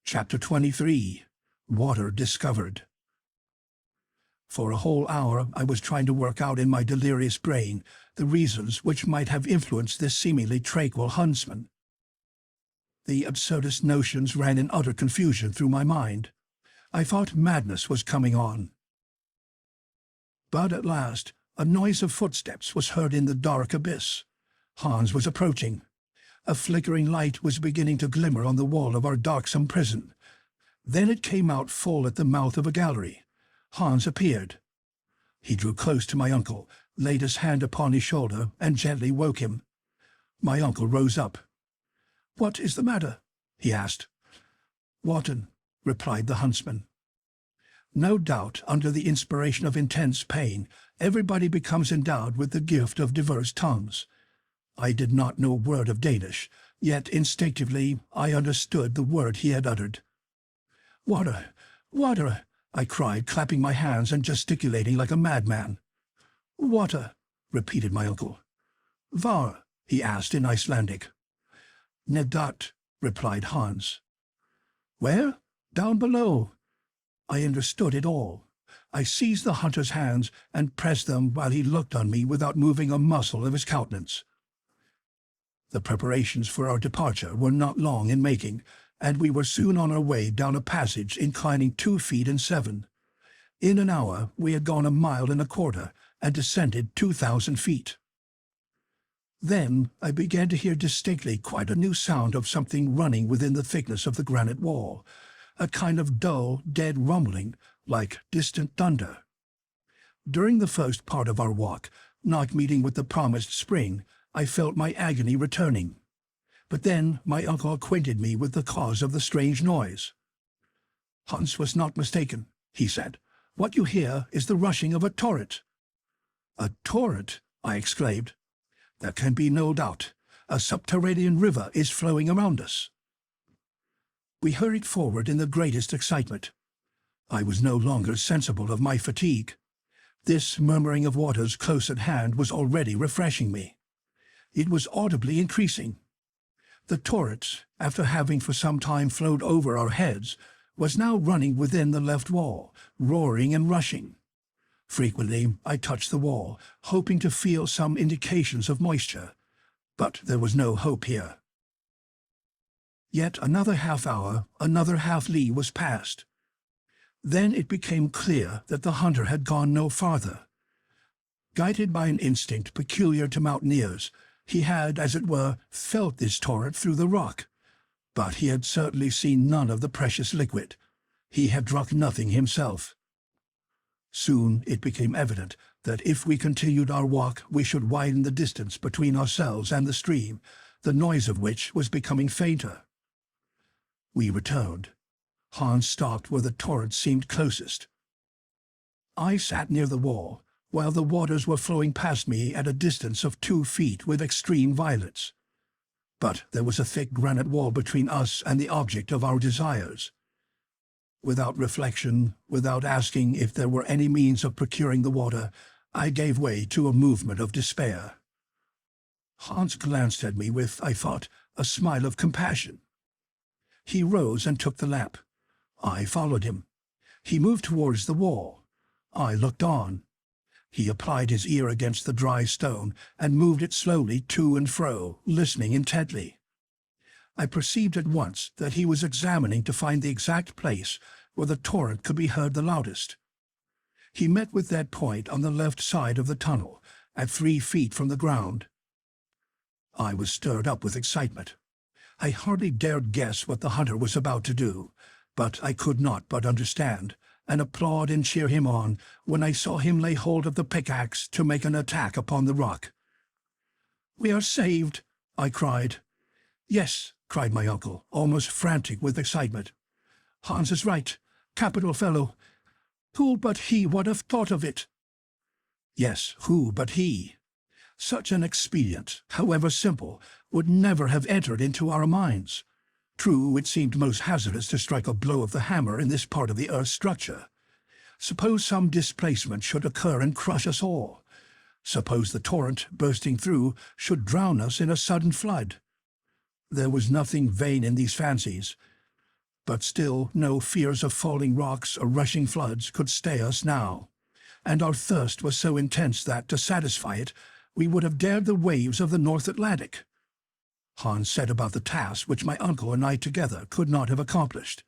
Chapter 23. Water Discovered. For a whole hour I was trying to work out in my delirious brain the reasons which might have influenced this seemingly tranquil huntsman. The absurdest notions ran in utter confusion through my mind. I thought madness was coming on. But at last a noise of footsteps was heard in the dark abyss. Hans was approaching. A flickering light was beginning to glimmer on the wall of our darksome prison. Then it came out full at the mouth of a gallery. Hans appeared. He drew close to my uncle, laid his hand upon his shoulder, and gently woke him. My uncle rose up. "What is the matter?" he asked. "Water," replied the huntsman. No doubt, under the inspiration of intense pain, everybody becomes endowed with the gift of diverse tongues. I did not know a word of Danish, yet instinctively I understood the word he had uttered. "Water! Water!" I cried, clapping my hands and gesticulating like a madman. "Water," repeated my uncle. "Var?" he asked in Icelandic. "Nedat," replied Hans. "Where?" "Down below." I understood it all. I seized the hunter's hands and pressed them while he looked on me without moving a muscle of his countenance. The preparations for our departure were not long in making, and we were soon on our way down a passage inclining 2 feet and 7. In an hour we had gone 1.25 miles and descended 2,000 feet. Then I began to hear distinctly quite a new sound of something running within the thickness of the granite wall, a kind of dull, dead rumbling, like distant thunder. During the first part of our walk, not meeting with the promised spring, I felt my agony returning. But then my uncle acquainted me with the cause of the strange noise. "Hans was not mistaken," he said. "What you hear is the rushing of a torrent." "A torrent?" I exclaimed. "There can be no doubt. A subterranean river is flowing around us." We hurried forward in the greatest excitement. I was no longer sensible of my fatigue. This murmuring of waters close at hand was already refreshing me. It was audibly increasing. The torrent, after having for some time flowed over our heads, was now running within the left wall, roaring and rushing. Frequently I touched the wall, hoping to feel some indications of moisture, but there was no hope here. Yet another half hour, another half-li was passed. Then it became clear that the hunter had gone no farther. Guided by an instinct peculiar to mountaineers, he had, as it were, felt this torrent through the rock, but he had certainly seen none of the precious liquid. He had drunk nothing himself. Soon it became evident that if we continued our walk we should widen the distance between ourselves and the stream, the noise of which was becoming fainter. We returned. Hans stopped where the torrent seemed closest. I sat near the wall, while the waters were flowing past me at a distance of 2 feet with extreme violence. But there was a thick granite wall between us and the object of our desires. Without reflection, without asking if there were any means of procuring the water, I gave way to a movement of despair. Hans glanced at me with, I thought, a smile of compassion. He rose and took the lamp. I followed him. He moved towards the wall. I looked on. He applied his ear against the dry stone and moved it slowly to and fro, listening intently. I perceived at once that he was examining to find the exact place where the torrent could be heard the loudest. He met with that point on the left side of the tunnel, at 3 feet from the ground. I was stirred up with excitement. I hardly dared guess what the hunter was about to do, but I could not but understand, and applaud and cheer him on when I saw him lay hold of the pickaxe to make an attack upon the rock. "We are saved!" I cried. "Yes," cried my uncle, almost frantic with excitement. "Hans is right. Capital fellow. Who but he would have thought of it?" Yes, who but he? Such an expedient, however simple, would never have entered into our minds. True, it seemed most hazardous to strike a blow of the hammer in this part of the earth's structure. Suppose some displacement should occur and crush us all. Suppose the torrent, bursting through, should drown us in a sudden flood. There was nothing vain in these fancies. But still no fears of falling rocks or rushing floods could stay us now, and our thirst was so intense that, to satisfy it, we would have dared the waves of the North Atlantic. Hans set about the task which my uncle and I together could not have accomplished.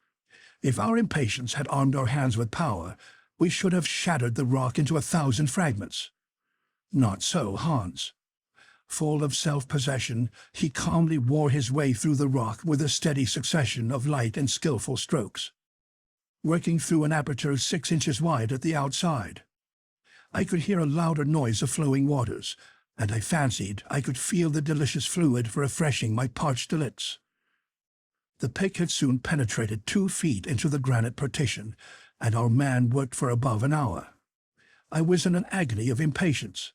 If our impatience had armed our hands with power, we should have shattered the rock into 1,000 fragments. Not so Hans. Full of self-possession, he calmly wore his way through the rock with a steady succession of light and skillful strokes, working through an aperture 6 inches wide at the outside. I could hear a louder noise of flowing waters, and I fancied I could feel the delicious fluid refreshing my parched lips. The pick had soon penetrated 2 feet into the granite partition, and our man worked for above an hour. I was in an agony of impatience.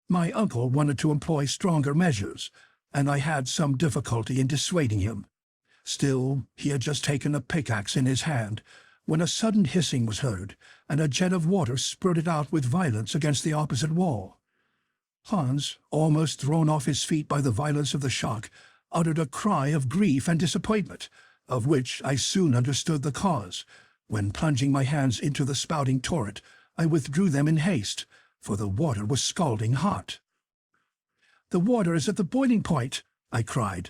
My uncle wanted to employ stronger measures, and I had some difficulty in dissuading him. Still, he had just taken a pickaxe in his hand, when a sudden hissing was heard, and a jet of water spurted out with violence against the opposite wall. Hans, almost thrown off his feet by the violence of the shock, uttered a cry of grief and disappointment, of which I soon understood the cause, when, plunging my hands into the spouting torrent, I withdrew them in haste, for the water was scalding hot. "The water is at the boiling point," I cried.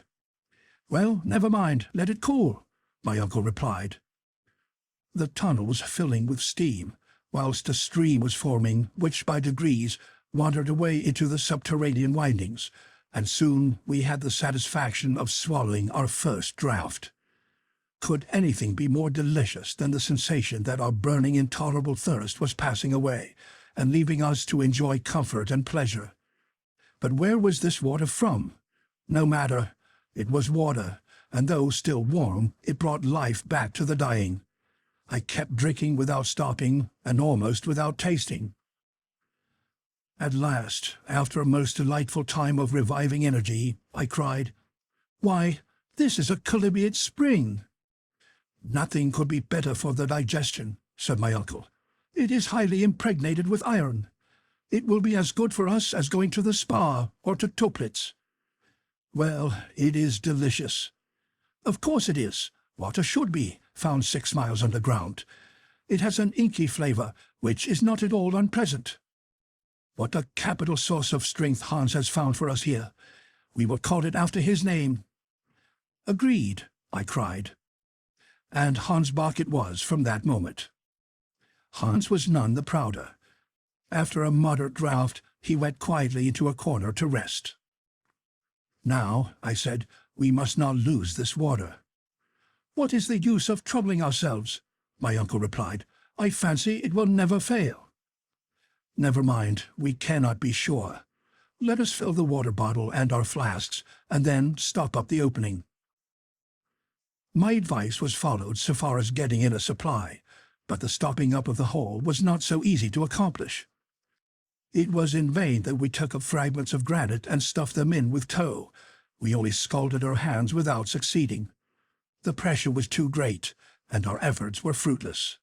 "Well, never mind, let it cool," my uncle replied. The tunnel was filling with steam, whilst a stream was forming which by degrees wandered away into the subterranean windings, and soon we had the satisfaction of swallowing our first draught. Could anything be more delicious than the sensation that our burning intolerable thirst was passing away, and leaving us to enjoy comfort and pleasure? But where was this water from? No matter. It was water, and though still warm, it brought life back to the dying. I kept drinking without stopping, and almost without tasting. At last, after a most delightful time of reviving energy, I cried, "Why, this is a chalybeate spring!" "Nothing could be better for the digestion," said my uncle. "It is highly impregnated with iron. It will be as good for us as going to the spa or to Toplitz." "Well, it is delicious." "Of course it is. Water should be, found 6 miles underground. It has an inky flavour, which is not at all unpleasant. What a capital source of strength Hans has found for us here. We will call it after his name." "Agreed," I cried. And Hans Bach it was from that moment. Hans was none the prouder. After a moderate draught, he went quietly into a corner to rest. "Now," I said, "we must not lose this water." "What is the use of troubling ourselves?" my uncle replied. "I fancy it will never fail." "Never mind, we cannot be sure. Let us fill the water bottle and our flasks, and then stop up the opening." My advice was followed so far as getting in a supply, but the stopping up of the hole was not so easy to accomplish. It was in vain that we took up fragments of granite and stuffed them in with tow. We only scalded our hands without succeeding. The pressure was too great, and our efforts were fruitless.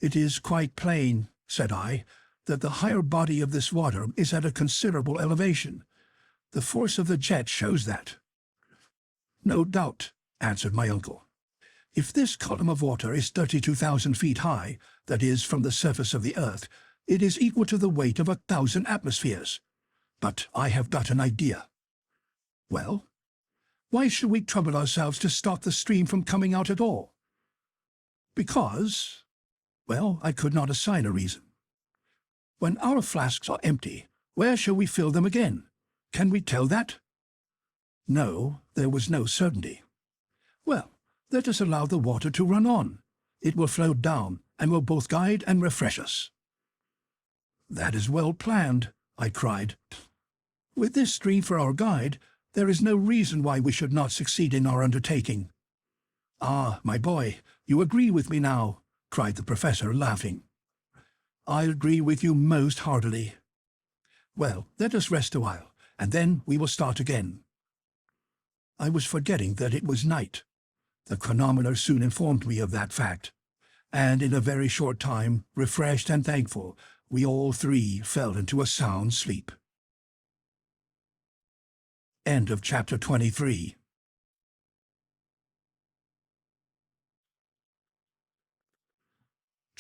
"It is quite plain," said I, "that the higher body of this water is at a considerable elevation. The force of the jet shows that." "No doubt," answered my uncle. "If this column of water is 32,000 feet high, that is, from the surface of the earth, it is equal to the weight of 1,000 atmospheres. But I have got an idea." "Well?" "Why should we trouble ourselves to stop the stream from coming out at all?" "Because—" Well, I could not assign a reason. "When our flasks are empty, where shall we fill them again? Can we tell that?" No, there was no certainty. "Well, let us allow the water to run on. It will flow down, and will both guide and refresh us." "That is well planned," I cried. "With this stream for our guide, there is no reason why we should not succeed in our undertaking." "Ah, my boy, you agree with me now," cried the professor, laughing. "I agree with you most heartily." "Well, let us rest a while, and then we will start again." I was forgetting that it was night. The chronometer soon informed me of that fact, and in a very short time, refreshed and thankful, we all three fell into a sound sleep. End of chapter 23.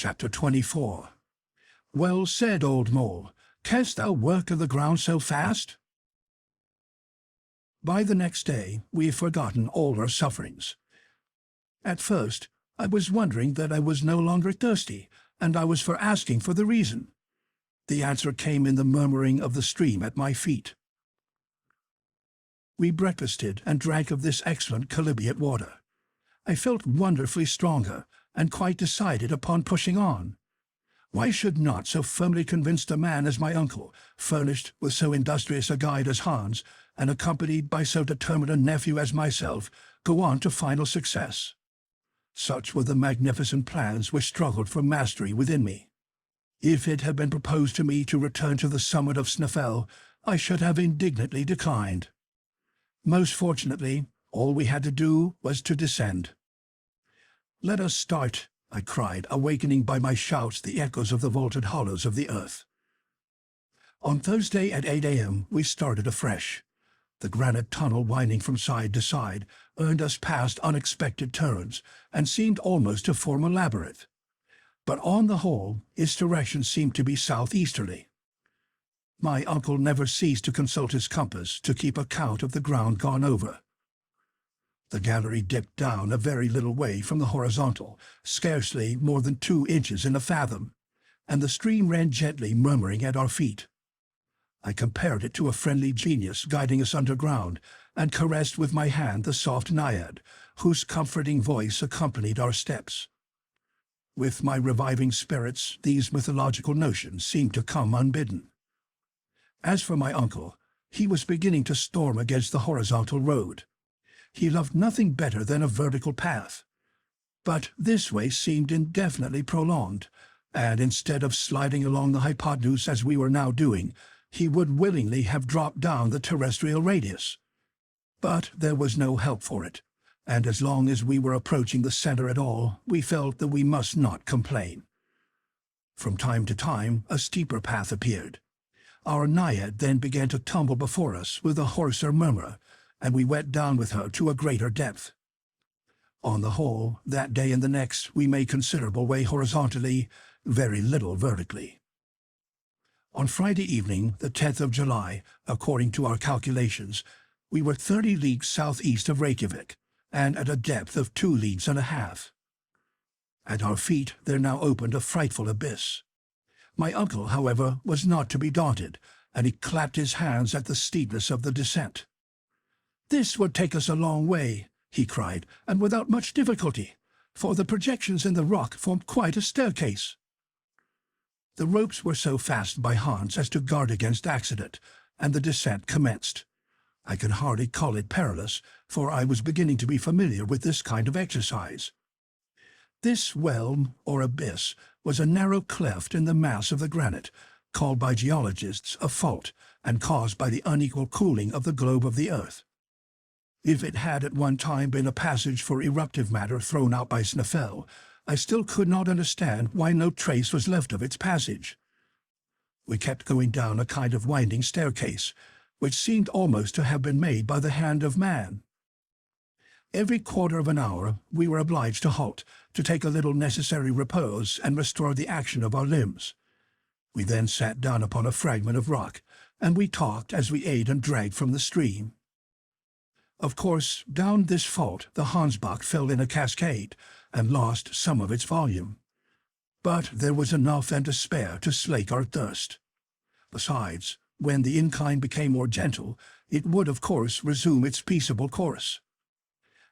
Chapter 24. Well said, old mole. Canst thou work of the ground so fast? By the next day we had forgotten all our sufferings. At first I was wondering that I was no longer thirsty, and I was for asking for the reason. The answer came in the murmuring of the stream at my feet. We breakfasted and drank of this excellent chalybeate water. I felt wonderfully stronger, and quite decided upon pushing on. Why should not so firmly convinced a man as my uncle, furnished with so industrious a guide as Hans, and accompanied by so determined a nephew as myself, go on to final success? Such were the magnificent plans which struggled for mastery within me. If it had been proposed to me to return to the summit of Snæfell, I should have indignantly declined. Most fortunately, all we had to do was to descend. "Let us start," I cried, awakening by my shouts the echoes of the vaulted hollows of the earth. On Thursday at 8 a.m. we started afresh. The granite tunnel winding from side to side earned us past unexpected turns, and seemed almost to form a labyrinth. But on the whole, its direction seemed to be southeasterly. My uncle never ceased to consult his compass to keep account of the ground gone over. The gallery dipped down a very little way from the horizontal, scarcely more than 2 inches in a fathom, and the stream ran gently murmuring at our feet. I compared it to a friendly genius guiding us underground, and caressed with my hand the soft naiad, whose comforting voice accompanied our steps. With my reviving spirits, these mythological notions seemed to come unbidden. As for my uncle, he was beginning to storm against the horizontal road. He loved nothing better than a vertical path. But this way seemed indefinitely prolonged, and instead of sliding along the hypotenuse as we were now doing, he would willingly have dropped down the terrestrial radius. But there was no help for it, and as long as we were approaching the center at all, we felt that we must not complain. From time to time a steeper path appeared. Our naiad then began to tumble before us with a hoarser murmur, and we went down with her to a greater depth. On the whole, that day and the next we made considerable way horizontally, very little vertically. On Friday evening, the 10th of July, according to our calculations, we were 30 leagues southeast of Reykjavik, and at a depth of 2 leagues and a half. At our feet there now opened a frightful abyss. My uncle, however, was not to be daunted, and he clapped his hands at the steepness of the descent. "This would take us a long way," he cried, "and without much difficulty, for the projections in the rock formed quite a staircase." The ropes were so fastened by Hans as to guard against accident, and the descent commenced. I can hardly call it perilous, for I was beginning to be familiar with this kind of exercise. This well, or abyss, was a narrow cleft in the mass of the granite, called by geologists a fault, and caused by the unequal cooling of the globe of the earth. If it had at one time been a passage for eruptive matter thrown out by Snæfell, I still could not understand why no trace was left of its passage. We kept going down a kind of winding staircase, which seemed almost to have been made by the hand of man. Every quarter of an hour we were obliged to halt, to take a little necessary repose and restore the action of our limbs. We then sat down upon a fragment of rock, and we talked as we ate and drank from the stream. Of course, down this fault the Hansbach fell in a cascade, and lost some of its volume. But there was enough and to spare to slake our thirst. Besides, when the incline became more gentle, it would of course resume its peaceable course.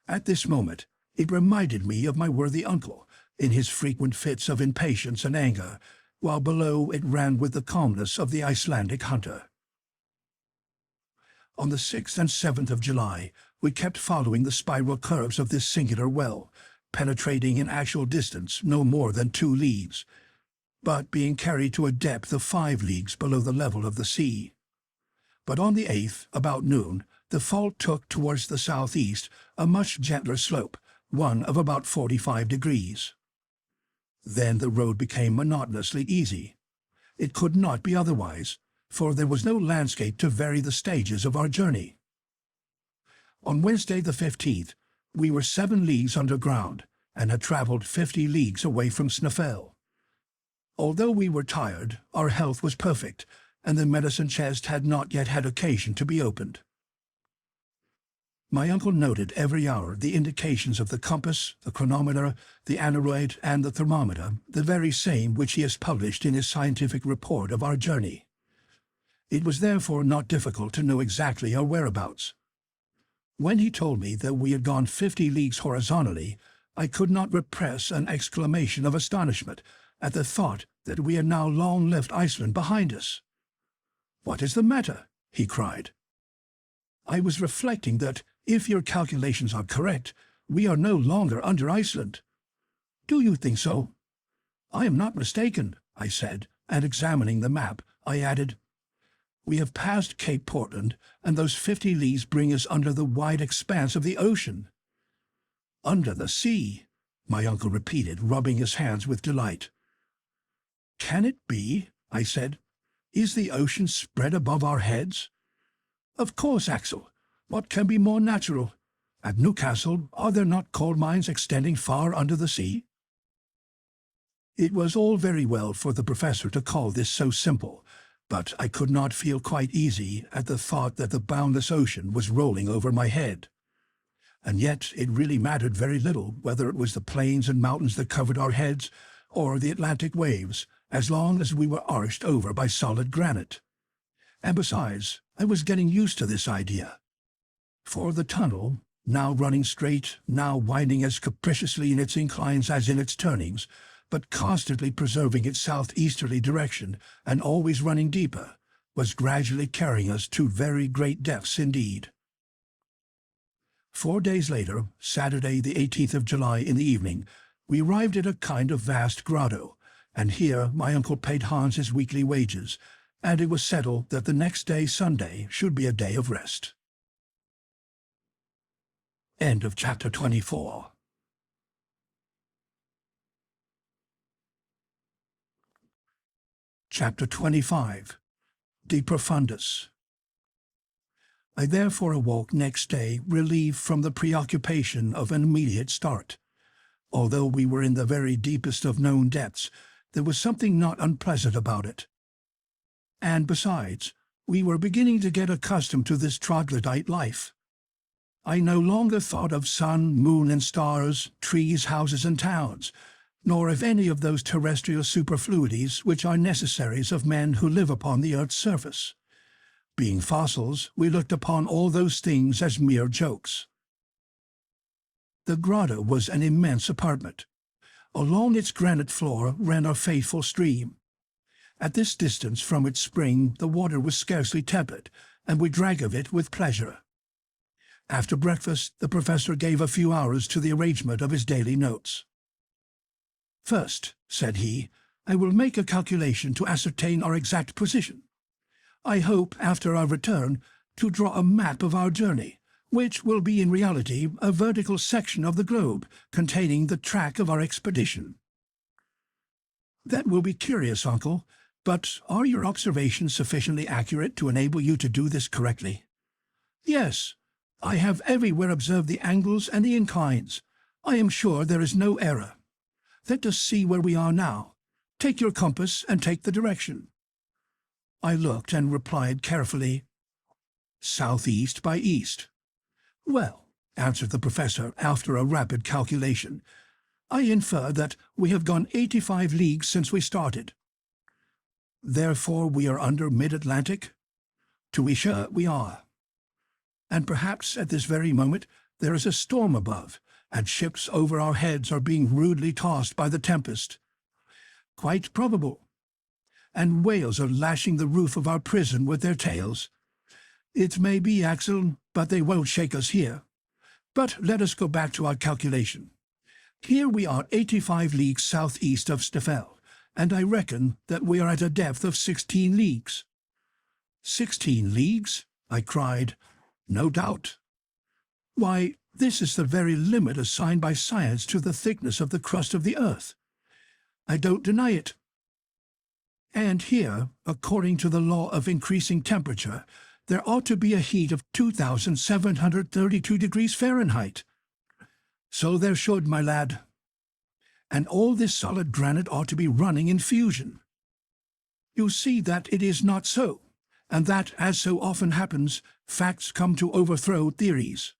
At this moment it reminded me of my worthy uncle, in his frequent fits of impatience and anger, while below it ran with the calmness of the Icelandic hunter. On the 6th and 7th of July we kept following the spiral curves of this singular well, penetrating in actual distance no more than 2 leagues, but being carried to a depth of 5 leagues below the level of the sea. But on the 8th, about noon, the fault took towards the southeast a much gentler slope, one of about 45 degrees. Then the road became monotonously easy. It could not be otherwise, for there was no landscape to vary the stages of our journey. On Wednesday the 15th, we were 7 leagues underground, and had travelled 50 leagues away from Snæfell. Although we were tired, our health was perfect, and the medicine chest had not yet had occasion to be opened. My uncle noted every hour the indications of the compass, the chronometer, the aneroid, and the thermometer, the very same which he has published in his scientific report of our journey. It was therefore not difficult to know exactly our whereabouts. When he told me that we had gone 50 leagues horizontally, I could not repress an exclamation of astonishment at the thought that we had now long left Iceland behind us. "What is the matter?" he cried. "I was reflecting that, if your calculations are correct, we are no longer under Iceland." "Do you think so?" "I am not mistaken," I said, and examining the map, I added, "We have passed Cape Portland, and those 50 leagues bring us under the wide expanse of the ocean." "Under the sea," my uncle repeated, rubbing his hands with delight. "Can it be?" I said. "Is the ocean spread above our heads?" "Of course, Axel. What can be more natural? At Newcastle, are there not coal mines extending far under the sea?" It was all very well for the professor to call this so simple, but I could not feel quite easy at the thought that the boundless ocean was rolling over my head. And yet it really mattered very little whether it was the plains and mountains that covered our heads, or the Atlantic waves, as long as we were arched over by solid granite. And besides, I was getting used to this idea. For the tunnel, now running straight, now winding as capriciously in its inclines as in its turnings, but constantly preserving its southeasterly direction and always running deeper, was gradually carrying us to very great depths indeed. 4 days later, Saturday the 18th of July in the evening, we arrived at a kind of vast grotto, and here my uncle paid Hans his weekly wages, and it was settled that the next day, Sunday, should be a day of rest. End of chapter 24. Chapter 25. De Profundis. I therefore awoke next day relieved from the preoccupation of an immediate start. Although we were in the very deepest of known depths, there was something not unpleasant about it. And besides, we were beginning to get accustomed to this troglodyte life. I no longer thought of sun, moon, and stars, trees, houses, and towns, nor of any of those terrestrial superfluities which are necessaries of men who live upon the earth's surface. Being fossils, we looked upon all those things as mere jokes. The grotto was an immense apartment. Along its granite floor ran a faithful stream. At this distance from its spring the water was scarcely tepid, and we drank of it with pleasure. After breakfast, the professor gave a few hours to the arrangement of his daily notes. "First," said he, "I will make a calculation to ascertain our exact position. I hope, after our return, to draw a map of our journey, which will be in reality a vertical section of the globe containing the track of our expedition." "That will be curious, uncle, but are your observations sufficiently accurate to enable you to do this correctly?" "Yes. I have everywhere observed the angles and the inclines. I am sure there is no error. Let us see where we are now. Take your compass and take the direction." I looked and replied carefully, "Southeast by east." "Well," answered the professor after a rapid calculation, "I infer that we have gone 85 leagues since we started." "Therefore we are under mid-Atlantic?" "To be sure we are." "And perhaps at this very moment there is a storm above, and ships over our heads are being rudely tossed by the tempest." "Quite probable." "And whales are lashing the roof of our prison with their tails." "It may be, Axel, but they won't shake us here. But let us go back to our calculation. Here we are 85 leagues southeast of Snæfellsjökull, and I reckon that we are at a depth of 16 leagues. 16 leagues? I cried. No doubt. Why, this is the very limit assigned by science to the thickness of the crust of the earth. I don't deny it. And here, according to the law of increasing temperature, there ought to be a heat of 2,732 degrees Fahrenheit. So there should, my lad. and all this solid granite ought to be running in fusion. You see that it is not so, and that, as so often happens, facts come to overthrow theories.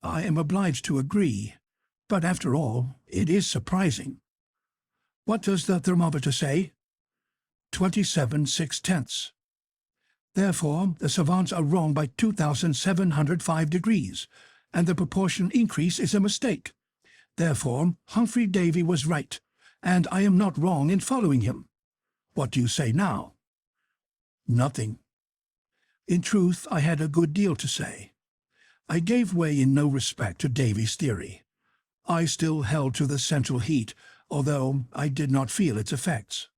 I am obliged to agree, but after all, it is surprising. What does the thermometer say? 27/6. Therefore, the savants are wrong by 2,705 degrees, and the proportion increase is a mistake. Therefore, Humphrey Davy was right, and I am not wrong in following him. What do you say now? Nothing. In truth, I had a good deal to say. I gave way in no respect to Davy's theory. I still held to the central heat, although I did not feel its effects.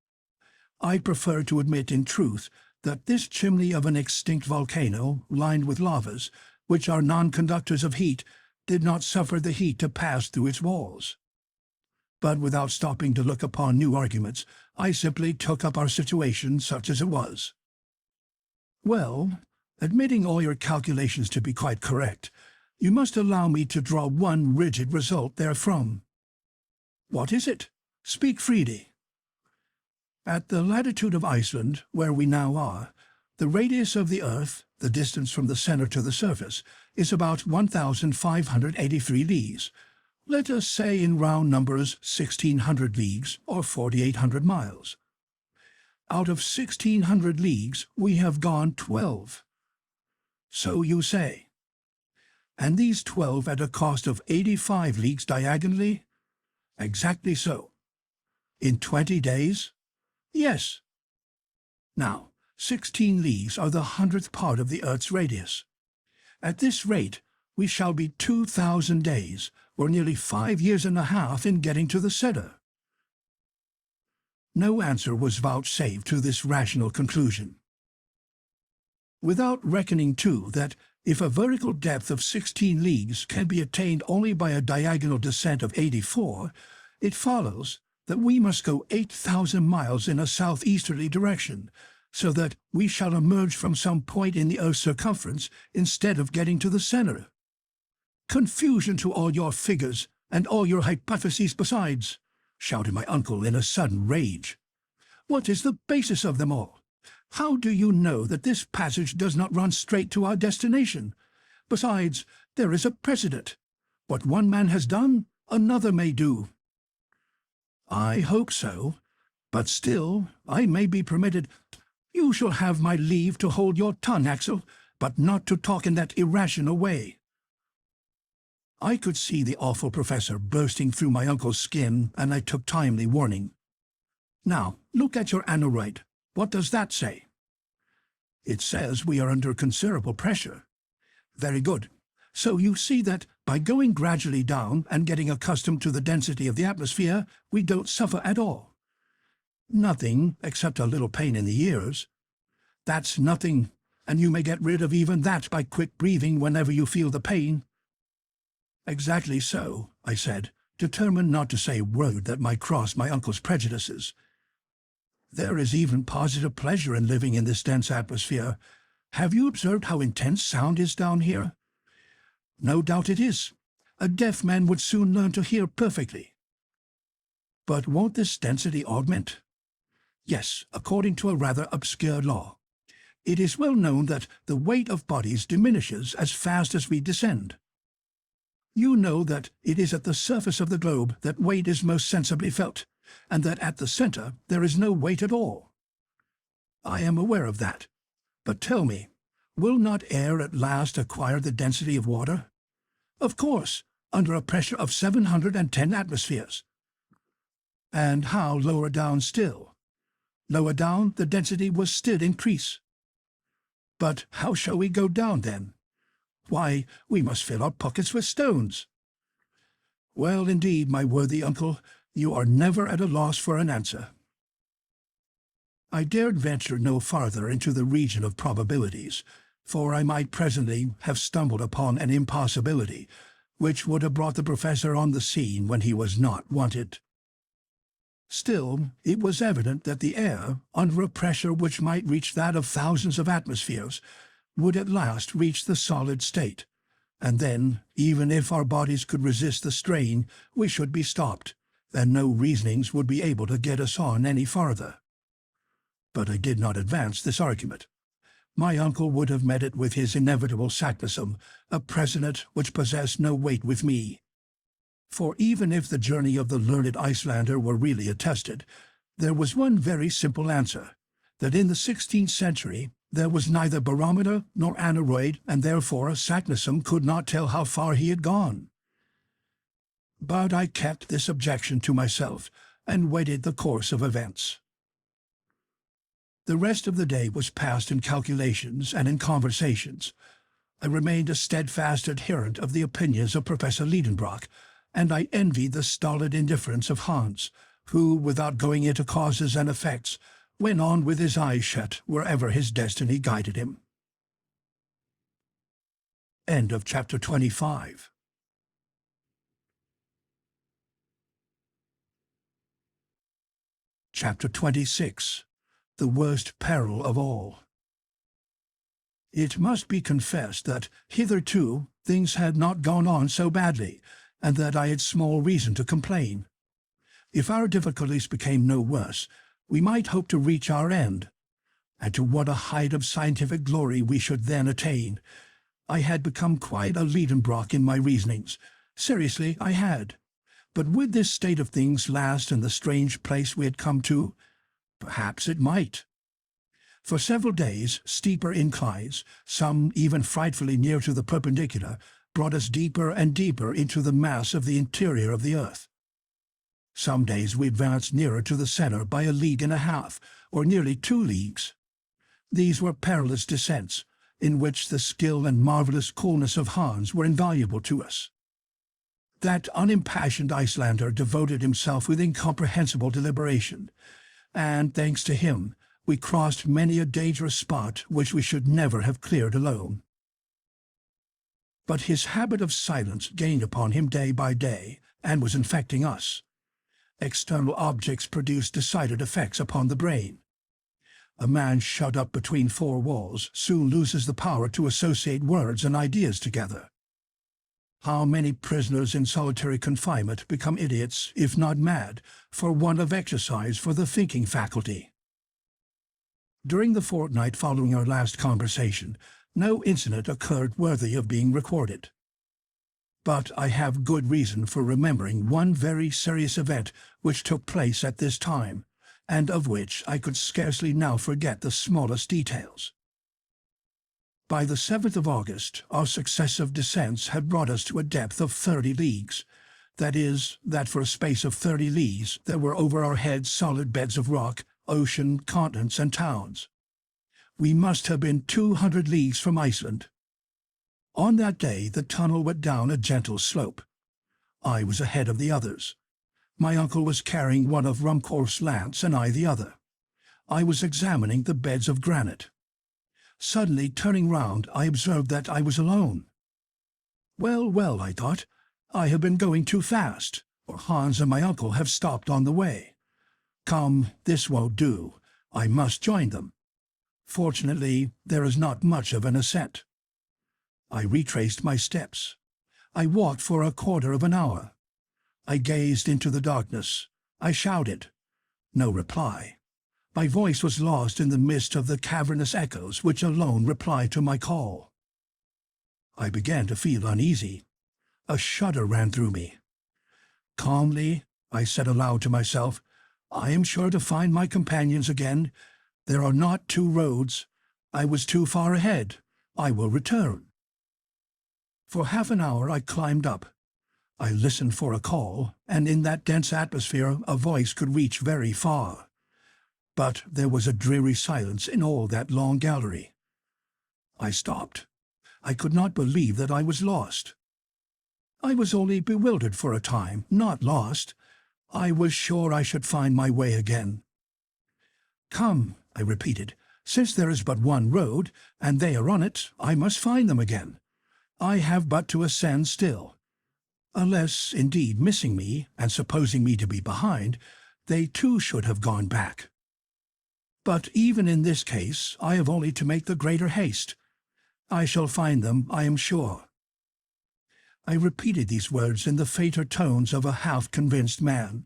I prefer to admit in truth that this chimney of an extinct volcano, lined with lavas, which are non-conductors of heat, did not suffer the heat to pass through its walls. But without stopping to look upon new arguments, I simply took up our situation such as it was. Well, admitting all your calculations to be quite correct, you must allow me to draw one rigid result therefrom. What is it? Speak freely. At the latitude of Iceland, where we now are, the radius of the Earth, the distance from the center to the surface, is about 1,583 leagues. Let us say in round numbers 1,600 leagues or 4,800 miles. Out of 1,600 leagues we have gone 12. So you say. And these 12 at a cost of 85 leagues diagonally? Exactly so. In 20 days? Yes. Now, 16 leagues are the 100th part of the Earth's radius. At this rate, we shall be 2,000 days, or nearly 5 years and a half in getting to the center. No answer was vouchsafed to this rational conclusion. Without reckoning, too, that if a vertical depth of 16 leagues can be attained only by a diagonal descent of 84, it follows that we must go 8,000 miles in a southeasterly direction, so that we shall emerge from some point in the Earth's circumference instead of getting to the center. Confusion to all your figures, and all your hypotheses besides, shouted my uncle in a sudden rage. What is the basis of them all? How do you know that this passage does not run straight to our destination? Besides, there is a precedent. What one man has done, another may do. I hope so, but still I may be permitted— You shall have my leave to hold your tongue, Axel, but not to talk in that irrational way. I could see the awful professor bursting through my uncle's skin, and I took timely warning. Now, look at your aneroid. What does that say? It says we are under considerable pressure. Very good. So you see that by going gradually down and getting accustomed to the density of the atmosphere, we don't suffer at all. Nothing except a little pain in the ears. That's nothing, and you may get rid of even that by quick breathing whenever you feel the pain. Exactly so, I said, determined not to say a word that might cross my uncle's prejudices. There is even positive pleasure in living in this dense atmosphere. Have you observed how intense sound is down here? No doubt it is. A deaf man would soon learn to hear perfectly. But won't this density augment? Yes, according to a rather obscure law. It is well known that the weight of bodies diminishes as fast as we descend. You know that it is at the surface of the globe that weight is most sensibly felt, and that at the center there is no weight at all. I am aware of that. But tell me, will not air at last acquire the density of water? Of course, under a pressure of 710 atmospheres. And how lower down still? Lower down, the density will still increase. But how shall we go down, then? Why, we must fill our pockets with stones. Well, indeed, my worthy uncle, you are never at a loss for an answer. I dared venture no farther into the region of probabilities, for I might presently have stumbled upon an impossibility, which would have brought the professor on the scene when he was not wanted. Still, it was evident that the air, under a pressure which might reach that of thousands of atmospheres, would at last reach the solid state, and then, even if our bodies could resist the strain, we should be stopped, and no reasonings would be able to get us on any farther. But I did not advance this argument. My uncle would have met it with his inevitable Saknussemm, a precedent which possessed no weight with me. For even if the journey of the learned Icelander were really attested, there was one very simple answer, that in the 16th century there was neither barometer nor aneroid, and therefore Saknussemm could not tell how far he had gone. But I kept this objection to myself, and waited the course of events. The rest of the day was passed in calculations and in conversations. I remained a steadfast adherent of the opinions of Professor Lidenbrock, and I envied the stolid indifference of Hans, who, without going into causes and effects, went on with his eyes shut wherever his destiny guided him. End of chapter 25. Chapter 26. The worst peril of all. It must be confessed that hitherto things had not gone on so badly, and that I had small reason to complain. If our difficulties became no worse, we might hope to reach our end, and to what a height of scientific glory we should then attain. I had become quite a Lidenbrock in my reasonings. Seriously, I had. But would this state of things last in the strange place we had come to? Perhaps it might. For several days, steeper inclines, some even frightfully near to the perpendicular, brought us deeper and deeper into the mass of the interior of the earth. Some days we advanced nearer to the center by 1.5 leagues, or nearly 2 leagues. These were perilous descents, in which the skill and marvelous coolness of Hans were invaluable to us. That unimpassioned Icelander devoted himself with incomprehensible deliberation, and, thanks to him, we crossed many a dangerous spot which we should never have cleared alone. But his habit of silence gained upon him day by day, and was infecting us. External objects produce decided effects upon the brain. A man shut up between 4 walls soon loses the power to associate words and ideas together. How many prisoners in solitary confinement become idiots, if not mad, for want of exercise for the thinking faculty? During the fortnight following our last conversation, no incident occurred worthy of being recorded. But I have good reason for remembering one very serious event which took place at this time, and of which I could scarcely now forget the smallest details. By the 7th of August, our successive descents had brought us to a depth of 30 leagues. That is, that for a space of 30 leagues there were over our heads solid beds of rock, ocean, continents, and towns. We must have been 200 leagues from Iceland. On that day the tunnel went down a gentle slope. I was ahead of the others. My uncle was carrying one of Ruhmkorff's lance and I the other. I was examining the beds of granite. Suddenly, turning round, I observed that I was alone. Well, well, I thought, I have been going too fast, or Hans and my uncle have stopped on the way. Come, this won't do. I must join them. Fortunately, there is not much of an ascent. I retraced my steps. I walked for a quarter of an hour. I gazed into the darkness. I shouted. No reply. My voice was lost in the mist of the cavernous echoes which alone replied to my call. I began to feel uneasy. A shudder ran through me. Calmly, I said aloud to myself, I am sure to find my companions again. There are not 2 roads. I was too far ahead. I will return. For half an hour I climbed up. I listened for a call, and in that dense atmosphere a voice could reach very far. But there was a dreary silence in all that long gallery. I stopped. I could not believe that I was lost. I was only bewildered for a time, not lost. I was sure I should find my way again. Come, I repeated, since there is but one road, and they are on it, I must find them again. I have but to ascend still. Unless, indeed, missing me, and supposing me to be behind, they too should have gone back. But even in this case, I have only to make the greater haste. I shall find them, I am sure. I repeated these words in the fainter tones of a half-convinced man.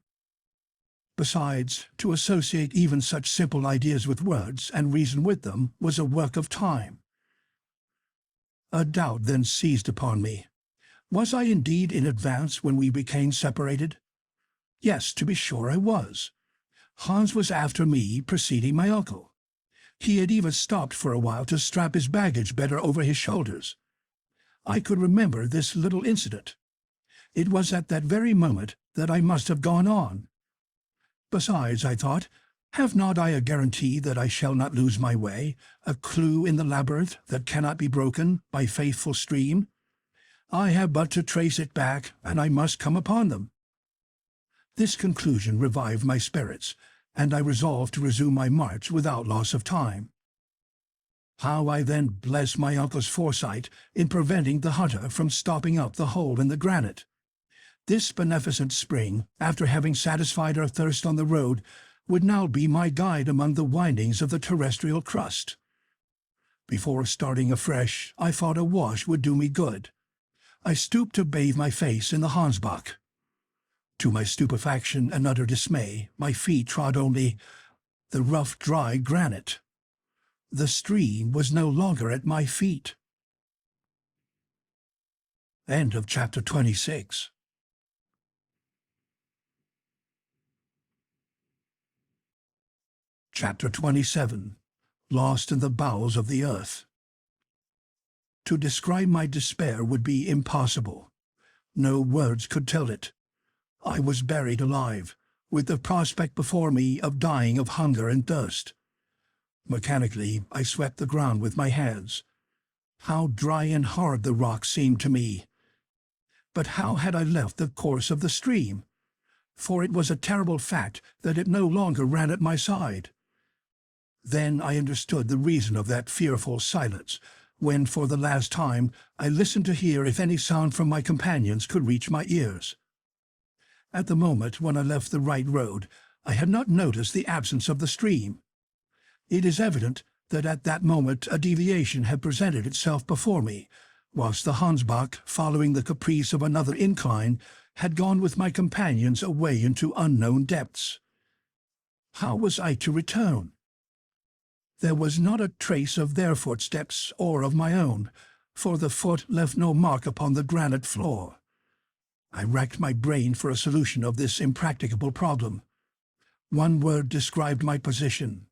Besides, to associate even such simple ideas with words and reason with them was a work of time. A doubt then seized upon me. Was I indeed in advance when we became separated? Yes, to be sure I was. Hans was after me, preceding my uncle. He had even stopped for a while to strap his baggage better over his shoulders. I could remember this little incident. It was at that very moment that I must have gone on. Besides, I thought, have not I a guarantee that I shall not lose my way, a clue in the labyrinth that cannot be broken by faithful stream? I have but to trace it back, and I must come upon them. This conclusion revived my spirits, and I resolved to resume my march without loss of time. How I then blessed my uncle's foresight in preventing the hunter from stopping up the hole in the granite. This beneficent spring, after having satisfied our thirst on the road, would now be my guide among the windings of the terrestrial crust. Before starting afresh, I thought a wash would do me good. I stooped to bathe my face in the Hansbach. To my stupefaction and utter dismay, my feet trod only the rough, dry granite. The stream was no longer at my feet. End of chapter 26. Chapter 27. Lost in the bowels of the earth. To describe my despair would be impossible. No words could tell it. I was buried alive, with the prospect before me of dying of hunger and thirst. Mechanically, I swept the ground with my hands. How dry and hard the rock seemed to me! But how had I left the course of the stream? For it was a terrible fact that it no longer ran at my side. Then I understood the reason of that fearful silence, when for the last time I listened to hear if any sound from my companions could reach my ears. At the moment when I left the right road, I had not noticed the absence of the stream. It is evident that at that moment a deviation had presented itself before me, whilst the Hansbach, following the caprice of another incline, had gone with my companions away into unknown depths. How was I to return? There was not a trace of their footsteps or of my own, for the foot left no mark upon the granite floor. I racked my brain for a solution of this impracticable problem. One word described my position: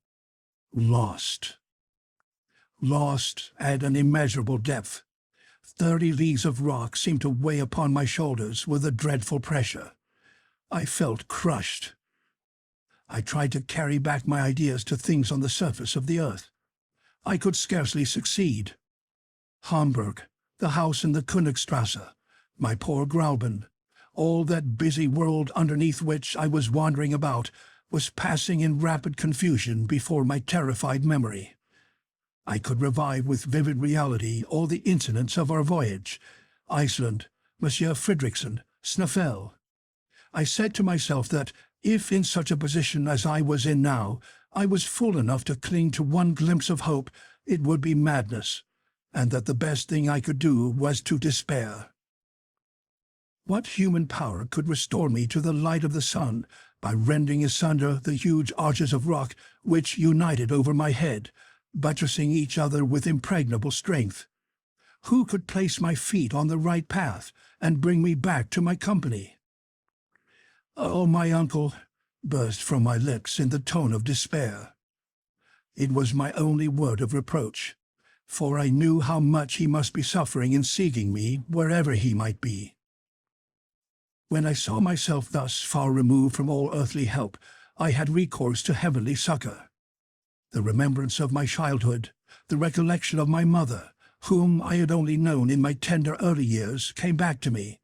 lost. Lost at an immeasurable depth. 30 leagues of rock seemed to weigh upon my shoulders with a dreadful pressure. I felt crushed. I tried to carry back my ideas to things on the surface of the earth. I could scarcely succeed. Hamburg, the house in the Königstrasse, my poor Grauben, all that busy world underneath which I was wandering about, was passing in rapid confusion before my terrified memory. I could revive with vivid reality all the incidents of our voyage: Iceland, Monsieur Fridriksson, Snæfell. I said to myself that, if in such a position as I was in now, I was fool enough to cling to one glimpse of hope, it would be madness, and that the best thing I could do was to despair. What human power could restore me to the light of the sun by rending asunder the huge arches of rock which united over my head, buttressing each other with impregnable strength? Who could place my feet on the right path and bring me back to my company? "Oh, my uncle," burst from my lips in the tone of despair. It was my only word of reproach, for I knew how much he must be suffering in seeking me wherever he might be. When I saw myself thus far removed from all earthly help, I had recourse to heavenly succor. The remembrance of my childhood, the recollection of my mother, whom I had only known in my tender early years, came back to me,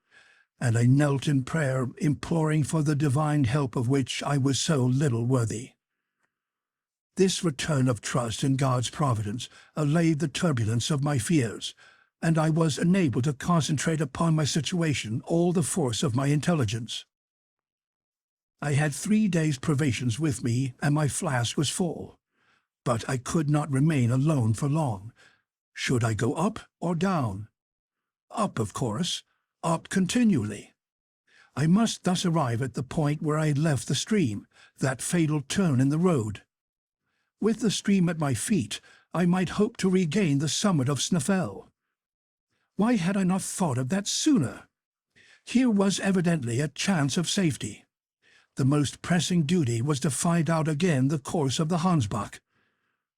and I knelt in prayer, imploring for the divine help of which I was so little worthy. This return of trust in God's providence allayed the turbulence of my fears, and I was enabled to concentrate upon my situation all the force of my intelligence. I had 3 days' provisions with me, and my flask was full. But I could not remain alone for long. Should I go up or down? Up, of course. Up continually. I must thus arrive at the point where I had left the stream, that fatal turn in the road. With the stream at my feet, I might hope to regain the summit of Snæfell. Why had I not thought of that sooner? Here was evidently a chance of safety. The most pressing duty was to find out again the course of the Hansbach.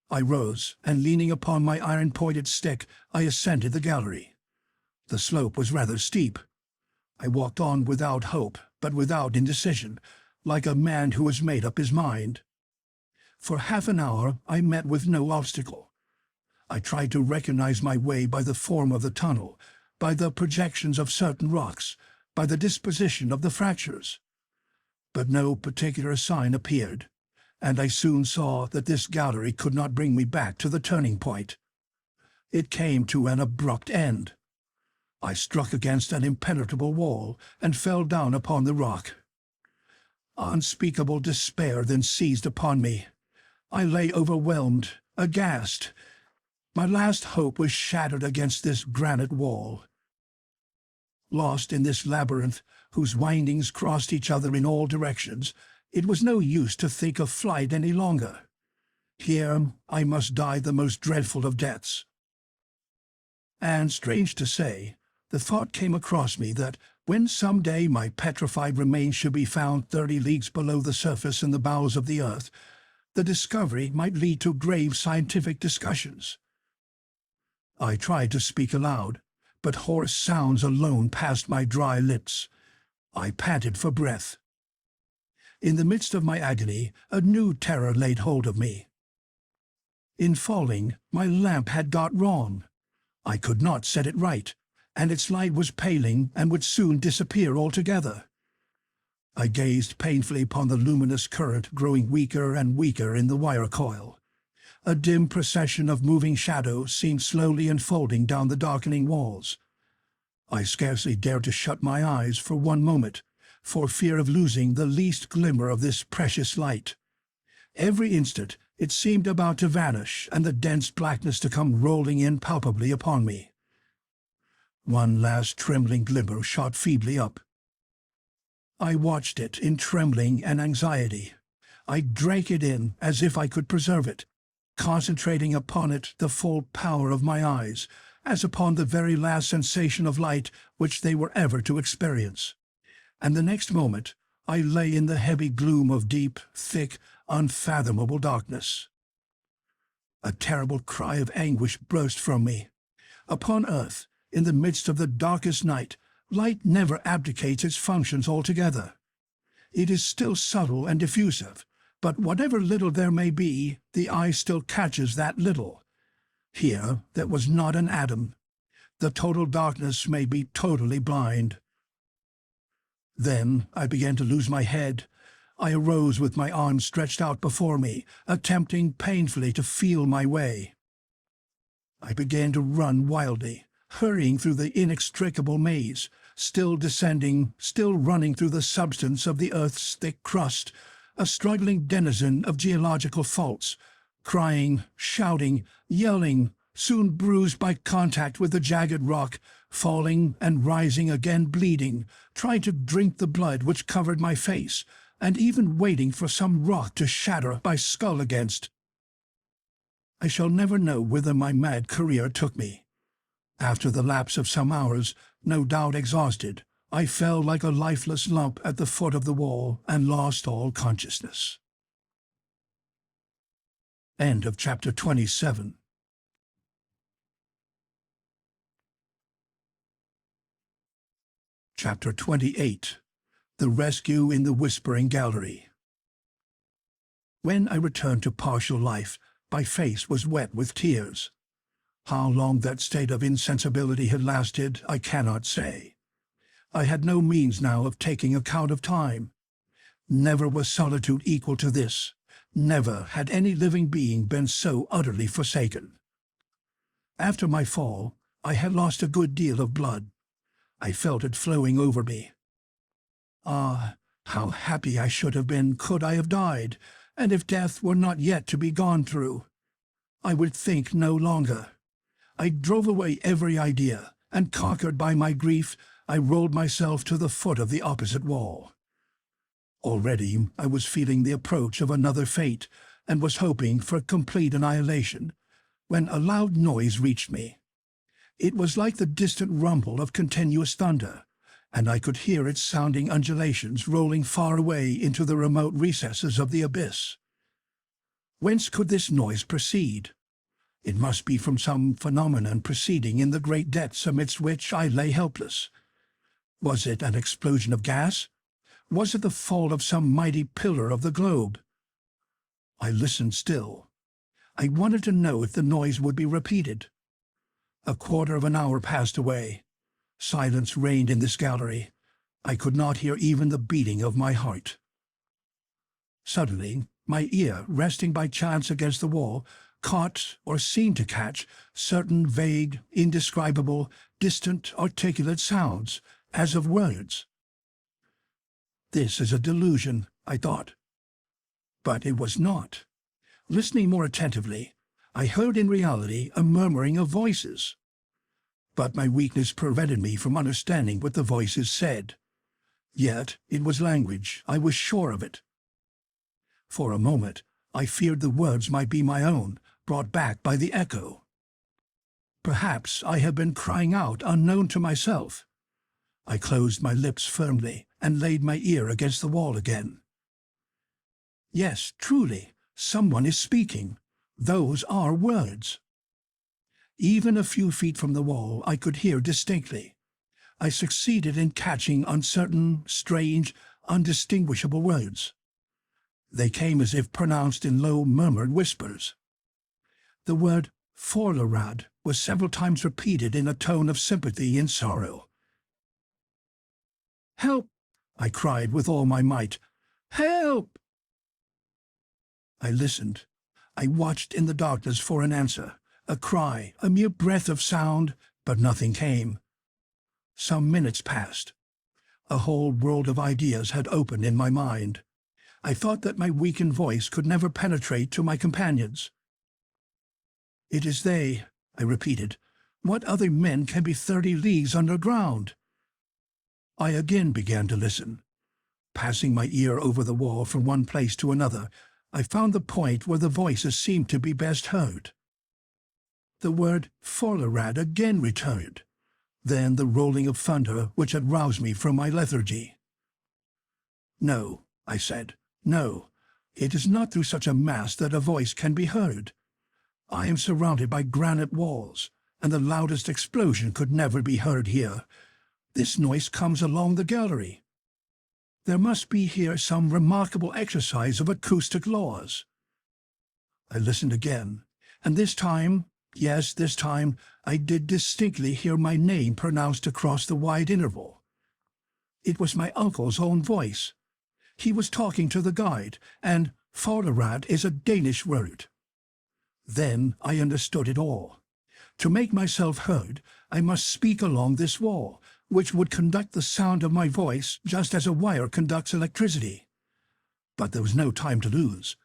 I rose, and leaning upon my iron-pointed stick, I ascended the gallery. The slope was rather steep. I walked on without hope, but without indecision, like a man who has made up his mind. For half an hour I met with no obstacle. I tried to recognize my way by the form of the tunnel, by the projections of certain rocks, by the disposition of the fractures. But no particular sign appeared, and I soon saw that this gallery could not bring me back to the turning point. It came to an abrupt end. I struck against an impenetrable wall and fell down upon the rock. Unspeakable despair then seized upon me. I lay overwhelmed, aghast. My last hope was shattered against this granite wall. Lost in this labyrinth, whose windings crossed each other in all directions, it was no use to think of flight any longer. Here I must die the most dreadful of deaths. And, strange to say, the thought came across me that when some day my petrified remains should be found 30 leagues below the surface in the bowels of the earth, the discovery might lead to grave scientific discussions. I tried to speak aloud, but hoarse sounds alone passed my dry lips. I panted for breath. In the midst of my agony, a new terror laid hold of me. In falling, my lamp had got wrong. I could not set it right, and its light was paling and would soon disappear altogether. I gazed painfully upon the luminous current growing weaker and weaker in the wire coil. A dim procession of moving shadows seemed slowly unfolding down the darkening walls. I scarcely dared to shut my eyes for one moment, for fear of losing the least glimmer of this precious light. Every instant it seemed about to vanish, and the dense blackness to come rolling in palpably upon me. One last trembling glimmer shot feebly up. I watched it in trembling and anxiety. I drank it in as if I could preserve it, concentrating upon it the full power of my eyes, as upon the very last sensation of light which they were ever to experience. And the next moment I lay in the heavy gloom of deep, thick, unfathomable darkness. A terrible cry of anguish burst from me. Upon earth, in the midst of the darkest night, light never abdicates its functions altogether. It is still subtle and diffusive, but whatever little there may be, the eye still catches that little. Here there was not an atom. The total darkness made me totally blind. Then I began to lose my head. I arose with my arms stretched out before me, attempting painfully to feel my way. I began to run wildly, hurrying through the inextricable maze, still descending, still running through the substance of the earth's thick crust, a struggling denizen of geological faults, crying, shouting, yelling, soon bruised by contact with the jagged rock, falling and rising again bleeding, trying to drink the blood which covered my face, and even waiting for some rock to shatter my skull against. I shall never know whither my mad career took me. After the lapse of some hours, no doubt exhausted, I fell like a lifeless lump at the foot of the wall and lost all consciousness. End of chapter 27. Chapter 28. The Rescue in the Whispering Gallery. When I returned to partial life, my face was wet with tears. How long that state of insensibility had lasted, I cannot say. I had no means now of taking account of time. Never was solitude equal to this. Never had any living being been so utterly forsaken. After my fall, I had lost a good deal of blood. I felt it flowing over me. Ah, how happy I should have been could I have died, and if death were not yet to be gone through. I would think no longer. I drove away every idea, and conquered by my grief, I rolled myself to the foot of the opposite wall. Already I was feeling the approach of another fate, and was hoping for complete annihilation, when a loud noise reached me. It was like the distant rumble of continuous thunder, and I could hear its sounding undulations rolling far away into the remote recesses of the abyss. Whence could this noise proceed? It must be from some phenomenon proceeding in the great depths amidst which I lay helpless. Was it an explosion of gas? Was it the fall of some mighty pillar of the globe? I listened still. I wanted to know if the noise would be repeated. A quarter of an hour passed away. Silence reigned in this gallery. I could not hear even the beating of my heart. Suddenly, my ear, resting by chance against the wall, caught, or seemed to catch, certain vague, indescribable, distant, articulate sounds, as of words. This is a delusion, I thought. But it was not. Listening more attentively, I heard in reality a murmuring of voices. But my weakness prevented me from understanding what the voices said. Yet it was language, I was sure of it. For a moment, I feared the words might be my own, brought back by the echo. Perhaps I had been crying out unknown to myself. I closed my lips firmly and laid my ear against the wall again. Yes, truly, someone is speaking. Those are words. Even a few feet from the wall I could hear distinctly. I succeeded in catching uncertain, strange, undistinguishable words. They came as if pronounced in low, murmured whispers. The word "Forlarad" was several times repeated in a tone of sympathy and sorrow. "Help!" I cried with all my might. "Help!" I listened. I watched in the darkness for an answer, a cry, a mere breath of sound, but nothing came. Some minutes passed. A whole world of ideas had opened in my mind. I thought that my weakened voice could never penetrate to my companions. "It is they," I repeated. "What other men can be 30 leagues underground?" I again began to listen. Passing my ear over the wall from one place to another, I found the point where the voices seemed to be best heard. The word "Forlarad" again returned, then the rolling of thunder which had roused me from my lethargy. "No," I said, "no, it is not through such a mass that a voice can be heard. I am surrounded by granite walls, and the loudest explosion could never be heard here. This noise comes along the gallery. There must be here some remarkable exercise of acoustic laws." I listened again, and this time, yes, this time, I did distinctly hear my name pronounced across the wide interval. It was my uncle's own voice. He was talking to the guide, and "Forlarad" is a Danish word. Then I understood it all. To make myself heard, I must speak along this wall, which would conduct the sound of my voice just as a wire conducts electricity. But there was no time to lose.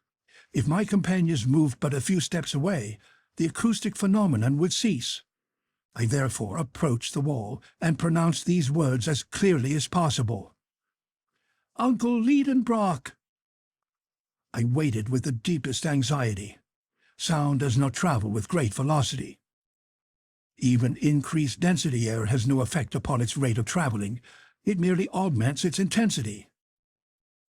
If my companions moved but a few steps away, the acoustic phenomenon would cease. I therefore approached the wall and pronounced these words as clearly as possible. "Uncle Lidenbrock!" I waited with the deepest anxiety. Sound does not travel with great velocity. Even increased density air has no effect upon its rate of traveling. It merely augments its intensity.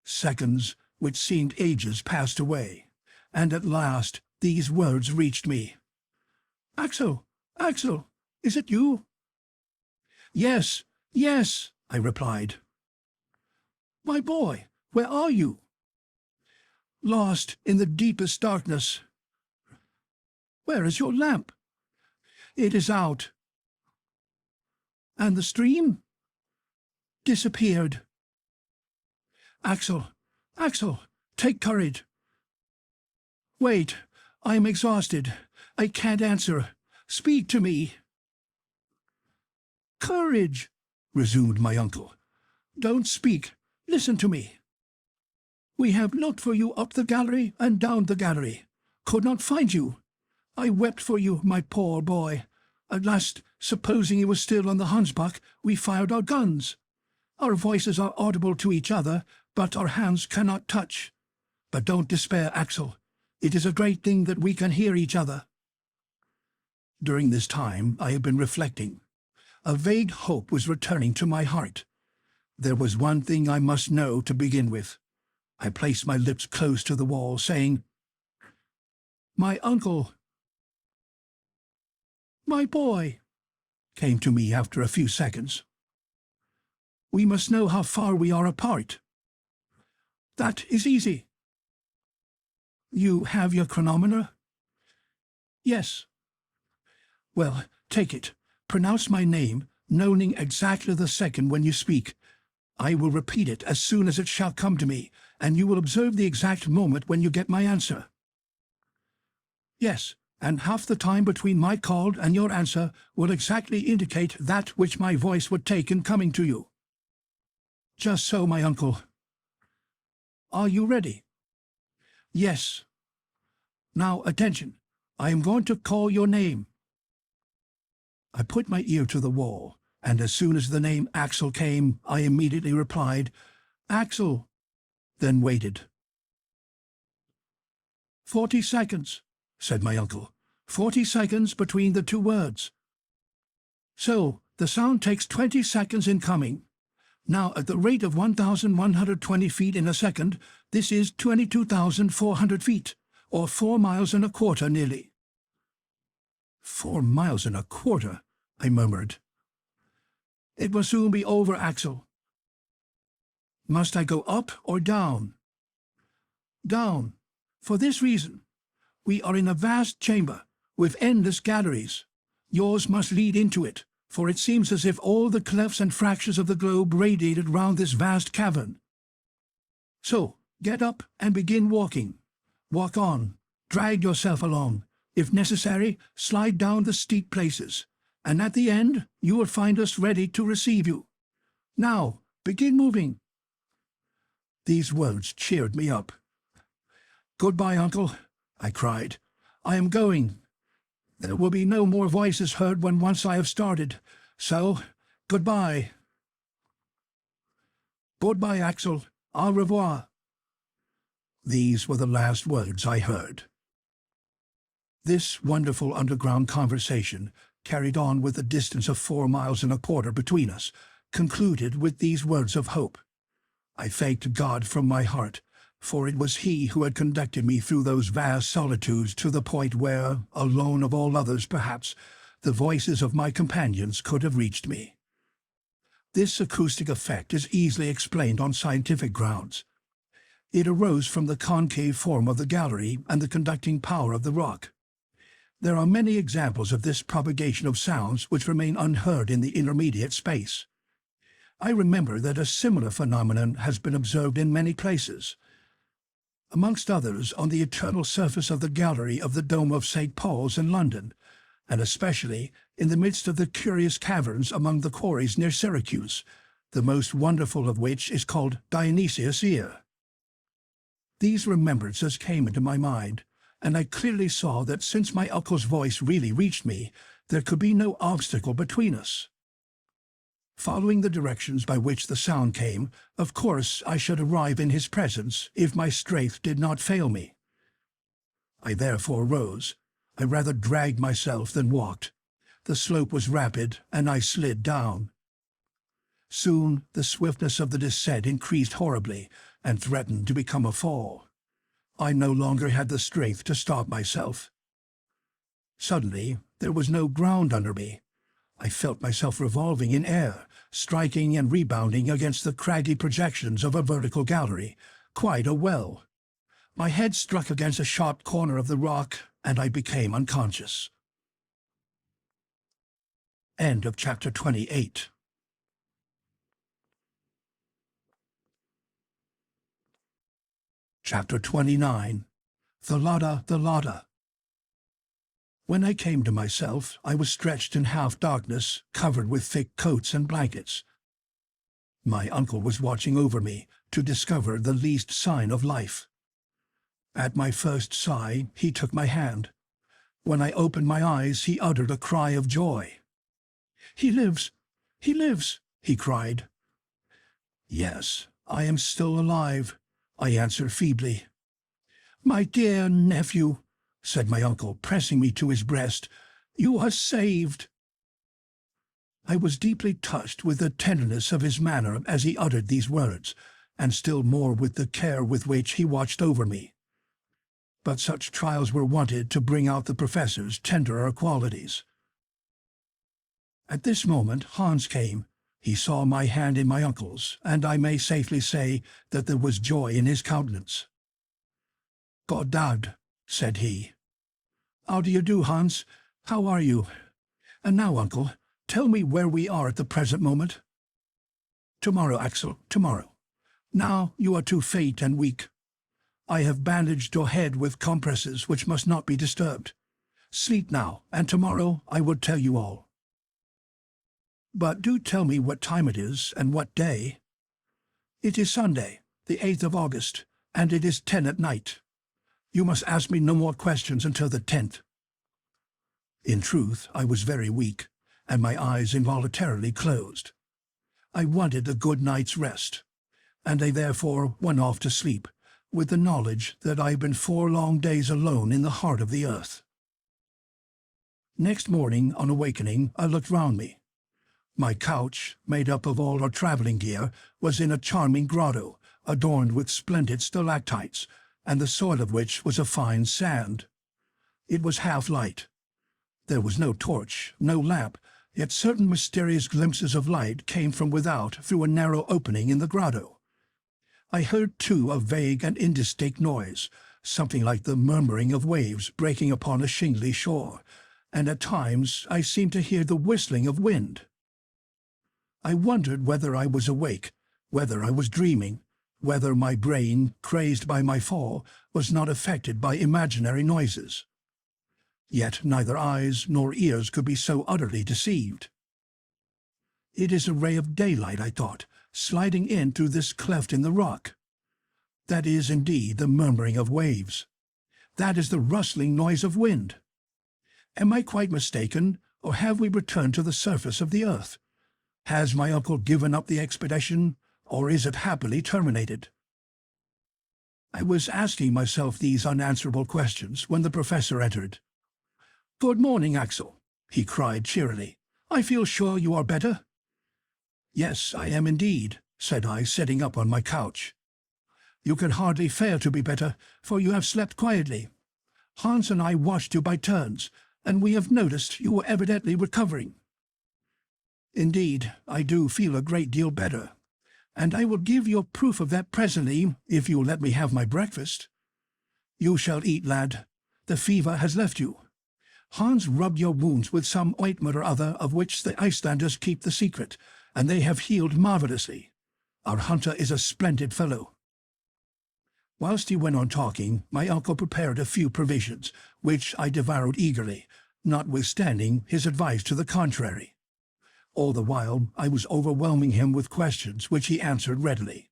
Seconds, which seemed ages, passed away, and at last these words reached me. "Axel! Axel! Is it you?" "Yes, yes," I replied. "My boy, where are you?" "Lost in the deepest darkness." "Where is your lamp?" "It is out." "And the stream?" "Disappeared." "Axel, Axel, take courage." "Wait, I am exhausted. I can't answer. Speak to me." "Courage," resumed my uncle. "Don't speak. Listen to me. We have looked for you up the gallery and down the gallery. Could not find you. I wept for you, my poor boy. At last, supposing you were still on the Hansbach, we fired our guns. Our voices are audible to each other, but our hands cannot touch. But don't despair, Axel. It is a great thing that we can hear each other." During this time I had been reflecting. A vague hope was returning to my heart. There was one thing I must know to begin with. I placed my lips close to the wall, saying, "My uncle." "My boy," came to me after a few seconds. "We must know how far we are apart." "That is easy." "You have your chronometer?" "Yes." "Well, take it. Pronounce my name, knowing exactly the second when you speak. I will repeat it as soon as it shall come to me, and you will observe the exact moment when you get my answer." "Yes, and half the time between my call and your answer will exactly indicate that which my voice would take in coming to you." "Just so, my uncle." "Are you ready?" "Yes." "Now, attention. I am going to call your name." I put my ear to the wall, and as soon as the name Axel came, I immediately replied, "Axel," then waited. 40 seconds, said my uncle. 40 seconds between the two words. "So, the sound takes 20 seconds in coming. Now, at the rate of 1,120 feet in a second, this is 22,400 feet, or 4 miles and a quarter nearly." "4 miles and a quarter," I murmured. "It will soon be over, Axel." "Must I go up or down?" "Down. For this reason. We are in a vast chamber, with endless galleries. Yours must lead into it, for it seems as if all the clefts and fractures of the globe radiated round this vast cavern. So, get up and begin walking. Walk on. Drag yourself along. If necessary, slide down the steep places, and at the end you will find us ready to receive you. Now, begin moving." These words cheered me up. "Goodbye, uncle," I cried. "I am going. There will be no more voices heard when once I have started. So, goodbye." "Goodbye, Axel. Au revoir." These were the last words I heard. This wonderful underground conversation, carried on with a distance of 4 miles and a quarter between us, concluded with these words of hope. I thanked God from my heart, for it was He who had conducted me through those vast solitudes to the point where, alone of all others perhaps, the voices of my companions could have reached me. This acoustic effect is easily explained on scientific grounds. It arose from the concave form of the gallery and the conducting power of the rock. There are many examples of this propagation of sounds which remain unheard in the intermediate space. I remember that a similar phenomenon has been observed in many places, amongst others on the eternal surface of the gallery of the Dome of St. Paul's in London, and especially in the midst of the curious caverns among the quarries near Syracuse, the most wonderful of which is called Dionysius' Ear. These remembrances came into my mind, and I clearly saw that since my uncle's voice really reached me, there could be no obstacle between us. Following the directions by which the sound came, of course I should arrive in his presence if my strength did not fail me. I therefore rose. I rather dragged myself than walked. The slope was rapid, and I slid down. Soon the swiftness of the descent increased horribly, and threatened to become a fall. I no longer had the strength to stop myself. Suddenly there was no ground under me. I felt myself revolving in air, striking and rebounding against the craggy projections of a vertical gallery, quite a well. My head struck against a sharp corner of the rock, and I became unconscious. End of chapter 28. Chapter 29. The Ladder. When I came to myself, I was stretched in half-darkness, covered with thick coats and blankets. My uncle was watching over me to discover the least sign of life. At my first sigh, he took my hand. When I opened my eyes, he uttered a cry of joy. "He lives! He lives!" he cried. Yes, I am still alive, I answered feebly. My dear nephew, said my uncle, pressing me to his breast, you are saved. I was deeply touched with the tenderness of his manner as he uttered these words, and still more with the care with which he watched over me. But such trials were wanted to bring out the professor's tenderer qualities. At this moment Hans came. He saw my hand in my uncle's, and I may safely say that there was joy in his countenance. "Goddag," said he. "How do you do, Hans? How are you? And now, uncle, tell me where we are at the present moment." "Tomorrow, Axel, tomorrow. Now you are too faint and weak. I have bandaged your head with compresses which must not be disturbed. Sleep now, and tomorrow I will tell you all." "But do tell me what time it is, and what day." "It is Sunday, the 8th of August, and it is 10 at night. You must ask me no more questions until the 10th. In truth, I was very weak, and my eyes involuntarily closed. I wanted a good night's rest, and I therefore went off to sleep, with the knowledge that I had been 4 long days alone in the heart of the earth. Next morning, on awakening, I looked round me. My couch, made up of all our travelling gear, was in a charming grotto, adorned with splendid stalactites, and the soil of which was a fine sand. It was half light. There was no torch, no lamp, yet certain mysterious glimpses of light came from without through a narrow opening in the grotto. I heard, too, a vague and indistinct noise, something like the murmuring of waves breaking upon a shingly shore, and at times I seemed to hear the whistling of wind. I wondered whether I was awake, whether I was dreaming, whether my brain, crazed by my fall, was not affected by imaginary noises. Yet neither eyes nor ears could be so utterly deceived. It is a ray of daylight, I thought, sliding in through this cleft in the rock. That is indeed the murmuring of waves. That is the rustling noise of wind. Am I quite mistaken, or have we returned to the surface of the earth? Has my uncle given up the expedition, or is it happily terminated? I was asking myself these unanswerable questions when the professor entered. "Good morning, Axel," he cried cheerily. "I feel sure you are better." "Yes, I am indeed," said I, sitting up on my couch. "You can hardly fail to be better, for you have slept quietly. Hans and I watched you by turns, and we have noticed you were evidently recovering." "Indeed, I do feel a great deal better, and I will give you a proof of that presently, if you will let me have my breakfast." "You shall eat, lad. The fever has left you. Hans rubbed your wounds with some ointment or other of which the Icelanders keep the secret, and they have healed marvellously. Our hunter is a splendid fellow." Whilst he went on talking, my uncle prepared a few provisions, which I devoured eagerly, notwithstanding his advice to the contrary. All the while I was overwhelming him with questions which he answered readily.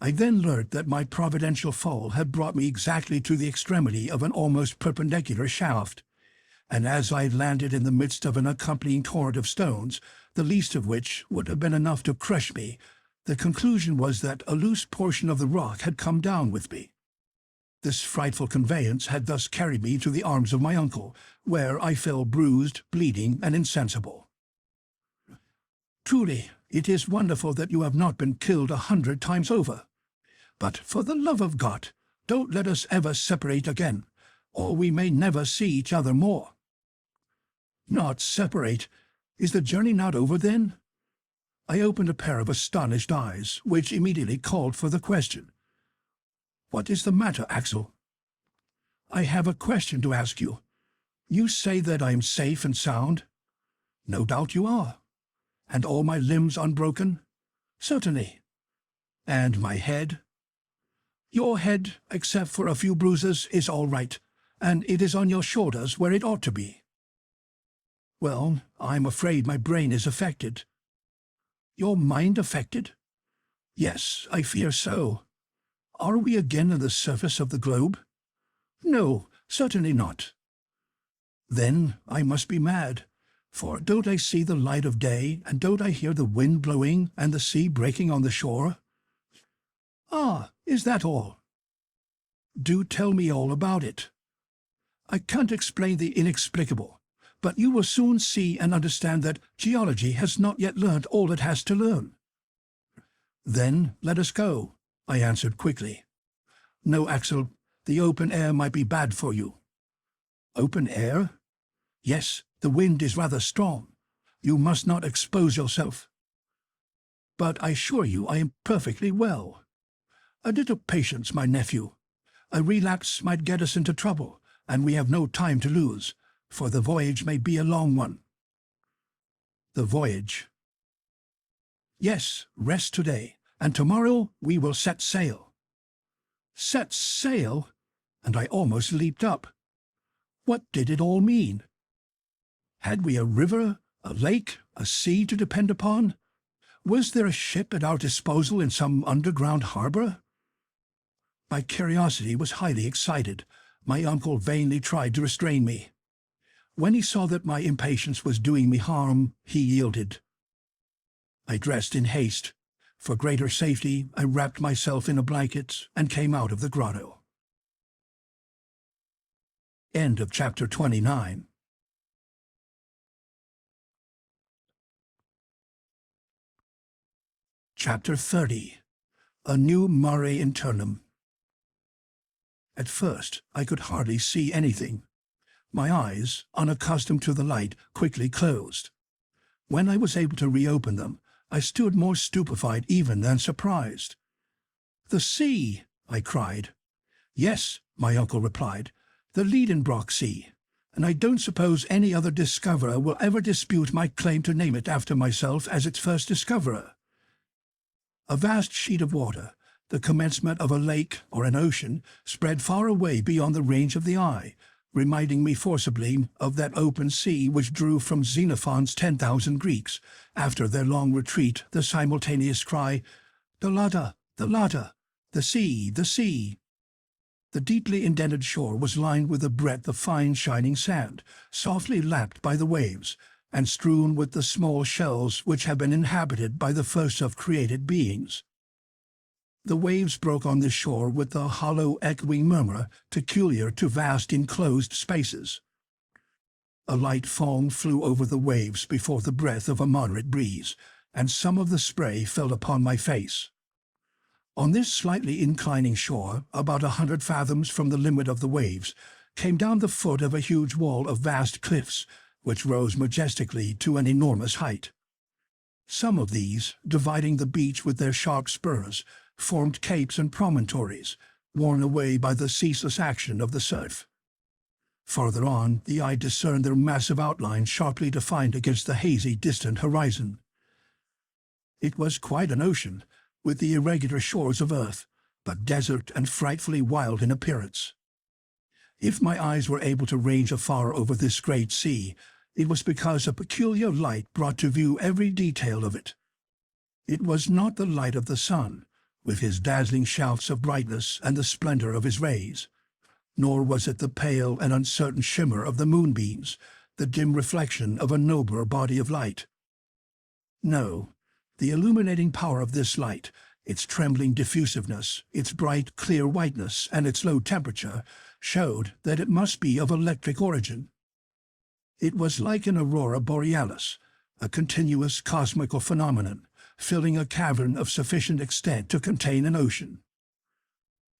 I then learnt that my providential fall had brought me exactly to the extremity of an almost perpendicular shaft, and as I landed in the midst of an accompanying torrent of stones, the least of which would have been enough to crush me, the conclusion was that a loose portion of the rock had come down with me. This frightful conveyance had thus carried me to the arms of my uncle, where I fell bruised, bleeding, and insensible. "Truly, it is wonderful that you have not been killed 100 times over. But for the love of God, don't let us ever separate again, or we may never see each other more." "Not separate? Is the journey not over, then?" I opened a pair of astonished eyes, which immediately called for the question. "What is the matter, Axel?" "I have a question to ask you. You say that I am safe and sound?" "No doubt you are." "And all my limbs unbroken?" "Certainly." "And my head?" "Your head, except for a few bruises, is all right, and it is on your shoulders where it ought to be." "Well, I'm afraid my brain is affected." "Your mind affected?" "Yes, I fear so." "Are we again on the surface of the globe?" "No, certainly not." "Then I must be mad, for don't I see the light of day, and don't I hear the wind blowing and the sea breaking on the shore?" Ah, is that all? Do tell me all about it. I can't explain the inexplicable, but you will soon see and understand that geology has not yet learned all it has to learn. Then let us go, I answered quickly. No, Axel, the open air might be bad for you. Open air? Yes, the wind is rather strong. You must not expose yourself. But I assure you I am perfectly well. A little patience, my nephew. A relapse might get us into trouble, and we have no time to lose, for the voyage may be a long one. The voyage? Yes, rest today, and tomorrow we will set sail. Set sail? And I almost leaped up. What did it all mean? Had we a river, a lake, a sea to depend upon? Was there a ship at our disposal in some underground harbor? My curiosity was highly excited. My uncle vainly tried to restrain me. When he saw that my impatience was doing me harm, he yielded. I dressed in haste. For greater safety, I wrapped myself in a blanket and came out of the grotto. End of chapter 29. Chapter 30. A New Mare Internum. At first, I could hardly see anything. My eyes, unaccustomed to the light, quickly closed. When I was able to reopen them, I stood more stupefied even than surprised. "The sea!" I cried. "Yes," my uncle replied, "the Lidenbrock Sea, and I don't suppose any other discoverer will ever dispute my claim to name it after myself as its first discoverer. A vast sheet of water, the commencement of a lake or an ocean, spread far away beyond the range of the eye, reminding me forcibly of that open sea which drew from Xenophon's 10,000 Greeks, after their long retreat, the simultaneous cry, "Thalata, Thalata, the sea, the sea." The deeply indented shore was lined with a breadth of fine shining sand, softly lapped by the waves, and strewn with the small shells which have been inhabited by the first of created beings. The waves broke on this shore with the hollow echoing murmur peculiar to vast enclosed spaces. A light foam flew over the waves before the breath of a moderate breeze, and some of the spray fell upon my face. On this slightly inclining shore, about 100 fathoms from the limit of the waves, came down the foot of a huge wall of vast cliffs, which rose majestically to an enormous height. Some of these, dividing the beach with their sharp spurs, formed capes and promontories, worn away by the ceaseless action of the surf. Farther on, the eye discerned their massive outlines sharply defined against the hazy, distant horizon. It was quite an ocean, with the irregular shores of earth, but desert and frightfully wild in appearance. If my eyes were able to range afar over this great sea, it was because a peculiar light brought to view every detail of it. It was not the light of the sun, with his dazzling shouts of brightness and the splendor of his rays, nor was it the pale and uncertain shimmer of the moonbeams, the dim reflection of a nobler body of light. No, the illuminating power of this light, its trembling diffusiveness, its bright, clear whiteness, and its low temperature, showed that it must be of electric origin. It was like an aurora borealis, a continuous cosmical phenomenon, filling a cavern of sufficient extent to contain an ocean.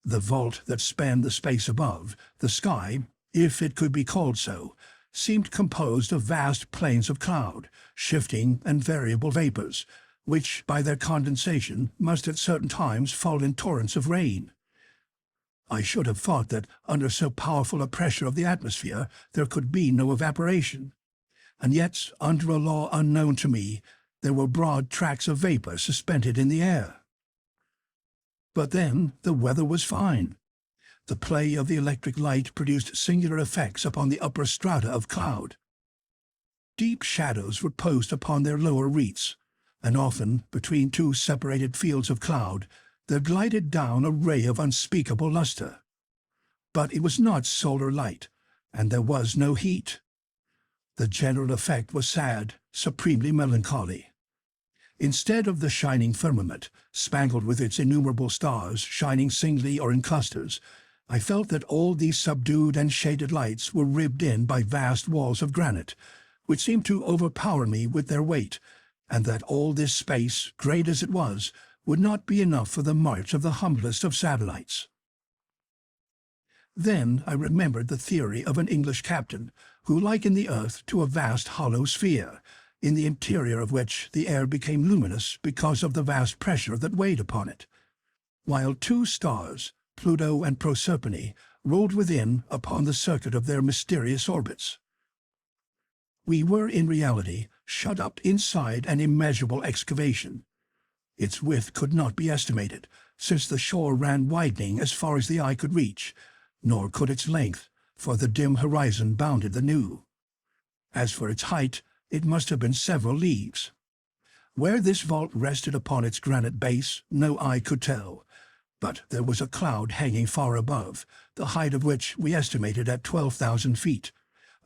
The vault that spanned the space above, the sky, if it could be called so, seemed composed of vast plains of cloud, shifting and variable vapors, which, by their condensation, must at certain times fall in torrents of rain. I should have thought that, under so powerful a pressure of the atmosphere, there could be no evaporation. And yet, under a law unknown to me, there were broad tracts of vapor suspended in the air. But then the weather was fine. The play of the electric light produced singular effects upon the upper strata of cloud. Deep shadows reposed upon their lower wreaths, and often, between two separated fields of cloud, there glided down a ray of unspeakable luster. But it was not solar light, and there was no heat. The general effect was sad, supremely melancholy. Instead of the shining firmament, spangled with its innumerable stars shining singly or in clusters, I felt that all these subdued and shaded lights were ribbed in by vast walls of granite, which seemed to overpower me with their weight, and that all this space, great as it was, would not be enough for the march of the humblest of satellites. Then I remembered the theory of an English captain, who likened the earth to a vast hollow sphere, in the interior of which the air became luminous because of the vast pressure that weighed upon it, while two stars, Pluto and Proserpine, rolled within upon the circuit of their mysterious orbits. We were in reality shut up inside an immeasurable excavation. Its width could not be estimated, since the shore ran widening as far as the eye could reach, nor could its length, for the dim horizon bounded the new. As for its height, it must have been several leagues. Where this vault rested upon its granite base, no eye could tell, but there was a cloud hanging far above, the height of which we estimated at 12,000 feet,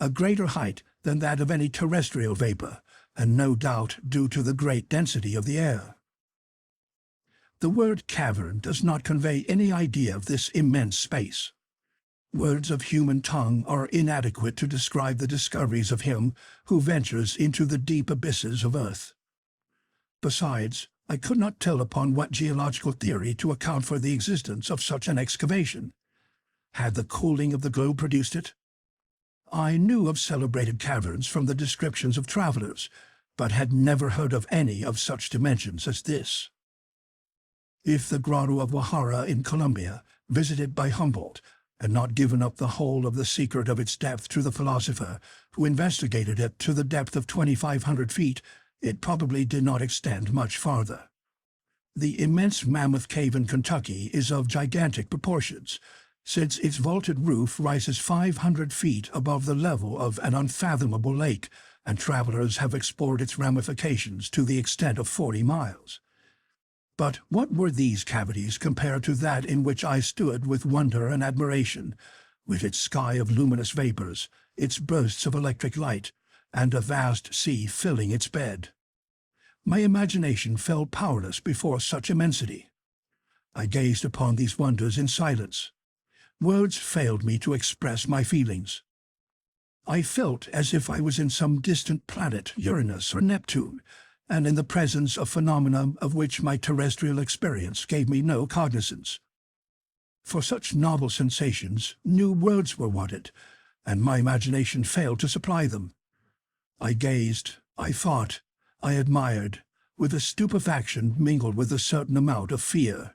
a greater height than that of any terrestrial vapor, and no doubt due to the great density of the air. The word cavern does not convey any idea of this immense space. Words of human tongue are inadequate to describe the discoveries of him who ventures into the deep abysses of earth. Besides, I could not tell upon what geological theory to account for the existence of such an excavation. Had the cooling of the globe produced it? I knew of celebrated caverns from the descriptions of travelers, but had never heard of any of such dimensions as this. If the grotto of Wahara in Colombia, visited by Humboldt, had not given up the whole of the secret of its depth to the philosopher, who investigated it to the depth of 2,500 feet, it probably did not extend much farther. The immense Mammoth Cave in Kentucky is of gigantic proportions, since its vaulted roof rises 500 feet above the level of an unfathomable lake, and travelers have explored its ramifications to the extent of 40 miles. But what were these cavities compared to that in which I stood with wonder and admiration, with its sky of luminous vapors, its bursts of electric light, and a vast sea filling its bed? My imagination fell powerless before such immensity. I gazed upon these wonders in silence. Words failed me to express my feelings. I felt as if I was in some distant planet, Uranus or Neptune, and in the presence of phenomena of which my terrestrial experience gave me no cognizance. For such novel sensations, new words were wanted, and my imagination failed to supply them. I gazed, I thought, I admired, with a stupefaction mingled with a certain amount of fear.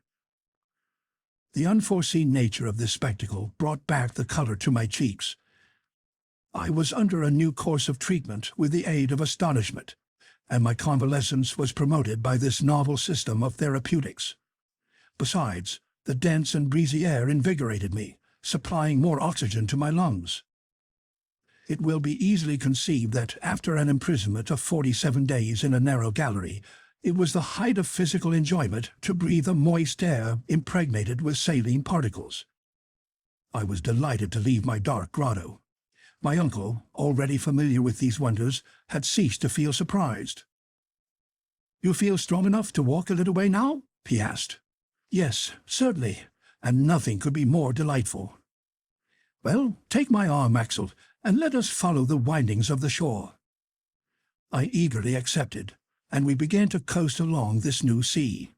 The unforeseen nature of this spectacle brought back the color to my cheeks. I was under a new course of treatment with the aid of astonishment, and my convalescence was promoted by this novel system of therapeutics. Besides, the dense and breezy air invigorated me, supplying more oxygen to my lungs. It will be easily conceived that after an imprisonment of 47 days in a narrow gallery, it was the height of physical enjoyment to breathe a moist air impregnated with saline particles. I was delighted to leave my dark grotto. My uncle, already familiar with these wonders, had ceased to feel surprised. "You feel strong enough to walk a little way now?" he asked. "Yes, certainly, and nothing could be more delightful." "Well, take my arm, Axel, and let us follow the windings of the shore." I eagerly accepted, and we began to coast along this new sea.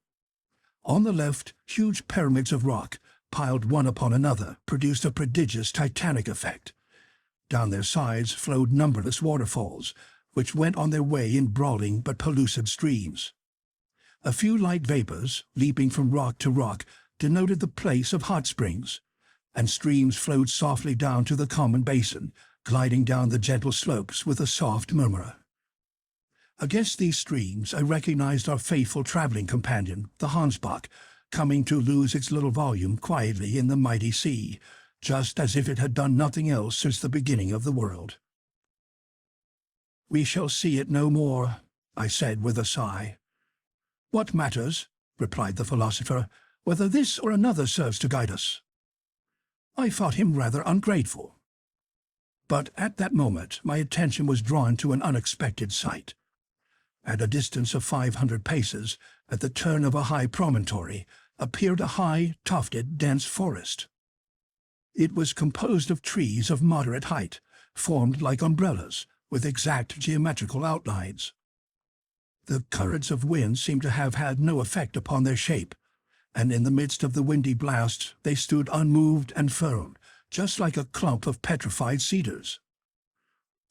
On the left, huge pyramids of rock, piled one upon another, produced a prodigious titanic effect. Down their sides flowed numberless waterfalls, which went on their way in brawling but pellucid streams. A few light vapors, leaping from rock to rock, denoted the place of hot springs, and streams flowed softly down to the common basin, gliding down the gentle slopes with a soft murmur. Against these streams I recognized our faithful traveling companion, the Hansbach, coming to lose its little volume quietly in the mighty sea, just as if it had done nothing else since the beginning of the world. "We shall see it no more," I said with a sigh. "What matters," replied the philosopher, "whether this or another serves to guide us?" I thought him rather ungrateful. But at that moment my attention was drawn to an unexpected sight. At a distance of 500 paces, at the turn of a high promontory, appeared a high, tufted, dense forest. It was composed of trees of moderate height, formed like umbrellas, with exact geometrical outlines. The currents of wind seemed to have had no effect upon their shape, and in the midst of the windy blast they stood unmoved and firm, just like a clump of petrified cedars.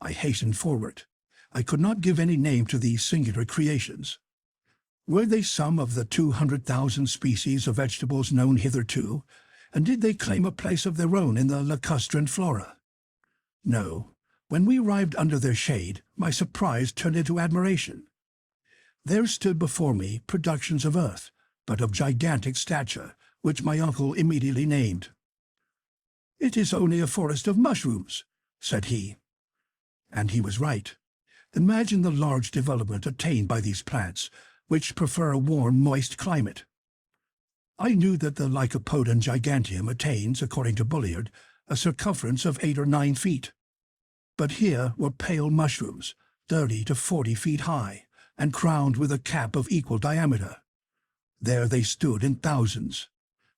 I hastened forward. I could not give any name to these singular creations. Were they some of the 200,000 species of vegetables known hitherto, and did they claim a place of their own in the lacustrine flora? No. When we arrived under their shade, my surprise turned into admiration. There stood before me productions of earth, but of gigantic stature, which my uncle immediately named. "It is only a forest of mushrooms," said he. And he was right. Imagine the large development attained by these plants, which prefer a warm, moist climate. I knew that the Lycopodon giganteum attains, according to Bulliard, a circumference of 8 or 9 feet. But here were pale mushrooms, 30 to 40 feet high, and crowned with a cap of equal diameter. There they stood in thousands.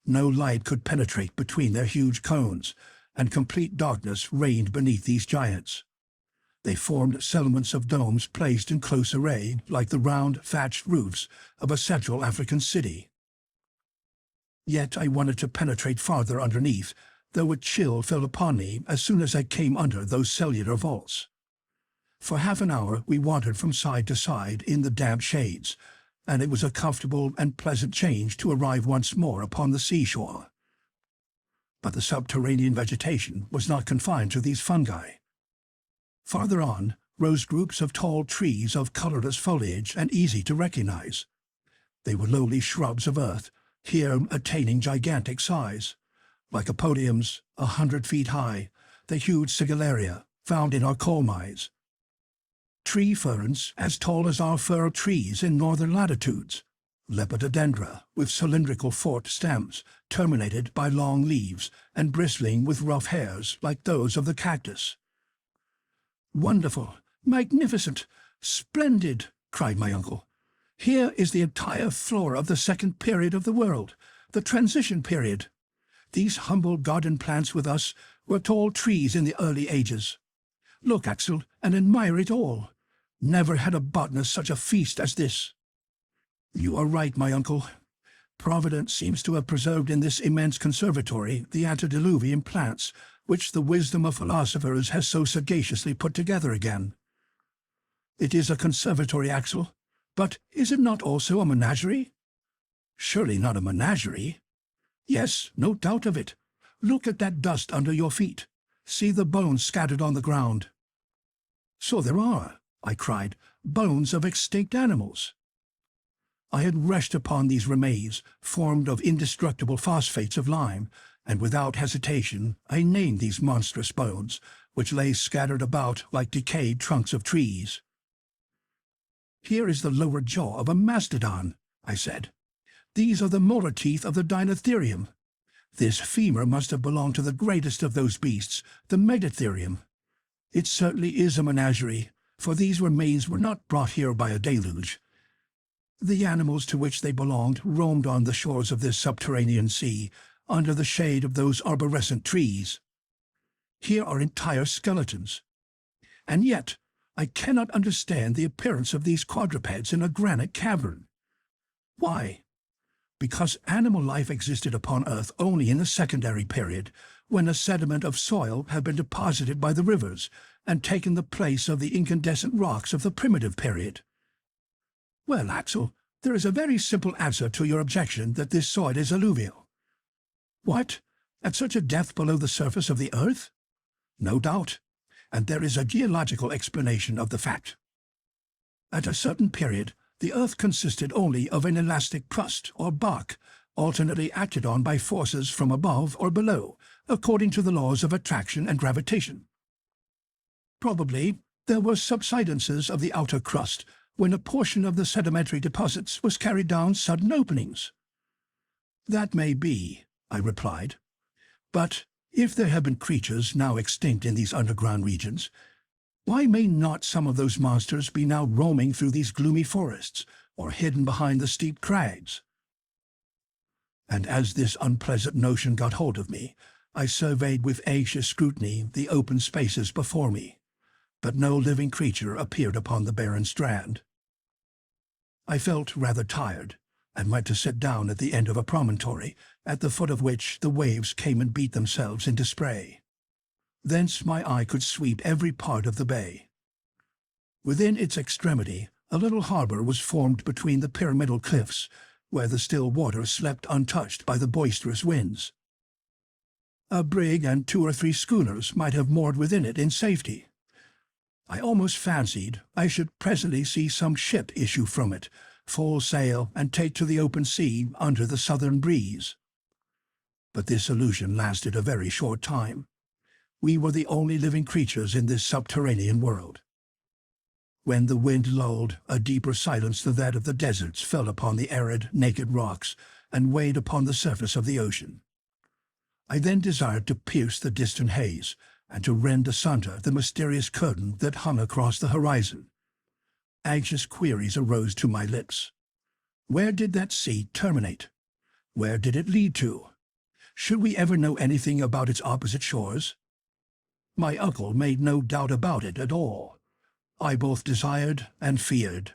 No light could penetrate between their huge cones, and complete darkness reigned beneath these giants. They formed settlements of domes placed in close array, like the round, thatched roofs of a Central African city. Yet I wanted to penetrate farther underneath, though a chill fell upon me as soon as I came under those cellular vaults. For half an hour we wandered from side to side in the damp shades, and it was a comfortable and pleasant change to arrive once more upon the seashore. But the subterranean vegetation was not confined to these fungi. Farther on rose groups of tall trees of colorless foliage and easy to recognize. They were lowly shrubs of earth, here attaining gigantic size. Lycopodiums 100 feet high, the huge sigillaria found in our coal mines. Tree ferns as tall as our fir trees in northern latitudes. Lepidodendra with cylindrical forked stems, terminated by long leaves and bristling with rough hairs like those of the cactus. "Wonderful! Magnificent! Splendid!" cried my uncle. "Here is the entire flora of the second period of the world, the transition period. These humble garden plants with us were tall trees in the early ages. Look, Axel, and admire it all. Never had a botanist such a feast as this." "You are right, my uncle. Providence seems to have preserved in this immense conservatory the antediluvian plants which the wisdom of philosophers has so sagaciously put together again. It is a conservatory, Axel, but is it not also a menagerie?" "Surely not a menagerie?" "Yes, no doubt of it. Look at that dust under your feet. See the bones scattered on the ground." "So there are," I cried, "bones of extinct animals." I had rushed upon these remains, formed of indestructible phosphates of lime, and without hesitation I named these monstrous bones, which lay scattered about like decayed trunks of trees. "Here is the lower jaw of a mastodon," I said. "These are the molar teeth of the Dinotherium. This femur must have belonged to the greatest of those beasts, the Megatherium. It certainly is a menagerie, for these remains were not brought here by a deluge. The animals to which they belonged roamed on the shores of this subterranean sea, under the shade of those arborescent trees. Here are entire skeletons. And yet I cannot understand the appearance of these quadrupeds in a granite cavern. Why? Because animal life existed upon Earth only in the secondary period, when a sediment of soil had been deposited by the rivers and taken the place of the incandescent rocks of the primitive period. Well, Axel, there is a very simple answer to your objection that this soil is alluvial. What? At such a depth below the surface of the earth? No doubt, and there is a geological explanation of the fact. At a certain period, the earth consisted only of an elastic crust or bark, alternately acted on by forces from above or below, according to the laws of attraction and gravitation. Probably there were subsidences of the outer crust, when a portion of the sedimentary deposits was carried down sudden openings. That may be, I replied. But if there have been creatures now extinct in these underground regions, Why may not some of those monsters be now roaming through these gloomy forests, or hidden behind the steep crags? And as this unpleasant notion got hold of me, I surveyed with anxious scrutiny the open spaces before me, but no living creature appeared upon the barren strand. I felt rather tired, and went to sit down at the end of a promontory, at the foot of which the waves came and beat themselves into spray. Thence my eye could sweep every part of the bay. Within its extremity, a little harbour was formed between the pyramidal cliffs, where the still water slept untouched by the boisterous winds. A brig and 2 or 3 schooners might have moored within it in safety. I almost fancied I should presently see some ship issue from it, full sail, and take to the open sea under the southern breeze. But this illusion lasted a very short time. We were the only living creatures in this subterranean world. When the wind lulled, a deeper silence than that of the deserts fell upon the arid, naked rocks and weighed upon the surface of the ocean. I then desired to pierce the distant haze and to rend asunder the mysterious curtain that hung across the horizon. Anxious queries arose to my lips. Where did that sea terminate? Where did it lead to? Should we ever know anything about its opposite shores? My uncle made no doubt about it at all. I both desired and feared.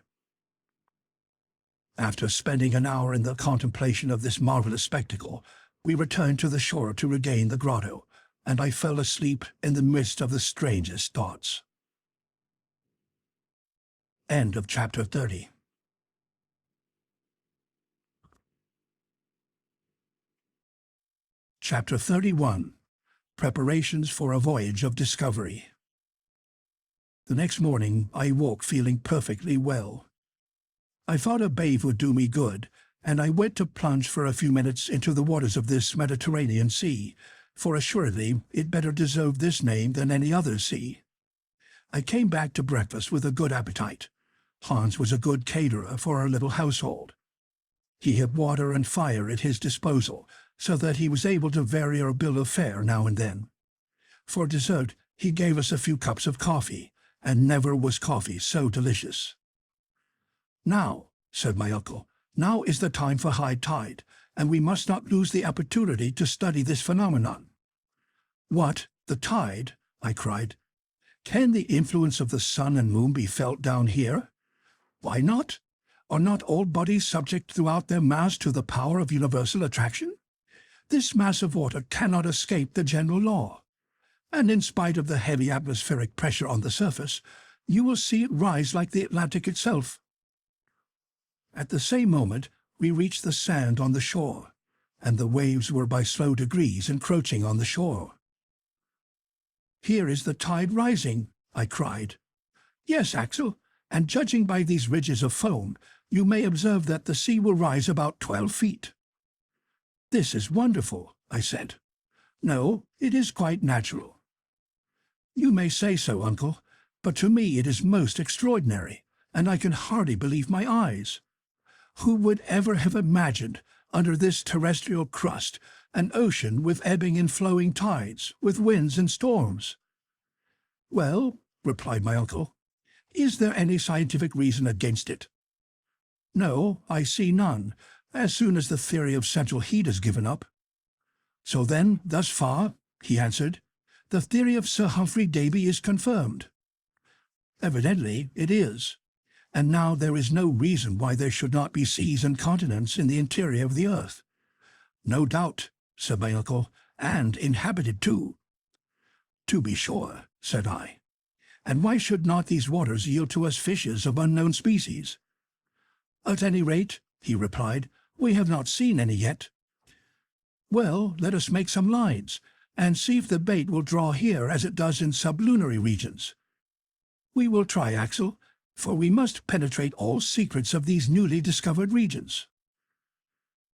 After spending an hour in the contemplation of this marvelous spectacle, we returned to the shore to regain the grotto, and I fell asleep in the midst of the strangest thoughts. End of chapter 30. Chapter 31. Preparations for a Voyage of Discovery. The next morning I woke feeling perfectly well. I thought a bathe would do me good, and I went to plunge for a few minutes into the waters of this Mediterranean Sea, for assuredly it better deserved this name than any other sea. I came back to breakfast with a good appetite. Hans was a good caterer for our little household. He had water and fire at his disposal, so that he was able to vary our bill of fare now and then. For dessert, he gave us a few cups of coffee, and never was coffee so delicious. "Now," said my uncle, "now is the time for high tide, and we must not lose the opportunity to study this phenomenon." "What, the tide?" I cried. "Can the influence of the sun and moon be felt down here? Why not? Are not all bodies subject throughout their mass to the power of universal attraction? This mass of water cannot escape the general law, and in spite of the heavy atmospheric pressure on the surface, you will see it rise like the Atlantic itself." At the same moment we reached the sand on the shore, and the waves were by slow degrees encroaching on the shore. "Here is the tide rising," I cried. "Yes, Axel, and judging by these ridges of foam, you may observe that the sea will rise about 12 feet. "This is wonderful," I said. "No, it is quite natural." "You may say so, uncle, but to me it is most extraordinary, and I can hardly believe my eyes. Who would ever have imagined, under this terrestrial crust, an ocean with ebbing and flowing tides, with winds and storms?" "Well," replied my uncle, "is there any scientific reason against it?" "No, I see none, as soon as the theory of central heat is given up." "So then, thus far," he answered, "the theory of Sir Humphrey Davy is confirmed." "Evidently it is. And now there is no reason why there should not be seas and continents in the interior of the earth." "No doubt," said my uncle, "and inhabited too." "To be sure," said I. "And why should not these waters yield to us fishes of unknown species?" "At any rate," he replied, "we have not seen any yet." "Well, let us make some lines, and see if the bait will draw here as it does in sublunary regions." "We will try, Axel, for we must penetrate all secrets of these newly discovered regions."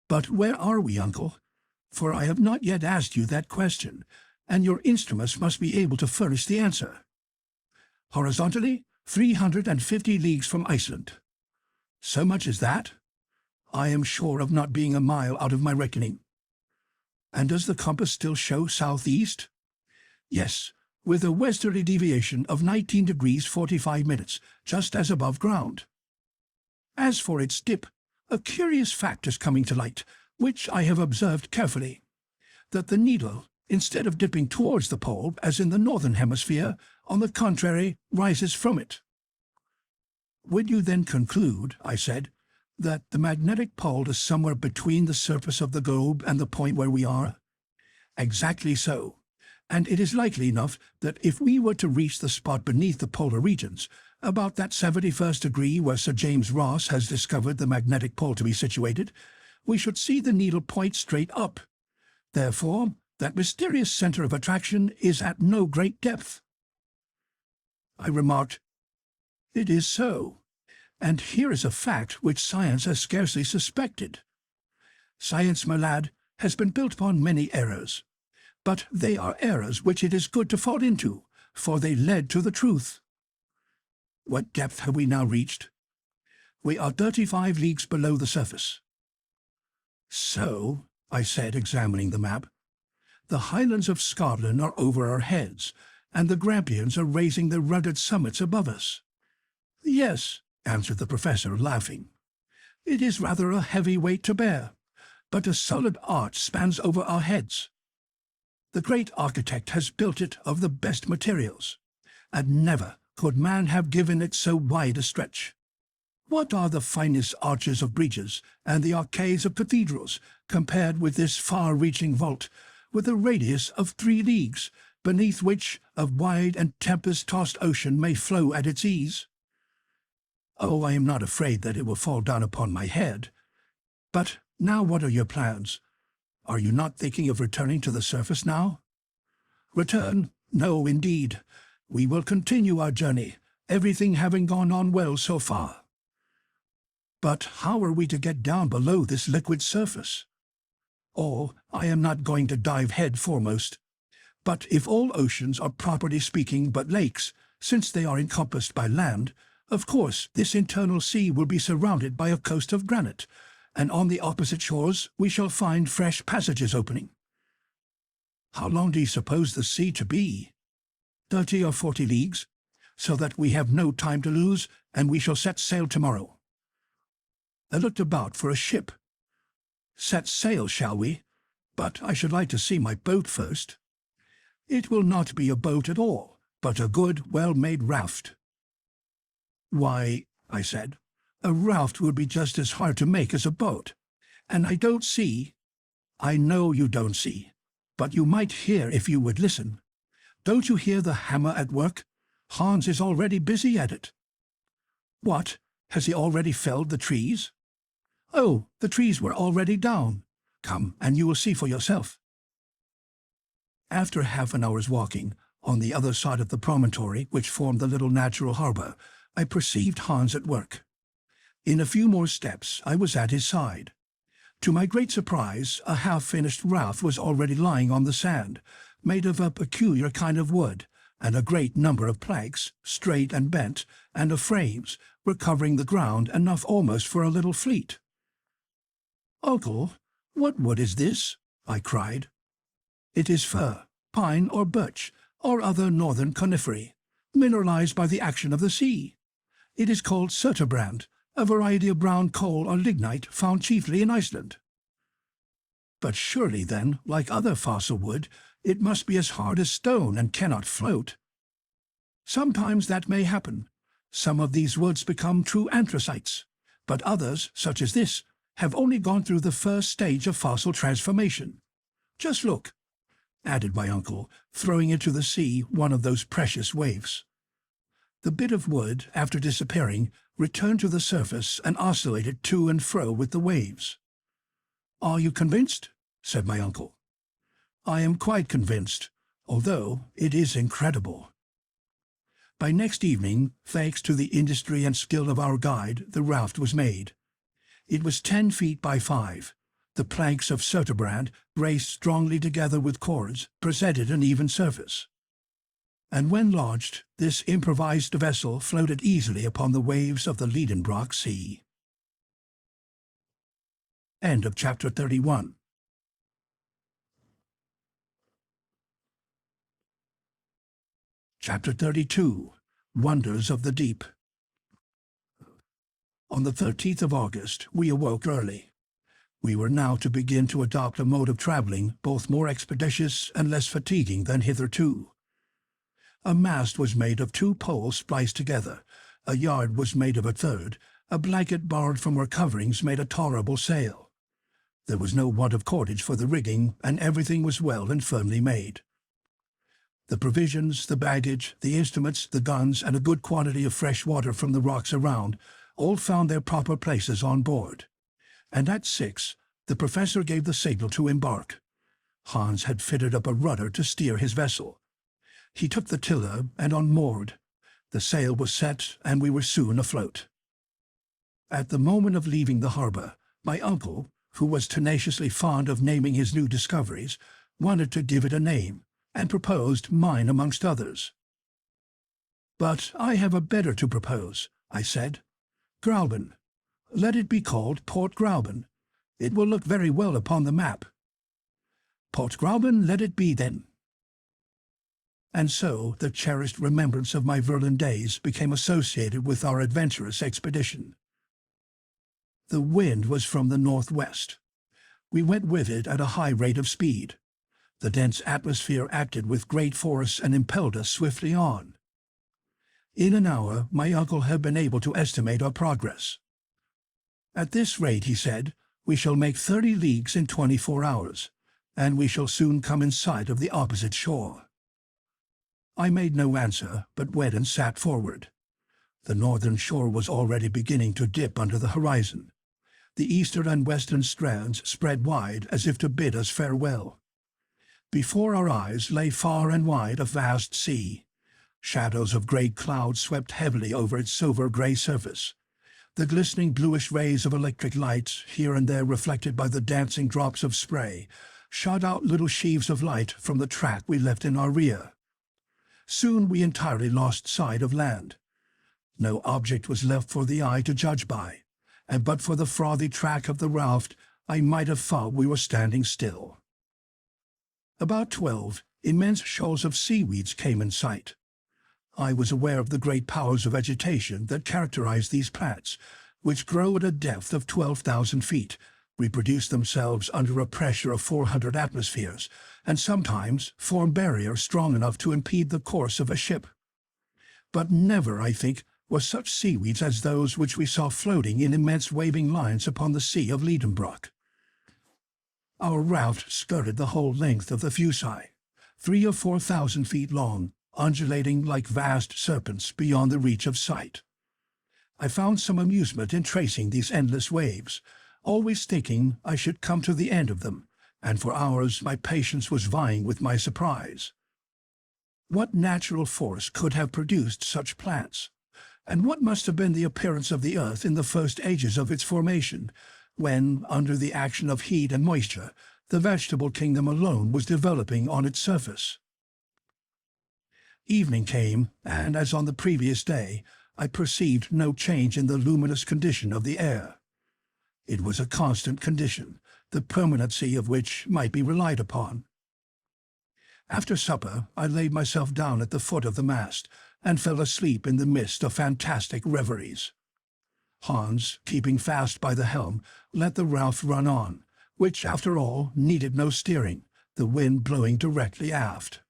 "But where are we, uncle? For I have not yet asked you that question, and your instruments must be able to furnish the answer." "Horizontally, 350 leagues from Iceland." "So much as that? I am sure of not being a mile out of my reckoning." "And does the compass still show southeast?" "Yes, with a westerly deviation of 19 degrees 45 minutes, just as above ground. As for its dip, a curious fact is coming to light, which I have observed carefully, that the needle, instead of dipping towards the pole, as in the northern hemisphere, on the contrary, rises from it. Would you then conclude, I said, that the magnetic pole is somewhere between the surface of the globe and the point where we are? Exactly so, and it is likely enough that if we were to reach the spot beneath the polar regions, about that 71st degree where Sir James Ross has discovered the magnetic pole to be situated, we should see the needle point straight up. Therefore, that mysterious centre of attraction is at no great depth. I remarked, "It is so, and here is a fact which science has scarcely suspected. Science, my lad, has been built upon many errors, but they are errors which it is good to fall into, for they led to the truth." What depth have we now reached? We are 35 leagues below the surface. So, I said, examining the map, the highlands of Scotland are over our heads, and the Grampians are raising their rugged summits above us. Yes, answered the professor, laughing. It is rather a heavy weight to bear, but a solid arch spans over our heads. The great architect has built it of the best materials, and never could man have given it so wide a stretch. What are the finest arches of bridges and the arcades of cathedrals compared with this far-reaching vault, with a radius of 3 leagues, beneath which a wide and tempest-tossed ocean may flow at its ease? Oh, I am not afraid that it will fall down upon my head. But now what are your plans? Are you not thinking of returning to the surface now? Return? No, indeed. We will continue our journey, everything having gone on well so far. But how are we to get down below this liquid surface? Oh, I am not going to dive head foremost. But if all oceans are properly speaking but lakes, since they are encompassed by land, of course this internal sea will be surrounded by a coast of granite, and on the opposite shores we shall find fresh passages opening. How long do you suppose the sea to be? 30 or 40 leagues, so that we have no time to lose, and we shall set sail tomorrow. I looked about for a ship. Set sail, shall we? But I should like to see my boat first. It will not be a boat at all, but a good, well-made raft. Why, I said, a raft would be just as hard to make as a boat, and I don't see— I know you don't see, but you might hear if you would listen. Don't you hear the hammer at work? Hans is already busy at it. What? Has he already felled the trees? Oh, the trees were already down. Come, and you will see for yourself. After half an hour's walking, on the other side of the promontory which formed the little natural harbour, I perceived Hans at work. In a few more steps I was at his side. To my great surprise, a half-finished raft was already lying on the sand, made of a peculiar kind of wood, and a great number of planks, straight and bent, and of frames, were covering the ground enough almost for a little fleet. "Uncle, what wood is this?" I cried. "It is fir, pine or birch, or other northern coniferæ, mineralized by the action of the sea. It is called surturbrand, a variety of brown coal or lignite found chiefly in Iceland." "But surely, then, like other fossil wood, it must be as hard as stone and cannot float." "Sometimes that may happen. Some of these woods become true anthracites, but others, such as this, have only gone through the first stage of fossil transformation. Just look," added my uncle, throwing into the sea one of those precious waves. The bit of wood, after disappearing, returned to the surface and oscillated to and fro with the waves. "Are you convinced?" said my uncle. "I am quite convinced, although it is incredible." By next evening, thanks to the industry and skill of our guide, the raft was made. It was 10 feet by 5. The planks of surturbrand, braced strongly together with cords, presented an even surface. And when launched, this improvised vessel floated easily upon the waves of the Lidenbrock Sea. End of chapter 31. Chapter 32. Wonders of the Deep. On the 13th of August, we awoke early. We were now to begin to adopt a mode of travelling both more expeditious and less fatiguing than hitherto. A mast was made of 2 poles spliced together, a yard was made of a third, a blanket borrowed from our coverings made a tolerable sail. There was no want of cordage for the rigging, and everything was well and firmly made. The provisions, the baggage, the instruments, the guns, and a good quantity of fresh water from the rocks around all found their proper places on board. And at 6, the professor gave the signal to embark. Hans had fitted up a rudder to steer his vessel. He took the tiller and unmoored. The sail was set, and we were soon afloat. At the moment of leaving the harbour, my uncle, who was tenaciously fond of naming his new discoveries, wanted to give it a name, and proposed mine amongst others. "But I have a better to propose," I said. "Grauben. Let it be called Port Grauben. It will look very well upon the map." "Port Grauben let it be, then." And so the cherished remembrance of my Verlin days became associated with our adventurous expedition. The wind was from the northwest. We went with it at a high rate of speed. The dense atmosphere acted with great force and impelled us swiftly on. In an hour my uncle had been able to estimate our progress. "At this rate," he said, "we shall make 30 leagues in 24 hours, and we shall soon come in sight of the opposite shore." I made no answer, but went and sat forward. The northern shore was already beginning to dip under the horizon. The eastern and western strands spread wide as if to bid us farewell. Before our eyes lay far and wide a vast sea. Shadows of great clouds swept heavily over its silver-grey surface. The glistening bluish rays of electric lights, here and there reflected by the dancing drops of spray, shot out little sheaves of light from the track we left in our rear. Soon we entirely lost sight of land. No object was left for the eye to judge by, and but for the frothy track of the raft, I might have thought we were standing still. About 12, immense shoals of seaweeds came in sight. I was aware of the great powers of vegetation that characterize these plants, which grow at a depth of 12,000 feet, reproduce themselves under a pressure of 400 atmospheres, and sometimes form barriers strong enough to impede the course of a ship. But never, I think, were such seaweeds as those which we saw floating in immense waving lines upon the sea of Lidenbrock. Our raft skirted the whole length of the Fuci, 3,000 or 4,000 feet long, undulating like vast serpents beyond the reach of sight. I found some amusement in tracing these endless waves, always thinking I should come to the end of them, and for hours my patience was vying with my surprise. What natural force could have produced such plants? And what must have been the appearance of the earth in the first ages of its formation, when, under the action of heat and moisture, the vegetable kingdom alone was developing on its surface? Evening came, and, as on the previous day, I perceived no change in the luminous condition of the air. It was a constant condition, the permanency of which might be relied upon. After supper, I laid myself down at the foot of the mast, and fell asleep in the midst of fantastic reveries. Hans, keeping fast by the helm, let the raft run on, which, after all, needed no steering, the wind blowing directly aft.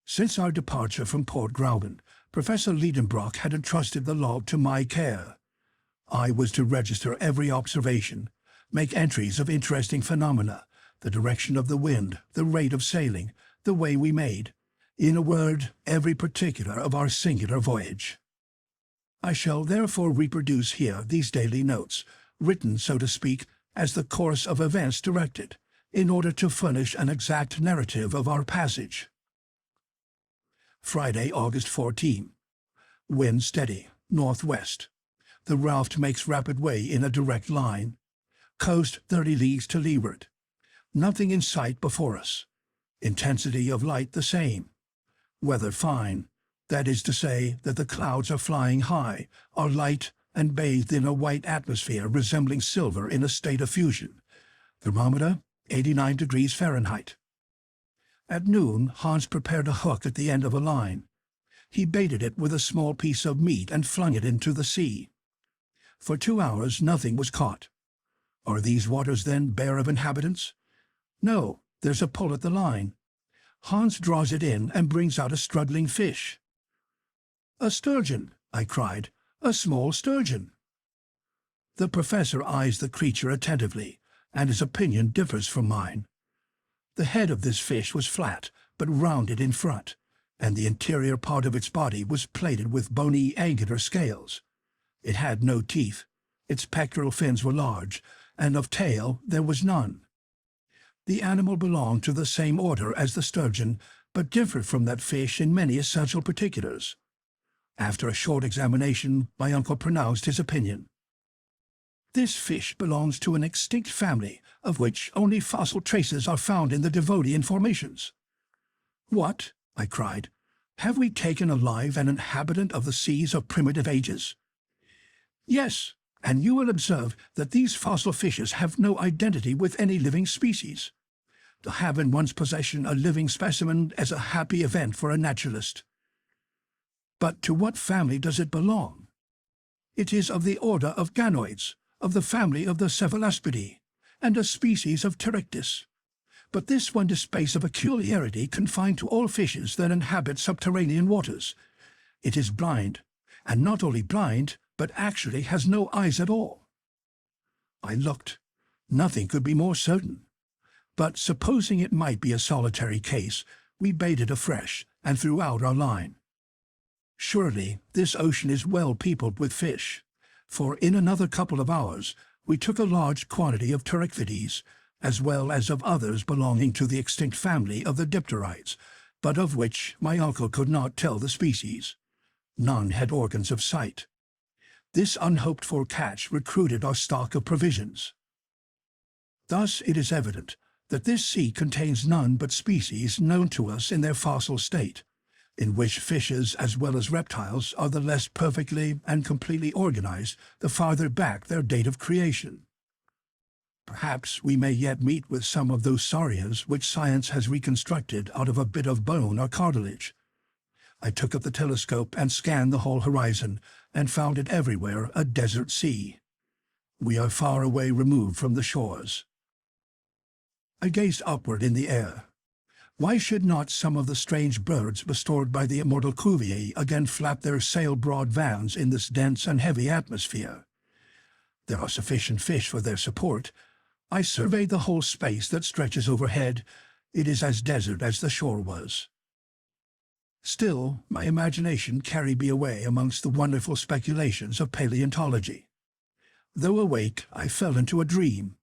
Since our departure from Port Grauben, Professor Lidenbrock had entrusted the log to my care. I was to register every observation, make entries of interesting phenomena, the direction of the wind, the rate of sailing, the way we made, in a word, every particular of our singular voyage. I shall therefore reproduce here these daily notes, written, so to speak, as the course of events directed, in order to furnish an exact narrative of our passage. Friday, August 14. Wind steady, northwest. The raft makes rapid way in a direct line. Coast 30 leagues to leeward. Nothing in sight before us. Intensity of light the same. Weather fine. That is to say that the clouds are flying high, are light, and bathed in a white atmosphere resembling silver in a state of fusion. Thermometer 89 degrees Fahrenheit. At noon, Hans prepared a hook at the end of a line. He baited it with a small piece of meat and flung it into the sea. For 2 hours nothing was caught. Are these waters then bare of inhabitants? No, there's a pull at the line. Hans draws it in and brings out a struggling fish. "A sturgeon," I cried, "a small sturgeon." The professor eyes the creature attentively, and his opinion differs from mine. The head of this fish was flat, but rounded in front, and the interior part of its body was plated with bony angular scales. It had no teeth, its pectoral fins were large, and of tail there was none. The animal belonged to the same order as the sturgeon, but differed from that fish in many essential particulars. After a short examination, my uncle pronounced his opinion. "This fish belongs to an extinct family, of which only fossil traces are found in the Devonian formations." "What?" I cried. "Have we taken alive an inhabitant of the seas of primitive ages?" "Yes, and you will observe that these fossil fishes have no identity with any living species. To have in one's possession a living specimen is a happy event for a naturalist." "But to what family does it belong?" "It is of the order of ganoids, of the family of the Cephalaspidae, and a species of Pteryctis. But this one displays a peculiarity confined to all fishes that inhabit subterranean waters. It is blind, and not only blind, but actually has no eyes at all." I looked. Nothing could be more certain. But supposing it might be a solitary case, we baited afresh and threw out our line. Surely this ocean is well peopled with fish, for in another couple of hours we took a large quantity of Pteryctids, as well as of others belonging to the extinct family of the dipterites, but of which my uncle could not tell the species. None had organs of sight. This unhoped-for catch recruited our stock of provisions. Thus it is evident that this sea contains none but species known to us in their fossil state, in which fishes as well as reptiles are the less perfectly and completely organized the farther back their date of creation. Perhaps we may yet meet with some of those saurians which science has reconstructed out of a bit of bone or cartilage. I took up the telescope and scanned the whole horizon, and found it everywhere a desert sea. We are far away removed from the shores. I gazed upward in the air. Why should not some of the strange birds restored by the immortal Cuvier again flap their sail-broad vans in this dense and heavy atmosphere? There are sufficient fish for their support. I surveyed the whole space that stretches overhead. It is as desert as the shore was. Still, my imagination carried me away amongst the wonderful speculations of paleontology. Though awake, I fell into a dream.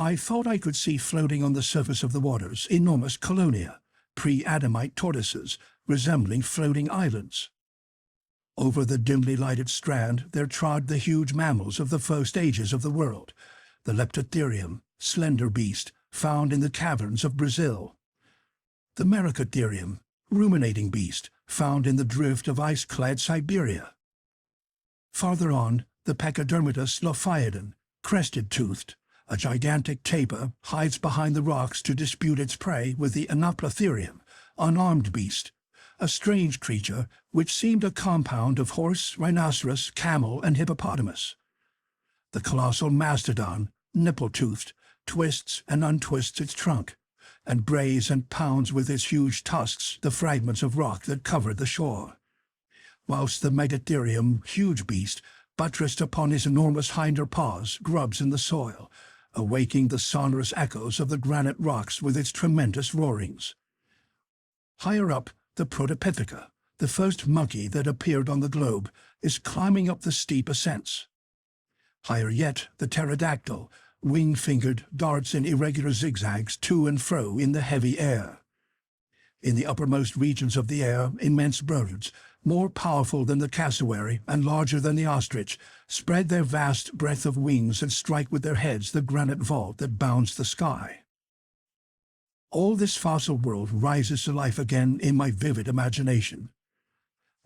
I thought I could see floating on the surface of the waters enormous colonia, pre-Adamite tortoises, resembling floating islands. Over the dimly lighted strand there trod the huge mammals of the first ages of the world, the Leptotherium, slender beast, found in the caverns of Brazil; the Merycotherium, ruminating beast, found in the drift of ice-clad Siberia. Farther on, the Pachydermatous Lophiodon, crested-toothed, a gigantic tapir, hides behind the rocks to dispute its prey with the Anoplotherium, unarmed beast, a strange creature which seemed a compound of horse, rhinoceros, camel, and hippopotamus. The colossal mastodon, nipple-toothed, twists and untwists its trunk, and brays and pounds with its huge tusks the fragments of rock that covered the shore, whilst the Megatherium, huge beast, buttressed upon his enormous hinder paws, grubs in the soil, awaking the sonorous echoes of the granite rocks with its tremendous roarings. Higher up, the Protopitheca, the first monkey that appeared on the globe, is climbing up the steep ascents. Higher yet, the pterodactyl, wing-fingered, darts in irregular zigzags to and fro in the heavy air. In the uppermost regions of the air, immense birds, more powerful than the cassowary and larger than the ostrich, spread their vast breadth of wings and strike with their heads the granite vault that bounds the sky. All this fossil world rises to life again in my vivid imagination.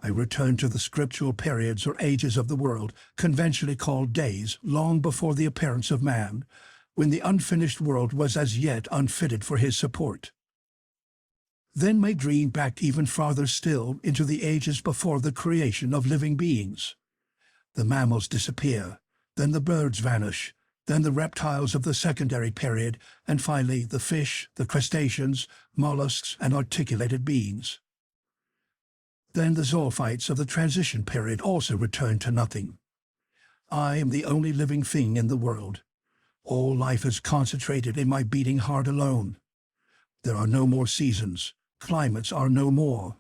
I return to the scriptural periods or ages of the world, conventionally called days, long before the appearance of man, when the unfinished world was as yet unfitted for his support. Then my dream back even farther still into the ages before the creation of living beings. The mammals disappear, then the birds vanish, then the reptiles of the secondary period, and finally the fish, the crustaceans, mollusks, and articulated beings. Then the zoophytes of the transition period also return to nothing. I am the only living thing in the world. All life is concentrated in my beating heart alone. There are no more seasons. Climates are no more.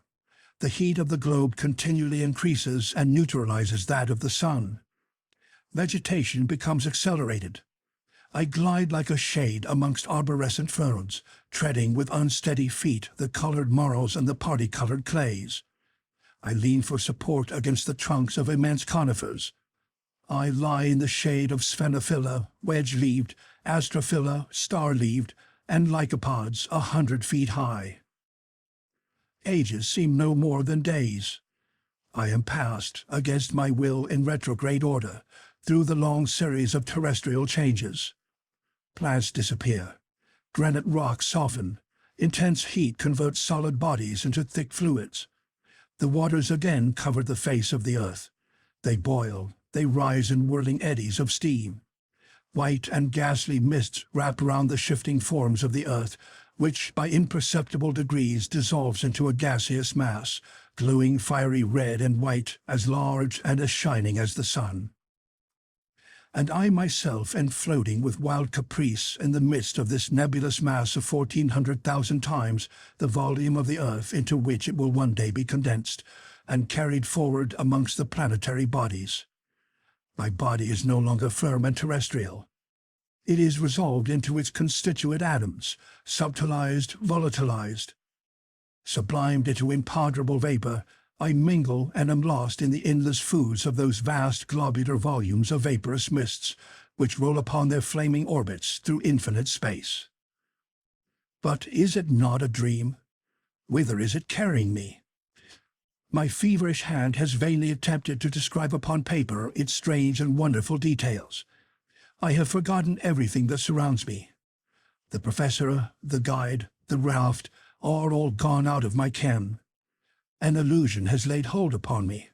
The heat of the globe continually increases and neutralizes that of the sun. Vegetation becomes accelerated. I glide like a shade amongst arborescent ferns, treading with unsteady feet the colored marls and the party-colored clays. I lean for support against the trunks of immense conifers. I lie in the shade of sphenophylla, wedge-leaved, astrophylla, star-leaved, and lycopods 100 feet high. Ages seem no more than days. I am passed, against my will in retrograde order, through the long series of terrestrial changes. Plants disappear. Granite rocks soften. Intense heat converts solid bodies into thick fluids. The waters again cover the face of the earth. They boil. They rise in whirling eddies of steam. White and ghastly mists wrap around the shifting forms of the earth, which by imperceptible degrees dissolves into a gaseous mass, glowing fiery red and white, as large and as shining as the sun. And I myself am floating with wild caprice in the midst of this nebulous mass of 1,400,000 times the volume of the earth into which it will one day be condensed, and carried forward amongst the planetary bodies. My body is no longer firm and terrestrial. It is resolved into its constituent atoms, subtilized, volatilized. Sublimed into imponderable vapor, I mingle and am lost in the endless foods of those vast globular volumes of vaporous mists, which roll upon their flaming orbits through infinite space. But is it not a dream? Whither is it carrying me? My feverish hand has vainly attempted to describe upon paper its strange and wonderful details. I have forgotten everything that surrounds me. The professor, the guide, the raft, are all gone out of my ken. An illusion has laid hold upon me.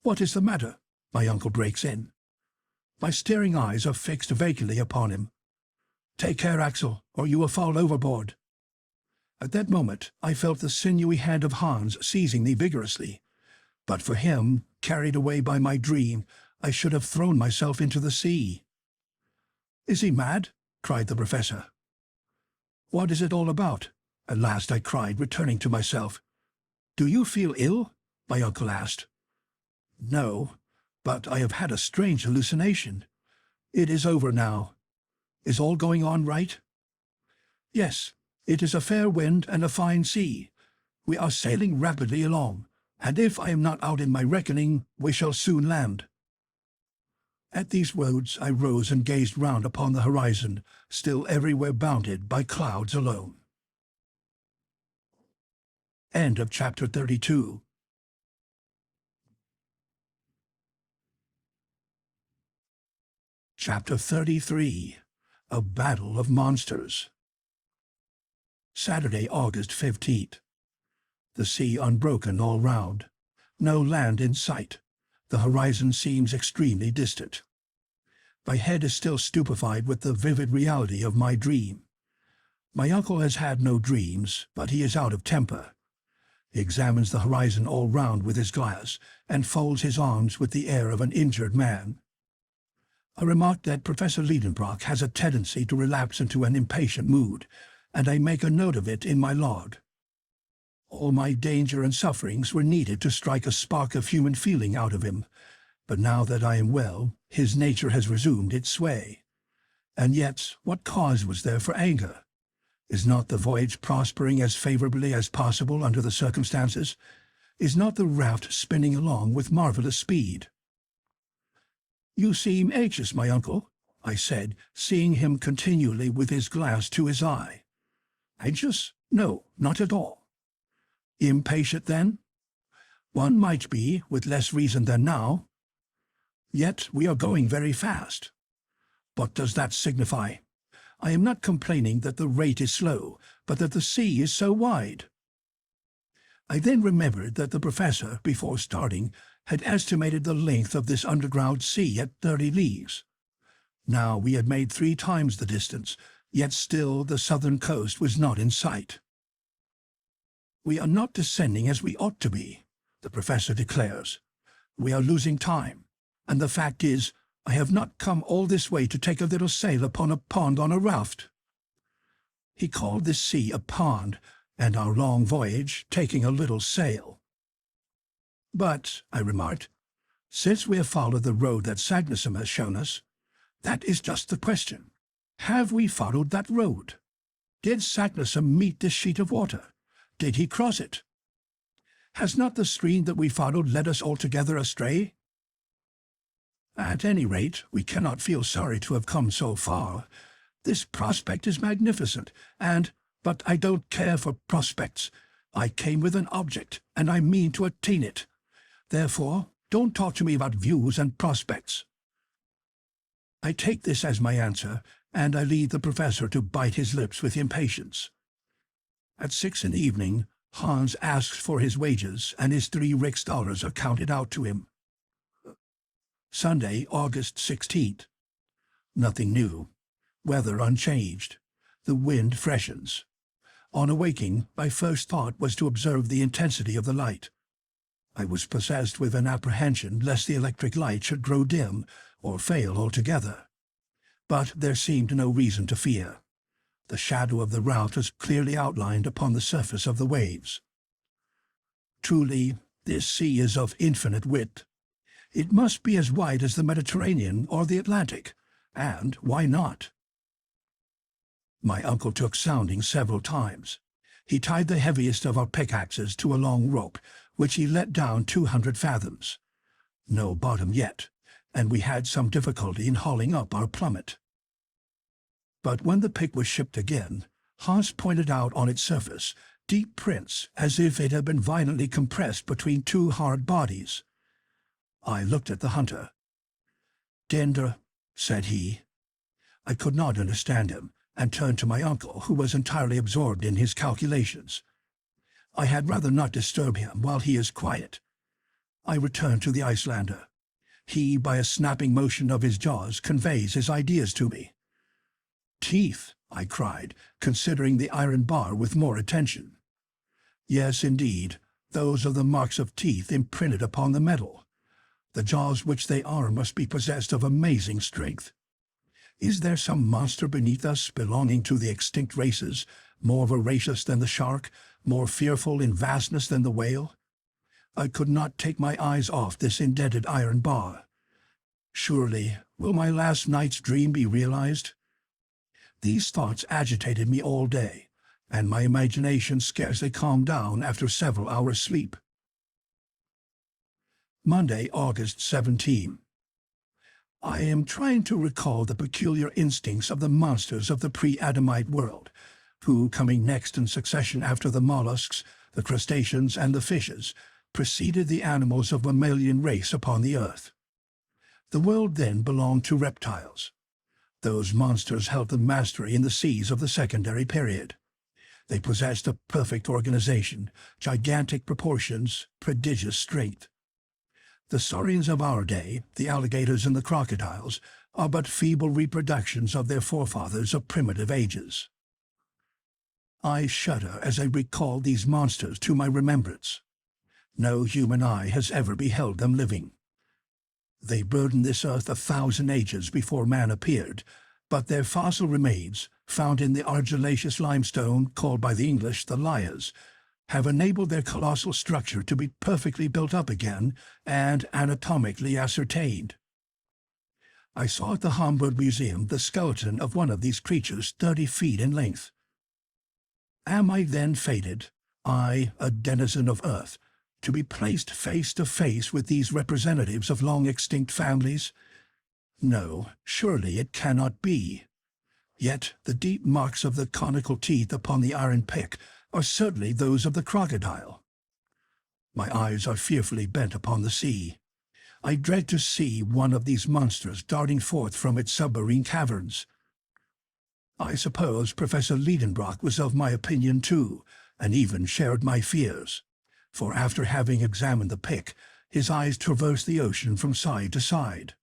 "What is the matter?" my uncle breaks in. My staring eyes are fixed vacantly upon him. "Take care, Axel, or you will fall overboard." At that moment I felt the sinewy hand of Hans seizing me vigorously. But for him, carried away by my dream, I should have thrown myself into the sea. "Is he mad?" cried the professor. "What is it all about?" at last I cried, returning to myself. "Do you feel ill?" my uncle asked. "No, but I have had a strange hallucination. It is over now. Is all going on right?" "Yes, it is a fair wind and a fine sea. We are sailing rapidly along, and if I am not out in my reckoning, we shall soon land." At these words I rose and gazed round upon the horizon, still everywhere bounded by clouds alone. End of chapter 32. Chapter 33. A Battle of Monsters. Saturday, August 15th. The sea unbroken all round. No land in sight. The horizon seems extremely distant. My head is still stupefied with the vivid reality of my dream. My uncle has had no dreams, but he is out of temper. He examines the horizon all round with his glass, and folds his arms with the air of an injured man. I remark that Professor Lidenbrock has a tendency to relapse into an impatient mood, and I make a note of it in my log. All my danger and sufferings were needed to strike a spark of human feeling out of him, but now that I am well, his nature has resumed its sway. And yet, what cause was there for anger? Is not the voyage prospering as favorably as possible under the circumstances? Is not the raft spinning along with marvelous speed? "You seem anxious, my uncle," I said, seeing him continually with his glass to his eye. "Anxious? No, not at all." "Impatient, then?" "One might be, with less reason than now." "Yet we are going very fast." "What does that signify? I am not complaining that the rate is slow, but that the sea is so wide. I then remembered that the professor, before starting, had estimated the length of this underground sea at 30 leagues. Now we had made 3 times the distance, yet still the southern coast was not in sight. "We are not descending as we ought to be," the professor declares. "We are losing time, and the fact is, I have not come all this way to take a little sail upon a pond on a raft." He called this sea a pond, and our long voyage taking a little sail. "But," I remarked, "since we have followed the road that Saknussemm has shown us, that is just the question. Have we followed that road? Did Saknussemm meet this sheet of water? Did he cross it? Has not the stream that we followed led us altogether astray? At any rate, we cannot feel sorry to have come so far. This prospect is magnificent, but I don't care for prospects. I came with an object, and I mean to attain it. Therefore, don't talk to me about views and prospects." I take this as my answer, and I leave the professor to bite his lips with impatience. At 6 in the evening, Hans asks for his wages, and his 3 Riksdaler are counted out to him. Sunday, August 16th. Nothing new. Weather unchanged. The wind freshens. On awaking, my first thought was to observe the intensity of the light. I was possessed with an apprehension lest the electric light should grow dim or fail altogether. But there seemed no reason to fear. The shadow of the route was clearly outlined upon the surface of the waves. Truly, this sea is of infinite width. It must be as wide as the Mediterranean or the Atlantic, and why not? My uncle took sounding several times. He tied the heaviest of our pickaxes to a long rope, which he let down 200 fathoms. No bottom yet, and we had some difficulty in hauling up our plummet. But when the pick was shipped again, Hans pointed out on its surface deep prints as if it had been violently compressed between 2 hard bodies. I looked at the hunter. "Dender," said he. I could not understand him, and turned to my uncle, who was entirely absorbed in his calculations. I had rather not disturb him while he is quiet. I returned to the Icelander. He, by a snapping motion of his jaws, conveys his ideas to me. "Teeth," I cried, considering the iron bar with more attention. "Yes, indeed, those are the marks of teeth imprinted upon the metal. The jaws which they are must be possessed of amazing strength. Is there some monster beneath us belonging to the extinct races, more voracious than the shark, more fearful in vastness than the whale? I could not take my eyes off this indented iron bar. Surely, will my last night's dream be realized? These thoughts agitated me all day, and my imagination scarcely calmed down after several hours' sleep. Monday, August 17. I am trying to recall the peculiar instincts of the monsters of the pre-Adamite world, who, coming next in succession after the mollusks, the crustaceans, and the fishes, preceded the animals of mammalian race upon the earth. The world then belonged to reptiles. Those monsters held the mastery in the seas of the secondary period. They possessed a perfect organization, gigantic proportions, prodigious strength. The saurians of our day, the alligators and the crocodiles, are but feeble reproductions of their forefathers of primitive ages. I shudder as I recall these monsters to my remembrance. No human eye has ever beheld them living. They burdened this earth 1,000 ages before man appeared, but their fossil remains, found in the argillaceous limestone called by the English the lias, have enabled their colossal structure to be perfectly built up again and anatomically ascertained. I saw at the Hamburg Museum the skeleton of one of these creatures 30 feet in length. Am I then fated, I, a denizen of earth, to be placed face to face with these representatives of long-extinct families? No, surely it cannot be. Yet the deep marks of the conical teeth upon the iron pick are certainly those of the crocodile. My eyes are fearfully bent upon the sea. I dread to see one of these monsters darting forth from its submarine caverns. I suppose Professor Lidenbrock was of my opinion too, and even shared my fears, for after having examined the pick, his eyes traversed the ocean from side to side.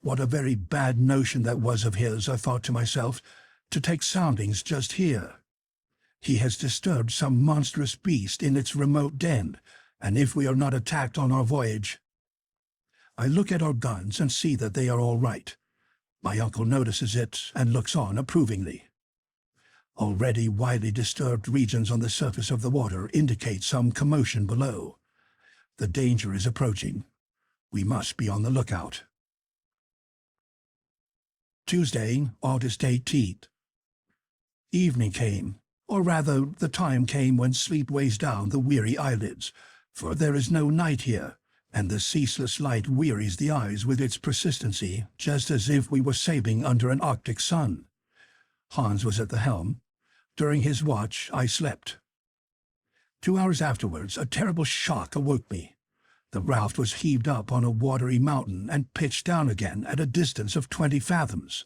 What a very bad notion that was of his, I thought to myself, to take soundings just here. He has disturbed some monstrous beast in its remote den, and if we are not attacked on our voyage... I look at our guns and see that they are all right. My uncle notices it and looks on approvingly. Already widely disturbed regions on the surface of the water indicate some commotion below. The danger is approaching. We must be on the lookout. Tuesday, August 18th. Evening came, or rather the time came when sleep weighs down the weary eyelids, for there is no night here, and the ceaseless light wearies the eyes with its persistency, just as if we were sailing under an Arctic sun. Hans was at the helm. During his watch I slept. 2 hours afterwards a terrible shock awoke me. The raft was heaved up on a watery mountain and pitched down again at a distance of 20 fathoms.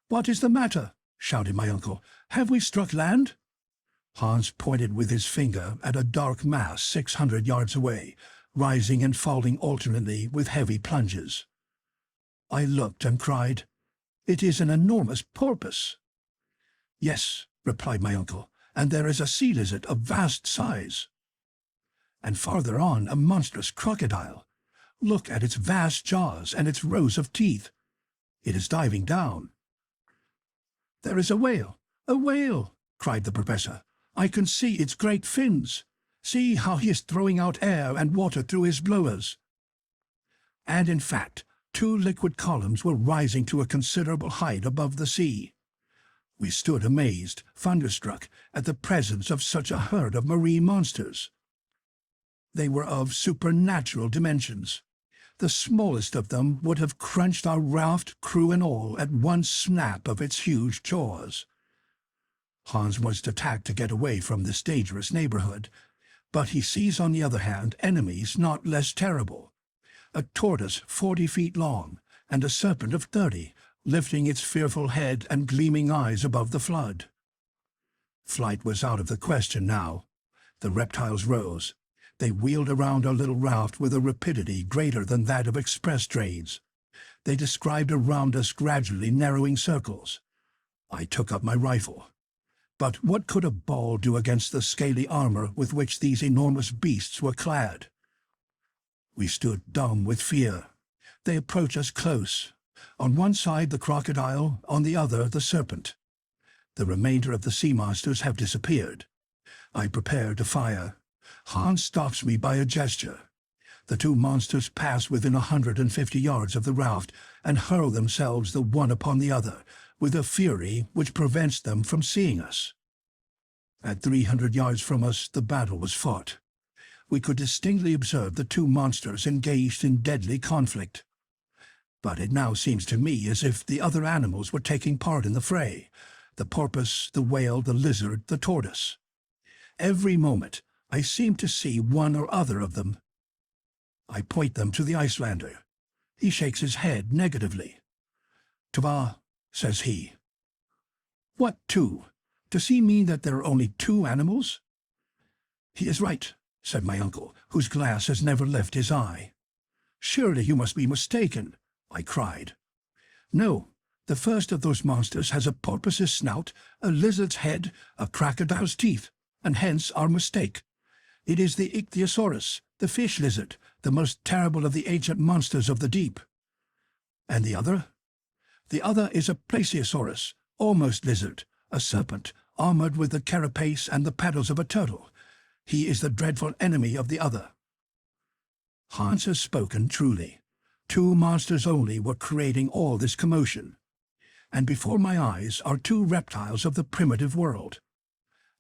"What is the matter?" shouted my uncle. "Have we struck land?" Hans pointed with his finger at a dark mass 600 yards away, rising and falling alternately with heavy plunges. I looked and cried, "It is an enormous porpoise." "Yes," replied my uncle, "and there is a sea lizard of vast size." "And farther on a monstrous crocodile. Look at its vast jaws and its rows of teeth. It is diving down." "There is a whale! A whale!" cried the professor. "I can see its great fins. See how he is throwing out air and water through his blowers." And in fact, 2 liquid columns were rising to a considerable height above the sea. We stood amazed, thunderstruck, at the presence of such a herd of marine monsters. They were of supernatural dimensions. The smallest of them would have crunched our raft, crew and all, at one snap of its huge jaws. Hans must attack to get away from this dangerous neighborhood, but he sees on the other hand enemies not less terrible. A tortoise 40 feet long, and a serpent of 30, lifting its fearful head and gleaming eyes above the flood. Flight was out of the question now. The reptiles rose. They wheeled around our little raft with a rapidity greater than that of express trains. They described around us gradually narrowing circles. I took up my rifle. But what could a ball do against the scaly armor with which these enormous beasts were clad? We stood dumb with fear. They approached us close. On one side the crocodile, on the other the serpent. The remainder of the sea monsters have disappeared. I prepare to fire. Hans stops me by a gesture. The 2 monsters pass within 150 yards of the raft and hurl themselves the one upon the other, with a fury which prevents them from seeing us. At 300 yards from us the battle was fought. We could distinctly observe the 2 monsters engaged in deadly conflict. But it now seems to me as if the other animals were taking part in the fray: the porpoise, the whale, the lizard, the tortoise. Every moment I seem to see one or other of them. I point them to the Icelander. He shakes his head negatively. "Tva," says he. "What 2? Does he mean that there are only 2 animals?" "He is right," said my uncle, whose glass has never left his eye. "Surely you must be mistaken," I cried. "No, the first of those monsters has a porpoise's snout, a lizard's head, a crocodile's teeth, and hence our mistake. It is the ichthyosaurus, the fish lizard, the most terrible of the ancient monsters of the deep." "And the other?" "The other is a plesiosaurus, almost lizard, a serpent, armored with the carapace and the paddles of a turtle. He is the dreadful enemy of the other." Hans has spoken truly. 2 monsters only were creating all this commotion. And before my eyes are 2 reptiles of the primitive world.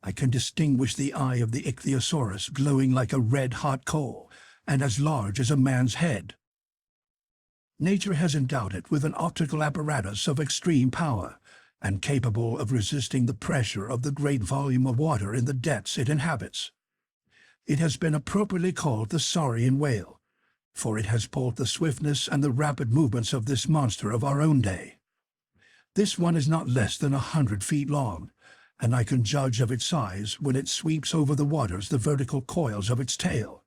I can distinguish the eye of the ichthyosaurus glowing like a red-hot coal, and as large as a man's head. Nature has endowed it with an optical apparatus of extreme power, and capable of resisting the pressure of the great volume of water in the depths it inhabits. It has been appropriately called the saurian whale, for it has both the swiftness and the rapid movements of this monster of our own day. This one is not less than 100 feet long, and I can judge of its size when it sweeps over the waters the vertical coils of its tail.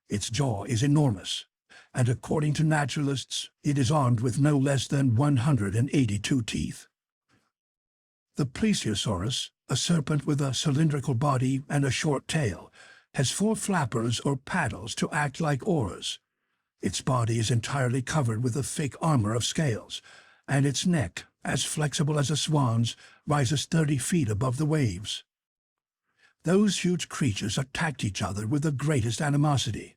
Its jaw is enormous, and according to naturalists, it is armed with no less than 182 teeth. The plesiosaurus, a serpent with a cylindrical body and a short tail, has 4 flappers or paddles to act like oars. Its body is entirely covered with a thick armor of scales, and its neck, as flexible as a swan's, rises 30 feet above the waves. Those huge creatures attacked each other with the greatest animosity.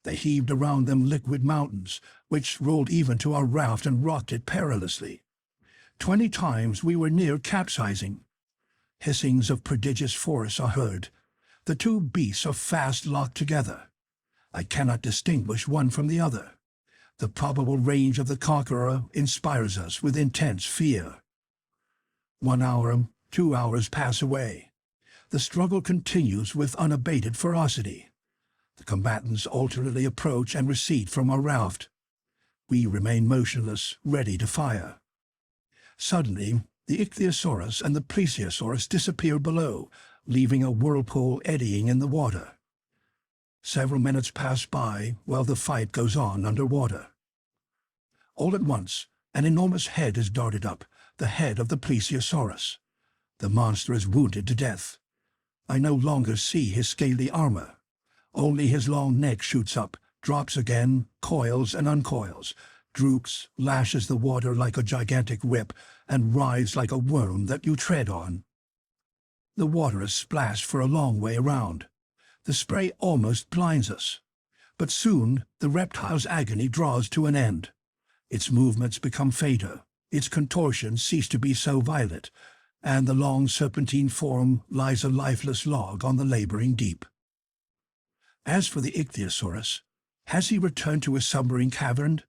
They heaved around them liquid mountains, which rolled even to our raft and rocked it perilously. 20 times we were near capsizing. Hissings of prodigious force are heard. The 2 beasts are fast locked together. I cannot distinguish one from the other. The probable range of the conqueror inspires us with intense fear. 1 hour, 2 hours pass away. The struggle continues with unabated ferocity. The combatants alternately approach and recede from our raft. We remain motionless, ready to fire. Suddenly, the ichthyosaurus and the plesiosaurus disappear below, leaving a whirlpool eddying in the water. Several minutes pass by while the fight goes on underwater. All at once, an enormous head is darted up, the head of the plesiosaurus. The monster is wounded to death. I no longer see his scaly armor. Only his long neck shoots up, drops again, coils and uncoils, droops, lashes the water like a gigantic whip, and writhes like a worm that you tread on. The water is splashed for a long way around. The spray almost blinds us. But soon the reptile's agony draws to an end. Its movements become fainter, its contortions cease to be so violent, and the long serpentine form lies a lifeless log on the laboring deep. As for the ichthyosaurus, has he returned to his submarine cavern,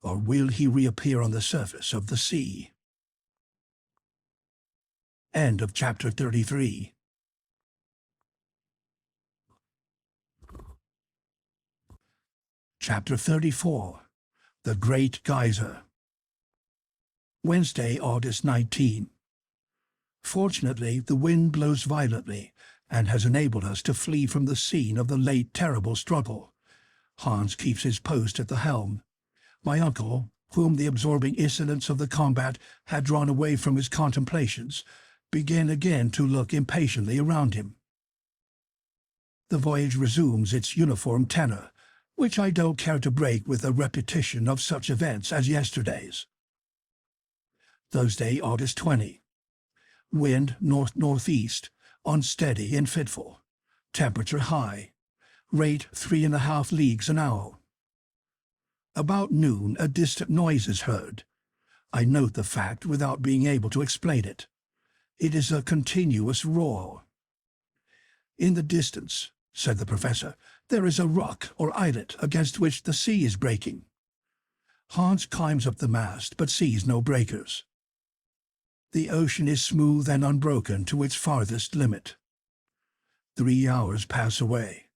or will he reappear on the surface of the sea? End of chapter 33. Chapter 34. The Great Geyser. Wednesday, August 19. Fortunately, the wind blows violently and has enabled us to flee from the scene of the late terrible struggle. Hans keeps his post at the helm. My uncle, whom the absorbing incidents of the combat had drawn away from his contemplations, began again to look impatiently around him. The voyage resumes its uniform tenor, which I don't care to break with a repetition of such events as yesterday's. Thursday, August 20. Wind north-northeast, unsteady and fitful. Temperature high. Rate 3½ leagues an hour. About noon, a distant noise is heard. I note the fact without being able to explain it. It is a continuous roar. In the distance, said the professor, there is a rock or islet against which the sea is breaking. Hans climbs up the mast but sees no breakers. The ocean is smooth and unbroken to its farthest limit. 3 hours pass away.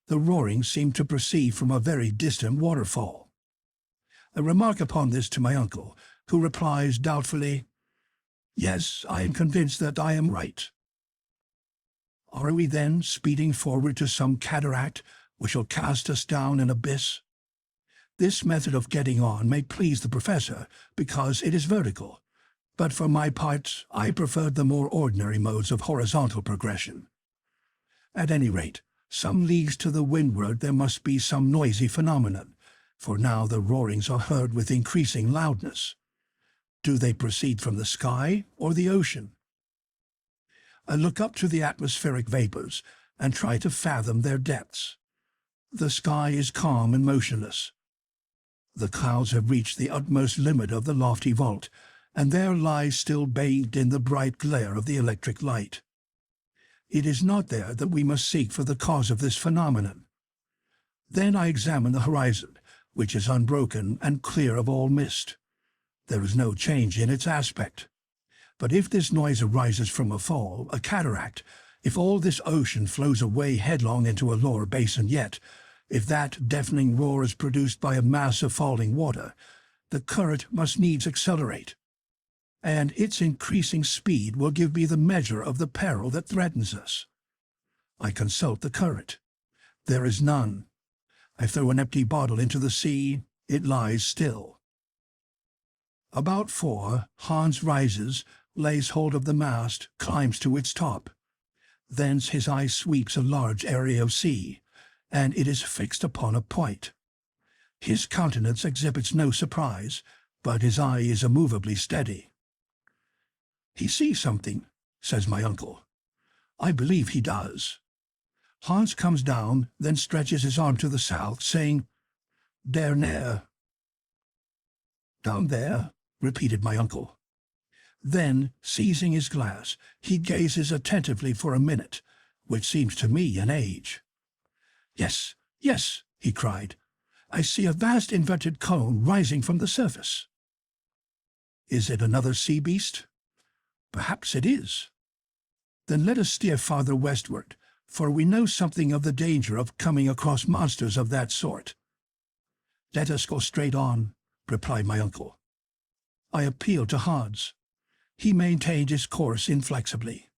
The roaring seemed to proceed from a very distant waterfall. I remark upon this to my uncle, who replies doubtfully, "Yes, I am convinced that I am right." Are we then speeding forward to some cataract which will cast us down an abyss? This method of getting on may please the professor because it is vertical, but for my part I preferred the more ordinary modes of horizontal progression. At any rate, some leagues to the windward there must be some noisy phenomenon, for now the roarings are heard with increasing loudness. Do they proceed from the sky or the ocean? I look up to the atmospheric vapors and try to fathom their depths. The sky is calm and motionless. The clouds have reached the utmost limit of the lofty vault, and there lies still bathed in the bright glare of the electric light. It is not there that we must seek for the cause of this phenomenon. Then I examine the horizon, which is unbroken and clear of all mist. There is no change in its aspect. But if this noise arises from a fall, a cataract, if all this ocean flows away headlong into a lower basin yet, if that deafening roar is produced by a mass of falling water, the current must needs accelerate. and its increasing speed will give me the measure of the peril that threatens us. I consult the current. There is none. I throw an empty bottle into the sea. It lies still. About 4, Hans rises, lays hold of the mast, climbs to its top. Thence his eye sweeps a large area of sea, and it is fixed upon a point. His countenance exhibits no surprise, but his eye is immovably steady. "He sees something," says my uncle. I believe he does. Hans comes down, then stretches his arm to the south, saying, "Der nere." "Down there," repeated my uncle. Then, seizing his glass, he gazes attentively for a minute, which seems to me an age. "Yes, yes," he cried. "I see a vast inverted cone rising from the surface." "Is it another sea beast?" "Perhaps it is." "Then let us steer farther westward, for we know something of the danger of coming across monsters of that sort." "Let us go straight on," replied my uncle. I appealed to Hans. He maintained his course inflexibly.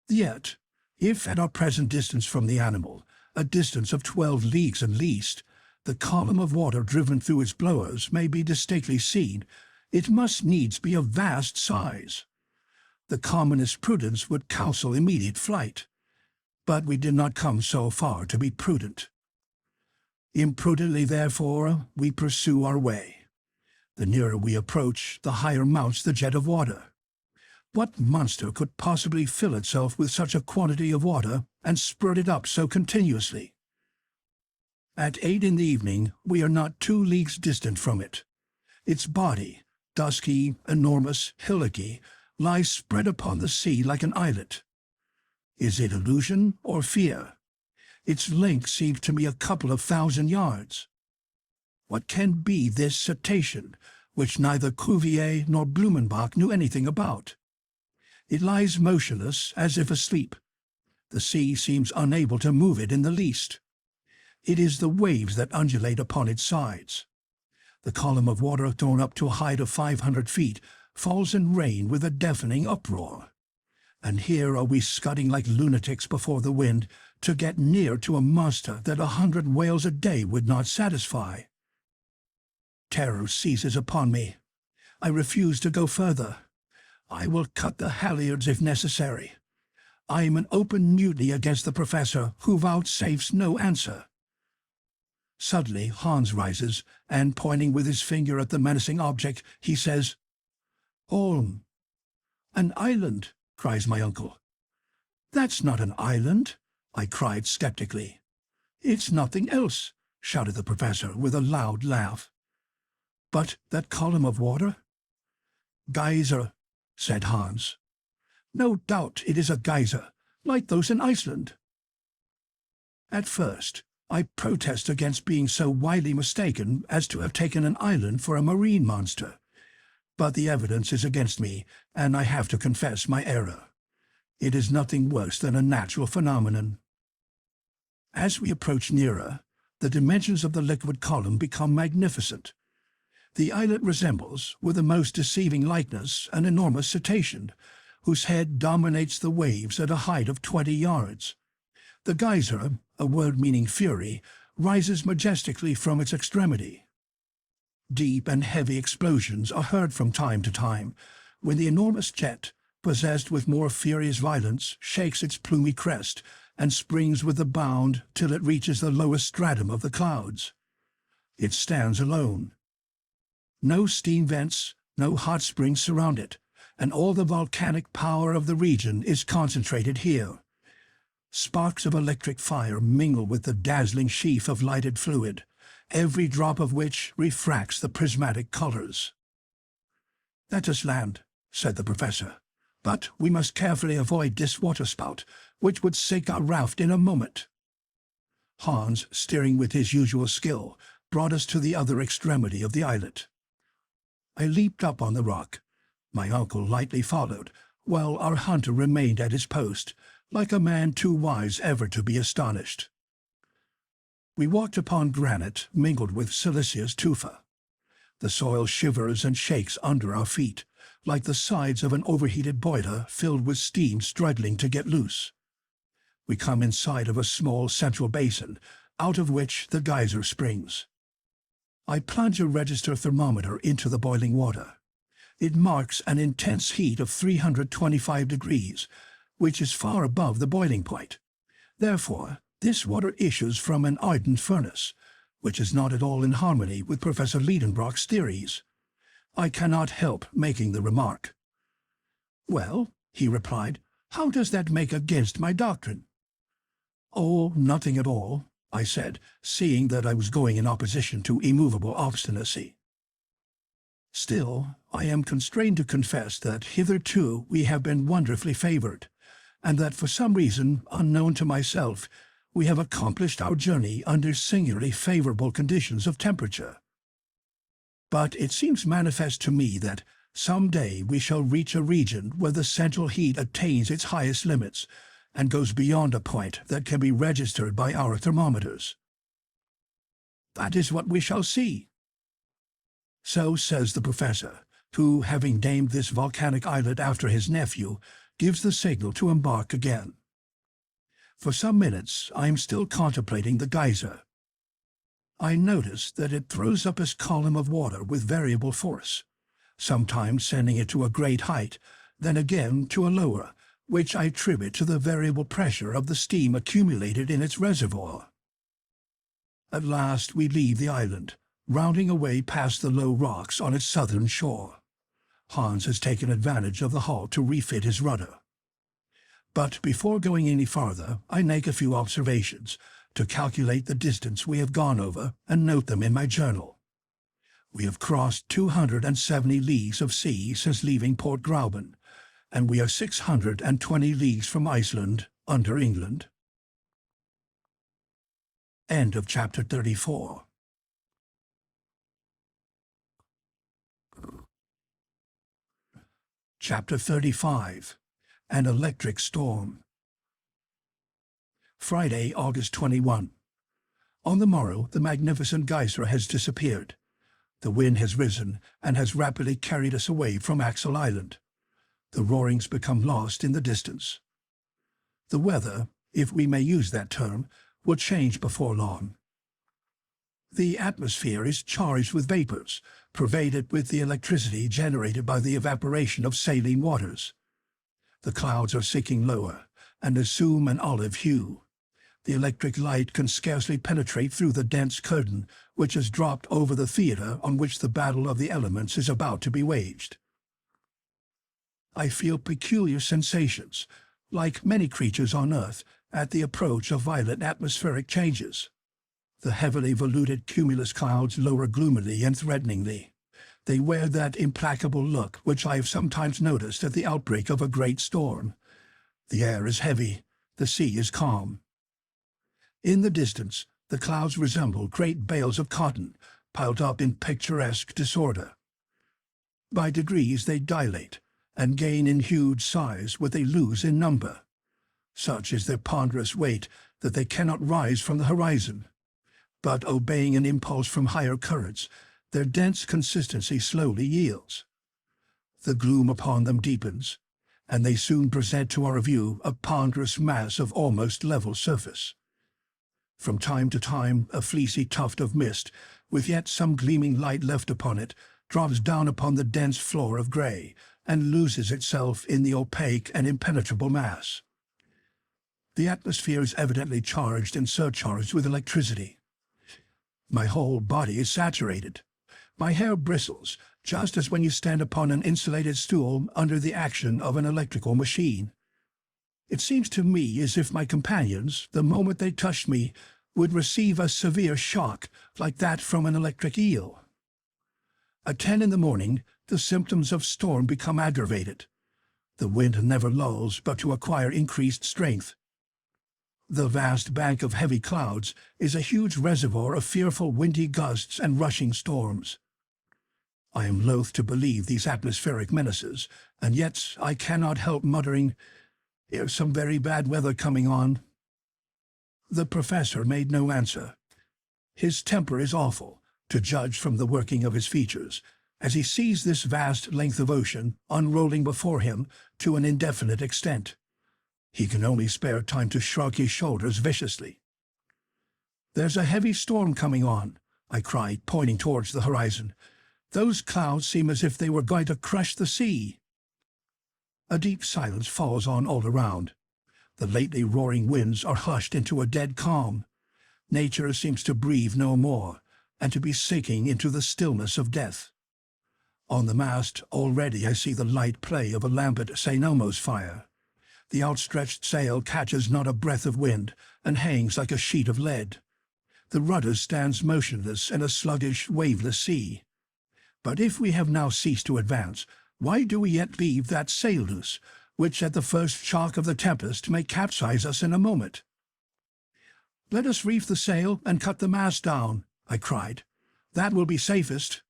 Yet, if at our present distance from the animal, a distance of 12 leagues at least, the column of water driven through its blowers may be distinctly seen, it must needs be of vast size. The commonest prudence would counsel immediate flight, but we did not come so far to be prudent. Imprudently, therefore, we pursue our way. The nearer we approach, the higher mounts the jet of water. What monster could possibly fill itself with such a quantity of water and spurt it up so continuously? At 8 in the evening, we are not 2 leagues distant from it. Its body, dusky, enormous, hillocky, lies spread upon the sea like an islet. Is it illusion or fear? Its length seems to me a couple of 1,000 yards. What can be this cetacean, which neither Cuvier nor Blumenbach knew anything about? It lies motionless, as if asleep. The sea seems unable to move it in the least. It is the waves that undulate upon its sides. The column of water, thrown up to a height of 500 feet, falls in rain with a deafening uproar. And here are we scudding like lunatics before the wind to get near to a monster that 100 whales a day would not satisfy. Terror seizes upon me. I refuse to go further. I will cut the halyards if necessary. I am in open mutiny against the professor, who vouchsafes no answer. Suddenly Hans rises, and pointing with his finger at the menacing object, he says, "Holm." "An island," cries my uncle. "That's not an island," I cried skeptically. "It's nothing else," shouted the professor with a loud laugh. "But that column of water?" "Geyser," said Hans. "No doubt it is a geyser, like those in Iceland." At first, I protest against being so widely mistaken as to have taken an island for a marine monster. But the evidence is against me, and I have to confess my error. It is nothing worse than a natural phenomenon. As we approach nearer, the dimensions of the liquid column become magnificent. The islet resembles, with a most deceiving likeness, an enormous cetacean, whose head dominates the waves at a height of 20 yards. The geyser, a word meaning fury, rises majestically from its extremity. Deep and heavy explosions are heard from time to time, when the enormous jet, possessed with more furious violence, shakes its plumy crest and springs with a bound till it reaches the lowest stratum of the clouds. It stands alone. No steam vents, no hot springs surround it, and all the volcanic power of the region is concentrated here. Sparks of electric fire mingle with the dazzling sheaf of lighted fluid, every drop of which refracts the prismatic colors. "Let us land," said the professor, "but we must carefully avoid this waterspout, which would sink our raft in a moment." Hans, steering with his usual skill, brought us to the other extremity of the islet. I leaped up on the rock. My uncle lightly followed, while our hunter remained at his post, like a man too wise ever to be astonished. We walked upon granite mingled with siliceous tufa. The soil shivers and shakes under our feet, like the sides of an overheated boiler filled with steam struggling to get loose. We come in sight of a small central basin, out of which the geyser springs. I plunge a register thermometer into the boiling water. It marks an intense heat of 325 degrees, which is far above the boiling point. Therefore, this water issues from an ardent furnace, which is not at all in harmony with Professor Lidenbrock's theories. I cannot help making the remark. "Well," he replied, "how does that make against my doctrine?" "Oh, nothing at all," I said, seeing that I was going in opposition to immovable obstinacy. "Still, I am constrained to confess that hitherto we have been wonderfully favored, and that for some reason unknown to myself we have accomplished our journey under singularly favorable conditions of temperature. But it seems manifest to me that some day we shall reach a region where the central heat attains its highest limits and goes beyond a point that can be registered by our thermometers. That is what we shall see." So says the professor, who, having named this volcanic islet after his nephew, gives the signal to embark again. For some minutes I am still contemplating the geyser. I notice that it throws up its column of water with variable force, sometimes sending it to a great height, then again to a lower, which I attribute to the variable pressure of the steam accumulated in its reservoir. At last we leave the island, rounding away past the low rocks on its southern shore. Hans has taken advantage of the halt to refit his rudder. But before going any farther, I make a few observations, to calculate the distance we have gone over and note them in my journal. We have crossed 270 leagues of sea since leaving Port Gräuben, and we are 620 leagues from Iceland, under England. End of chapter 34. Chapter 35. An Electric Storm. Friday, August 21. On the morrow, the magnificent geyser has disappeared. The wind has risen and has rapidly carried us away from Axel Island. The roarings become lost in the distance. The weather, if we may use that term, will change before long. The atmosphere is charged with vapors, pervaded with the electricity generated by the evaporation of saline waters. The clouds are sinking lower and assume an olive hue. The electric light can scarcely penetrate through the dense curtain which has dropped over the theater on which the battle of the elements is about to be waged. I feel peculiar sensations, like many creatures on earth, at the approach of violent atmospheric changes. The heavily voluted cumulus clouds lower gloomily and threateningly. They wear that implacable look which I have sometimes noticed at the outbreak of a great storm. The air is heavy, the sea is calm. In the distance, the clouds resemble great bales of cotton, piled up in picturesque disorder. By degrees they dilate, and gain in huge size what they lose in number. Such is their ponderous weight that they cannot rise from the horizon. But obeying an impulse from higher currents, their dense consistency slowly yields. The gloom upon them deepens, and they soon present to our view a ponderous mass of almost level surface. From time to time a fleecy tuft of mist, with yet some gleaming light left upon it, drops down upon the dense floor of grey, and loses itself in the opaque and impenetrable mass. The atmosphere is evidently charged and surcharged with electricity. My whole body is saturated. My hair bristles, just as when you stand upon an insulated stool under the action of an electrical machine. It seems to me as if my companions, the moment they touched me, would receive a severe shock like that from an electric eel. At 10 in the morning, the symptoms of storm become aggravated. The wind never lulls but to acquire increased strength. The vast bank of heavy clouds is a huge reservoir of fearful windy gusts and rushing storms. I am loath to believe these atmospheric menaces, and yet I cannot help muttering, "Here's some very bad weather coming on." The professor made no answer. His temper is awful, to judge from the working of his features, as he sees this vast length of ocean unrolling before him to an indefinite extent. He can only spare time to shrug his shoulders viciously. "There's a heavy storm coming on," I cried, pointing towards the horizon. "Those clouds seem as if they were going to crush the sea." A deep silence falls on all around. The lately roaring winds are hushed into a dead calm. Nature seems to breathe no more, and to be sinking into the stillness of death. On the mast already I see the light play of a lamp at Sanomo's fire. The outstretched sail catches not a breath of wind, and hangs like a sheet of lead. The rudder stands motionless in a sluggish, waveless sea. But if we have now ceased to advance, why do we yet leave that sail loose, which at the first shock of the tempest may capsize us in a moment? "Let us reef the sail and cut the mast down," I cried. "That will be safest."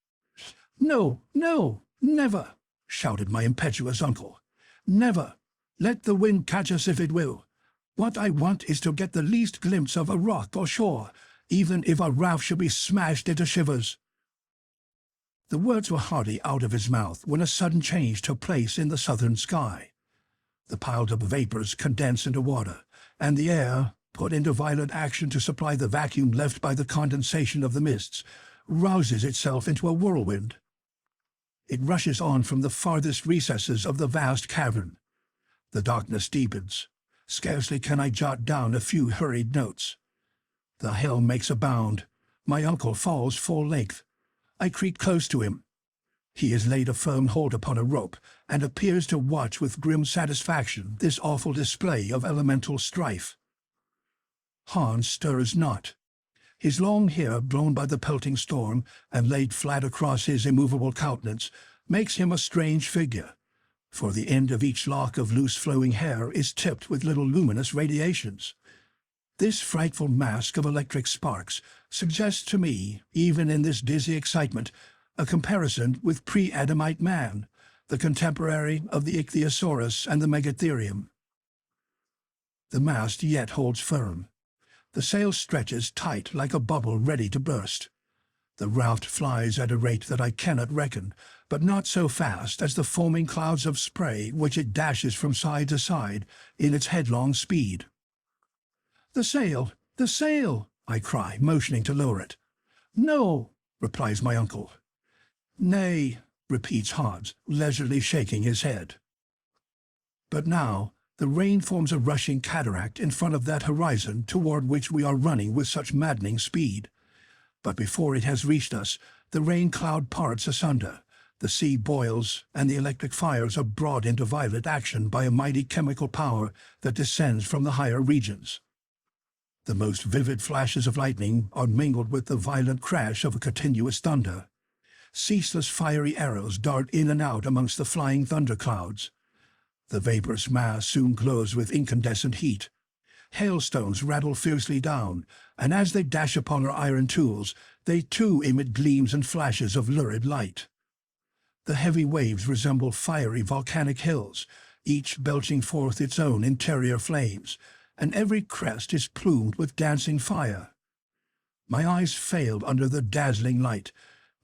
"No, no, never," shouted my impetuous uncle. "Never. Let the wind catch us if it will. What I want is to get the least glimpse of a rock or shore, even if our raft should be smashed into shivers." The words were hardly out of his mouth when a sudden change took place in the southern sky. The piled-up vapors condense into water, and the air, put into violent action to supply the vacuum left by the condensation of the mists, rouses itself into a whirlwind. It rushes on from the farthest recesses of the vast cavern. The darkness deepens. Scarcely can I jot down a few hurried notes. The helm makes a bound. My uncle falls full length. I creep close to him. He has laid a firm hold upon a rope, and appears to watch with grim satisfaction this awful display of elemental strife. Hans stirs not. His long hair, blown by the pelting storm and laid flat across his immovable countenance, makes him a strange figure, for the end of each lock of loose flowing hair is tipped with little luminous radiations. This frightful mask of electric sparks suggests to me, even in this dizzy excitement, a comparison with pre-Adamite man, the contemporary of the ichthyosaurus and the megatherium. The mast yet holds firm. The sail stretches tight like a bubble ready to burst. The raft flies at a rate that I cannot reckon, but not so fast as the foaming clouds of spray which it dashes from side to side in its headlong speed. "The sail! The sail!" I cry, motioning to lower it. "No," replies my uncle. "Nay," repeats Hans, leisurely shaking his head. But now the rain forms a rushing cataract in front of that horizon toward which we are running with such maddening speed. But before it has reached us, the rain cloud parts asunder, the sea boils, and the electric fires are brought into violent action by a mighty chemical power that descends from the higher regions. The most vivid flashes of lightning are mingled with the violent crash of a continuous thunder. Ceaseless fiery arrows dart in and out amongst the flying thunderclouds. The vaporous mass soon glows with incandescent heat. Hailstones rattle fiercely down, and as they dash upon our iron tools, they too emit gleams and flashes of lurid light. The heavy waves resemble fiery volcanic hills, each belching forth its own interior flames, and every crest is plumed with dancing fire. My eyes fail under the dazzling light.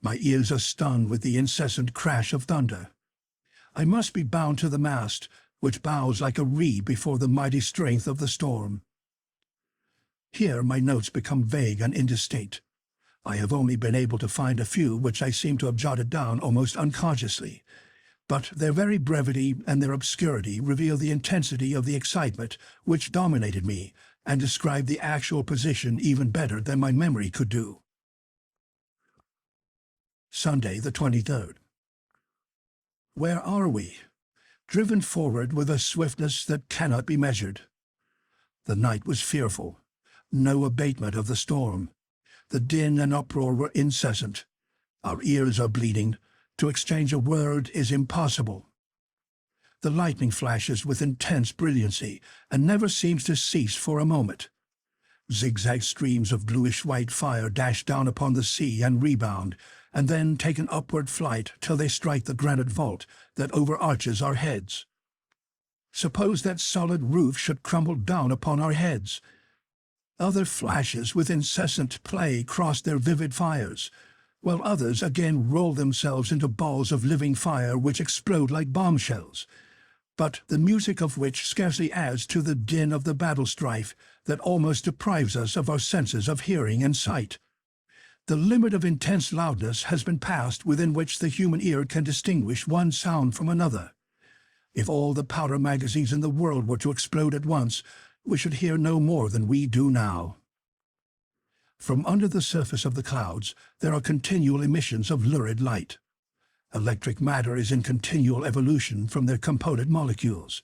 My ears are stunned with the incessant crash of thunder. I must be bound to the mast, which bows like a reed before the mighty strength of the storm. Here my notes become vague and indistinct. I have only been able to find a few which I seem to have jotted down almost unconsciously, but their very brevity and their obscurity reveal the intensity of the excitement which dominated me and describe the actual position even better than my memory could do. Sunday, the 23rd. Where are we? Driven forward with a swiftness that cannot be measured. The night was fearful. No abatement of the storm. The din and uproar were incessant. Our ears are bleeding. To exchange a word is impossible. The lightning flashes with intense brilliancy and never seems to cease for a moment. Zigzag streams of bluish-white fire dash down upon the sea and rebound, and then take an upward flight till they strike the granite vault that overarches our heads. Suppose that solid roof should crumble down upon our heads. Other flashes with incessant play cross their vivid fires. while others again roll themselves into balls of living fire which explode like bombshells, but the music of which scarcely adds to the din of the battle strife that almost deprives us of our senses of hearing and sight. The limit of intense loudness has been passed within which the human ear can distinguish one sound from another. If all the powder magazines in the world were to explode at once, we should hear no more than we do now. From under the surface of the clouds, there are continual emissions of lurid light. Electric matter is in continual evolution from their component molecules.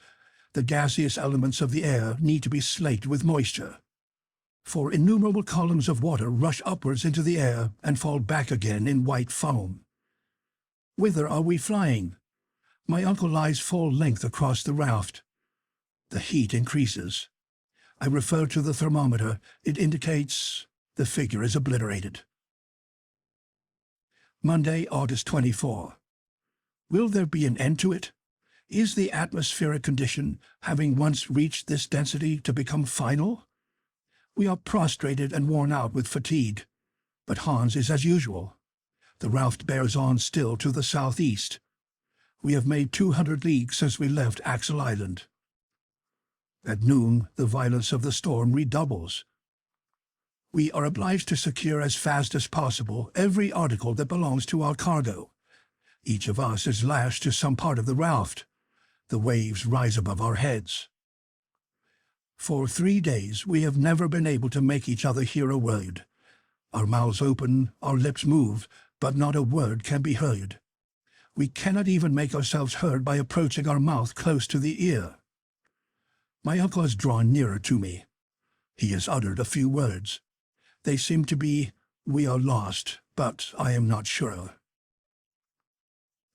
The gaseous elements of the air need to be slaked with moisture. For innumerable columns of water rush upwards into the air and fall back again in white foam. Whither are we flying? My uncle lies full length across the raft. The heat increases. I refer to the thermometer. It indicates the figure is obliterated. Monday, August 24. Will there be an end to it? Is the atmospheric condition, having once reached this density, to become final? We are prostrated and worn out with fatigue, but Hans is as usual. The raft bears on still to the southeast. We have made 200 leagues since we left Axel Island. At noon, the violence of the storm redoubles. We are obliged to secure as fast as possible every article that belongs to our cargo. Each of us is lashed to some part of the raft. The waves rise above our heads. For 3 days we have never been able to make each other hear a word. Our mouths open, our lips move, but not a word can be heard. We cannot even make ourselves heard by approaching our mouth close to the ear. My uncle has drawn nearer to me. He has uttered a few words. They seem to be, "We are lost, but I am not sure."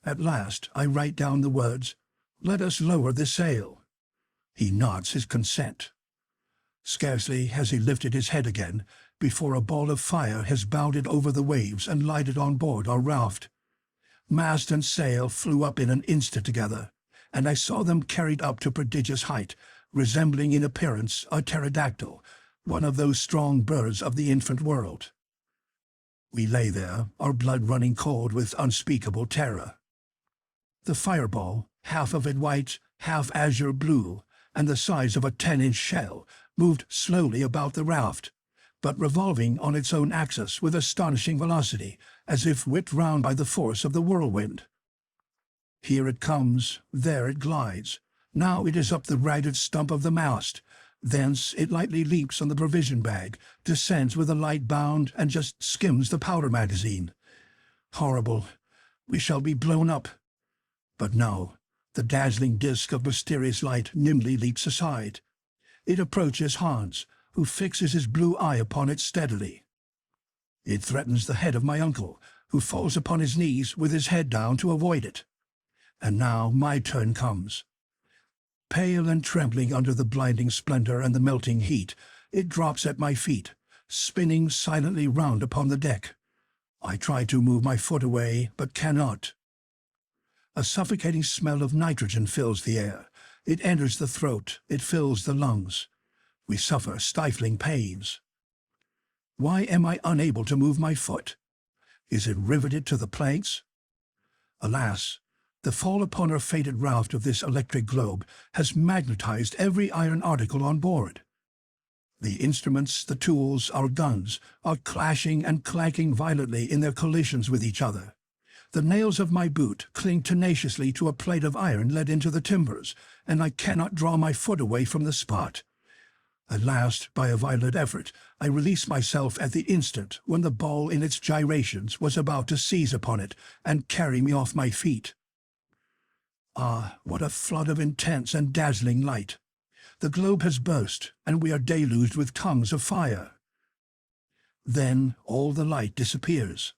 At last I write down the words, "Let us lower the sail." He nods his consent. Scarcely has he lifted his head again before a ball of fire has bounded over the waves and lighted on board our raft. Mast and sail flew up in an instant together, and I saw them carried up to prodigious height, resembling in appearance a pterodactyl, one of those strong birds of the infant world. We lay there, our blood running cold with unspeakable terror. The fireball, half of it white, half azure blue, and the size of a 10-inch shell, moved slowly about the raft, but revolving on its own axis with astonishing velocity, as if whipped round by the force of the whirlwind. Here it comes, there it glides. Now it is up the ragged stump of the mast. Thence it lightly leaps on the provision bag, descends with a light bound, and just skims the powder magazine. Horrible! We shall be blown up. But no, the dazzling disk of mysterious light nimbly leaps aside. It approaches Hans, who fixes his blue eye upon it steadily. It threatens the head of my uncle, who falls upon his knees with his head down to avoid it. And now my turn comes. Pale and trembling under the blinding splendor and the melting heat, it drops at my feet, spinning silently round upon the deck. I try to move my foot away, but cannot. A suffocating smell of nitrogen fills the air. It enters the throat, it fills the lungs. We suffer stifling pains. Why am I unable to move my foot? Is it riveted to the planks? Alas, the fall upon our fated raft of this electric globe has magnetized every iron article on board. The instruments, the tools, our guns, are clashing and clanking violently in their collisions with each other. The nails of my boot cling tenaciously to a plate of iron let into the timbers, and I cannot draw my foot away from the spot. At last, by a violent effort, I release myself at the instant when the ball in its gyrations was about to seize upon it and carry me off my feet. Ah, what a flood of intense and dazzling light! The globe has burst, and we are deluged with tongues of fire. Then all the light disappears.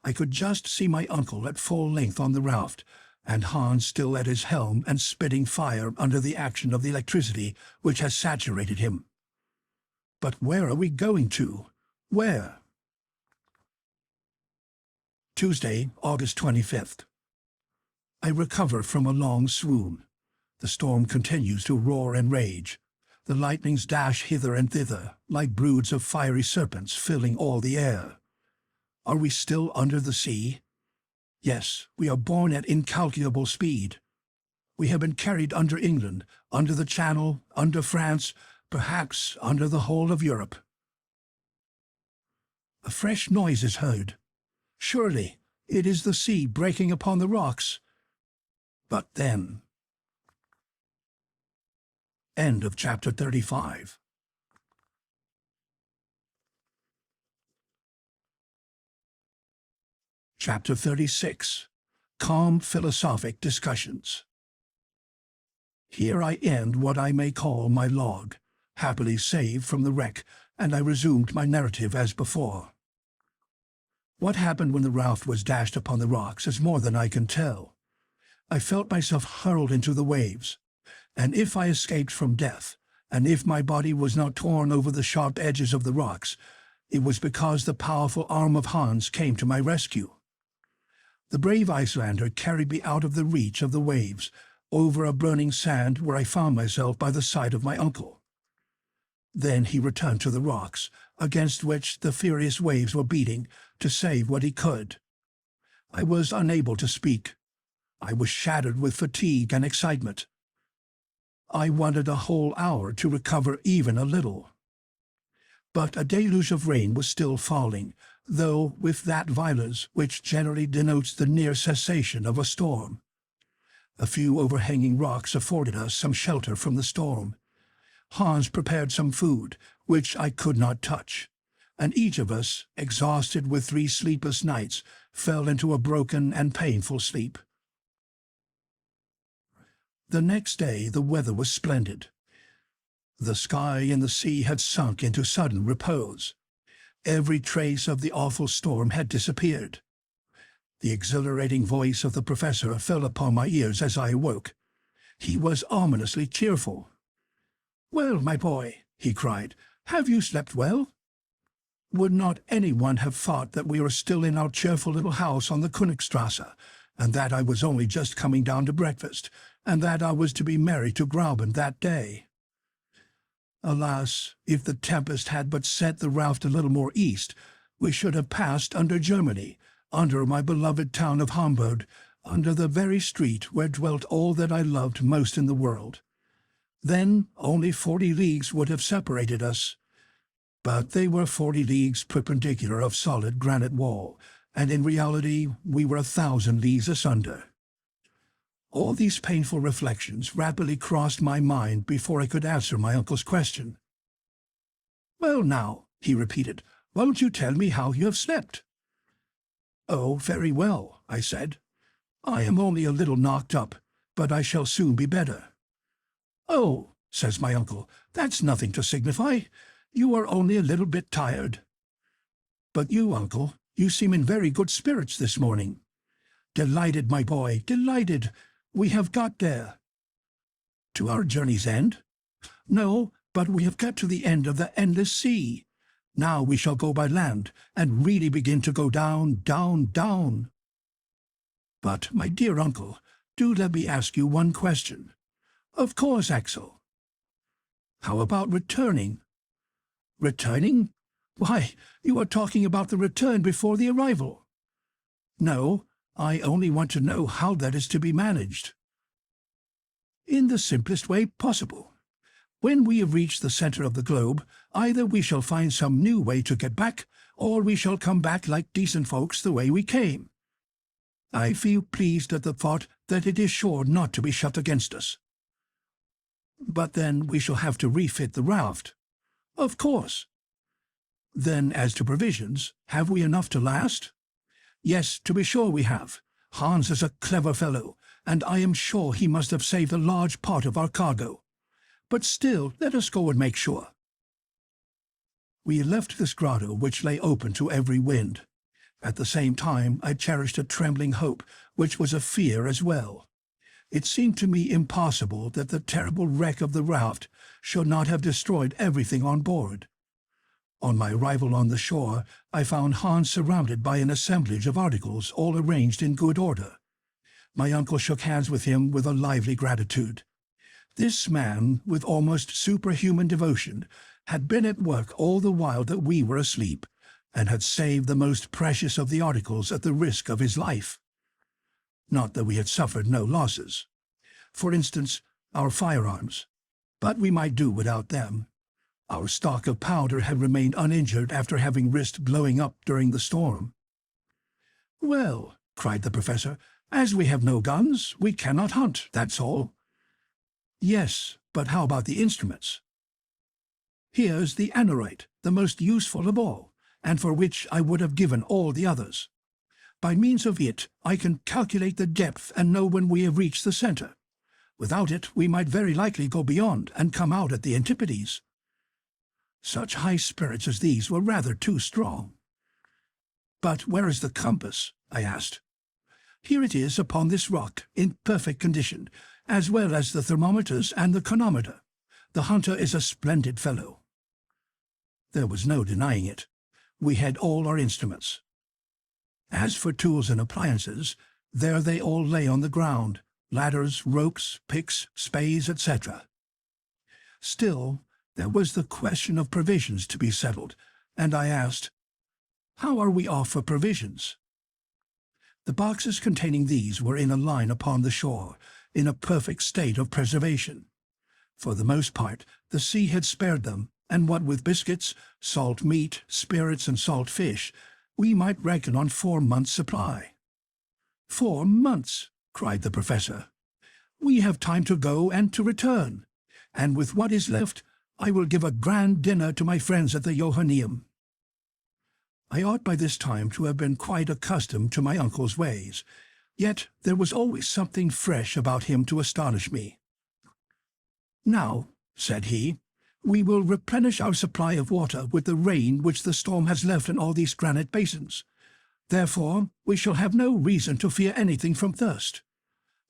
I could just see my uncle at full length on the raft, and Hans still at his helm and spitting fire under the action of the electricity which has saturated him. But where are we going to? Where? Tuesday, August 25th. I recover from a long swoon. The storm continues to roar and rage. The lightnings dash hither and thither, like broods of fiery serpents filling all the air. Are we still under the sea? Yes, we are borne at incalculable speed. We have been carried under England, under the Channel, under France, perhaps under the whole of Europe. A fresh noise is heard. Surely it is the sea breaking upon the rocks. But then... End of chapter 35. Chapter 36. Calm philosophic discussions. Here I end what I may call my log, happily saved from the wreck, and I resumed my narrative as before. What happened when the raft was dashed upon the rocks is more than I can tell. I felt myself hurled into the waves, and if I escaped from death, and if my body was not torn over the sharp edges of the rocks, it was because the powerful arm of Hans came to my rescue. The brave Icelander carried me out of the reach of the waves, over a burning sand where I found myself by the side of my uncle. Then he returned to the rocks, against which the furious waves were beating, to save what he could. I was unable to speak. I was shattered with fatigue and excitement. I wanted a whole hour to recover even a little. But a deluge of rain was still falling, though with that violence which generally denotes the near cessation of a storm. A few overhanging rocks afforded us some shelter from the storm. Hans prepared some food, which I could not touch, and each of us, exhausted with 3 sleepless nights, fell into a broken and painful sleep. The next day the weather was splendid. The sky and the sea had sunk into sudden repose. Every trace of the awful storm had disappeared. The exhilarating voice of the professor fell upon my ears as I awoke. He was ominously cheerful. "Well, my boy," he cried, "have you slept well? Would not anyone have thought that we were still in our cheerful little house on the Königstrasse, and that I was only just coming down to breakfast, and that I was to be married to Grauben that day? Alas, if the tempest had but sent the raft a little more east, we should have passed under Germany, under my beloved town of Hamburg, under the very street where dwelt all that I loved most in the world. Then only 40 leagues would have separated us. But they were 40 leagues perpendicular of solid granite wall, and in reality we were 1,000 leagues asunder. All these painful reflections rapidly crossed my mind before I could answer my uncle's question. "Well now," he repeated, "won't you tell me how you have slept?" "Oh, very well," I said. "I am only a little knocked up, but I shall soon be better." "Oh," says my uncle, "that's nothing to signify. You are only a little bit tired." "But you, uncle, you seem in very good spirits this morning." "Delighted, my boy, delighted. We have got there." "To our journey's end?" "No, but we have got to the end of the endless sea. Now we shall go by land, and really begin to go down, down, down." "But, my dear uncle, do let me ask you one question." "Of course, Axel." "How about returning?" "Returning? Why, you are talking about the return before the arrival." "No, I only want to know how that is to be managed." "In the simplest way possible. When we have reached the center of the globe, either we shall find some new way to get back, or we shall come back like decent folks the way we came. I feel pleased at the thought that it is sure not to be shut against us." "But then we shall have to refit the raft." "Of course." "Then as to provisions, have we enough to last?" "Yes, to be sure we have. Hans is a clever fellow, and I am sure he must have saved a large part of our cargo. But still, let us go and make sure." We left this grotto, which lay open to every wind. At the same time I cherished a trembling hope, which was a fear as well. It seemed to me impossible that the terrible wreck of the raft should not have destroyed everything on board. On my arrival on the shore, I found Hans surrounded by an assemblage of articles all arranged in good order. My uncle shook hands with him with a lively gratitude. This man, with almost superhuman devotion, had been at work all the while that we were asleep, and had saved the most precious of the articles at the risk of his life. Not that we had suffered no losses. For instance, our firearms. But we might do without them. Our stock of powder had remained uninjured after having risked blowing up during the storm. "Well," cried the professor, "as we have no guns, we cannot hunt, that's all." "Yes, but how about the instruments?" "Here's the aneroid, the most useful of all, and for which I would have given all the others. By means of it I can calculate the depth and know when we have reached the center. Without it we might very likely go beyond and come out at the antipodes." Such high spirits as these were rather too strong. "But where is the compass?" I asked. "Here it is upon this rock, in perfect condition, as well as the thermometers and the chronometer. The hunter is a splendid fellow." There was no denying it. We had all our instruments. As for tools and appliances, there they all lay on the ground, ladders, ropes, picks, spades, etc. Still, there was the question of provisions to be settled, and I asked, "How are we off for provisions?" The boxes containing these were in a line upon the shore, in a perfect state of preservation. For the most part, the sea had spared them, and what with biscuits, salt meat, spirits, and salt fish, we might reckon on 4 months' supply. 4 months! Cried the professor. "We have time to go and to return, and with what is left, I will give a grand dinner to my friends at the Johanneum." I ought by this time to have been quite accustomed to my uncle's ways, yet there was always something fresh about him to astonish me. "Now," said he, "we will replenish our supply of water with the rain which the storm has left in all these granite basins. Therefore we shall have no reason to fear anything from thirst.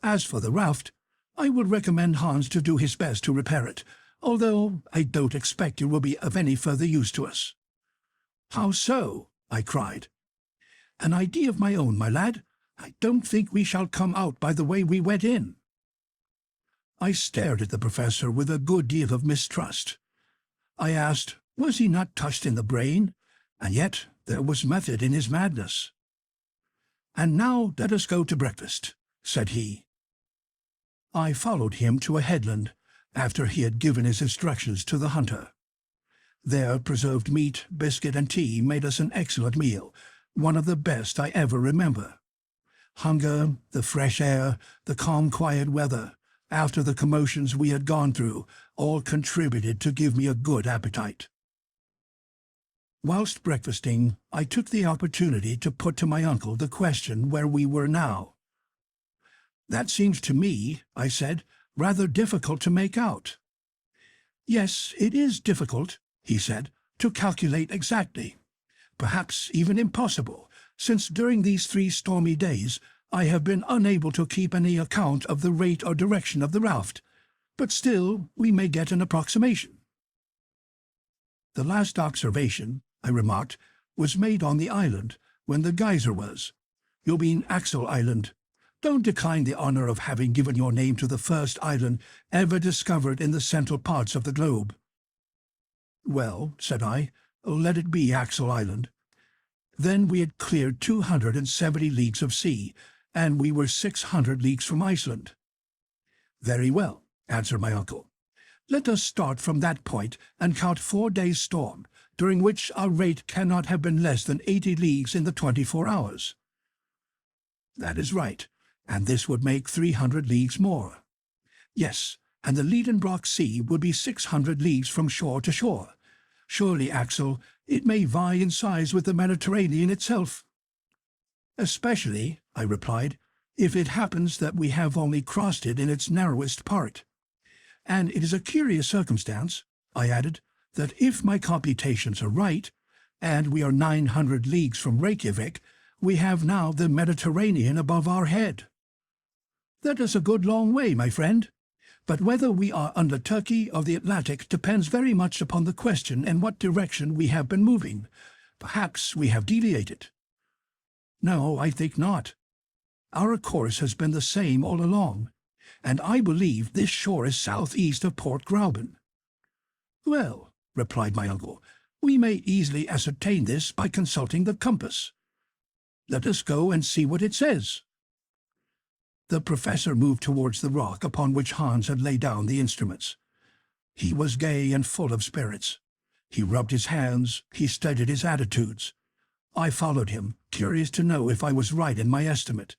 As for the raft, I will recommend Hans to do his best to repair it, although I don't expect it will be of any further use to us." "How so?" I cried. "An idea of my own, my lad. I don't think we shall come out by the way we went in." I stared at the professor with a good deal of mistrust. I asked, was he not touched in the brain? And yet there was method in his madness. "And now let us go to breakfast," said he. I followed him to a headland, after he had given his instructions to the hunter. There preserved meat, biscuit, and tea made us an excellent meal, one of the best I ever remember. Hunger, the fresh air, the calm, quiet weather, after the commotions we had gone through, all contributed to give me a good appetite. Whilst breakfasting, I took the opportunity to put to my uncle the question where we were now. "That seems to me," I said, "rather difficult to make out." "Yes, it is difficult," he said, "to calculate exactly. Perhaps even impossible, since during these 3 stormy days I have been unable to keep any account of the rate or direction of the raft, but still we may get an approximation." "The last observation," I remarked, "was made on the island, when the geyser was. You mean Axel Island. Don't decline the honor of having given your name to the first island ever discovered in the central parts of the globe." "Well," said I, "let it be Axel Island." Then we had cleared 270 leagues of sea, and we were 600 leagues from Iceland. "Very well," answered my uncle. "Let us start from that point and count 4 days' storm, during which our rate cannot have been less than 80 leagues in the 24 hours. "That is right, and this would make 300 leagues more. "Yes, and the Lidenbrock Sea would be 600 leagues from shore to shore. Surely, Axel, it may vie in size with the Mediterranean itself." "Especially," I replied, "if it happens that we have only crossed it in its narrowest part. And it is a curious circumstance," I added, "that if my computations are right, and we are 900 leagues from Reykjavik, we have now the Mediterranean above our head." "That is a good long way, my friend. But whether we are under Turkey or the Atlantic depends very much upon the question in what direction we have been moving. Perhaps we have deviated." "No, I think not. Our course has been the same all along, and I believe this shore is southeast of Port Gräuben." "Well," replied my uncle, We may easily ascertain this by consulting the compass. Let us go and see what it says." The professor moved towards the rock upon which Hans had laid down the instruments. He was gay and full of spirits. He rubbed his hands, he studied his attitudes. I followed him, curious to know if I was right in my estimate.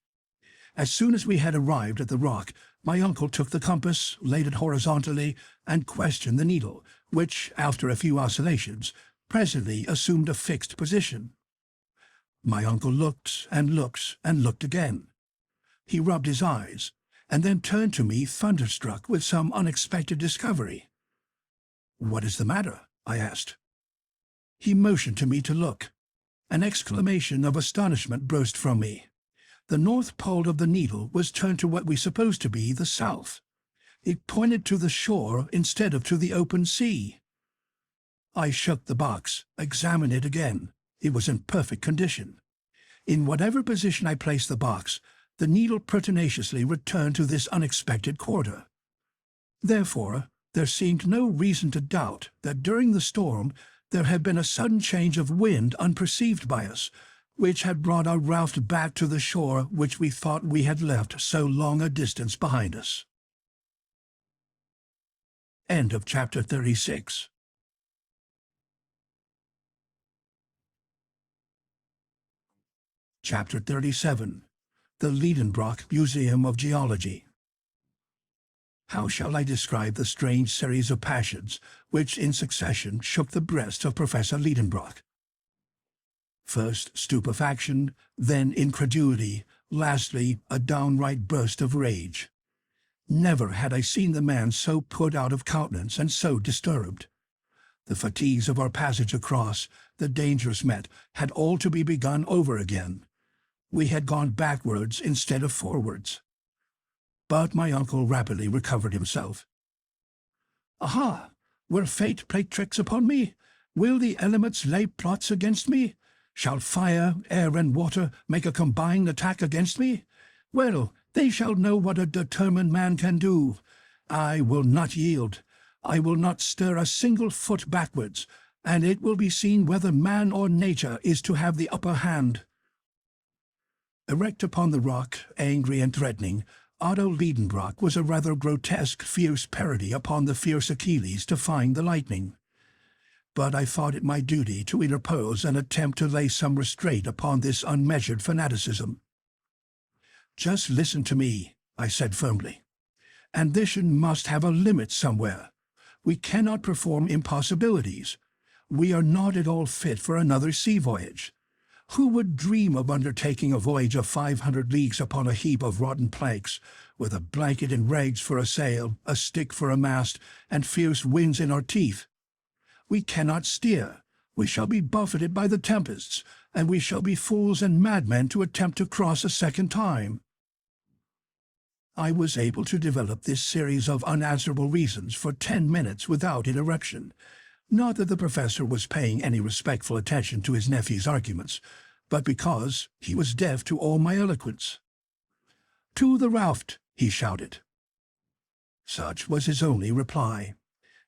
As soon as we had arrived at the rock, my uncle took the compass, laid it horizontally, and questioned the needle, which, after a few oscillations, presently assumed a fixed position. My uncle looked and looked and looked again. He rubbed his eyes, and then turned to me thunderstruck with some unexpected discovery. "What is the matter?" I asked. He motioned to me to look. An exclamation of astonishment burst from me. The north pole of the needle was turned to what we supposed to be the south. It pointed to the shore instead of to the open sea. I shook the box, examined it again. It was in perfect condition. In whatever position I placed the box, the needle pertinaciously returned to this unexpected quarter. Therefore, there seemed no reason to doubt that during the storm there had been a sudden change of wind unperceived by us, which had brought our raft back to the shore which we thought we had left so long a distance behind us. End of chapter 36. Chapter 37. The Lidenbrock Museum of Geology. How shall I describe the strange series of passions which in succession shook the breast of Professor Lidenbrock? First stupefaction, then incredulity, lastly a downright burst of rage. Never had I seen the man so put out of countenance and so disturbed. The fatigues of our passage across, the dangers met, had all to be begun over again. We had gone backwards instead of forwards. But my uncle rapidly recovered himself. "Aha! Will fate play tricks upon me? Will the elements lay plots against me? Shall fire, air, and water make a combined attack against me? Well, they shall know what a determined man can do. I will not yield. I will not stir a single foot backwards, and it will be seen whether man or nature is to have the upper hand." Erect upon the rock, angry and threatening, Otto Lidenbrock was a rather grotesque, fierce parody upon the fierce Achilles defying the lightning. But I thought it my duty to interpose and attempt to lay some restraint upon this unmeasured fanaticism. "Just listen to me," I said firmly. "Ambition must have a limit somewhere. We cannot perform impossibilities. We are not at all fit for another sea voyage. Who would dream of undertaking a voyage of 500 leagues upon a heap of rotten planks, with a blanket and rags for a sail, a stick for a mast, and fierce winds in our teeth? We cannot steer. We shall be buffeted by the tempests, and we shall be fools and madmen to attempt to cross a second time." I was able to develop this series of unanswerable reasons for 10 minutes without interruption. Not that the professor was paying any respectful attention to his nephew's arguments, but because he was deaf to all my eloquence. "To the raft!" he shouted. Such was his only reply.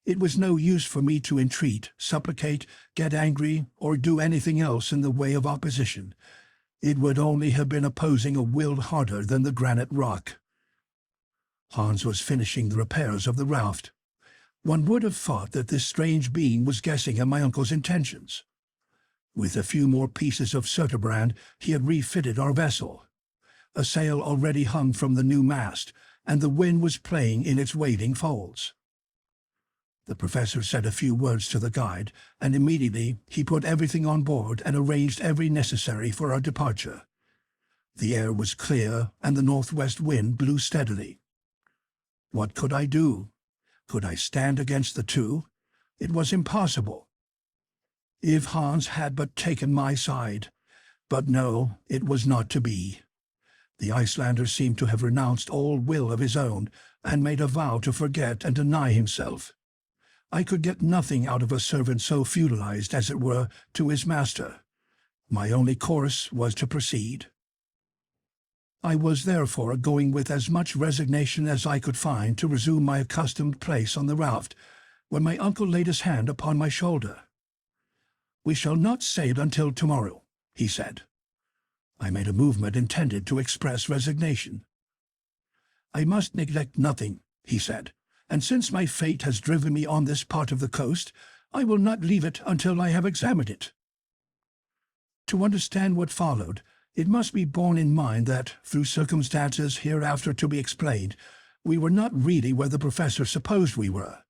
It was no use for me to entreat, supplicate, get angry, or do anything else in the way of opposition. It would only have been opposing a will harder than the granite rock. Hans was finishing the repairs of the raft. One would have thought that this strange being was guessing at my uncle's intentions. With a few more pieces of surturbrand, he had refitted our vessel. A sail already hung from the new mast, and the wind was playing in its waving folds. The professor said a few words to the guide, and immediately he put everything on board and arranged every necessary for our departure. The air was clear, and the northwest wind blew steadily. What could I do? Could I stand against the two? It was impossible. If Hans had but taken my side. But no, it was not to be. The Icelander seemed to have renounced all will of his own, and made a vow to forget and deny himself. I could get nothing out of a servant so feudalized, as it were, to his master. My only course was to proceed. I was therefore going with as much resignation as I could find to resume my accustomed place on the raft, when my uncle laid his hand upon my shoulder. "We shall not sail until tomorrow," he said. I made a movement intended to express resignation. "I must neglect nothing," he said, "and since my fate has driven me on this part of the coast, I will not leave it until I have examined it." To understand what followed, it must be borne in mind that, through circumstances hereafter to be explained, we were not really where the professor supposed we were.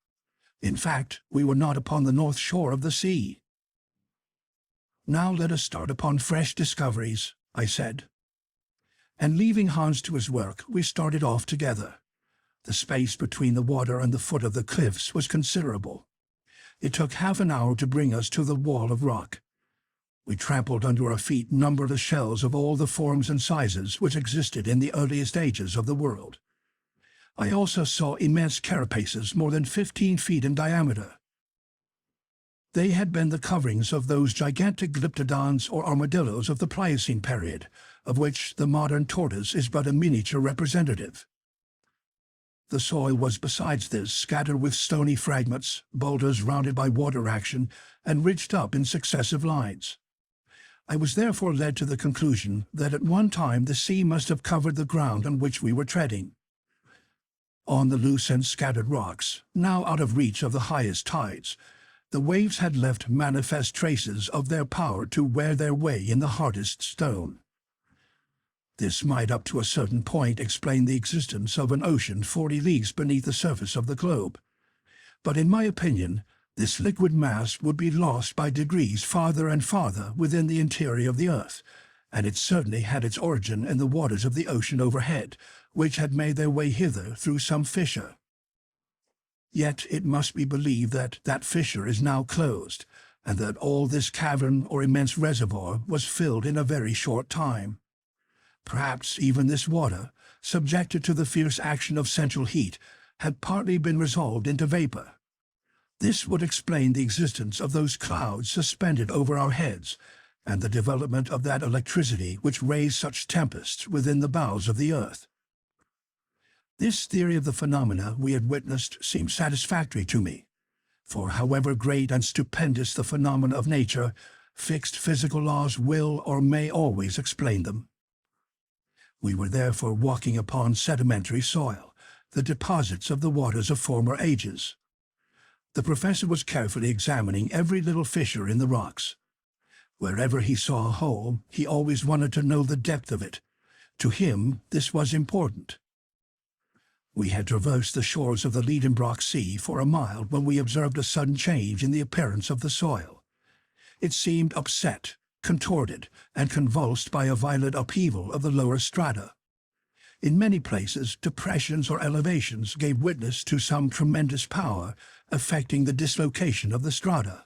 In fact, we were not upon the north shore of the sea. "Now let us start upon fresh discoveries," I said. And leaving Hans to his work, we started off together. The space between the water and the foot of the cliffs was considerable. It took half an hour to bring us to the wall of rock. We trampled under our feet numberless shells of all the forms and sizes which existed in the earliest ages of the world. I also saw immense carapaces more than 15 feet in diameter. They had been the coverings of those gigantic glyptodons or armadillos of the Pliocene period, of which the modern tortoise is but a miniature representative. The soil was besides this scattered with stony fragments, boulders rounded by water action, and ridged up in successive lines. I was therefore led to the conclusion that at one time the sea must have covered the ground on which we were treading. On the loose and scattered rocks, now out of reach of the highest tides, the waves had left manifest traces of their power to wear their way in the hardest stone. This might up to a certain point explain the existence of an ocean 40 leagues beneath the surface of the globe. But in my opinion, this liquid mass would be lost by degrees farther and farther within the interior of the earth, and it certainly had its origin in the waters of the ocean overhead, which had made their way hither through some fissure. Yet it must be believed that that fissure is now closed, and that all this cavern or immense reservoir was filled in a very short time. Perhaps even this water, subjected to the fierce action of central heat, had partly been resolved into vapor. This would explain the existence of those clouds suspended over our heads, and the development of that electricity which raised such tempests within the bowels of the earth. This theory of the phenomena we had witnessed seemed satisfactory to me, for however great and stupendous the phenomena of nature, fixed physical laws will or may always explain them. We were therefore walking upon sedimentary soil, the deposits of the waters of former ages. The professor was carefully examining every little fissure in the rocks. Wherever he saw a hole, he always wanted to know the depth of it. To him, this was important. We had traversed the shores of the Lidenbrock Sea for a mile when we observed a sudden change in the appearance of the soil. It seemed upset, contorted, and convulsed by a violent upheaval of the lower strata. In many places, depressions or elevations gave witness to some tremendous power affecting the dislocation of the strata.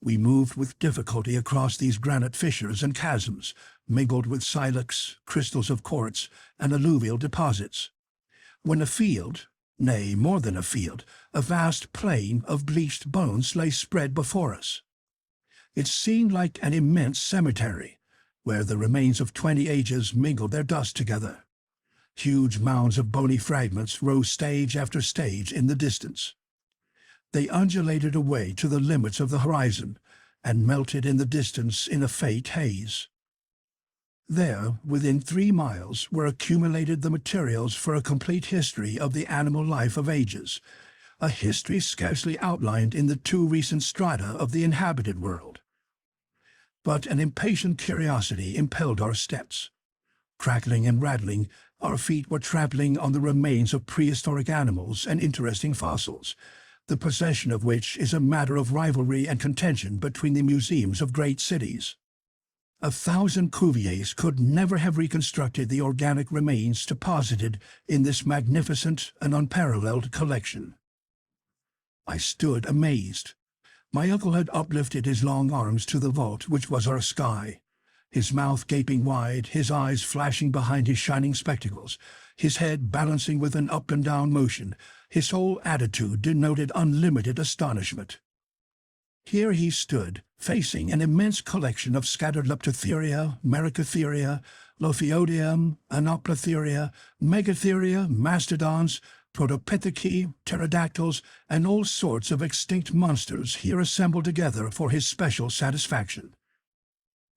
We moved with difficulty across these granite fissures and chasms, mingled with silex, crystals of quartz, and alluvial deposits. When a field, nay, more than a field, a vast plain of bleached bones lay spread before us. It seemed like an immense cemetery, where the remains of 20 ages mingled their dust together. Huge mounds of bony fragments rose stage after stage in the distance. They undulated away to the limits of the horizon, and melted in the distance in a faint haze. There, within 3 miles, were accumulated the materials for a complete history of the animal life of ages, a history scarcely outlined in the 2 recent strata of the inhabited world. But an impatient curiosity impelled our steps. Crackling and rattling, our feet were trampling on the remains of prehistoric animals and interesting fossils, the possession of which is a matter of rivalry and contention between the museums of great cities. 1,000 Cuviers could never have reconstructed the organic remains deposited in this magnificent and unparalleled collection. I stood amazed. My uncle had uplifted his long arms to the vault which was our sky, his mouth gaping wide, his eyes flashing behind his shining spectacles, his head balancing with an up and down motion. His whole attitude denoted unlimited astonishment. Here he stood, facing an immense collection of scattered Leptotheria, Merycotheria, Lophiodium, Anoplotheria, Megatheria, mastodons, Protopitheci, pterodactyls, and all sorts of extinct monsters here assembled together for his special satisfaction.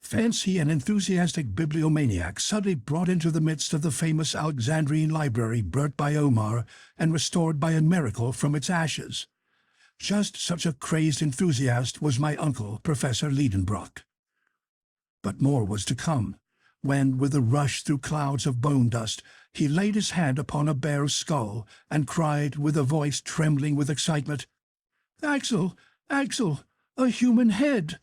Fancy an enthusiastic bibliomaniac suddenly brought into the midst of the famous Alexandrian library burnt by Omar and restored by a miracle from its ashes. Just such a crazed enthusiast was my uncle, Professor Lidenbrock. But more was to come, when, with a rush through clouds of bone dust, he laid his hand upon a bear's skull and cried with a voice trembling with excitement, "Axel, Axel, a human head!"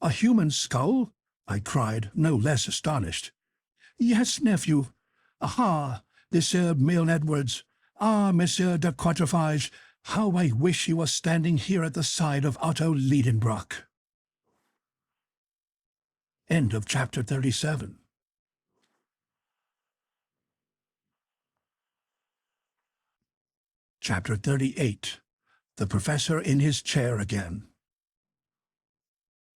"A human skull?" I cried, no less astonished. "Yes, nephew. Aha, Monsieur Milne Edwards. Ah, Monsieur de Quatrefages, how I wish he was standing here at the side of Otto Lidenbrock." End of chapter 37. Chapter 38. The Professor in his chair again.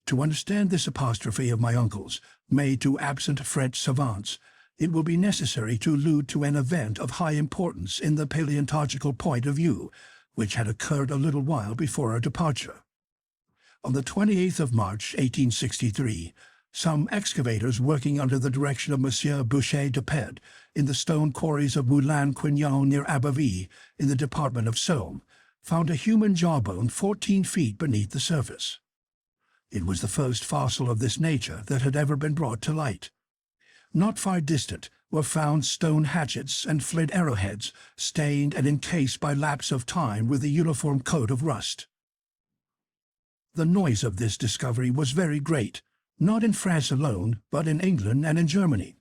To understand this apostrophe of my uncle's, made to absent French savants, it will be necessary to allude to an event of high importance in the paleontological point of view, which had occurred a little while before our departure. On the 28th of March, 1863, some excavators working under the direction of Monsieur Boucher de Ped in the stone quarries of Moulin-Quignon near Abbeville in the department of Somme found a human jawbone 14 feet beneath the surface. It was the first fossil of this nature that had ever been brought to light. Not far distant were found stone hatchets and flint arrowheads, stained and encased by lapse of time with a uniform coat of rust. The noise of this discovery was very great, not in France alone, but in England and in Germany.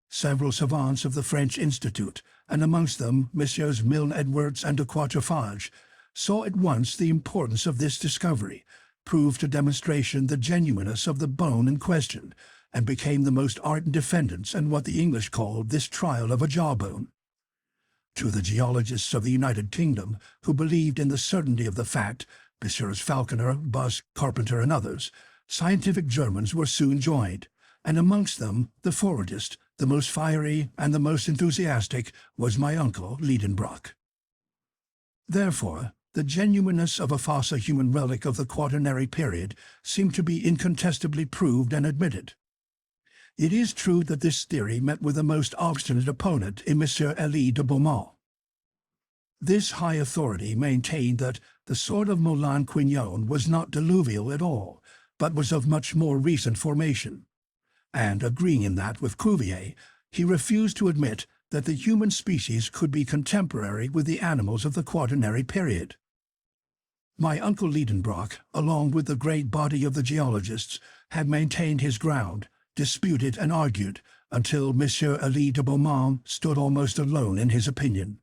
Several savants of the French Institute, and amongst them Messieurs Milne Edwards and de Quatrefages, saw at once the importance of this discovery, proved to demonstration the genuineness of the bone in question, and became the most ardent defendants in what the English called this trial of a jawbone. To the geologists of the United Kingdom, who believed in the certainty of the fact, Messrs. Falconer, Busk, Carpenter, and others, scientific Germans were soon joined, and amongst them the forwardest, the most fiery, and the most enthusiastic was my uncle Lidenbrock. Therefore, the genuineness of a fossil human relic of the Quaternary period seemed to be incontestably proved and admitted. It is true that this theory met with a most obstinate opponent in Monsieur Elie de Beaumont. This high authority maintained that the sword of Moulin-Quignon was not diluvial at all, but was of much more recent formation, and agreeing in that with Cuvier, he refused to admit that the human species could be contemporary with the animals of the Quaternary period. My uncle Lidenbrock, along with the great body of the geologists, had maintained his ground, disputed and argued, until Monsieur Elie de Beaumont stood almost alone in his opinion.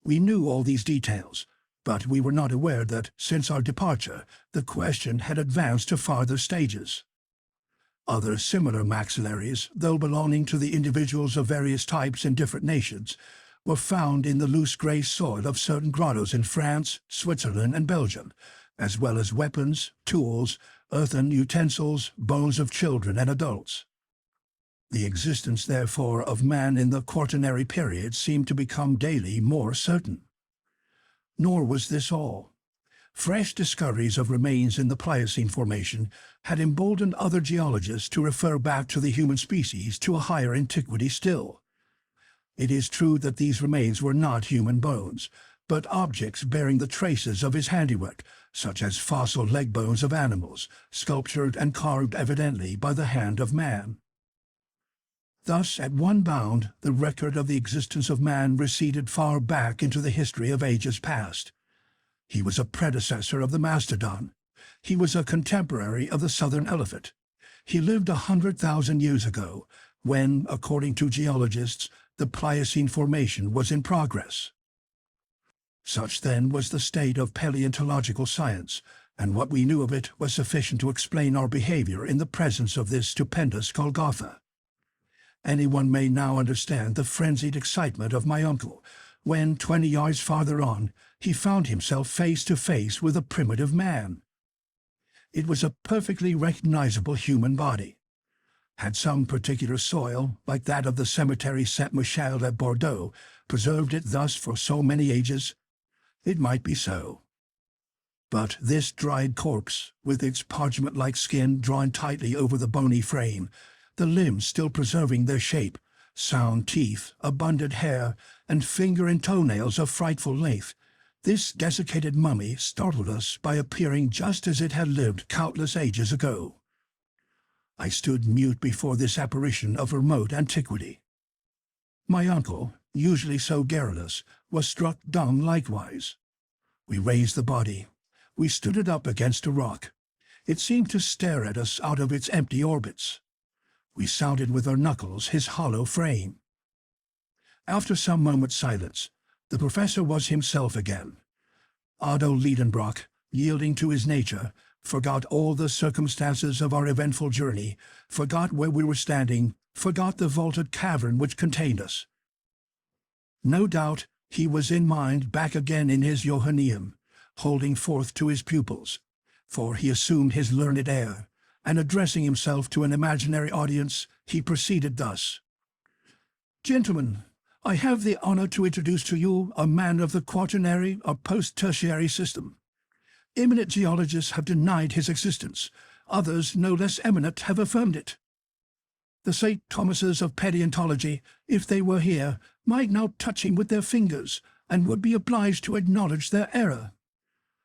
We knew all these details, but we were not aware that, since our departure, the question had advanced to farther stages. Other similar maxillaries, though belonging to the individuals of various types in different nations, were found in the loose grey soil of certain grottos in France, Switzerland, and Belgium, as well as weapons, tools, earthen utensils, bones of children and adults. The existence, therefore, of man in the Quaternary period seemed to become daily more certain. Nor was this all. Fresh discoveries of remains in the Pliocene formation had emboldened other geologists to refer back to the human species to a higher antiquity still. It is true that these remains were not human bones, but objects bearing the traces of his handiwork, such as fossil leg bones of animals, sculptured and carved evidently by the hand of man. Thus, at one bound, the record of the existence of man receded far back into the history of ages past. He was a predecessor of the mastodon. He was a contemporary of the southern elephant. He lived 100,000 years ago, when, according to geologists, the Pliocene formation was in progress. Such then was the state of paleontological science, and what we knew of it was sufficient to explain our behavior in the presence of this stupendous Golgotha. Anyone may now understand the frenzied excitement of my uncle, when, 20 yards farther on, he found himself face to face with a primitive man. It was a perfectly recognizable human body. Had some particular soil, like that of the cemetery Saint-Michel at Bordeaux, preserved it thus for so many ages? It might be so. But this dried corpse, with its parchment-like skin drawn tightly over the bony frame, the limbs still preserving their shape, sound teeth, abundant hair, and finger and toenails of frightful length, this desiccated mummy startled us by appearing just as it had lived countless ages ago. I stood mute before this apparition of remote antiquity. My uncle, usually so garrulous, was struck dumb likewise. We raised the body. We stood it up against a rock. It seemed to stare at us out of its empty orbits. We sounded with our knuckles his hollow frame. After some moments' silence, the professor was himself again. Otto Lidenbrock, yielding to his nature, forgot all the circumstances of our eventful journey, forgot where we were standing, forgot the vaulted cavern which contained us. No doubt he was in mind back again in his Johanneum, holding forth to his pupils, for he assumed his learned air, and addressing himself to an imaginary audience, he proceeded thus. "Gentlemen, I have the honor to introduce to you a man of the quaternary or post-tertiary system. Eminent geologists have denied his existence. Others, no less eminent, have affirmed it. The St. Thomases of paleontology, if they were here, might now touch him with their fingers, and would be obliged to acknowledge their error.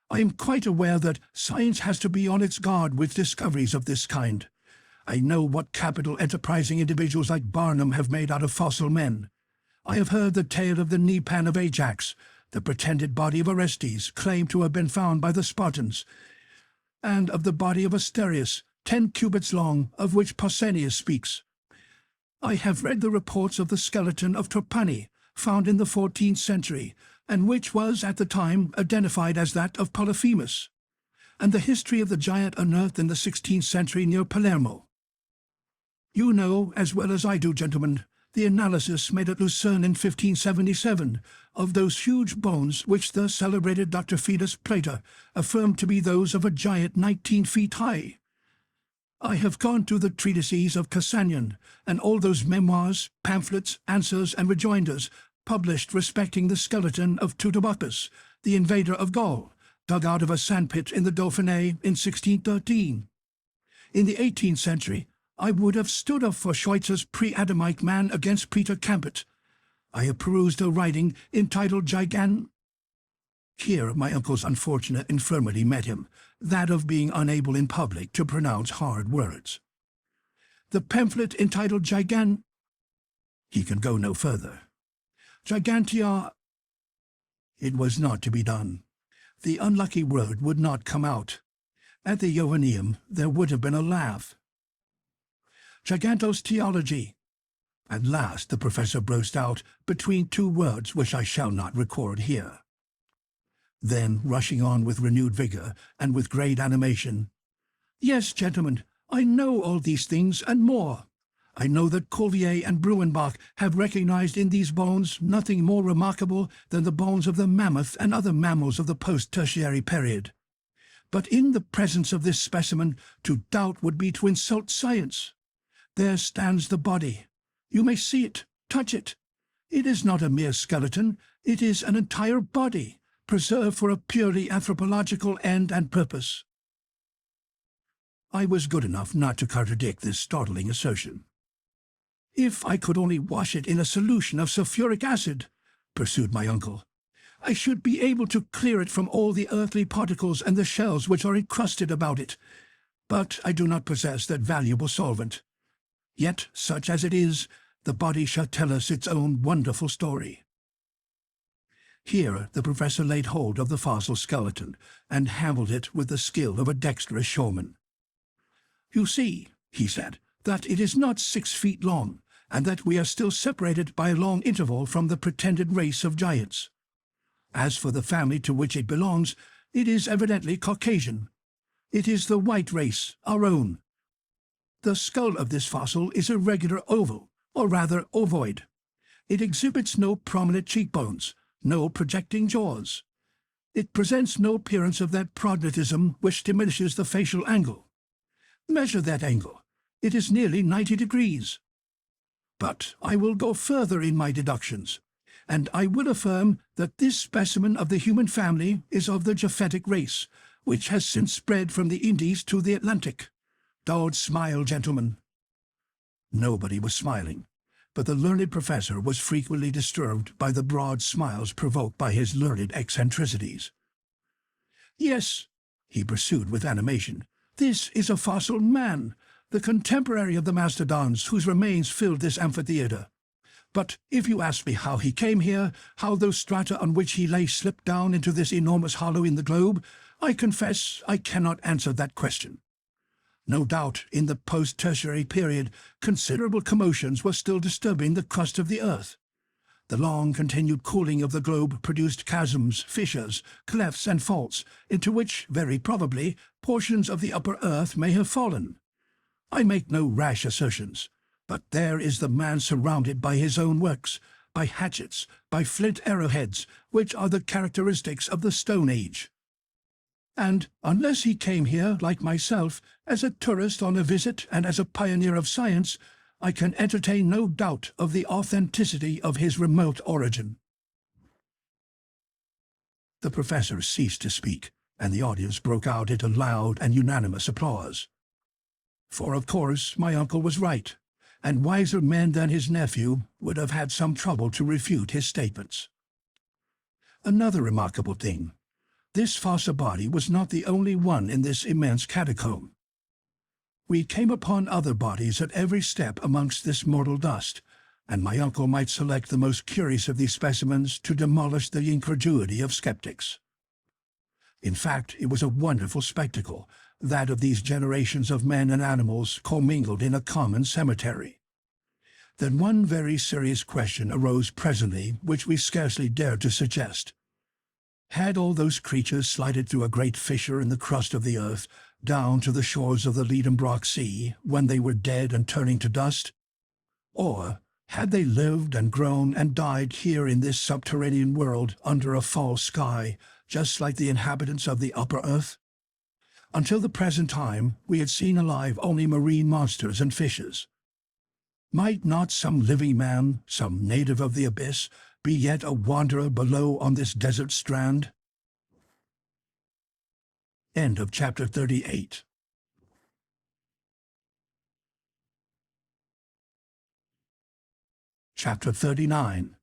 I am quite aware that science has to be on its guard with discoveries of this kind. I know what capital enterprising individuals like Barnum have made out of fossil men. I have heard the tale of the knee-pan of Ajax, the pretended body of Orestes, claimed to have been found by the Spartans, and of the body of Asterius, 10 cubits long, of which Pausanias speaks. I have read the reports of the skeleton of Trapani, found in the 14th century, and which was at the time identified as that of Polyphemus, and the history of the giant unearthed in the 16th century near Palermo. You know, as well as I do, gentlemen, the analysis made at Lucerne in 1577 of those huge bones which the celebrated Dr. Fidus Plater affirmed to be those of a giant 19 feet high. I have gone through the treatises of Cassanion, and all those memoirs, pamphlets, answers, and rejoinders published respecting the skeleton of Teutobochus, the invader of Gaul, dug out of a sandpit in the Dauphiné in 1613. In the 18th century, I would have stood up for Schweitzer's pre-Adamite man against Peter Campet. I have perused a writing entitled Here my uncle's unfortunate infirmity met him, that of being unable in public to pronounce hard words. The pamphlet entitled He can go no further. Gigantia. It was not to be done. The unlucky word would not come out. At the Johanneum there would have been a laugh. Gigantos theology. At last the professor burst out between two words which I shall not record here. Then, rushing on with renewed vigor and with great animation, "Yes, gentlemen, I know all these things and more. I know that Cuvier and Bruenbach have recognized in these bones nothing more remarkable than the bones of the mammoth and other mammals of the post-tertiary period. But in the presence of this specimen, to doubt would be to insult science. There stands the body. You may see it, touch it. It is not a mere skeleton, it is an entire body, preserved for a purely anthropological end and purpose." I was good enough not to contradict this startling assertion. "If I could only wash it in a solution of sulfuric acid," pursued my uncle, "I should be able to clear it from all the earthly particles and the shells which are encrusted about it. But I do not possess that valuable solvent. Yet, such as it is, the body shall tell us its own wonderful story." Here the professor laid hold of the fossil skeleton and handled it with the skill of a dexterous showman. "You see," he said, "that it is not 6 feet long, and that we are still separated by a long interval from the pretended race of giants. As for the family to which it belongs, it is evidently Caucasian. It is the white race, our own. The skull of this fossil is a regular oval, or rather ovoid. It exhibits no prominent cheekbones, no projecting jaws. It presents no appearance of that prognatism which diminishes the facial angle. Measure that angle. It is nearly 90 degrees. But I will go further in my deductions, and I will affirm that this specimen of the human family is of the Japhetic race, which has since spread from the Indies to the Atlantic. Don't smile, gentlemen." Nobody was smiling, but the learned professor was frequently disturbed by the broad smiles provoked by his learned eccentricities. "Yes," he pursued with animation, "this is a fossil man, the contemporary of the mastodons whose remains filled this amphitheatre. But if you ask me how he came here, how those strata on which he lay slipped down into this enormous hollow in the globe, I confess I cannot answer that question. No doubt, in the post-tertiary period, considerable commotions were still disturbing the crust of the earth. The long-continued cooling of the globe produced chasms, fissures, clefts, and faults, into which, very probably, portions of the upper earth may have fallen. I make no rash assertions, but there is the man surrounded by his own works, by hatchets, by flint arrowheads, which are the characteristics of the Stone Age. And unless he came here, like myself, as a tourist on a visit and as a pioneer of science, I can entertain no doubt of the authenticity of his remote origin." The professor ceased to speak, and the audience broke out into loud and unanimous applause. For of course my uncle was right, and wiser men than his nephew would have had some trouble to refute his statements. Another remarkable thing. This fossil body was not the only one in this immense catacomb. We came upon other bodies at every step amongst this mortal dust, and my uncle might select the most curious of these specimens to demolish the incredulity of skeptics. In fact, it was a wonderful spectacle, that of these generations of men and animals commingled in a common cemetery. Then one very serious question arose presently which we scarcely dared to suggest. Had all those creatures slided through a great fissure in the crust of the earth, down to the shores of the Lidenbrock Sea, when they were dead and turning to dust? Or had they lived and grown and died here in this subterranean world under a false sky, just like the inhabitants of the upper earth? Until the present time we had seen alive only marine monsters and fishes. Might not some living man, some native of the abyss, be yet a wanderer below on this desert strand? End of chapter 38. Chapter 39.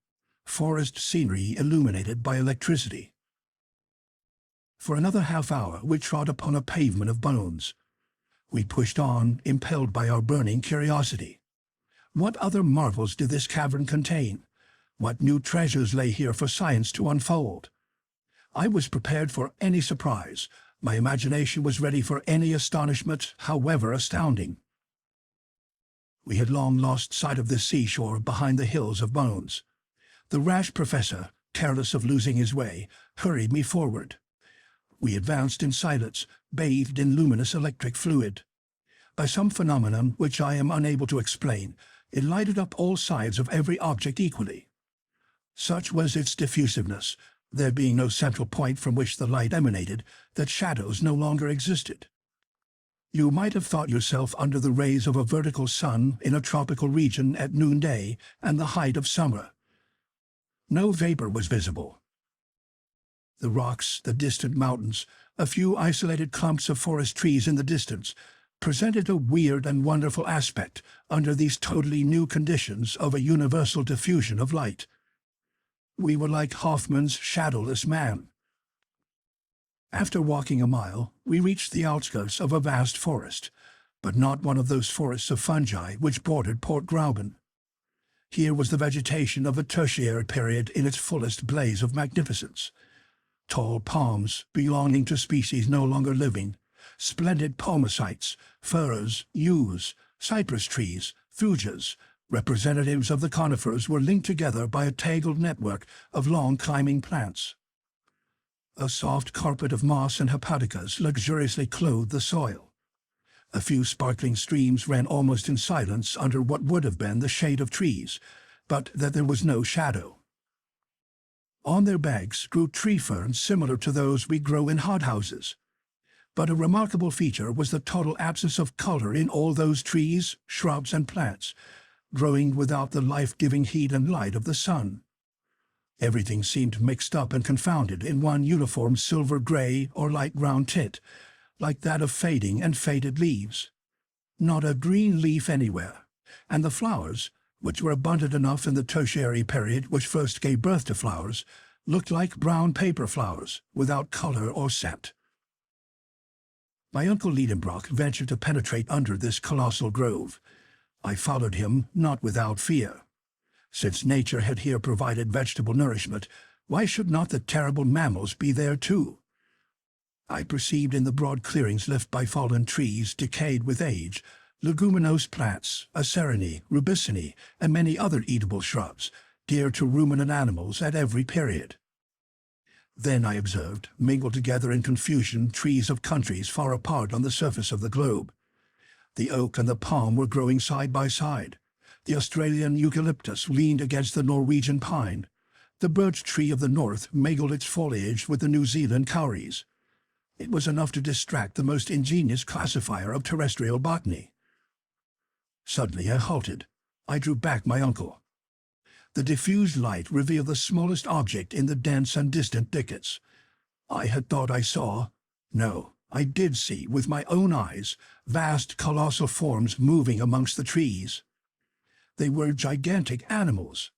Forest scenery illuminated by electricity. For another half-hour we trod upon a pavement of bones. We pushed on, impelled by our burning curiosity. What other marvels did this cavern contain? What new treasures lay here for science to unfold? I was prepared for any surprise. My imagination was ready for any astonishment, however astounding. We had long lost sight of the seashore behind the hills of bones. The rash professor, careless of losing his way, hurried me forward. We advanced in silence, bathed in luminous electric fluid. By some phenomenon which I am unable to explain, it lighted up all sides of every object equally. Such was its diffusiveness, there being no central point from which the light emanated, that shadows no longer existed. You might have thought yourself under the rays of a vertical sun in a tropical region at noonday and the height of summer. No vapor was visible. The rocks, the distant mountains, a few isolated clumps of forest trees in the distance, presented a weird and wonderful aspect under these totally new conditions of a universal diffusion of light. We were like Hoffmann's shadowless man. After walking a mile, we reached the outskirts of a vast forest, but not one of those forests of fungi which bordered Port Gräuben. Here was the vegetation of a tertiary period in its fullest blaze of magnificence. Tall palms, belonging to species no longer living, splendid palmacites, firs, yews, cypress trees, thujas, representatives of the conifers were linked together by a tangled network of long climbing plants. A soft carpet of moss and hepaticas luxuriously clothed the soil. A few sparkling streams ran almost in silence under what would have been the shade of trees, but that there was no shadow. On their banks grew tree ferns similar to those we grow in hothouses. But a remarkable feature was the total absence of color in all those trees, shrubs, and plants, growing without the life-giving heat and light of the sun. Everything seemed mixed up and confounded in one uniform silver-gray or light-brown tint, like that of fading and faded leaves. Not a green leaf anywhere, and the flowers, which were abundant enough in the tertiary period which first gave birth to flowers, looked like brown paper flowers, without color or scent. My uncle Lidenbrock ventured to penetrate under this colossal grove. I followed him, not without fear. Since nature had here provided vegetable nourishment, why should not the terrible mammals be there too? I perceived in the broad clearings left by fallen trees decayed with age, leguminose plants, acerinae, rubicinae, and many other eatable shrubs, dear to ruminant animals at every period. Then I observed, mingled together in confusion, trees of countries far apart on the surface of the globe. The oak and the palm were growing side by side. The Australian eucalyptus leaned against the Norwegian pine. The birch tree of the north mingled its foliage with the New Zealand kauris. It was enough to distract the most ingenious classifier of terrestrial botany. Suddenly I halted. I drew back my uncle. The diffused light revealed the smallest object in the dense and distant thickets. I had thought I saw— no, I did see, with my own eyes, vast colossal forms moving amongst the trees. They were gigantic animals.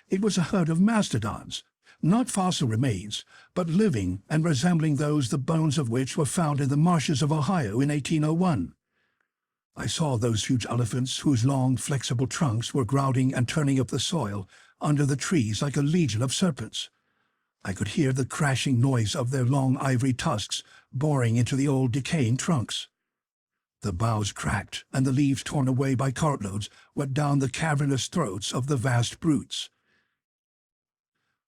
It was a herd of mastodons, not fossil remains, but living and resembling those the bones of which were found in the marshes of Ohio in 1801. I saw those huge elephants whose long, flexible trunks were grouting and turning up the soil under the trees like a legion of serpents. I could hear the crashing noise of their long ivory tusks boring into the old decaying trunks. The boughs cracked, and the leaves torn away by cartloads went down the cavernous throats of the vast brutes.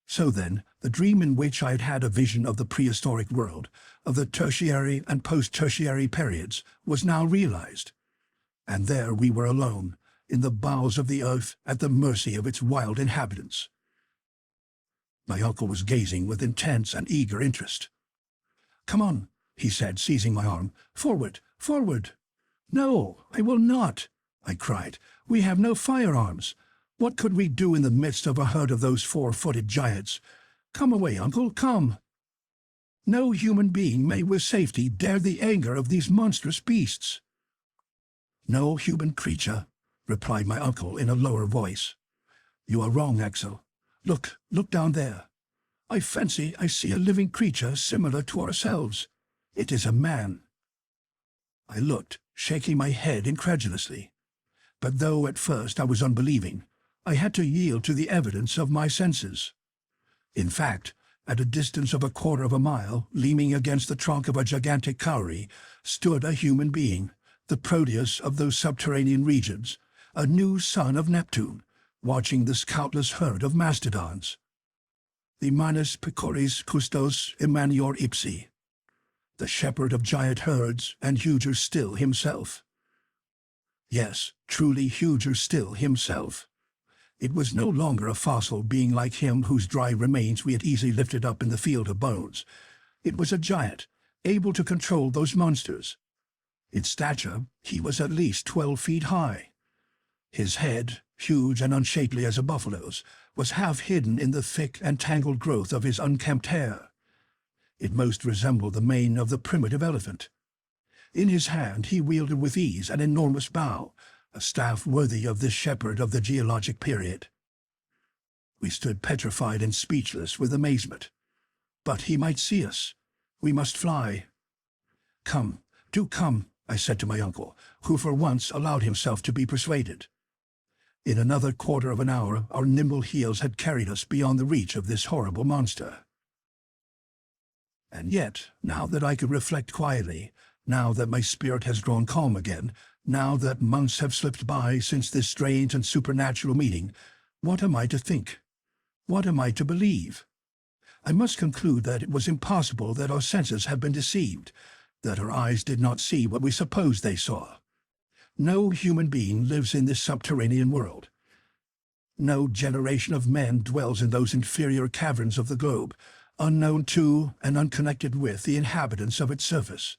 So then, the dream in which I had had a vision of the prehistoric world, of the tertiary and post-tertiary periods, was now realized. And there we were alone, in the bowels of the earth, at the mercy of its wild inhabitants. My uncle was gazing with intense and eager interest. "Come on," he said, seizing my arm. "Forward, forward!" "No, I will not," I cried. "We have no firearms. What could we do in the midst of a herd of those four-footed giants? Come away, uncle, come. No human being may with safety dare the anger of these monstrous beasts." "No human creature," replied my uncle in a lower voice. "You are wrong, Axel. Look down there. I fancy I see a living creature similar to ourselves. It is a man." I looked, shaking my head incredulously. But though at first I was unbelieving, I had to yield to the evidence of my senses. In fact, at a distance of a quarter of a mile, leaning against the trunk of a gigantic kauri, stood a human being, the Proteus of those subterranean regions, a new son of Neptune, watching this countless herd of mastodons. The manus pecoris custos immanior ipsi, the shepherd of giant herds, and huger still himself. Yes, truly huger still himself. It was no longer a fossil being like him whose dry remains we had easily lifted up in the field of bones. It was a giant, able to control those monsters. In stature, he was at least 12 feet high. His head, huge and unshapely as a buffalo's, was half hidden in the thick and tangled growth of his unkempt hair. It most resembled the mane of the primitive elephant. In his hand he wielded with ease an enormous bow, a staff worthy of this shepherd of the geologic period. We stood petrified and speechless with amazement. But he might see us. We must fly. "Come, do come," I said to my uncle, who for once allowed himself to be persuaded. In another quarter of an hour our nimble heels had carried us beyond the reach of this horrible monster. And yet, now that I could reflect quietly, now that my spirit has grown calm again, now that months have slipped by since this strange and supernatural meeting, what am I to think? What am I to believe? I must conclude that it was impossible that our senses had been deceived, that our eyes did not see what we supposed they saw. No human being lives in this subterranean world. No generation of men dwells in those inferior caverns of the globe, unknown to and unconnected with the inhabitants of its surface.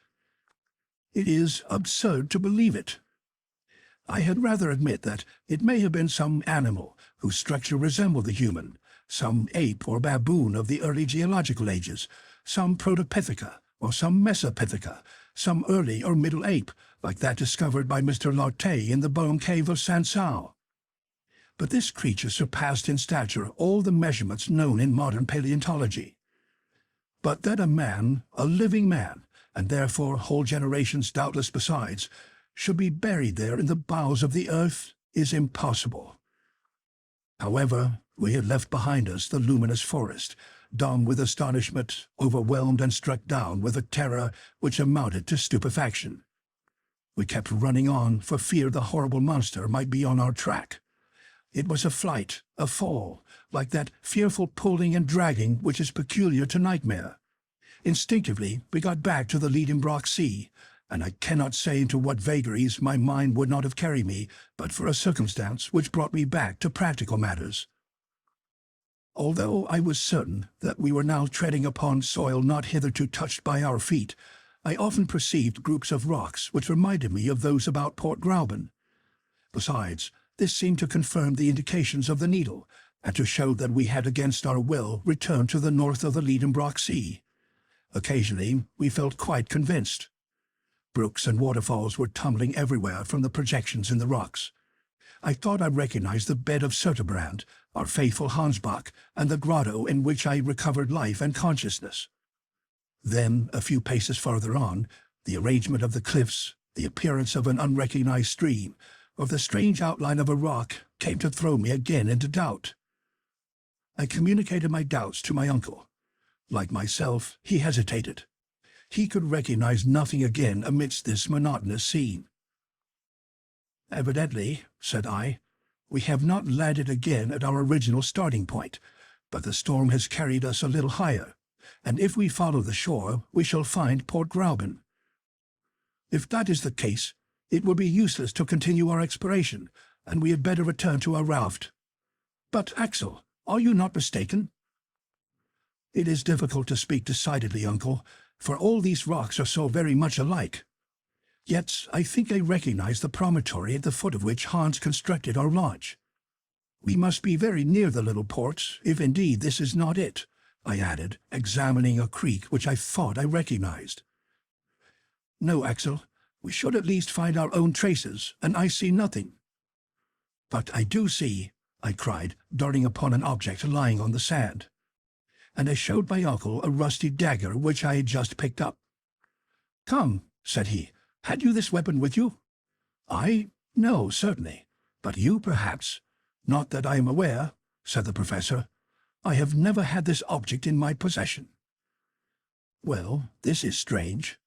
It is absurd to believe it. I had rather admit that it may have been some animal whose structure resembled the human, some ape or baboon of the early geological ages, some Protopitheca or some Mesopitheca, some early or middle ape, like that discovered by Mr. Lartet in the bone cave of Sansao. But this creature surpassed in stature all the measurements known in modern paleontology. But that a man, a living man, and therefore whole generations doubtless besides, should be buried there in the bowels of the earth is impossible. However, we had left behind us the luminous forest, dumb with astonishment, overwhelmed and struck down with a terror which amounted to stupefaction. We kept running on for fear the horrible monster might be on our track. It was a flight, a fall, like that fearful pulling and dragging which is peculiar to nightmare. Instinctively we got back to the Lidenbrock Sea, and I cannot say into what vagaries my mind would not have carried me but for a circumstance which brought me back to practical matters. Although I was certain that we were now treading upon soil not hitherto touched by our feet, I often perceived groups of rocks which reminded me of those about Port Gräuben. Besides, this seemed to confirm the indications of the needle, and to show that we had against our will returned to the north of the Lidenbrock Sea. Occasionally we felt quite convinced. Brooks and waterfalls were tumbling everywhere from the projections in the rocks. I thought I recognized the bed of Söderbrand, our faithful Hansbach, and the grotto in which I recovered life and consciousness. Then, a few paces farther on, the arrangement of the cliffs, the appearance of an unrecognized stream, or the strange outline of a rock came to throw me again into doubt. I communicated my doubts to my uncle. Like myself, he hesitated. He could recognize nothing again amidst this monotonous scene. "Evidently," said I, "we have not landed again at our original starting point, but the storm has carried us a little higher, and if we follow the shore we shall find Port Gräuben. If that is the case, it will be useless to continue our exploration, and we had better return to our raft. But, Axel, are you not mistaken?" "It is difficult to speak decidedly, uncle, for all these rocks are so very much alike. Yet I think I recognize the promontory at the foot of which Hans constructed our lodge. We must be very near the little port, if indeed this is not it," I added, examining a creek which I thought I recognized. "No, Axel, we should at least find our own traces, and I see nothing." "But I do see," I cried, darting upon an object lying on the sand. And I showed my uncle a rusty dagger which I had just picked up. "Come," said he, "had you this weapon with you?" "I? No, certainly. But you, perhaps?" "Not that I am aware," said the professor. "I have never had this object in my possession." "Well, this is strange."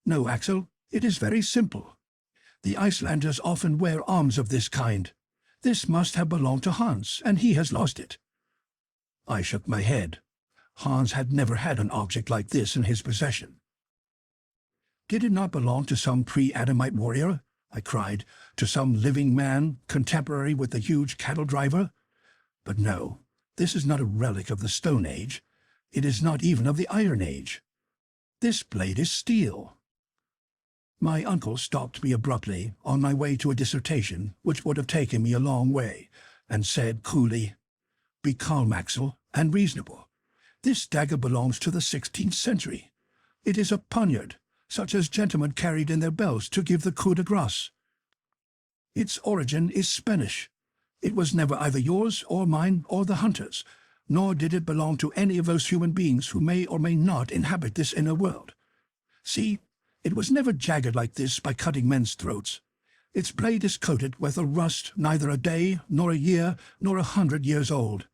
"No, Axel, it is very simple. The Icelanders often wear arms of this kind. This must have belonged to Hans, and he has lost it." I shook my head. Hans had never had an object like this in his possession. "Did it not belong to some pre-Adamite warrior?" I cried. "To some living man, contemporary with the huge cattle driver? But no, this is not a relic of the Stone Age. It is not even of the Iron Age. This blade is steel." My uncle stopped me abruptly on my way to a dissertation which would have taken me a long way, and said coolly, "Be calm, Axel, and reasonable. This dagger belongs to the 16th century. It is a poniard, such as gentlemen carried in their belts to give the coup de grace. Its origin is Spanish. It was never either yours or mine or the hunter's, nor did it belong to any of those human beings who may or may not inhabit this inner world. See, it was never jagged like this by cutting men's throats. Its blade is coated with a rust neither a day, nor a year, nor 100 years old."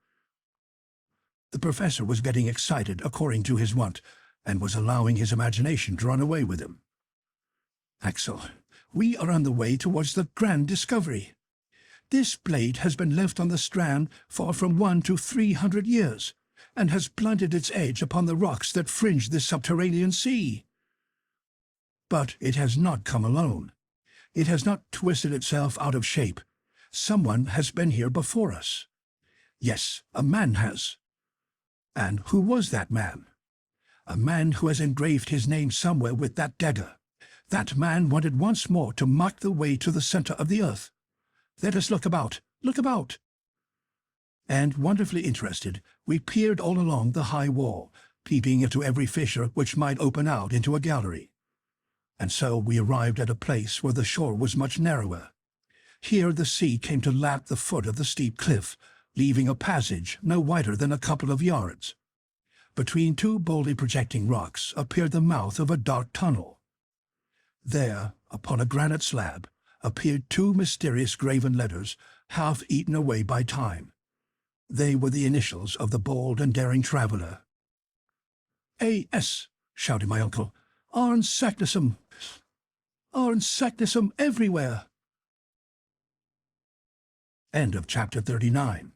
The professor was getting excited according to his wont, and was allowing his imagination to run away with him. "Axel, we are on the way towards the grand discovery. This blade has been left on the strand for from 100 to 300 years, and has blunted its edge upon the rocks that fringe this subterranean sea. But it has not come alone. It has not twisted itself out of shape. Someone has been here before us. Yes, a man has. And who was that man? A man who has engraved his name somewhere with that dagger. That man wanted once more to mark the way to the center of the earth. Let us look about, look about. And, wonderfully interested, we peered all along the high wall, peeping into every fissure which might open out into a gallery. And so we arrived at a place where the shore was much narrower. Here the sea came to lap the foot of the steep cliff, leaving a passage no wider than a couple of yards. Between two boldly projecting rocks appeared the mouth of a dark tunnel. There, upon a granite slab, appeared two mysterious graven letters, half eaten away by time. They were the initials of the bold and daring traveller. "A.S.," shouted my uncle. "Arne Saknussemm! Arne Saknussemm everywhere!" End of chapter 39.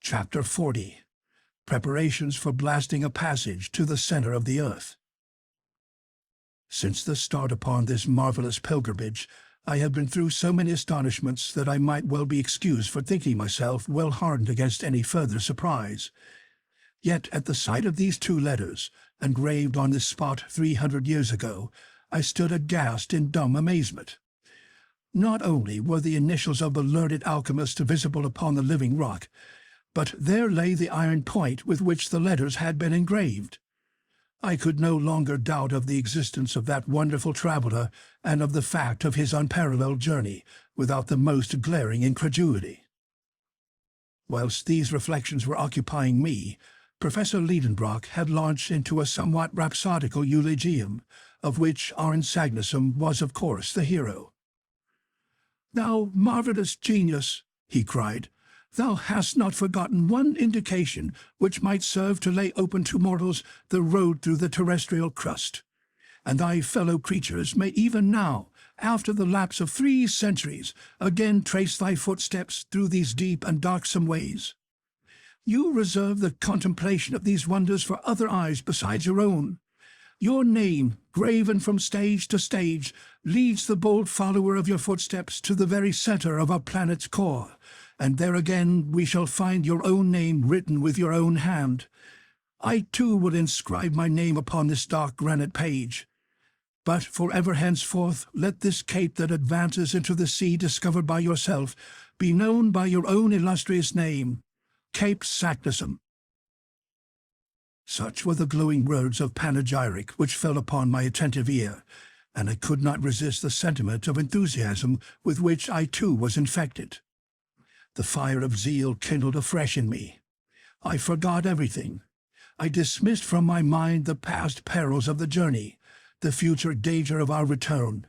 Chapter 40. Preparations for blasting a passage to the center of the earth. Since the start upon this marvelous pilgrimage, I have been through so many astonishments that I might well be excused for thinking myself well hardened against any further surprise. Yet at the sight of these two letters, engraved on this spot 300 years ago, I stood aghast in dumb amazement. Not only were the initials of the learned alchemist visible upon the living rock, but there lay the iron point with which the letters had been engraved. I could no longer doubt of the existence of that wonderful traveller and of the fact of his unparalleled journey without the most glaring incredulity. Whilst these reflections were occupying me, Professor Lidenbrock had launched into a somewhat rhapsodical eulogium, of which Arne Saknussemm was of course the hero. "Thou marvellous genius," he cried, "thou hast not forgotten one indication which might serve to lay open to mortals the road through the terrestrial crust, and thy fellow creatures may even now, after the lapse of 3 centuries, again trace thy footsteps through these deep and darksome ways. You reserve the contemplation of these wonders for other eyes besides your own. Your name, graven from stage to stage, leads the bold follower of your footsteps to the very center of our planet's core, and there again we shall find your own name written with your own hand. I too will inscribe my name upon this dark granite page. But forever henceforth let this cape that advances into the sea discovered by yourself be known by your own illustrious name, Cape Saknussemm." Such were the glowing words of panegyric which fell upon my attentive ear, and I could not resist the sentiment of enthusiasm with which I too was infected. The fire of zeal kindled afresh in me. I forgot everything. I dismissed from my mind the past perils of the journey, the future danger of our return.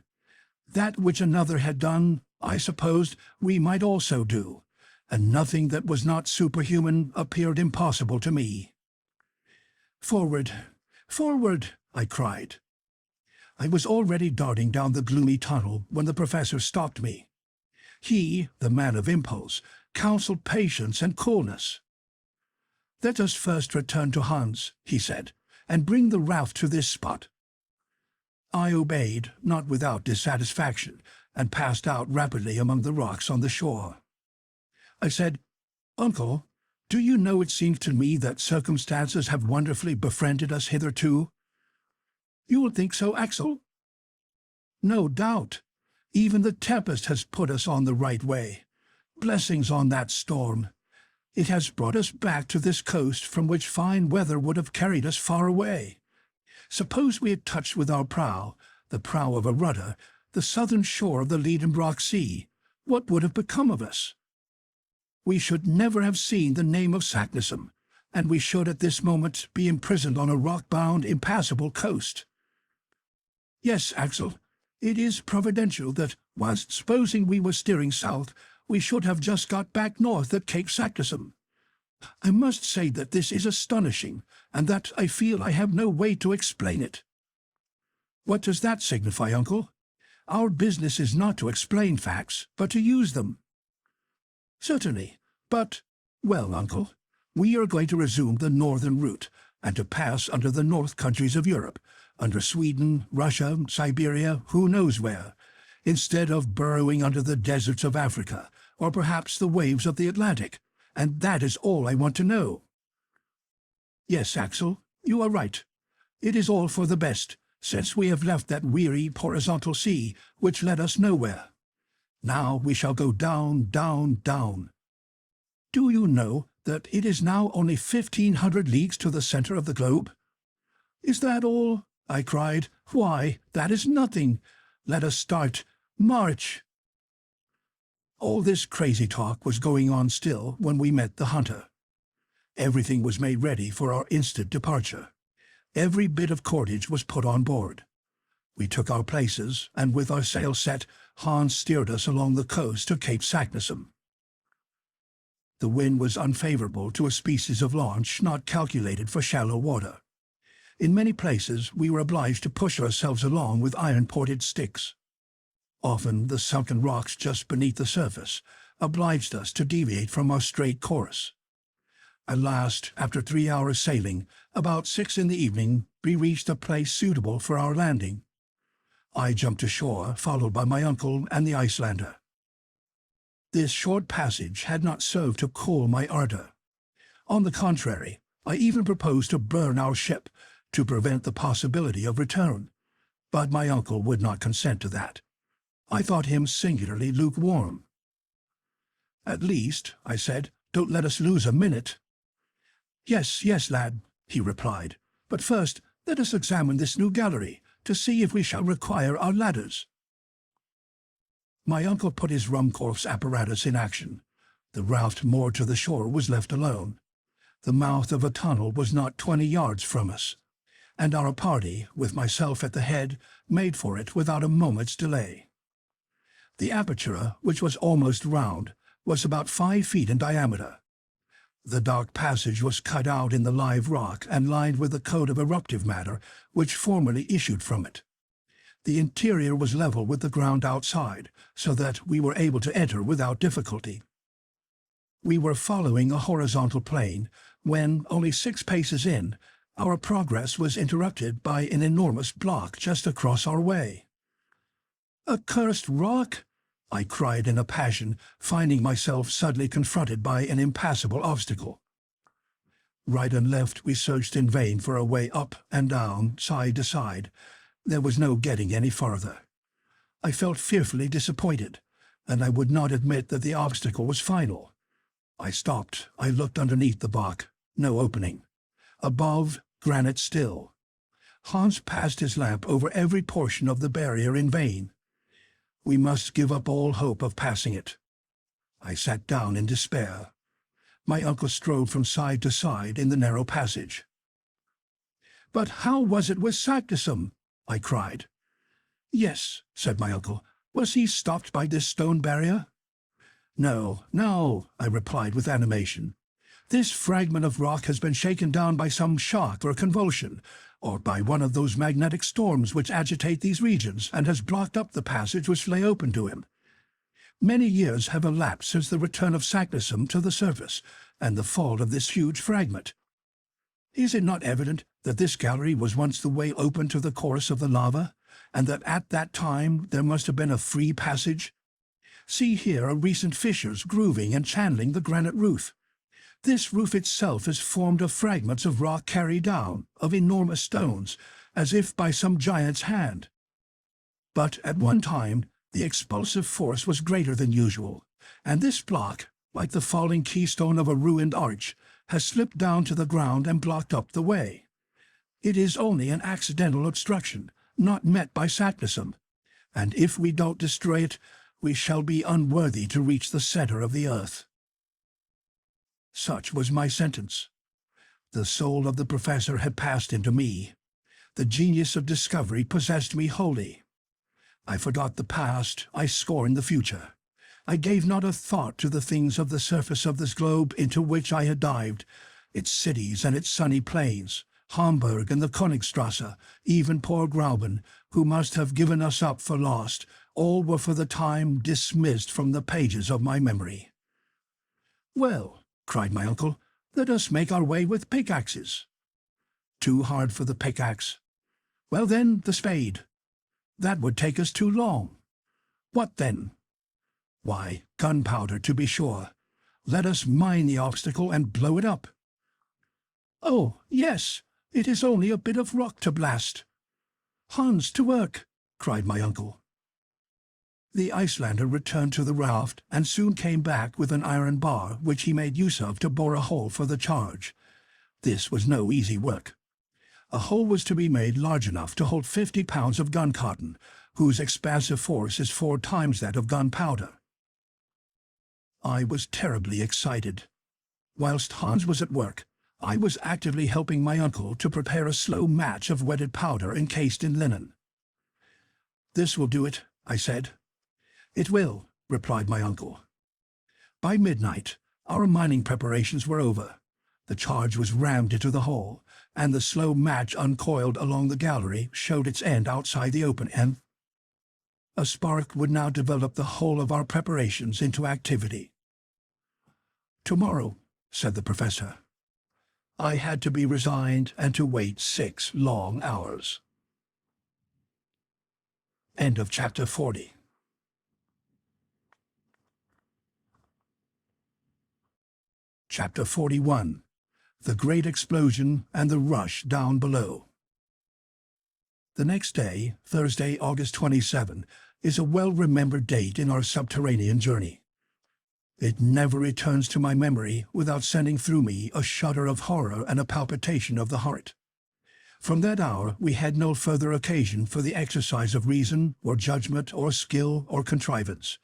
That which another had done, I supposed, we might also do, and nothing that was not superhuman appeared impossible to me. "Forward! Forward!" I cried. I was already darting down the gloomy tunnel when the professor stopped me. He, the man of impulse, counselled patience and coolness. "Let us first return to Hans," he said, "and bring the raft to this spot." I obeyed, not without dissatisfaction, and passed out rapidly among the rocks on the shore. I said, "Uncle, do you know it seems to me that circumstances have wonderfully befriended us hitherto?" "You will think so, Axel?" "No doubt. Even the tempest has put us on the right way. Blessings on that storm. It has brought us back to this coast from which fine weather would have carried us far away. Suppose we had touched with our prow, the prow of a rudder, the southern shore of the Lidenbrock Sea, what would have become of us? We should never have seen the name of Saknussemm, and we should at this moment be imprisoned on a rock-bound, impassable coast. Yes, Axel, it is providential that, whilst supposing we were steering south, we should have just got back north at Cape Saknussemm. I must say that this is astonishing, and that I feel I have no way to explain it." "What does that signify, uncle? Our business is not to explain facts, but to use them." "Certainly, but, well, uncle, we are going to resume the northern route, and to pass under the north countries of Europe, under Sweden, Russia, Siberia, who knows where, instead of burrowing under the deserts of Africa, or perhaps the waves of the Atlantic, and that is all I want to know." Yes, Axel, you are right. It is all for the best, since we have left that weary horizontal sea, which led us nowhere. Now we shall go down, down, down. Do you know that it is now only 1,500 leagues to the center of the globe? Is that all? I cried. Why, that is nothing. Let us start. March! All this crazy talk was going on still when we met the hunter. Everything was made ready for our instant departure. Every bit of cordage was put on board. We took our places, and with our sails set, Hans steered us along the coast to Cape Saknussemm. The wind was unfavorable to a species of launch not calculated for shallow water. In many places we were obliged to push ourselves along with iron-ported sticks. Often the sunken rocks just beneath the surface obliged us to deviate from our straight course. At last, after 3 hours sailing, about 6 in the evening, we reached a place suitable for our landing. I jumped ashore, followed by my uncle and the Icelander. This short passage had not served to cool my ardor. On the contrary, I even proposed to burn our ship to prevent the possibility of return, but my uncle would not consent to that. I thought him singularly lukewarm. "At least," I said, "don't let us lose a minute." "Yes, yes, lad," he replied, "but first let us examine this new gallery to see if we shall require our ladders." My uncle put his Ruhmkorff's apparatus in action. The raft moored to the shore was left alone. The mouth of a tunnel was not 20 yards from us, and our party, with myself at the head, made for it without a moment's delay. The aperture, which was almost round, was about 5 feet in diameter. The dark passage was cut out in the live rock and lined with a coat of eruptive matter which formerly issued from it. The interior was level with the ground outside, so that we were able to enter without difficulty. We were following a horizontal plane when, only 6 paces in, our progress was interrupted by an enormous block just across our way. "A cursed rock!" I cried in a passion, finding myself suddenly confronted by an impassable obstacle. Right and left we searched in vain for a way up and down, side to side. There was no getting any farther. I felt fearfully disappointed, and I would not admit that the obstacle was final. I stopped. I looked underneath the block. No opening. Above, granite still. Hans passed his lamp over every portion of the barrier in vain. We must give up all hope of passing it. I sat down in despair. My uncle strode from side to side in the narrow passage. "But how was it with Saknussemm?" I cried. "Yes," said my uncle. "Was he stopped by this stone barrier?" "No, no," I replied with animation. "This fragment of rock has been shaken down by some shock or convulsion, or by one of those magnetic storms which agitate these regions, and has blocked up the passage which lay open to him. Many years have elapsed since the return of Saknussemm to the surface, and the fall of this huge fragment. Is it not evident that this gallery was once the way open to the course of the lava, and that at that time there must have been a free passage? See here are recent fissures grooving and channeling the granite roof. This roof itself is formed of fragments of rock carried down, of enormous stones, as if by some giant's hand. But at one time the expulsive force was greater than usual, and this block, like the falling keystone of a ruined arch, has slipped down to the ground and blocked up the way. It is only an accidental obstruction, not met by Saknussemm, and if we don't destroy it, we shall be unworthy to reach the center of the earth." Such was my sentence. The soul of the professor had passed into me. The genius of discovery possessed me wholly. I forgot the past, I scorned the future. I gave not a thought to the things of the surface of this globe into which I had dived, its cities and its sunny plains, Hamburg and the Königstrasse, even poor Grauben, who must have given us up for lost, all were for the time dismissed from the pages of my memory. "Well," cried my uncle, "let us make our way with pickaxes." "Too hard for the pickaxe." "Well then, the spade." "That would take us too long." "What then?" "Why, gunpowder, to be sure. Let us mine the obstacle and blow it up." "Oh, yes, it is only a bit of rock to blast." "Hans, to work!" cried my uncle. The Icelander returned to the raft and soon came back with an iron bar which he made use of to bore a hole for the charge. This was no easy work. A hole was to be made large enough to hold 50 pounds of gun cotton, whose expansive force is 4 times that of gunpowder. I was terribly excited. Whilst Hans was at work, I was actively helping my uncle to prepare a slow match of wetted powder encased in linen. "This will do it," I said. "It will," replied my uncle. By midnight, our mining preparations were over. The charge was rammed into the hole, and the slow match uncoiled along the gallery showed its end outside the open end. A spark would now develop the whole of our preparations into activity. "Tomorrow," said the professor. I had to be resigned and to wait 6 long hours. End of chapter 40. Chapter 41. The Great Explosion and the Rush Down Below. The next day, Thursday, August 27, is a well-remembered date in our subterranean journey. It never returns to my memory without sending through me a shudder of horror and a palpitation of the heart. From that hour we had no further occasion for the exercise of reason, or judgment, or skill, or contrivance.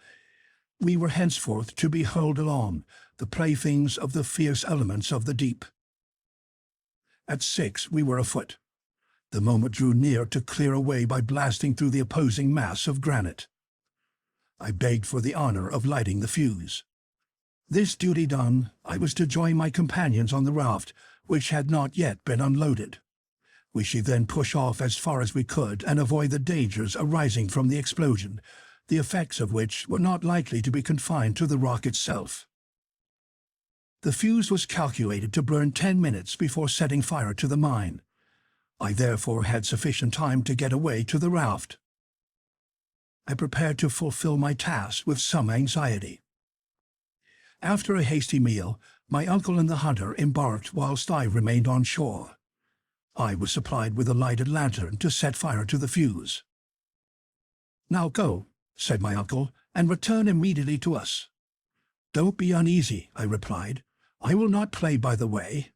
We were henceforth to be hurled along, the playthings of the fierce elements of the deep. At 6 we were afoot. The moment drew near to clear a way by blasting through the opposing mass of granite. I begged for the honor of lighting the fuse. This duty done, I was to join my companions on the raft, which had not yet been unloaded. We should then push off as far as we could and avoid the dangers arising from the explosion, the effects of which were not likely to be confined to the rock itself. The fuse was calculated to burn 10 minutes before setting fire to the mine. I therefore had sufficient time to get away to the raft. I prepared to fulfill my task with some anxiety. After a hasty meal, my uncle and the hunter embarked whilst I remained on shore. I was supplied with a lighted lantern to set fire to the fuse. "Now go," said my uncle, "and return immediately to us." "Don't be uneasy," I replied. "I will not play by the way."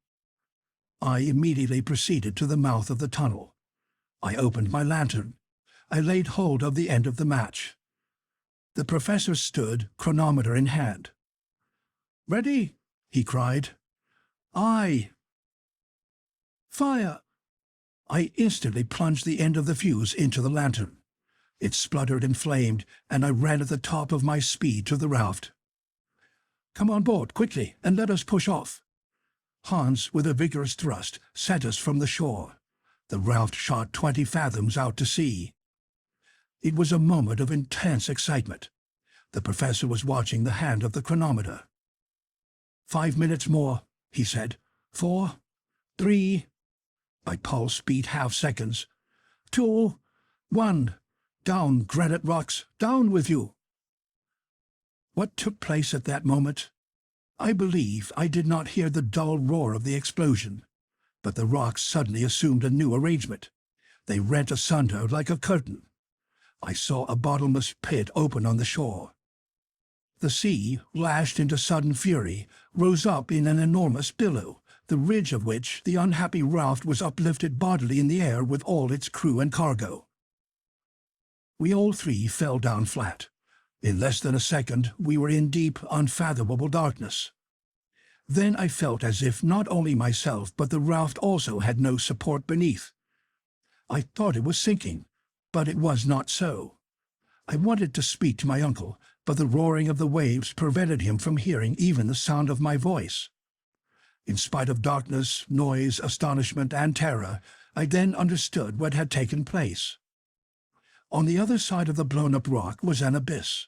I immediately proceeded to the mouth of the tunnel. I opened my lantern. I laid hold of the end of the match. The professor stood, chronometer in hand. "Ready?" he cried. "Aye." "Fire!" I instantly plunged the end of the fuse into the lantern. It spluttered and flamed, and I ran at the top of my speed to the raft. "Come on board, quickly, and let us push off." Hans, with a vigorous thrust, sent us from the shore. The raft shot 20 fathoms out to sea. It was a moment of intense excitement. The professor was watching the hand of the chronometer. 5 minutes more," he said. 4, 3, my pulse beat half-seconds. 2, 1, down, granite rocks, down with you. What took place at that moment? I believe I did not hear the dull roar of the explosion, but the rocks suddenly assumed a new arrangement. They rent asunder like a curtain. I saw a bottomless pit open on the shore. The sea, lashed into sudden fury, rose up in an enormous billow, the ridge of which the unhappy raft was uplifted bodily in the air with all its crew and cargo. We all 3 fell down flat. In less than a second we were in deep, unfathomable darkness. Then I felt as if not only myself but the raft also had no support beneath. I thought it was sinking, but it was not so. I wanted to speak to my uncle, but the roaring of the waves prevented him from hearing even the sound of my voice. In spite of darkness, noise, astonishment, and terror, I then understood what had taken place. On the other side of the blown-up rock was an abyss.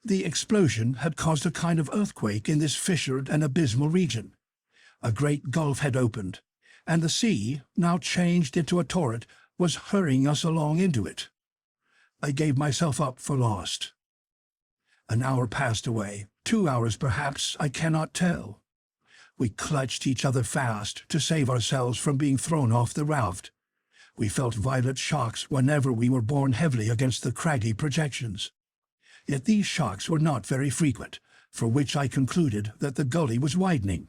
The explosion had caused a kind of earthquake in this fissured and abysmal region. A great gulf had opened, and the sea, now changed into a torrent, was hurrying us along into it. I gave myself up for lost. An hour passed away, 2 hours perhaps, I cannot tell. We clutched each other fast to save ourselves from being thrown off the raft. We felt violent shocks whenever we were borne heavily against the craggy projections. Yet these shocks were not very frequent, for which I concluded that the gully was widening.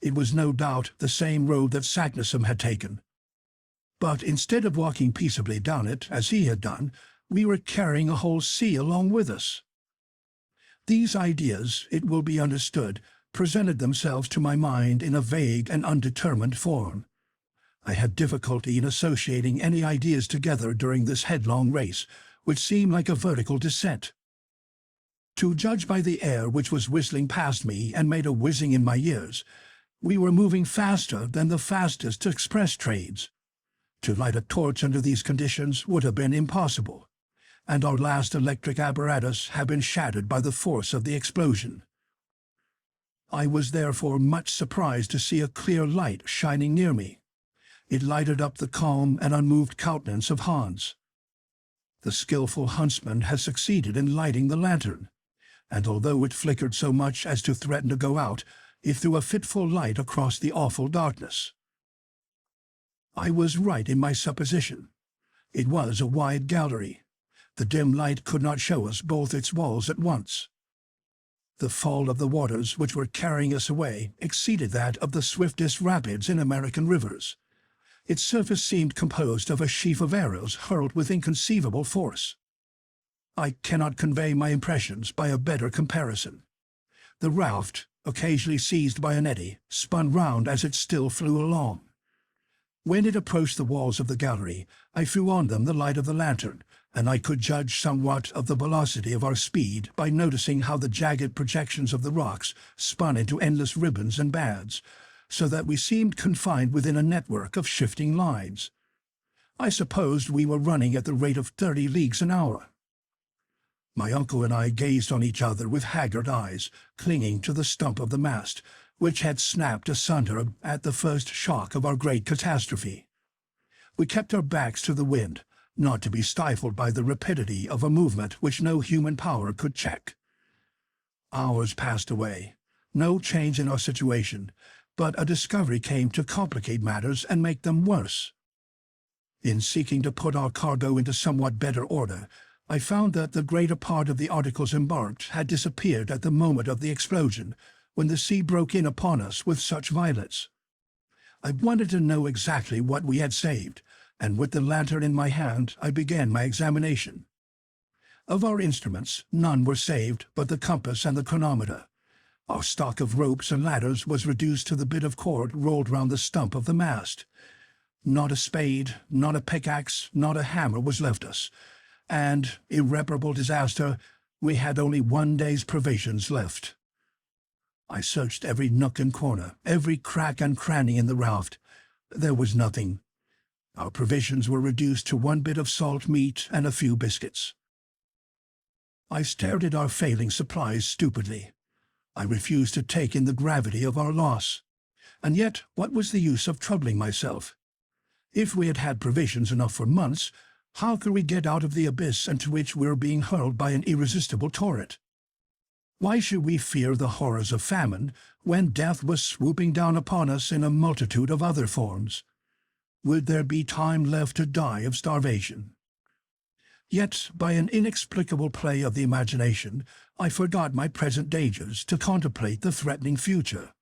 It was no doubt the same road that Saknussemm had taken. But instead of walking peaceably down it, as he had done, we were carrying a whole sea along with us. These ideas, it will be understood, presented themselves to my mind in a vague and undetermined form. I had difficulty in associating any ideas together during this headlong race, which seemed like a vertical descent. To judge by the air which was whistling past me and made a whizzing in my ears, we were moving faster than the fastest express trains. To light a torch under these conditions would have been impossible, and our last electric apparatus had been shattered by the force of the explosion. I was therefore much surprised to see a clear light shining near me. It lighted up the calm and unmoved countenance of Hans. The skilful huntsman had succeeded in lighting the lantern, and although it flickered so much as to threaten to go out, it threw a fitful light across the awful darkness. I was right in my supposition. It was a wide gallery. The dim light could not show us both its walls at once. The fall of the waters which were carrying us away exceeded that of the swiftest rapids in American rivers. Its surface seemed composed of a sheaf of arrows hurled with inconceivable force. I cannot convey my impressions by a better comparison. The raft, occasionally seized by an eddy, spun round as it still flew along. When it approached the walls of the gallery, I threw on them the light of the lantern, and I could judge somewhat of the velocity of our speed by noticing how the jagged projections of the rocks spun into endless ribbons and bands, so that we seemed confined within a network of shifting lines. I supposed we were running at the rate of 30 leagues an hour. My uncle and I gazed on each other with haggard eyes, clinging to the stump of the mast, which had snapped asunder at the first shock of our great catastrophe. We kept our backs to the wind, not to be stifled by the rapidity of a movement which no human power could check. Hours passed away, no change in our situation, but a discovery came to complicate matters and make them worse. In seeking to put our cargo into somewhat better order, I found that the greater part of the articles embarked had disappeared at the moment of the explosion, when the sea broke in upon us with such violence. I wanted to know exactly what we had saved, and with the lantern in my hand I began my examination. Of our instruments, none were saved but the compass and the chronometer. Our stock of ropes and ladders was reduced to the bit of cord rolled round the stump of the mast. Not a spade, not a pickaxe, not a hammer was left us, and, irreparable disaster, we had only one day's provisions left. I searched every nook and corner, every crack and cranny in the raft. There was nothing. Our provisions were reduced to one bit of salt meat and a few biscuits. I stared at our failing supplies stupidly. I refused to take in the gravity of our loss. And yet, what was the use of troubling myself? If we had had provisions enough for months, how could we get out of the abyss into which we were being hurled by an irresistible torrent? Why should we fear the horrors of famine when death was swooping down upon us in a multitude of other forms? Would there be time left to die of starvation? Yet, by an inexplicable play of the imagination, I forgot my present dangers to contemplate the threatening future.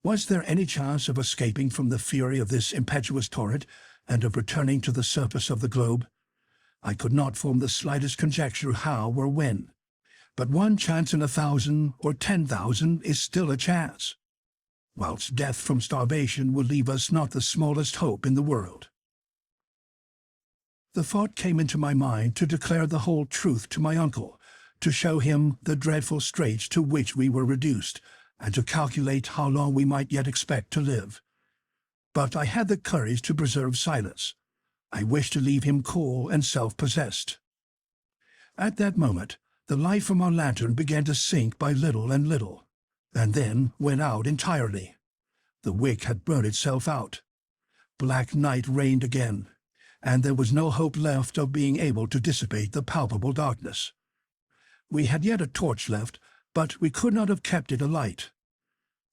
Was there any chance of escaping from the fury of this impetuous torrent, and of returning to the surface of the globe? I could not form the slightest conjecture how or when. But one chance in 1,000 or 10,000 is still a chance, whilst death from starvation will leave us not the smallest hope in the world. The thought came into my mind to declare the whole truth to my uncle, to show him the dreadful straits to which we were reduced, and to calculate how long we might yet expect to live. But I had the courage to preserve silence. I wished to leave him cool and self-possessed. At that moment, the light from our lantern began to sink by little and little, and then went out entirely. The wick had burned itself out. Black night reigned again, and there was no hope left of being able to dissipate the palpable darkness. We had yet a torch left, but we could not have kept it alight.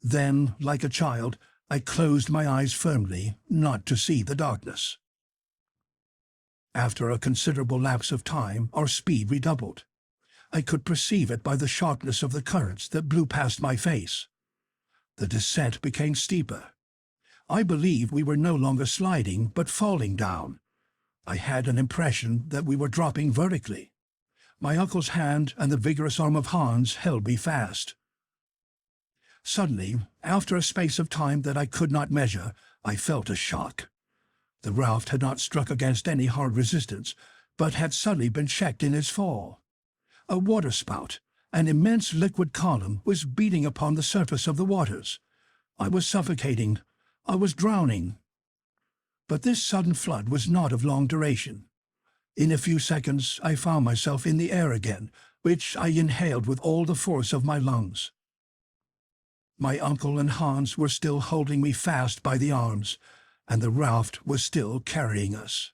Then, like a child, I closed my eyes firmly, not to see the darkness. After a considerable lapse of time, our speed redoubled. I could perceive it by the sharpness of the currents that blew past my face. The descent became steeper. I believed we were no longer sliding, but falling down. I had an impression that we were dropping vertically. My uncle's hand and the vigorous arm of Hans held me fast. Suddenly, after a space of time that I could not measure, I felt a shock. The raft had not struck against any hard resistance, but had suddenly been checked in its fall. A waterspout, an immense liquid column, was beating upon the surface of the waters. I was suffocating. I was drowning. But this sudden flood was not of long duration. In a few seconds I found myself in the air again, which I inhaled with all the force of my lungs. My uncle and Hans were still holding me fast by the arms, and the raft was still carrying us.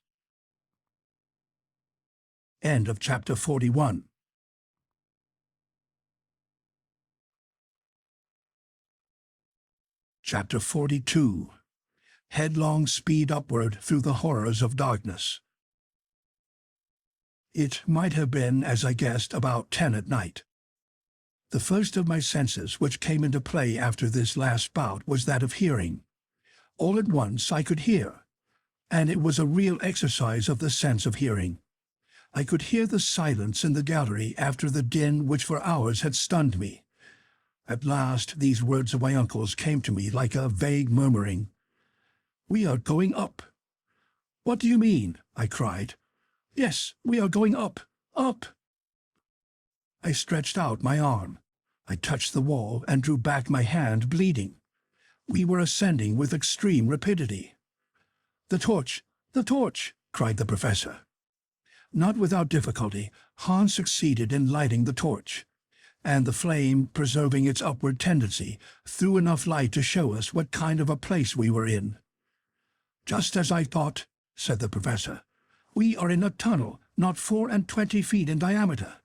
End of chapter 41. Chapter 42. Headlong speed upward through the horrors of darkness. It might have been, as I guessed, about 10 at night. The first of my senses which came into play after this last bout was that of hearing. All at once I could hear, and it was a real exercise of the sense of hearing. I could hear the silence in the gallery after the din which for hours had stunned me. At last these words of my uncle's came to me like a vague murmuring. "We are going up." "What do you mean?" I cried. "Yes, we are going up, up." I stretched out my arm. I touched the wall and drew back my hand, bleeding. We were ascending with extreme rapidity. "The torch! The torch!" cried the professor. Not without difficulty, Hans succeeded in lighting the torch, and the flame, preserving its upward tendency, threw enough light to show us what kind of a place we were in. "Just as I thought," said the professor. "We are in a tunnel not 24 feet in diameter.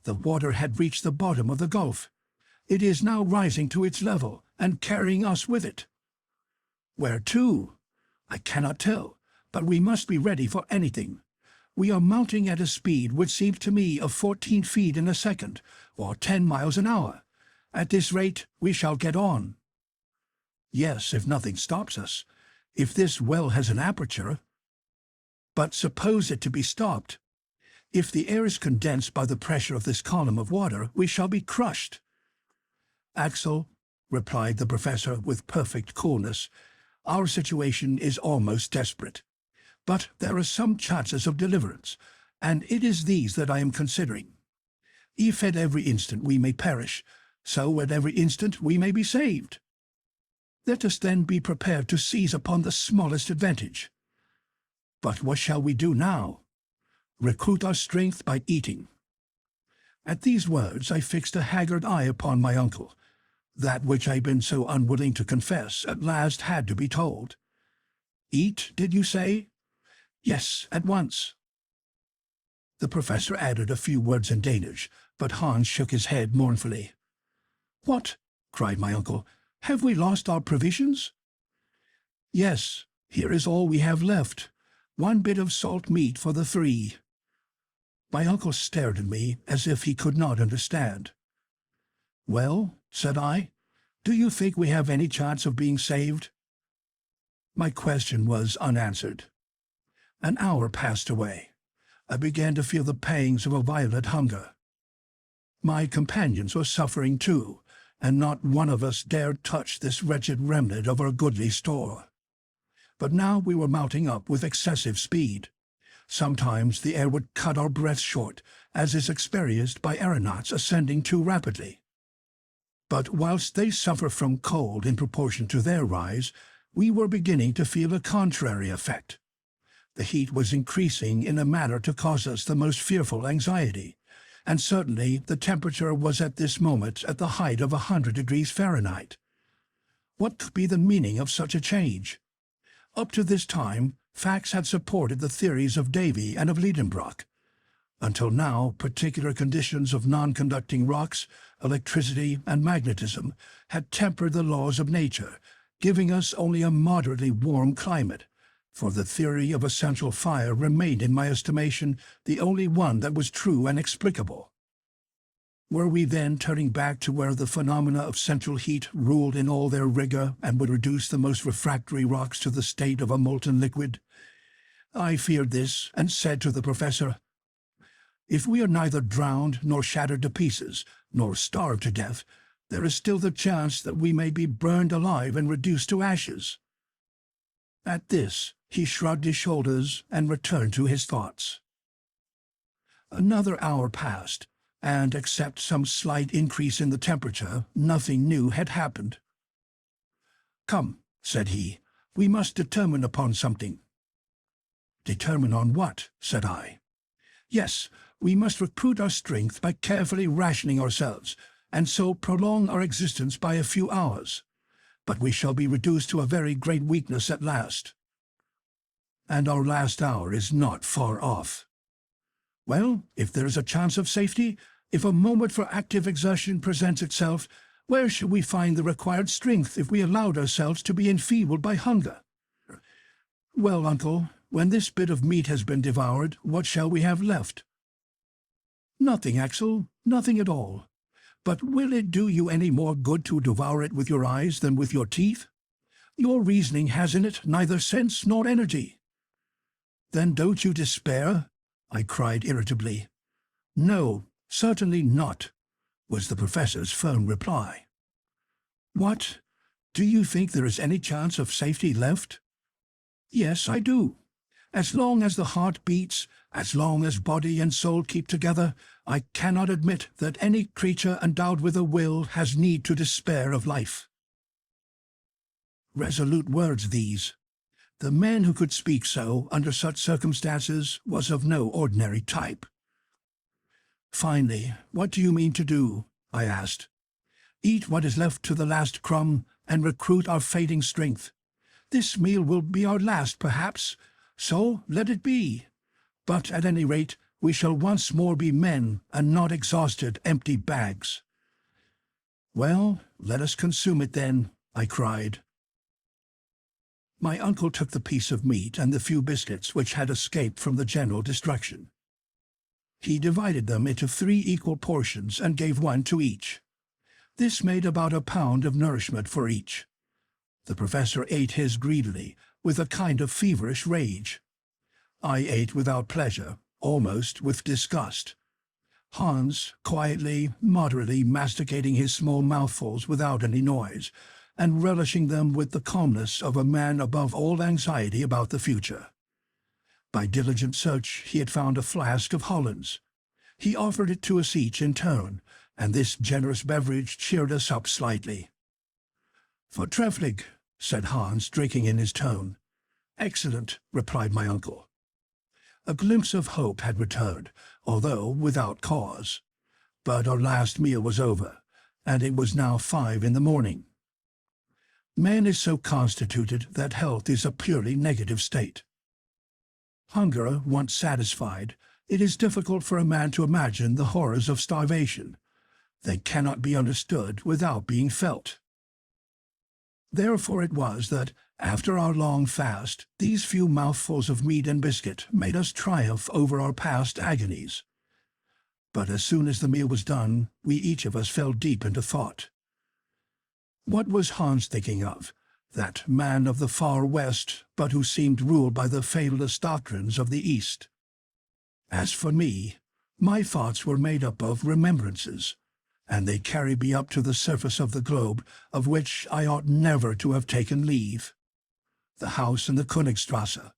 The water had reached the bottom of the gulf. It is now rising to its level and carrying us with it. Where to? I cannot tell, but we must be ready for anything. We are mounting at a speed which seems to me of 14 feet in a second, or 10 miles an hour. At this rate we shall get on." "Yes, if nothing stops us. If this well has an aperture. But suppose it to be stopped. If the air is condensed by the pressure of this column of water, we shall be crushed." "Axel," replied the professor with perfect coolness, "our situation is almost desperate. But there are some chances of deliverance, and it is these that I am considering. If at every instant we may perish, so at every instant we may be saved. Let us then be prepared to seize upon the smallest advantage. But what shall we do now? Recruit our strength by eating." At these words I fixed a haggard eye upon my uncle. That which I had been so unwilling to confess at last had to be told. "Eat, did you say?" "Yes, at once." The professor added a few words in Danish, but Hans shook his head mournfully. "What?" cried my uncle. "Have we lost our provisions?" "Yes, here is all we have left. 1 bit of salt meat for the 3. My uncle stared at me as if he could not understand. "Well," said I, "do you think we have any chance of being saved?" My question was unanswered. An hour passed away. I began to feel the pangs of a violent hunger. My companions were suffering too, and not one of us dared touch this wretched remnant of our goodly store. But now we were mounting up with excessive speed. Sometimes the air would cut our breaths short, as is experienced by aeronauts ascending too rapidly. But whilst they suffer from cold in proportion to their rise, we were beginning to feel a contrary effect. The heat was increasing in a manner to cause us the most fearful anxiety, and certainly the temperature was at this moment at the height of 100 degrees Fahrenheit. What could be the meaning of such a change? Up to this time, facts had supported the theories of Davy and of Lidenbrock. Until now, particular conditions of non-conducting rocks, electricity, and magnetism had tempered the laws of nature, giving us only a moderately warm climate, for the theory of a central fire remained, in my estimation, the only one that was true and explicable. Were we then turning back to where the phenomena of central heat ruled in all their rigor and would reduce the most refractory rocks to the state of a molten liquid? I feared this, and said to the professor, "If we are neither drowned nor shattered to pieces, nor starved to death, there is still the chance that we may be burned alive and reduced to ashes." At this, he shrugged his shoulders and returned to his thoughts. Another hour passed, and except some slight increase in the temperature, nothing new had happened. "Come," said he, "we must determine upon something." "Determine on what?" said I. "Yes, we must recruit our strength by carefully rationing ourselves, and so prolong our existence by a few hours. But we shall be reduced to a very great weakness at last. And our last hour is not far off. Well, if there is a chance of safety, if a moment for active exertion presents itself, where shall we find the required strength if we allowed ourselves to be enfeebled by hunger? Well, uncle, when this bit of meat has been devoured, what shall we have left?" "Nothing, Axel, nothing at all. But will it do you any more good to devour it with your eyes than with your teeth? Your reasoning has in it neither sense nor energy." "Then don't you despair?" I cried irritably. "No, certainly not," was the professor's firm reply. "What? Do you think there is any chance of safety left?" "Yes, I do. As long as the heart beats, as long as body and soul keep together, I cannot admit that any creature endowed with a will has need to despair of life." Resolute words these. The man who could speak so under such circumstances was of no ordinary type. "Finally, what do you mean to do?" I asked. "Eat what is left to the last crumb and recruit our fading strength. This meal will be our last, perhaps, so let it be. But at any rate, we shall once more be men and not exhausted, empty bags." "Well, let us consume it then," I cried. My uncle took the piece of meat and the few biscuits which had escaped from the general destruction. He divided them into 3 equal portions and gave one to each. This made about a pound of nourishment for each. The professor ate his greedily, with a kind of feverish rage. I ate without pleasure, almost with disgust. Hans, quietly, moderately masticating his small mouthfuls without any noise, and relishing them with the calmness of a man above all anxiety about the future. By diligent search he had found a flask of Hollands. He offered it to us each in turn, and this generous beverage cheered us up slightly. "Voortreffelijk," said Hans, drinking in his tone. "Excellent," replied my uncle. A glimpse of hope had returned, although without cause. But our last meal was over, and it was now 5 in the morning. Man is so constituted that health is a purely negative state. Hunger once satisfied, it is difficult for a man to imagine the horrors of starvation. They cannot be understood without being felt. Therefore it was that, after our long fast, these few mouthfuls of meat and biscuit made us triumph over our past agonies. But as soon as the meal was done, we each of us fell deep into thought. What was Hans thinking of, that man of the far west, but who seemed ruled by the fatalist doctrines of the East? As for me, my thoughts were made up of remembrances, and they carried me up to the surface of the globe, of which I ought never to have taken leave. The house in the Königstrasse,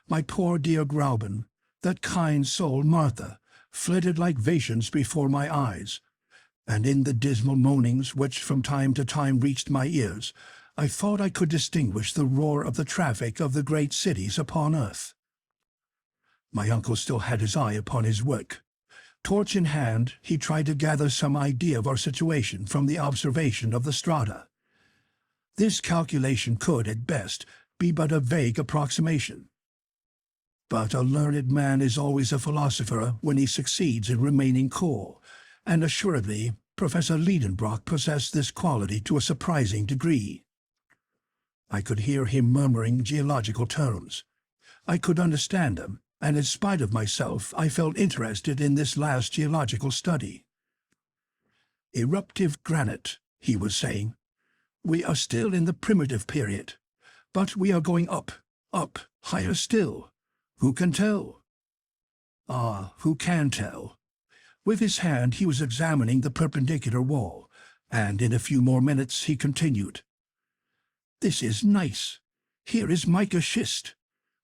my poor dear Grauben, that kind soul Martha, flitted like visions before my eyes, and in the dismal moanings which from time to time reached my ears, I thought I could distinguish the roar of the traffic of the great cities upon earth. My uncle still had his eye upon his work. Torch in hand, he tried to gather some idea of our situation from the observation of the strata. This calculation could, at best, be but a vague approximation. But a learned man is always a philosopher when he succeeds in remaining cool, and assuredly Professor Lidenbrock possessed this quality to a surprising degree. I could hear him murmuring geological terms. I could understand them, and in spite of myself I felt interested in this last geological study. Eruptive granite, he was saying. We are still in the primitive period, but we are going up, higher still. Who can tell? Ah, who can tell? With his hand he was examining the perpendicular wall, and in a few more minutes he continued. This is nice. Here is mica schist.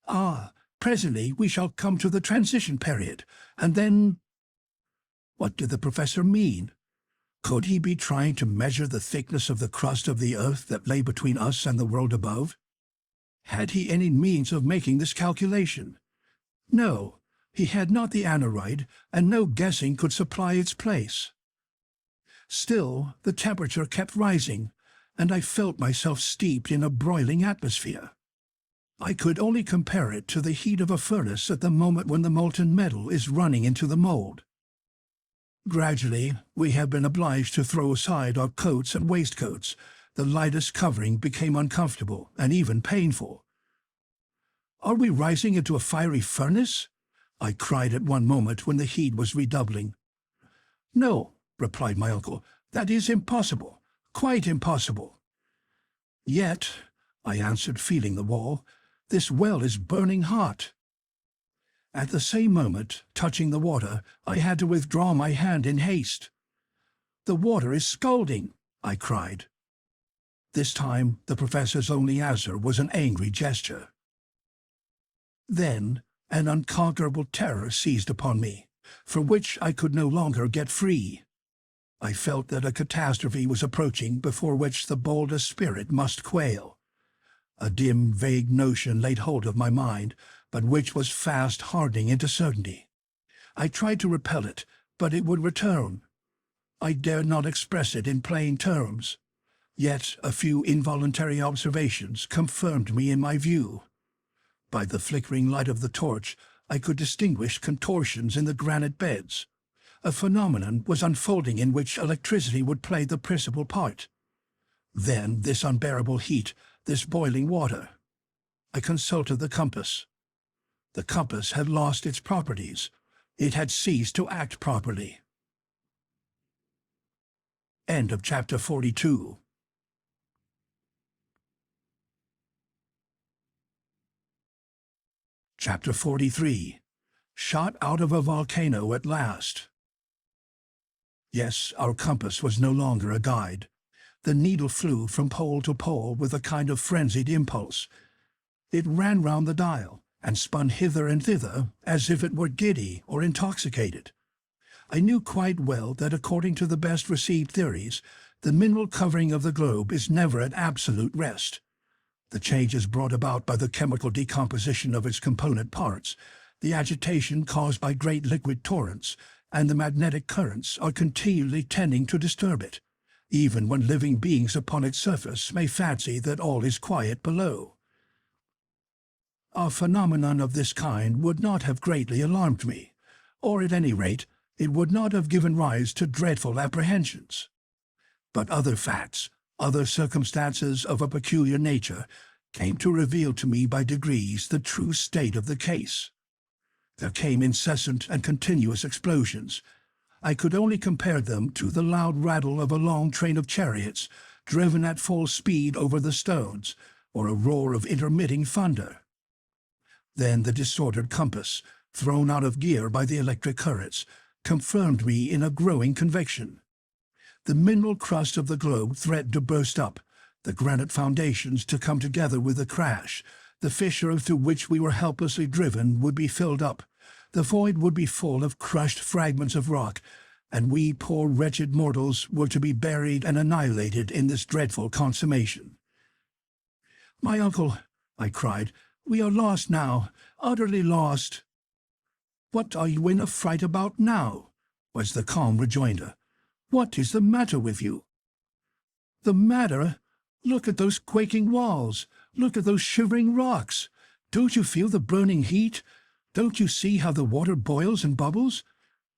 Ah, presently we shall come to the transition period, and then— What did the professor mean? Could he be trying to measure the thickness of the crust of the earth that lay between us and the world above? Had he any means of making this calculation? No, he had not the aneroid, and no guessing could supply its place. Still, the temperature kept rising, and I felt myself steeped in a broiling atmosphere. I could only compare it to the heat of a furnace at the moment when the molten metal is running into the mold. Gradually, we have been obliged to throw aside our coats and waistcoats. The lightest covering became uncomfortable and even painful. Are we rising into a fiery furnace? I cried at one moment when the heat was redoubling. No, replied my uncle, that is impossible, quite impossible. Yet, I answered, feeling the wall, this well is burning hot. At the same moment, touching the water, I had to withdraw my hand in haste. The water is scalding, I cried. This time the professor's only answer was an angry gesture. Then an unconquerable terror seized upon me, from which I could no longer get free. I felt that a catastrophe was approaching before which the boldest spirit must quail. A dim, vague notion laid hold of my mind, but which was fast hardening into certainty. I tried to repel it, but it would return. I dared not express it in plain terms. Yet a few involuntary observations confirmed me in my view. By the flickering light of the torch, I could distinguish contortions in the granite beds. A phenomenon was unfolding in which electricity would play the principal part. Then this unbearable heat, this boiling water. I consulted the compass. The compass had lost its properties. It had ceased to act properly. End of chapter 42. Chapter 43. Shot out of a volcano at last. Yes, our compass was no longer a guide. The needle flew from pole to pole with a kind of frenzied impulse. It ran round the dial, and spun hither and thither as if it were giddy or intoxicated. I knew quite well that according to the best received theories, the mineral covering of the globe is never at absolute rest. The changes brought about by the chemical decomposition of its component parts, the agitation caused by great liquid torrents, and the magnetic currents are continually tending to disturb it, even when living beings upon its surface may fancy that all is quiet below. A phenomenon of this kind would not have greatly alarmed me, or at any rate, it would not have given rise to dreadful apprehensions. But other facts, other circumstances of a peculiar nature, came to reveal to me by degrees the true state of the case. There came incessant and continuous explosions. I could only compare them to the loud rattle of a long train of chariots driven at full speed over the stones, or a roar of intermitting thunder. Then the disordered compass, thrown out of gear by the electric currents, confirmed me in a growing conviction. The mineral crust of the globe threatened to burst up, the granite foundations to come together with a crash. The fissure through which we were helplessly driven would be filled up. The void would be full of crushed fragments of rock, and we poor wretched mortals were to be buried and annihilated in this dreadful consummation. "My uncle," I cried, "we are lost now, utterly lost." "What are you in a fright about now?" was the calm rejoinder. "What is the matter with you?" "The matter? Look at those quaking walls. Look at those shivering rocks. Don't you feel the burning heat? Don't you see how the water boils and bubbles?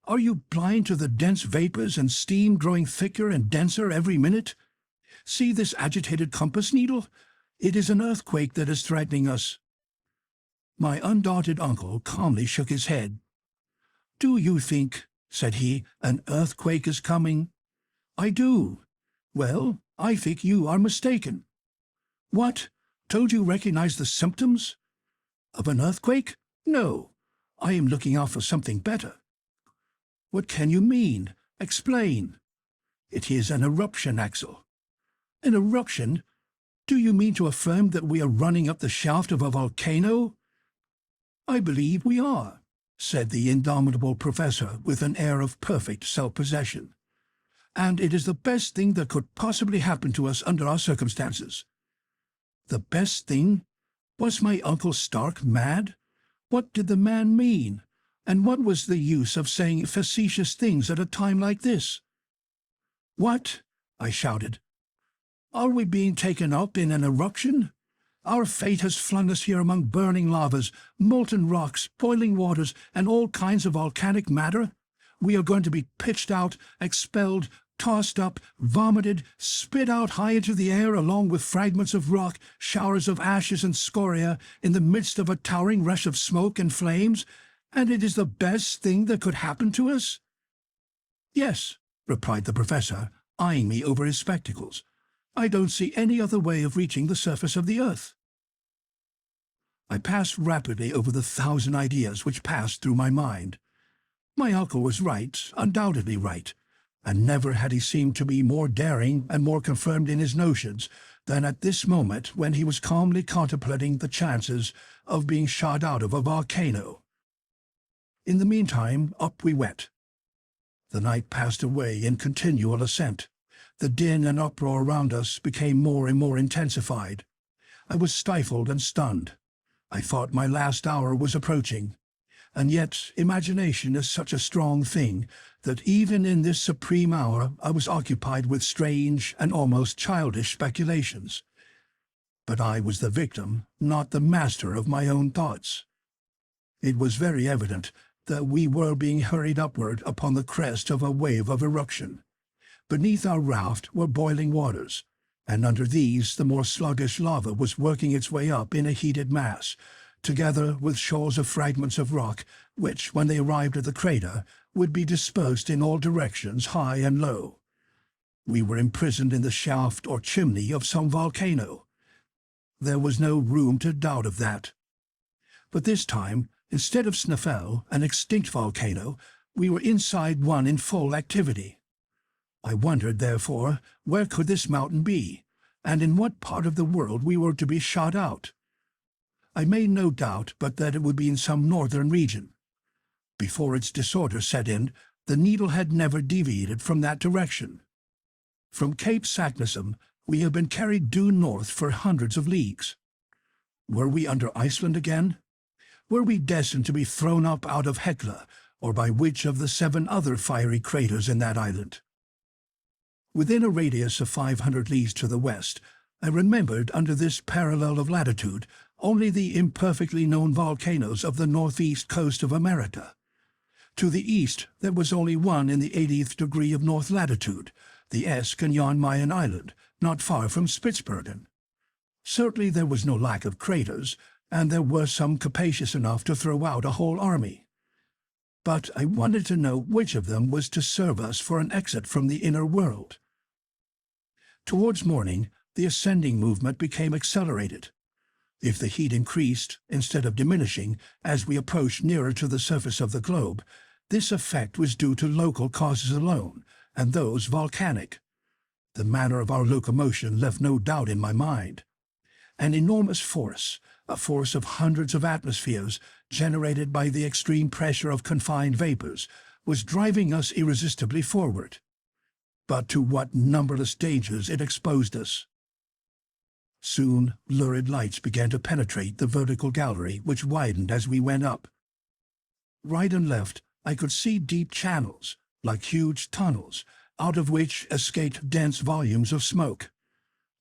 Are you blind to the dense vapors and steam growing thicker and denser every minute? See this agitated compass needle? It is an earthquake that is threatening us." My undaunted uncle calmly shook his head. "Do you think," said he, "an earthquake is coming?" "I do." "Well, I think you are mistaken." "What? Don't you recognize the symptoms of an earthquake?" "No, I am looking out for something better." "What can you mean? Explain." "It is an eruption, Axel." "An eruption? Do you mean to affirm that we are running up the shaft of a volcano?" "I believe we are," said the indomitable professor with an air of perfect self-possession. "And it is the best thing that could possibly happen to us under our circumstances." The best thing? Was my uncle stark mad? What did the man mean? And what was the use of saying facetious things at a time like this? "What?" I shouted. "Are we being taken up in an eruption? Our fate has flung us here among burning lavas, molten rocks, boiling waters, and all kinds of volcanic matter. We are going to be pitched out, expelled, tossed up, vomited, spit out high into the air along with fragments of rock, showers of ashes and scoria, in the midst of a towering rush of smoke and flames, and it is the best thing that could happen to us?" "Yes," replied the professor, eyeing me over his spectacles. "I don't see any other way of reaching the surface of the earth." I passed rapidly over the 1,000 ideas which passed through my mind. My uncle was right, undoubtedly right, and never had he seemed to be more daring and more confirmed in his notions than at this moment when he was calmly contemplating the chances of being shot out of a volcano. In the meantime, up we went. The night passed away in continual ascent. The din and uproar around us became more and more intensified. I was stifled and stunned. I thought my last hour was approaching. And yet imagination is such a strong thing that even in this supreme hour I was occupied with strange and almost childish speculations. But I was the victim, not the master of my own thoughts. It was very evident that we were being hurried upward upon the crest of a wave of eruption. Beneath our raft were boiling waters, and under these the more sluggish lava was working its way up in a heated mass, together with shoals of fragments of rock, which, when they arrived at the crater, would be dispersed in all directions, high and low. We were imprisoned in the shaft or chimney of some volcano. There was no room to doubt of that. But this time, instead of Snæfell, an extinct volcano, we were inside one in full activity. I wondered, therefore, where could this mountain be, and in what part of the world we were to be shot out. I made no doubt but that it would be in some northern region. Before its disorder set in, the needle had never deviated from that direction. From Cape Saknussemm we had been carried due north for hundreds of leagues. Were we under Iceland again? Were we destined to be thrown up out of Hekla, or by which of the 7 other fiery craters in that island? Within a radius of 500 leagues to the west, I remembered under this parallel of latitude only the imperfectly known volcanoes of the northeast coast of America. To the east there was only one in the 80th degree of north latitude, the Esk and Jan Mayen Island, not far from Spitzbergen. Certainly there was no lack of craters, and there were some capacious enough to throw out a whole army. But I wanted to know which of them was to serve us for an exit from the inner world. Towards morning, the ascending movement became accelerated. If the heat increased, instead of diminishing, as we approached nearer to the surface of the globe, this effect was due to local causes alone, and those volcanic. The manner of our locomotion left no doubt in my mind. An enormous force, a force of hundreds of atmospheres, generated by the extreme pressure of confined vapors, was driving us irresistibly forward. But to what numberless dangers it exposed us! Soon lurid lights began to penetrate the vertical gallery, which widened as we went up. Right and left I could see deep channels, like huge tunnels, out of which escaped dense volumes of smoke.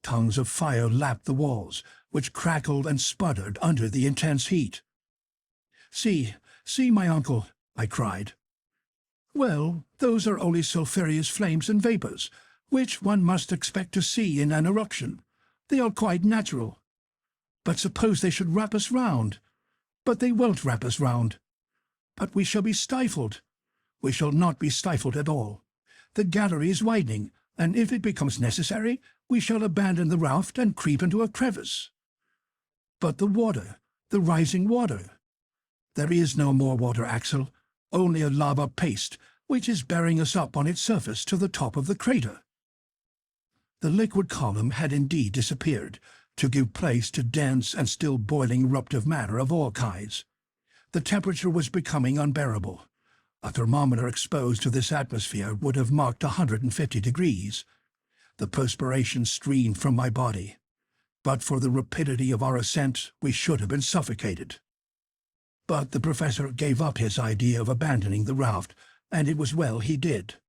Tongues of fire lapped the walls, which crackled and sputtered under the intense heat. "See, "See, my uncle," I cried. "Well, those are only sulphureous flames and vapours, which one must expect to see in an eruption. They are quite natural. But suppose they should wrap us round? But they won't wrap us round. But we shall be stifled. We shall not be stifled at all. The gallery is widening, and if it becomes necessary, we shall abandon the raft and creep into a crevice. But the water, the rising water. There is no more water, Axel, only a lava paste, which is bearing us up on its surface to the top of the crater." The liquid column had indeed disappeared, to give place to dense and still boiling eruptive matter of all kinds. The temperature was becoming unbearable. A thermometer exposed to this atmosphere would have marked 150 degrees. The perspiration streamed from my body. But for the rapidity of our ascent, we should have been suffocated. But the professor gave up his idea of abandoning the raft, and it was well he did.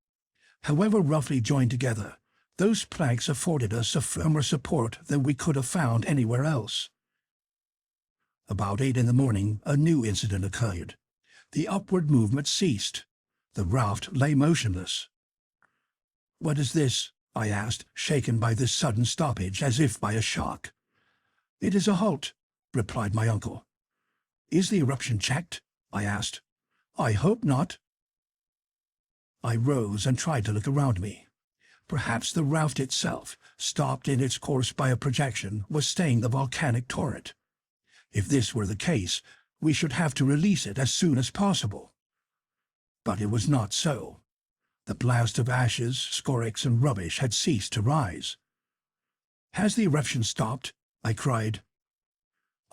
However roughly joined together, those planks afforded us a firmer support than we could have found anywhere else. About 8 in the morning, a new incident occurred. The upward movement ceased. The raft lay motionless. "What is this?" I asked, shaken by this sudden stoppage as if by a shock. "It is a halt," replied my uncle. "Is the eruption checked?" I asked. "I hope not." I rose and tried to look around me. Perhaps the raft itself, stopped in its course by a projection, was staying the volcanic torrent. If this were the case, we should have to release it as soon as possible. But it was not so. The blast of ashes, scoryx, and rubbish had ceased to rise. "Has the eruption stopped?" I cried.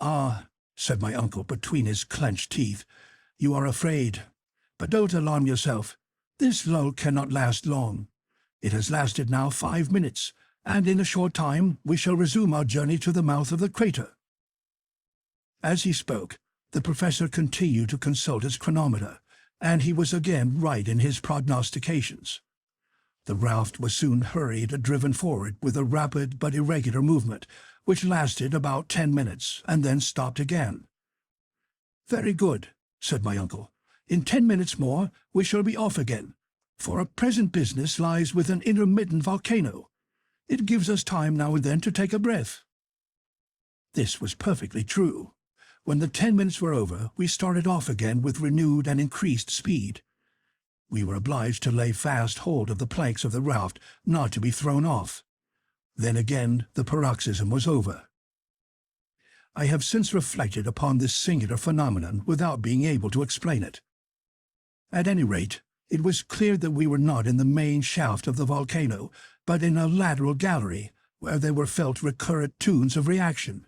"Ah," said my uncle between his clenched teeth, "you are afraid. But don't alarm yourself. This lull cannot last long. It has lasted now 5 minutes, and in a short time we shall resume our journey to the mouth of the crater." As he spoke, the professor continued to consult his chronometer, and he was again right in his prognostications. The raft was soon hurried and driven forward with a rapid but irregular movement, which lasted about 10 minutes, and then stopped again. "Very good," said my uncle. "In 10 minutes more we shall be off again, for our present business lies with an intermittent volcano. It gives us time now and then to take a breath." This was perfectly true. When the 10 minutes were over, we started off again with renewed and increased speed. We were obliged to lay fast hold of the planks of the raft, not to be thrown off. Then again the paroxysm was over. I have since reflected upon this singular phenomenon without being able to explain it. At any rate, it was clear that we were not in the main shaft of the volcano, but in a lateral gallery, where there were felt recurrent tunes of reaction.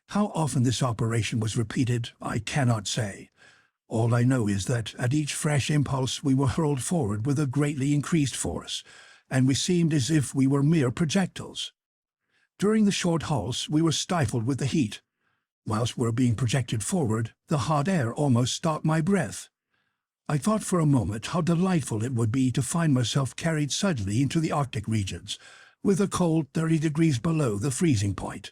How often this operation was repeated, I cannot say. All I know is that at each fresh impulse we were hurled forward with a greatly increased force, and we seemed as if we were mere projectiles. During the short halts we were stifled with the heat. Whilst we were being projected forward, the hot air almost stopped my breath. I thought for a moment how delightful it would be to find myself carried suddenly into the Arctic regions, with a cold 30 degrees below the freezing point.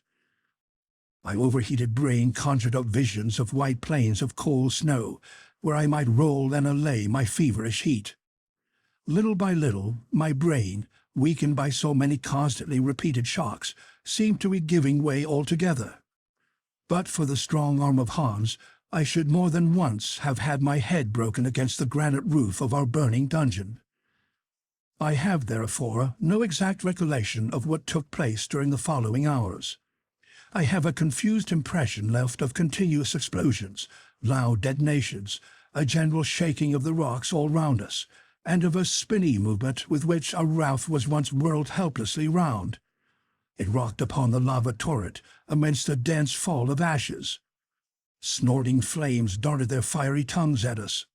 My overheated brain conjured up visions of white plains of cold snow, where I might roll and allay my feverish heat. Little by little, my brain, weakened by so many constantly repeated shocks, seemed to be giving way altogether. But for the strong arm of Hans, I should more than once have had my head broken against the granite roof of our burning dungeon. I have, therefore, no exact recollection of what took place during the following hours. I have a confused impression left of continuous explosions, loud detonations, a general shaking of the rocks all round us, and of a spinny movement with which our raft was once whirled helplessly round. It rocked upon the lava torrent amidst a dense fall of ashes. Snorting flames darted their fiery tongues at us.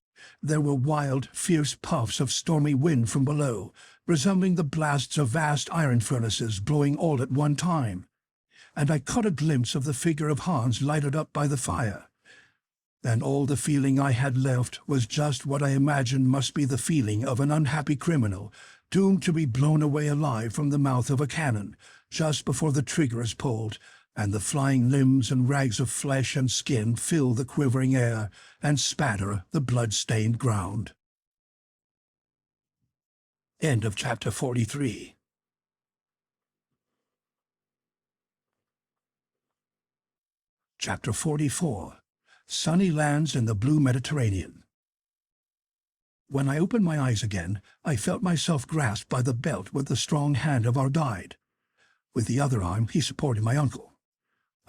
There were wild, fierce puffs of stormy wind from below, resembling the blasts of vast iron furnaces blowing all at one time. And I caught a glimpse of the figure of Hans lighted up by the fire. And all the feeling I had left was just what I imagined must be the feeling of an unhappy criminal, doomed to be blown away alive from the mouth of a cannon, just before the trigger is pulled, and the flying limbs and rags of flesh and skin fill the quivering air and spatter the blood-stained ground. End of chapter 43. Chapter 44. Sunny Lands in the Blue Mediterranean. When I opened my eyes again, I felt myself grasped by the belt with the strong hand of our guide. With the other arm he supported my uncle.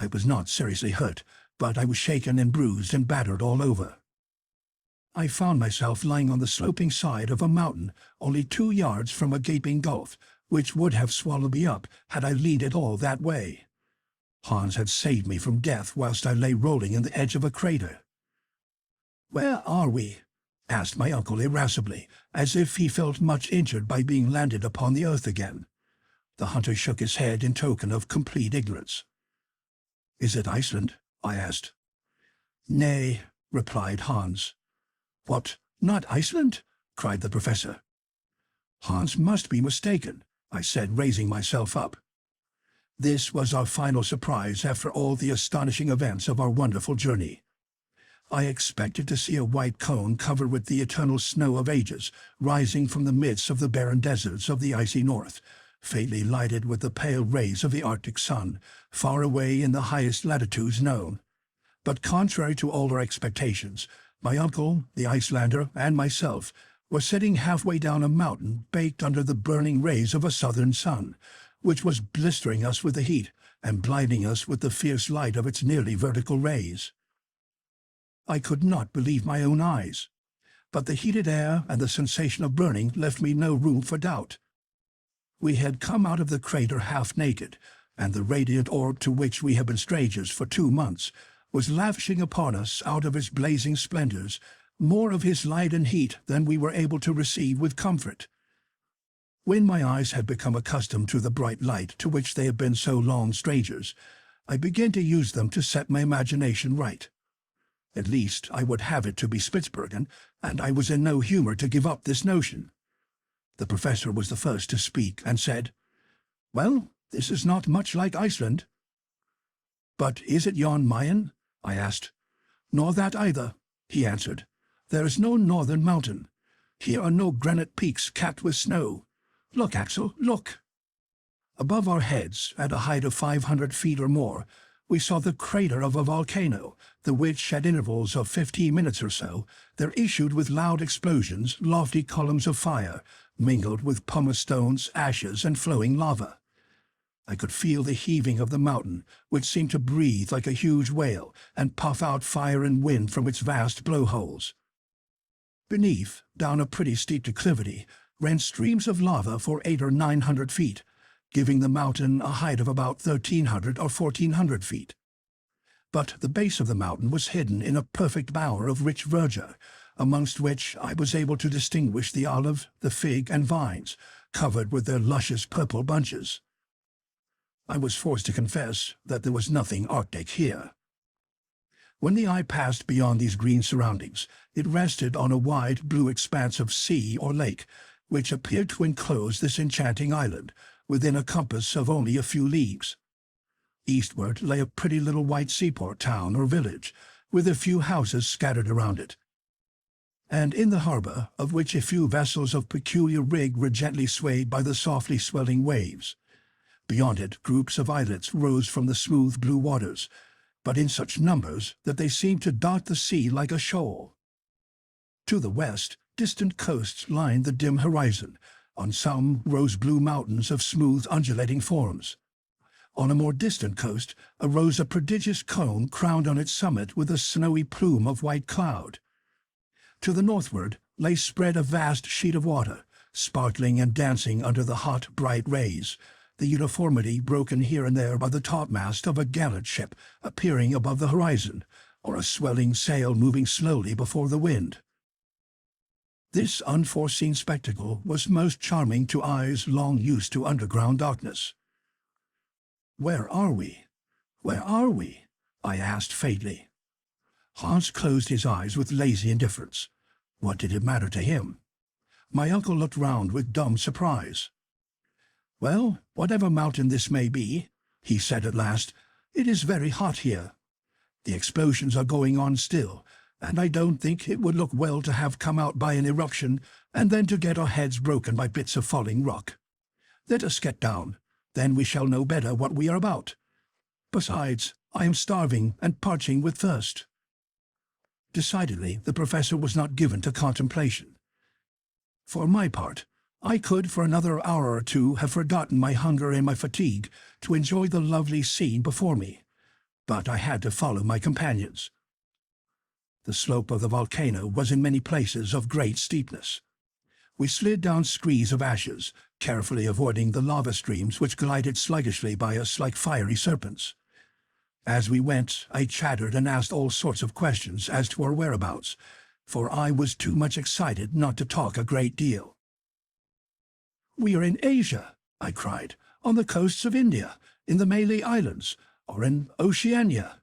I was not seriously hurt, but I was shaken and bruised and battered all over. I found myself lying on the sloping side of a mountain only 2 yards from a gaping gulf, which would have swallowed me up had I leaned at all that way. Hans had saved me from death whilst I lay rolling in the edge of a crater. "Where are we?" asked my uncle irascibly, as if he felt much injured by being landed upon the earth again. The hunter shook his head in token of complete ignorance. "Is it Iceland?" I asked. "Nay," replied Hans. "What, not Iceland?" cried the professor. "Hans must be mistaken," I said, raising myself up. This was our final surprise after all the astonishing events of our wonderful journey. I expected to see a white cone covered with the eternal snow of ages rising from the midst of the barren deserts of the icy north, faintly lighted with the pale rays of the Arctic sun, far away in the highest latitudes known. But contrary to all our expectations, my uncle, the Icelander, and myself were sitting halfway down a mountain baked under the burning rays of a southern sun, which was blistering us with the heat and blinding us with the fierce light of its nearly vertical rays. I could not believe my own eyes, but the heated air and the sensation of burning left me no room for doubt. We had come out of the crater half naked, and the radiant orb to which we had been strangers for 2 months was lavishing upon us out of his blazing splendors more of his light and heat than we were able to receive with comfort. When my eyes had become accustomed to the bright light to which they had been so long strangers, I began to use them to set my imagination right. At least I would have it to be Spitzbergen, and I was in no humor to give up this notion. The professor was the first to speak, and said, "Well, this is not much like Iceland." "But is it Jan Mayen?" I asked. "Nor that either," he answered. "There is no northern mountain. Here are no granite peaks capped with snow. Look, Axel, look!" Above our heads, at a height of 500 feet or more, we saw the crater of a volcano, the which, at intervals of 15 minutes or so, there issued with loud explosions lofty columns of fire, mingled with pumice stones, ashes, and flowing lava. I could feel the heaving of the mountain, which seemed to breathe like a huge whale and puff out fire and wind from its vast blowholes. Beneath, down a pretty steep declivity, ran streams of lava for 800 or 900 feet, giving the mountain a height of about 1,300 or 1,400 feet. But the base of the mountain was hidden in a perfect bower of rich verdure, amongst which I was able to distinguish the olive, the fig, and vines, covered with their luscious purple bunches. I was forced to confess that there was nothing Arctic here. When the eye passed beyond these green surroundings, it rested on a wide blue expanse of sea or lake, which appeared to enclose this enchanting island, within a compass of only a few leagues. Eastward lay a pretty little white seaport town or village, with a few houses scattered around it. And in the harbour, of which a few vessels of peculiar rig were gently swayed by the softly swelling waves. Beyond it, groups of islets rose from the smooth blue waters, but in such numbers that they seemed to dot the sea like a shoal. To the west, distant coasts lined the dim horizon. On some rose blue mountains of smooth undulating forms. On a more distant coast arose a prodigious cone crowned on its summit with a snowy plume of white cloud. To the northward lay spread a vast sheet of water, sparkling and dancing under the hot, bright rays, the uniformity broken here and there by the topmast of a gallant ship appearing above the horizon, or a swelling sail moving slowly before the wind. This unforeseen spectacle was most charming to eyes long used to underground darkness. "Where are we? Where are we?" I asked faintly. Hans closed his eyes with lazy indifference. What did it matter to him? My uncle looked round with dumb surprise. "Well, whatever mountain this may be," he said at last, It is very hot here. The explosions are going on still, and I don't think it would look well to have come out by an eruption and then to get our heads broken by bits of falling rock. Let us get down, then we shall know better what we are about. Besides, I am starving and parching with thirst." Decidedly, the professor was not given to contemplation. For my part, I could for another hour or two have forgotten my hunger and my fatigue to enjoy the lovely scene before me, but I had to follow my companions. The slope of the volcano was in many places of great steepness. We slid down screes of ashes, carefully avoiding the lava streams which glided sluggishly by us like fiery serpents. As we went, I chattered and asked all sorts of questions as to our whereabouts, for I was too much excited not to talk a great deal. "We are in Asia," I cried, "on the coasts of India, in the Malay Islands, or in Oceania.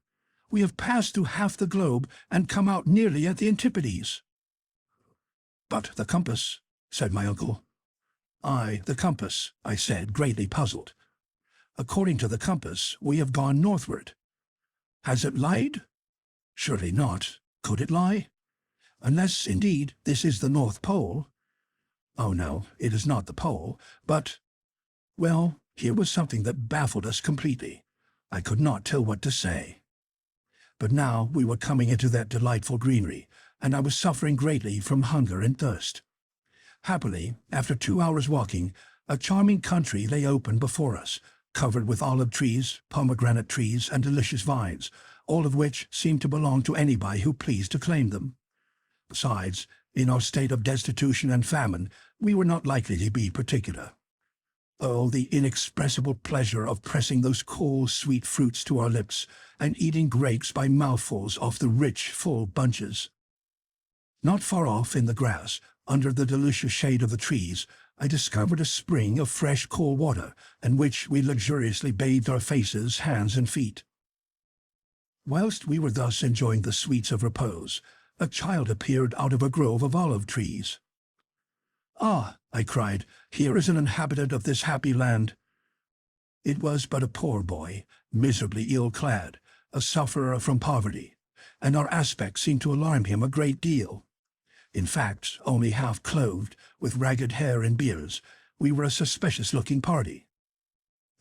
We have passed through half the globe and come out nearly at the antipodes." "But the compass," said my uncle. "Aye, the compass," I said, greatly puzzled. "According to the compass, we have gone northward. Has it lied? Surely not. Could it lie? Unless, indeed, this is the North Pole. Oh no, it is not the pole, but—" Well, here was something that baffled us completely. I could not tell what to say. But now we were coming into that delightful greenery, and I was suffering greatly from hunger and thirst. Happily, after 2 hours' walking, a charming country lay open before us, covered with olive trees, pomegranate trees, and delicious vines, all of which seemed to belong to anybody who pleased to claim them. Besides, in our state of destitution and famine, we were not likely to be particular. Oh, the inexpressible pleasure of pressing those cool, sweet fruits to our lips and eating grapes by mouthfuls off the rich, full bunches. Not far off in the grass, under the delicious shade of the trees, I discovered a spring of fresh cool water, in which we luxuriously bathed our faces, hands, and feet. Whilst we were thus enjoying the sweets of repose, a child appeared out of a grove of olive trees. "Ah," I cried, "here is an inhabitant of this happy land." It was but a poor boy, miserably ill-clad, a sufferer from poverty, and our aspect seemed to alarm him a great deal. In fact, only half-clothed, with ragged hair and beards, we were a suspicious-looking party.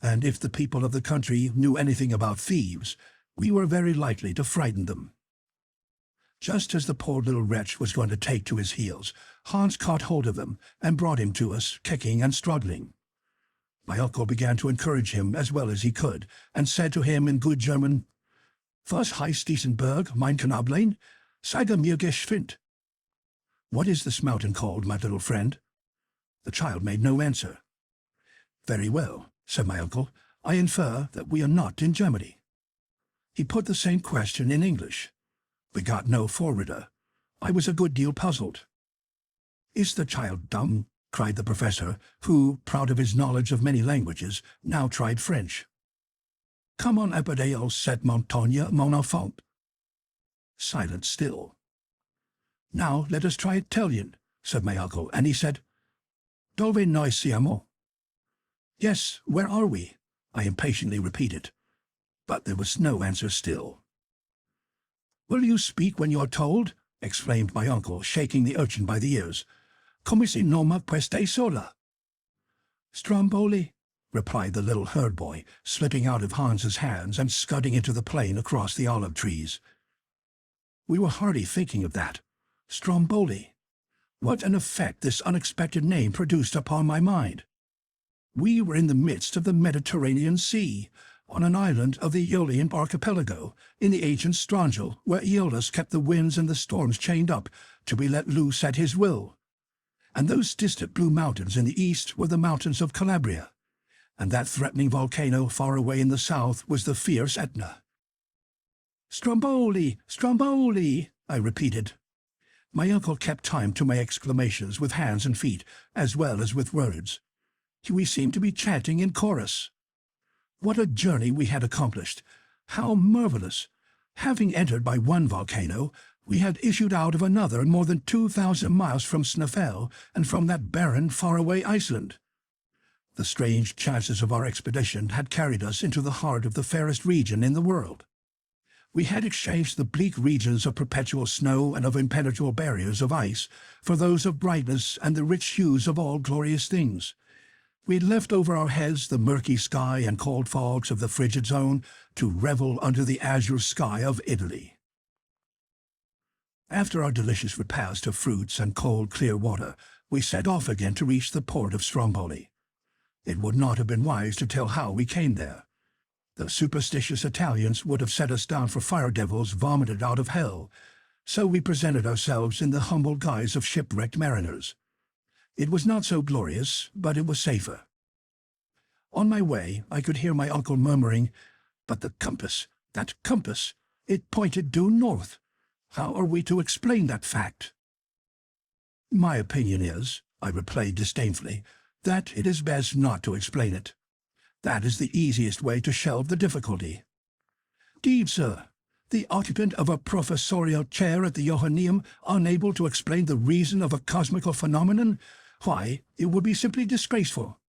And if the people of the country knew anything about thieves, we were very likely to frighten them. Just as the poor little wretch was going to take to his heels, Hans caught hold of him and brought him to us, kicking and struggling. My uncle began to encourage him as well as he could, and said to him in good German, "Was heißt diesen Berg, mein Knablein? Sage mir geschwind." "What is this mountain called, my little friend?" The child made no answer. "Very well," said my uncle, "I infer that we are not in Germany." He put the same question in English. We got no forwarder. I was a good deal puzzled. "Is the child dumb?" cried the professor, who, proud of his knowledge of many languages, now tried French. "Comment appelle cette montagne, mon enfant?" Silence still. "Now let us try Italian," said my uncle, and he said, "Dove noi siamo?" "Yes, where are we?" I impatiently repeated. But there was no answer still. "Will you speak when you are told?" exclaimed my uncle, shaking the urchin by the ears. "Come si noma questa sola?" "Stromboli," replied the little herd boy, slipping out of Hans's hands and scudding into the plain across the olive trees. We were hardly thinking of that. Stromboli. What an effect this unexpected name produced upon my mind. We were in the midst of the Mediterranean Sea, on an island of the Aeolian archipelago, in the ancient Strangel, where Aeolus kept the winds and the storms chained up to be let loose at his will. And those distant blue mountains in the east were the mountains of Calabria, and that threatening volcano far away in the south was the fierce Etna. "Stromboli! Stromboli!" I repeated. My uncle kept time to my exclamations with hands and feet, as well as with words. We seemed to be chanting in chorus. What a journey we had accomplished! How marvelous! Having entered by one volcano, we had issued out of another more than 2,000 miles from Snæfell and from that barren, far-away Iceland. The strange chances of our expedition had carried us into the heart of the fairest region in the world. We had exchanged the bleak regions of perpetual snow and of impenetrable barriers of ice for those of brightness and the rich hues of all glorious things. We had left over our heads the murky sky and cold fogs of the frigid zone to revel under the azure sky of Italy. After our delicious repast of fruits and cold, clear water, we set off again to reach the port of Stromboli. It would not have been wise to tell how we came there. The superstitious Italians would have set us down for fire devils vomited out of hell, so we presented ourselves in the humble guise of shipwrecked mariners. It was not so glorious, but it was safer. On my way, I could hear my uncle murmuring, "But the compass, that compass, it pointed due north. How are we to explain that fact?" "My opinion is," I replied disdainfully, "that it is best not to explain it. That is the easiest way to shelve the difficulty. 'Deed, sir, the occupant of a professorial chair at the Johanneum unable to explain the reason of a cosmical phenomenon? Why, it would be simply disgraceful."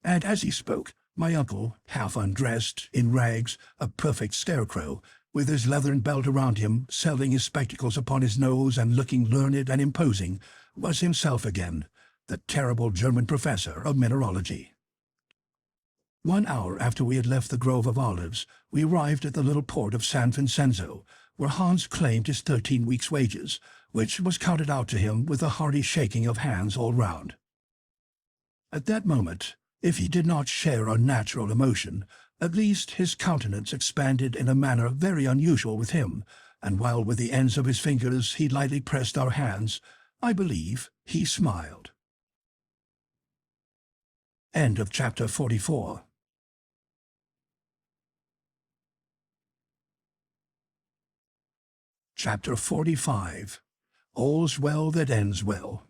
And as he spoke, my uncle, half undressed, in rags, a perfect scarecrow, with his leathern belt around him, selling his spectacles upon his nose and looking learned and imposing, was himself again, the terrible German professor of mineralogy. 1 hour after we had left the grove of olives, we arrived at the little port of San Vincenzo, where Hans claimed his 13 weeks' wages, which was counted out to him with a hearty shaking of hands all round. At that moment, if he did not share our natural emotion, at least his countenance expanded in a manner very unusual with him, and while with the ends of his fingers he lightly pressed our hands, I believe he smiled. End of chapter 44. Chapter 45. All's Well That Ends Well.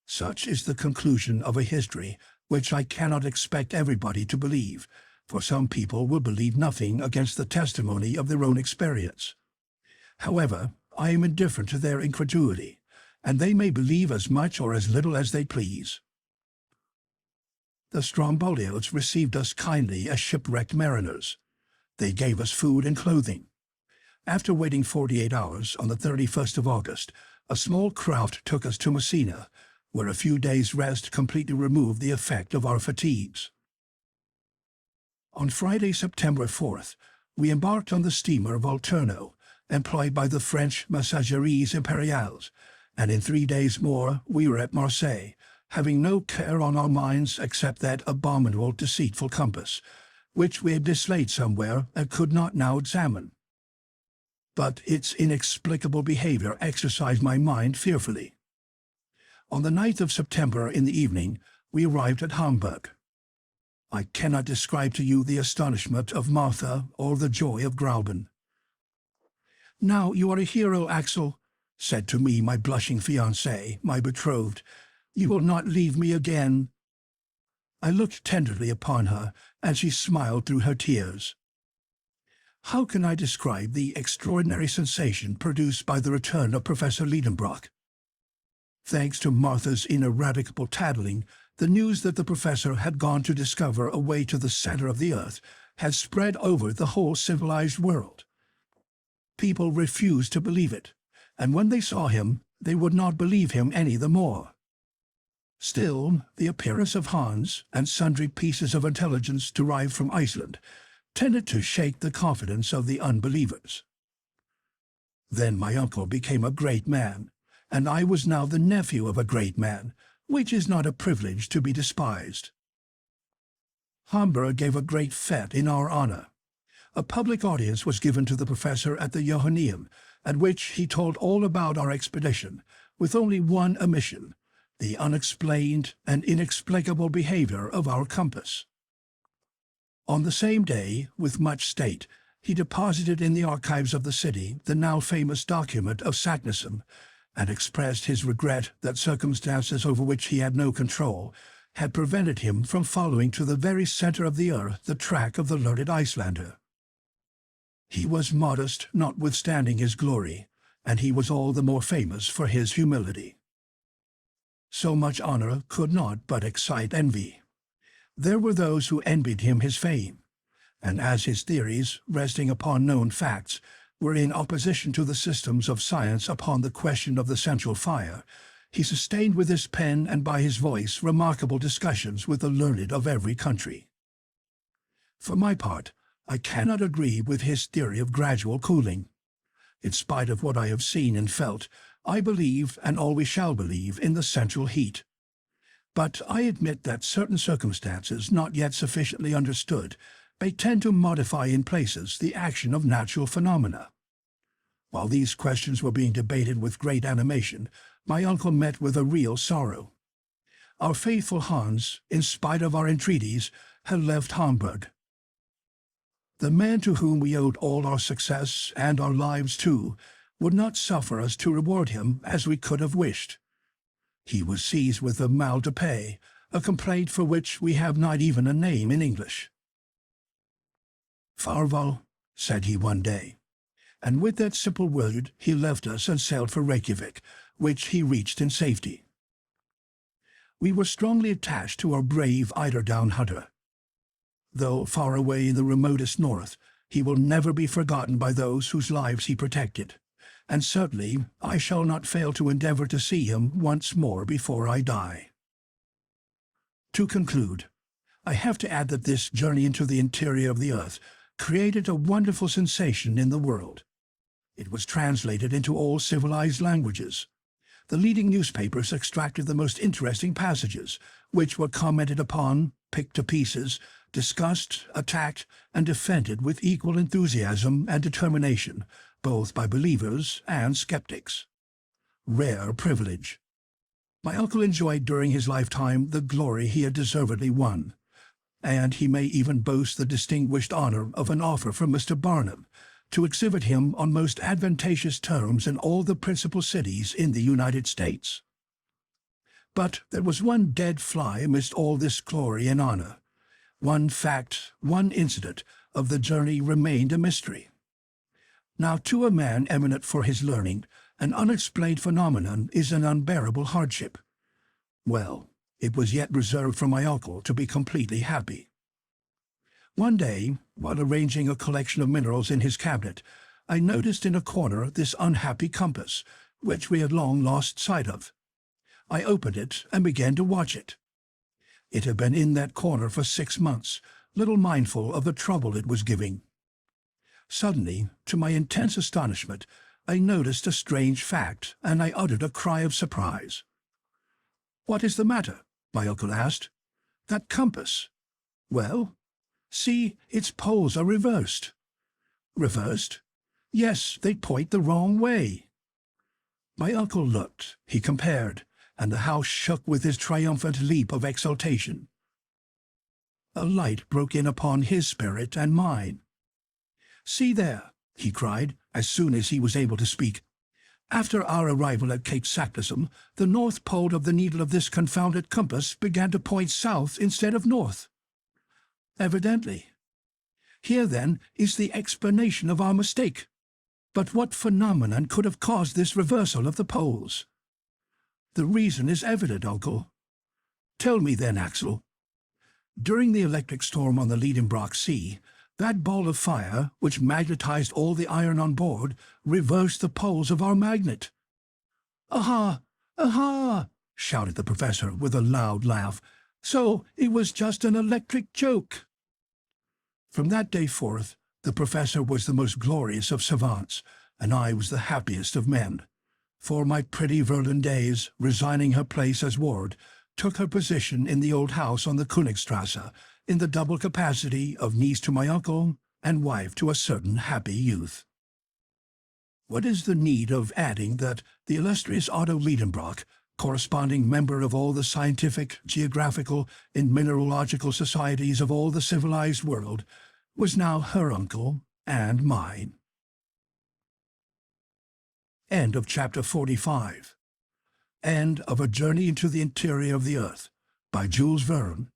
Such is the conclusion of a history which I cannot expect everybody to believe, for some people will believe nothing against the testimony of their own experience. However, I am indifferent to their incredulity, and they may believe as much or as little as they please. The Stromboliotes received us kindly as shipwrecked mariners. They gave us food and clothing. After waiting 48 hours on the 31st of August, a small craft took us to Messina, where a few days' rest completely removed the effect of our fatigues. On Friday, September 4th, we embarked on the steamer Volcano, employed by the French Messageries Impériales, and in 3 days more we were at Marseille, having no care on our minds except that abominable deceitful compass, which we had mislaid somewhere and could not now examine. But its inexplicable behavior exercised my mind fearfully. On the 9th of September in the evening, we arrived at Hamburg. I cannot describe to you the astonishment of Martha or the joy of Grauben. "Now you are a hero, Axel," said to me my blushing fiancée, my betrothed. "You will not leave me again." I looked tenderly upon her, and she smiled through her tears. How can I describe the extraordinary sensation produced by the return of Professor Lidenbrock? Thanks to Martha's ineradicable tattling, the news that the professor had gone to discover a way to the center of the earth had spread over the whole civilized world. People refused to believe it, and when they saw him, they would not believe him any the more. Still, the appearance of Hans and sundry pieces of intelligence derived from Iceland tended to shake the confidence of the unbelievers. Then my uncle became a great man, and I was now the nephew of a great man, which is not a privilege to be despised. Hamburg gave a great fête in our honor. A public audience was given to the professor at the Johanneum, at which he told all about our expedition, with only one omission, the unexplained and inexplicable behavior of our compass. On the same day, with much state, he deposited in the archives of the city the now famous document of Saknussemm, and expressed his regret that circumstances over which he had no control had prevented him from following to the very center of the earth the track of the learned Icelander. He was modest notwithstanding his glory, and he was all the more famous for his humility. So much honor could not but excite envy. There were those who envied him his fame, and as his theories, resting upon known facts, were in opposition to the systems of science upon the question of the central fire, he sustained with his pen and by his voice remarkable discussions with the learned of every country. For my part, I cannot agree with his theory of gradual cooling. In spite of what I have seen and felt, I believe, and always shall believe, in the central heat. But I admit that certain circumstances, not yet sufficiently understood, may tend to modify in places the action of natural phenomena. While these questions were being debated with great animation, my uncle met with a real sorrow. Our faithful Hans, in spite of our entreaties, had left Hamburg. The man to whom we owed all our success and our lives too would not suffer us to reward him as we could have wished. He was seized with the mal de paix, a complaint for which we have not even a name in English. "Farvel," said he one day, and with that simple word he left us and sailed for Reykjavik, which he reached in safety. We were strongly attached to our brave eiderdown hunter. Though far away in the remotest north, he will never be forgotten by those whose lives he protected, and certainly I shall not fail to endeavor to see him once more before I die. To conclude, I have to add that this journey into the interior of the earth created a wonderful sensation in the world. It was translated into all civilized languages. The leading newspapers extracted the most interesting passages, which were commented upon, picked to pieces, discussed, attacked, and defended with equal enthusiasm and determination, both by believers and skeptics. Rare privilege. My uncle enjoyed during his lifetime the glory he had deservedly won, and he may even boast the distinguished honor of an offer from Mr. Barnum to exhibit him on most advantageous terms in all the principal cities in the United States. But there was one dead fly amidst all this glory and honor. One fact, one incident of the journey remained a mystery. Now, to a man eminent for his learning, an unexplained phenomenon is an unbearable hardship. Well, it was yet reserved for my uncle to be completely happy. One day, while arranging a collection of minerals in his cabinet, I noticed in a corner this unhappy compass, which we had long lost sight of. I opened it and began to watch it. It had been in that corner for 6 months, little mindful of the trouble it was giving. Suddenly, to my intense astonishment, I noticed a strange fact, and I uttered a cry of surprise. "What is the matter?" my uncle asked. "That compass." "Well, see, its poles are reversed." "Reversed?" "Yes, they point the wrong way." My uncle looked, he compared, and the house shook with his triumphant leap of exultation. A light broke in upon his spirit and mine. "See there," he cried, as soon as he was able to speak. "After our arrival at Cape Saknussemm, the north pole of the needle of this confounded compass began to point south instead of north. Evidently. Here, then, is the explanation of our mistake. But what phenomenon could have caused this reversal of the poles?" "The reason is evident, uncle." "Tell me then, Axel." "During the electric storm on the Lidenbrock Sea, that ball of fire, which magnetized all the iron on board, reversed the poles of our magnet." "Aha! Aha!" shouted the professor with a loud laugh. "So it was just an electric joke." From that day forth, the professor was the most glorious of savants, and I was the happiest of men. For my pretty Verlin days, resigning her place as ward, took her position in the old house on the Königstrasse, in the double capacity of niece to my uncle and wife to a certain happy youth. What is the need of adding that the illustrious Otto Lidenbrock, corresponding member of all the scientific, geographical, and mineralogical societies of all the civilized world, was now her uncle and mine. End of chapter 45. End of A Journey into the Interior of the Earth by Jules Verne,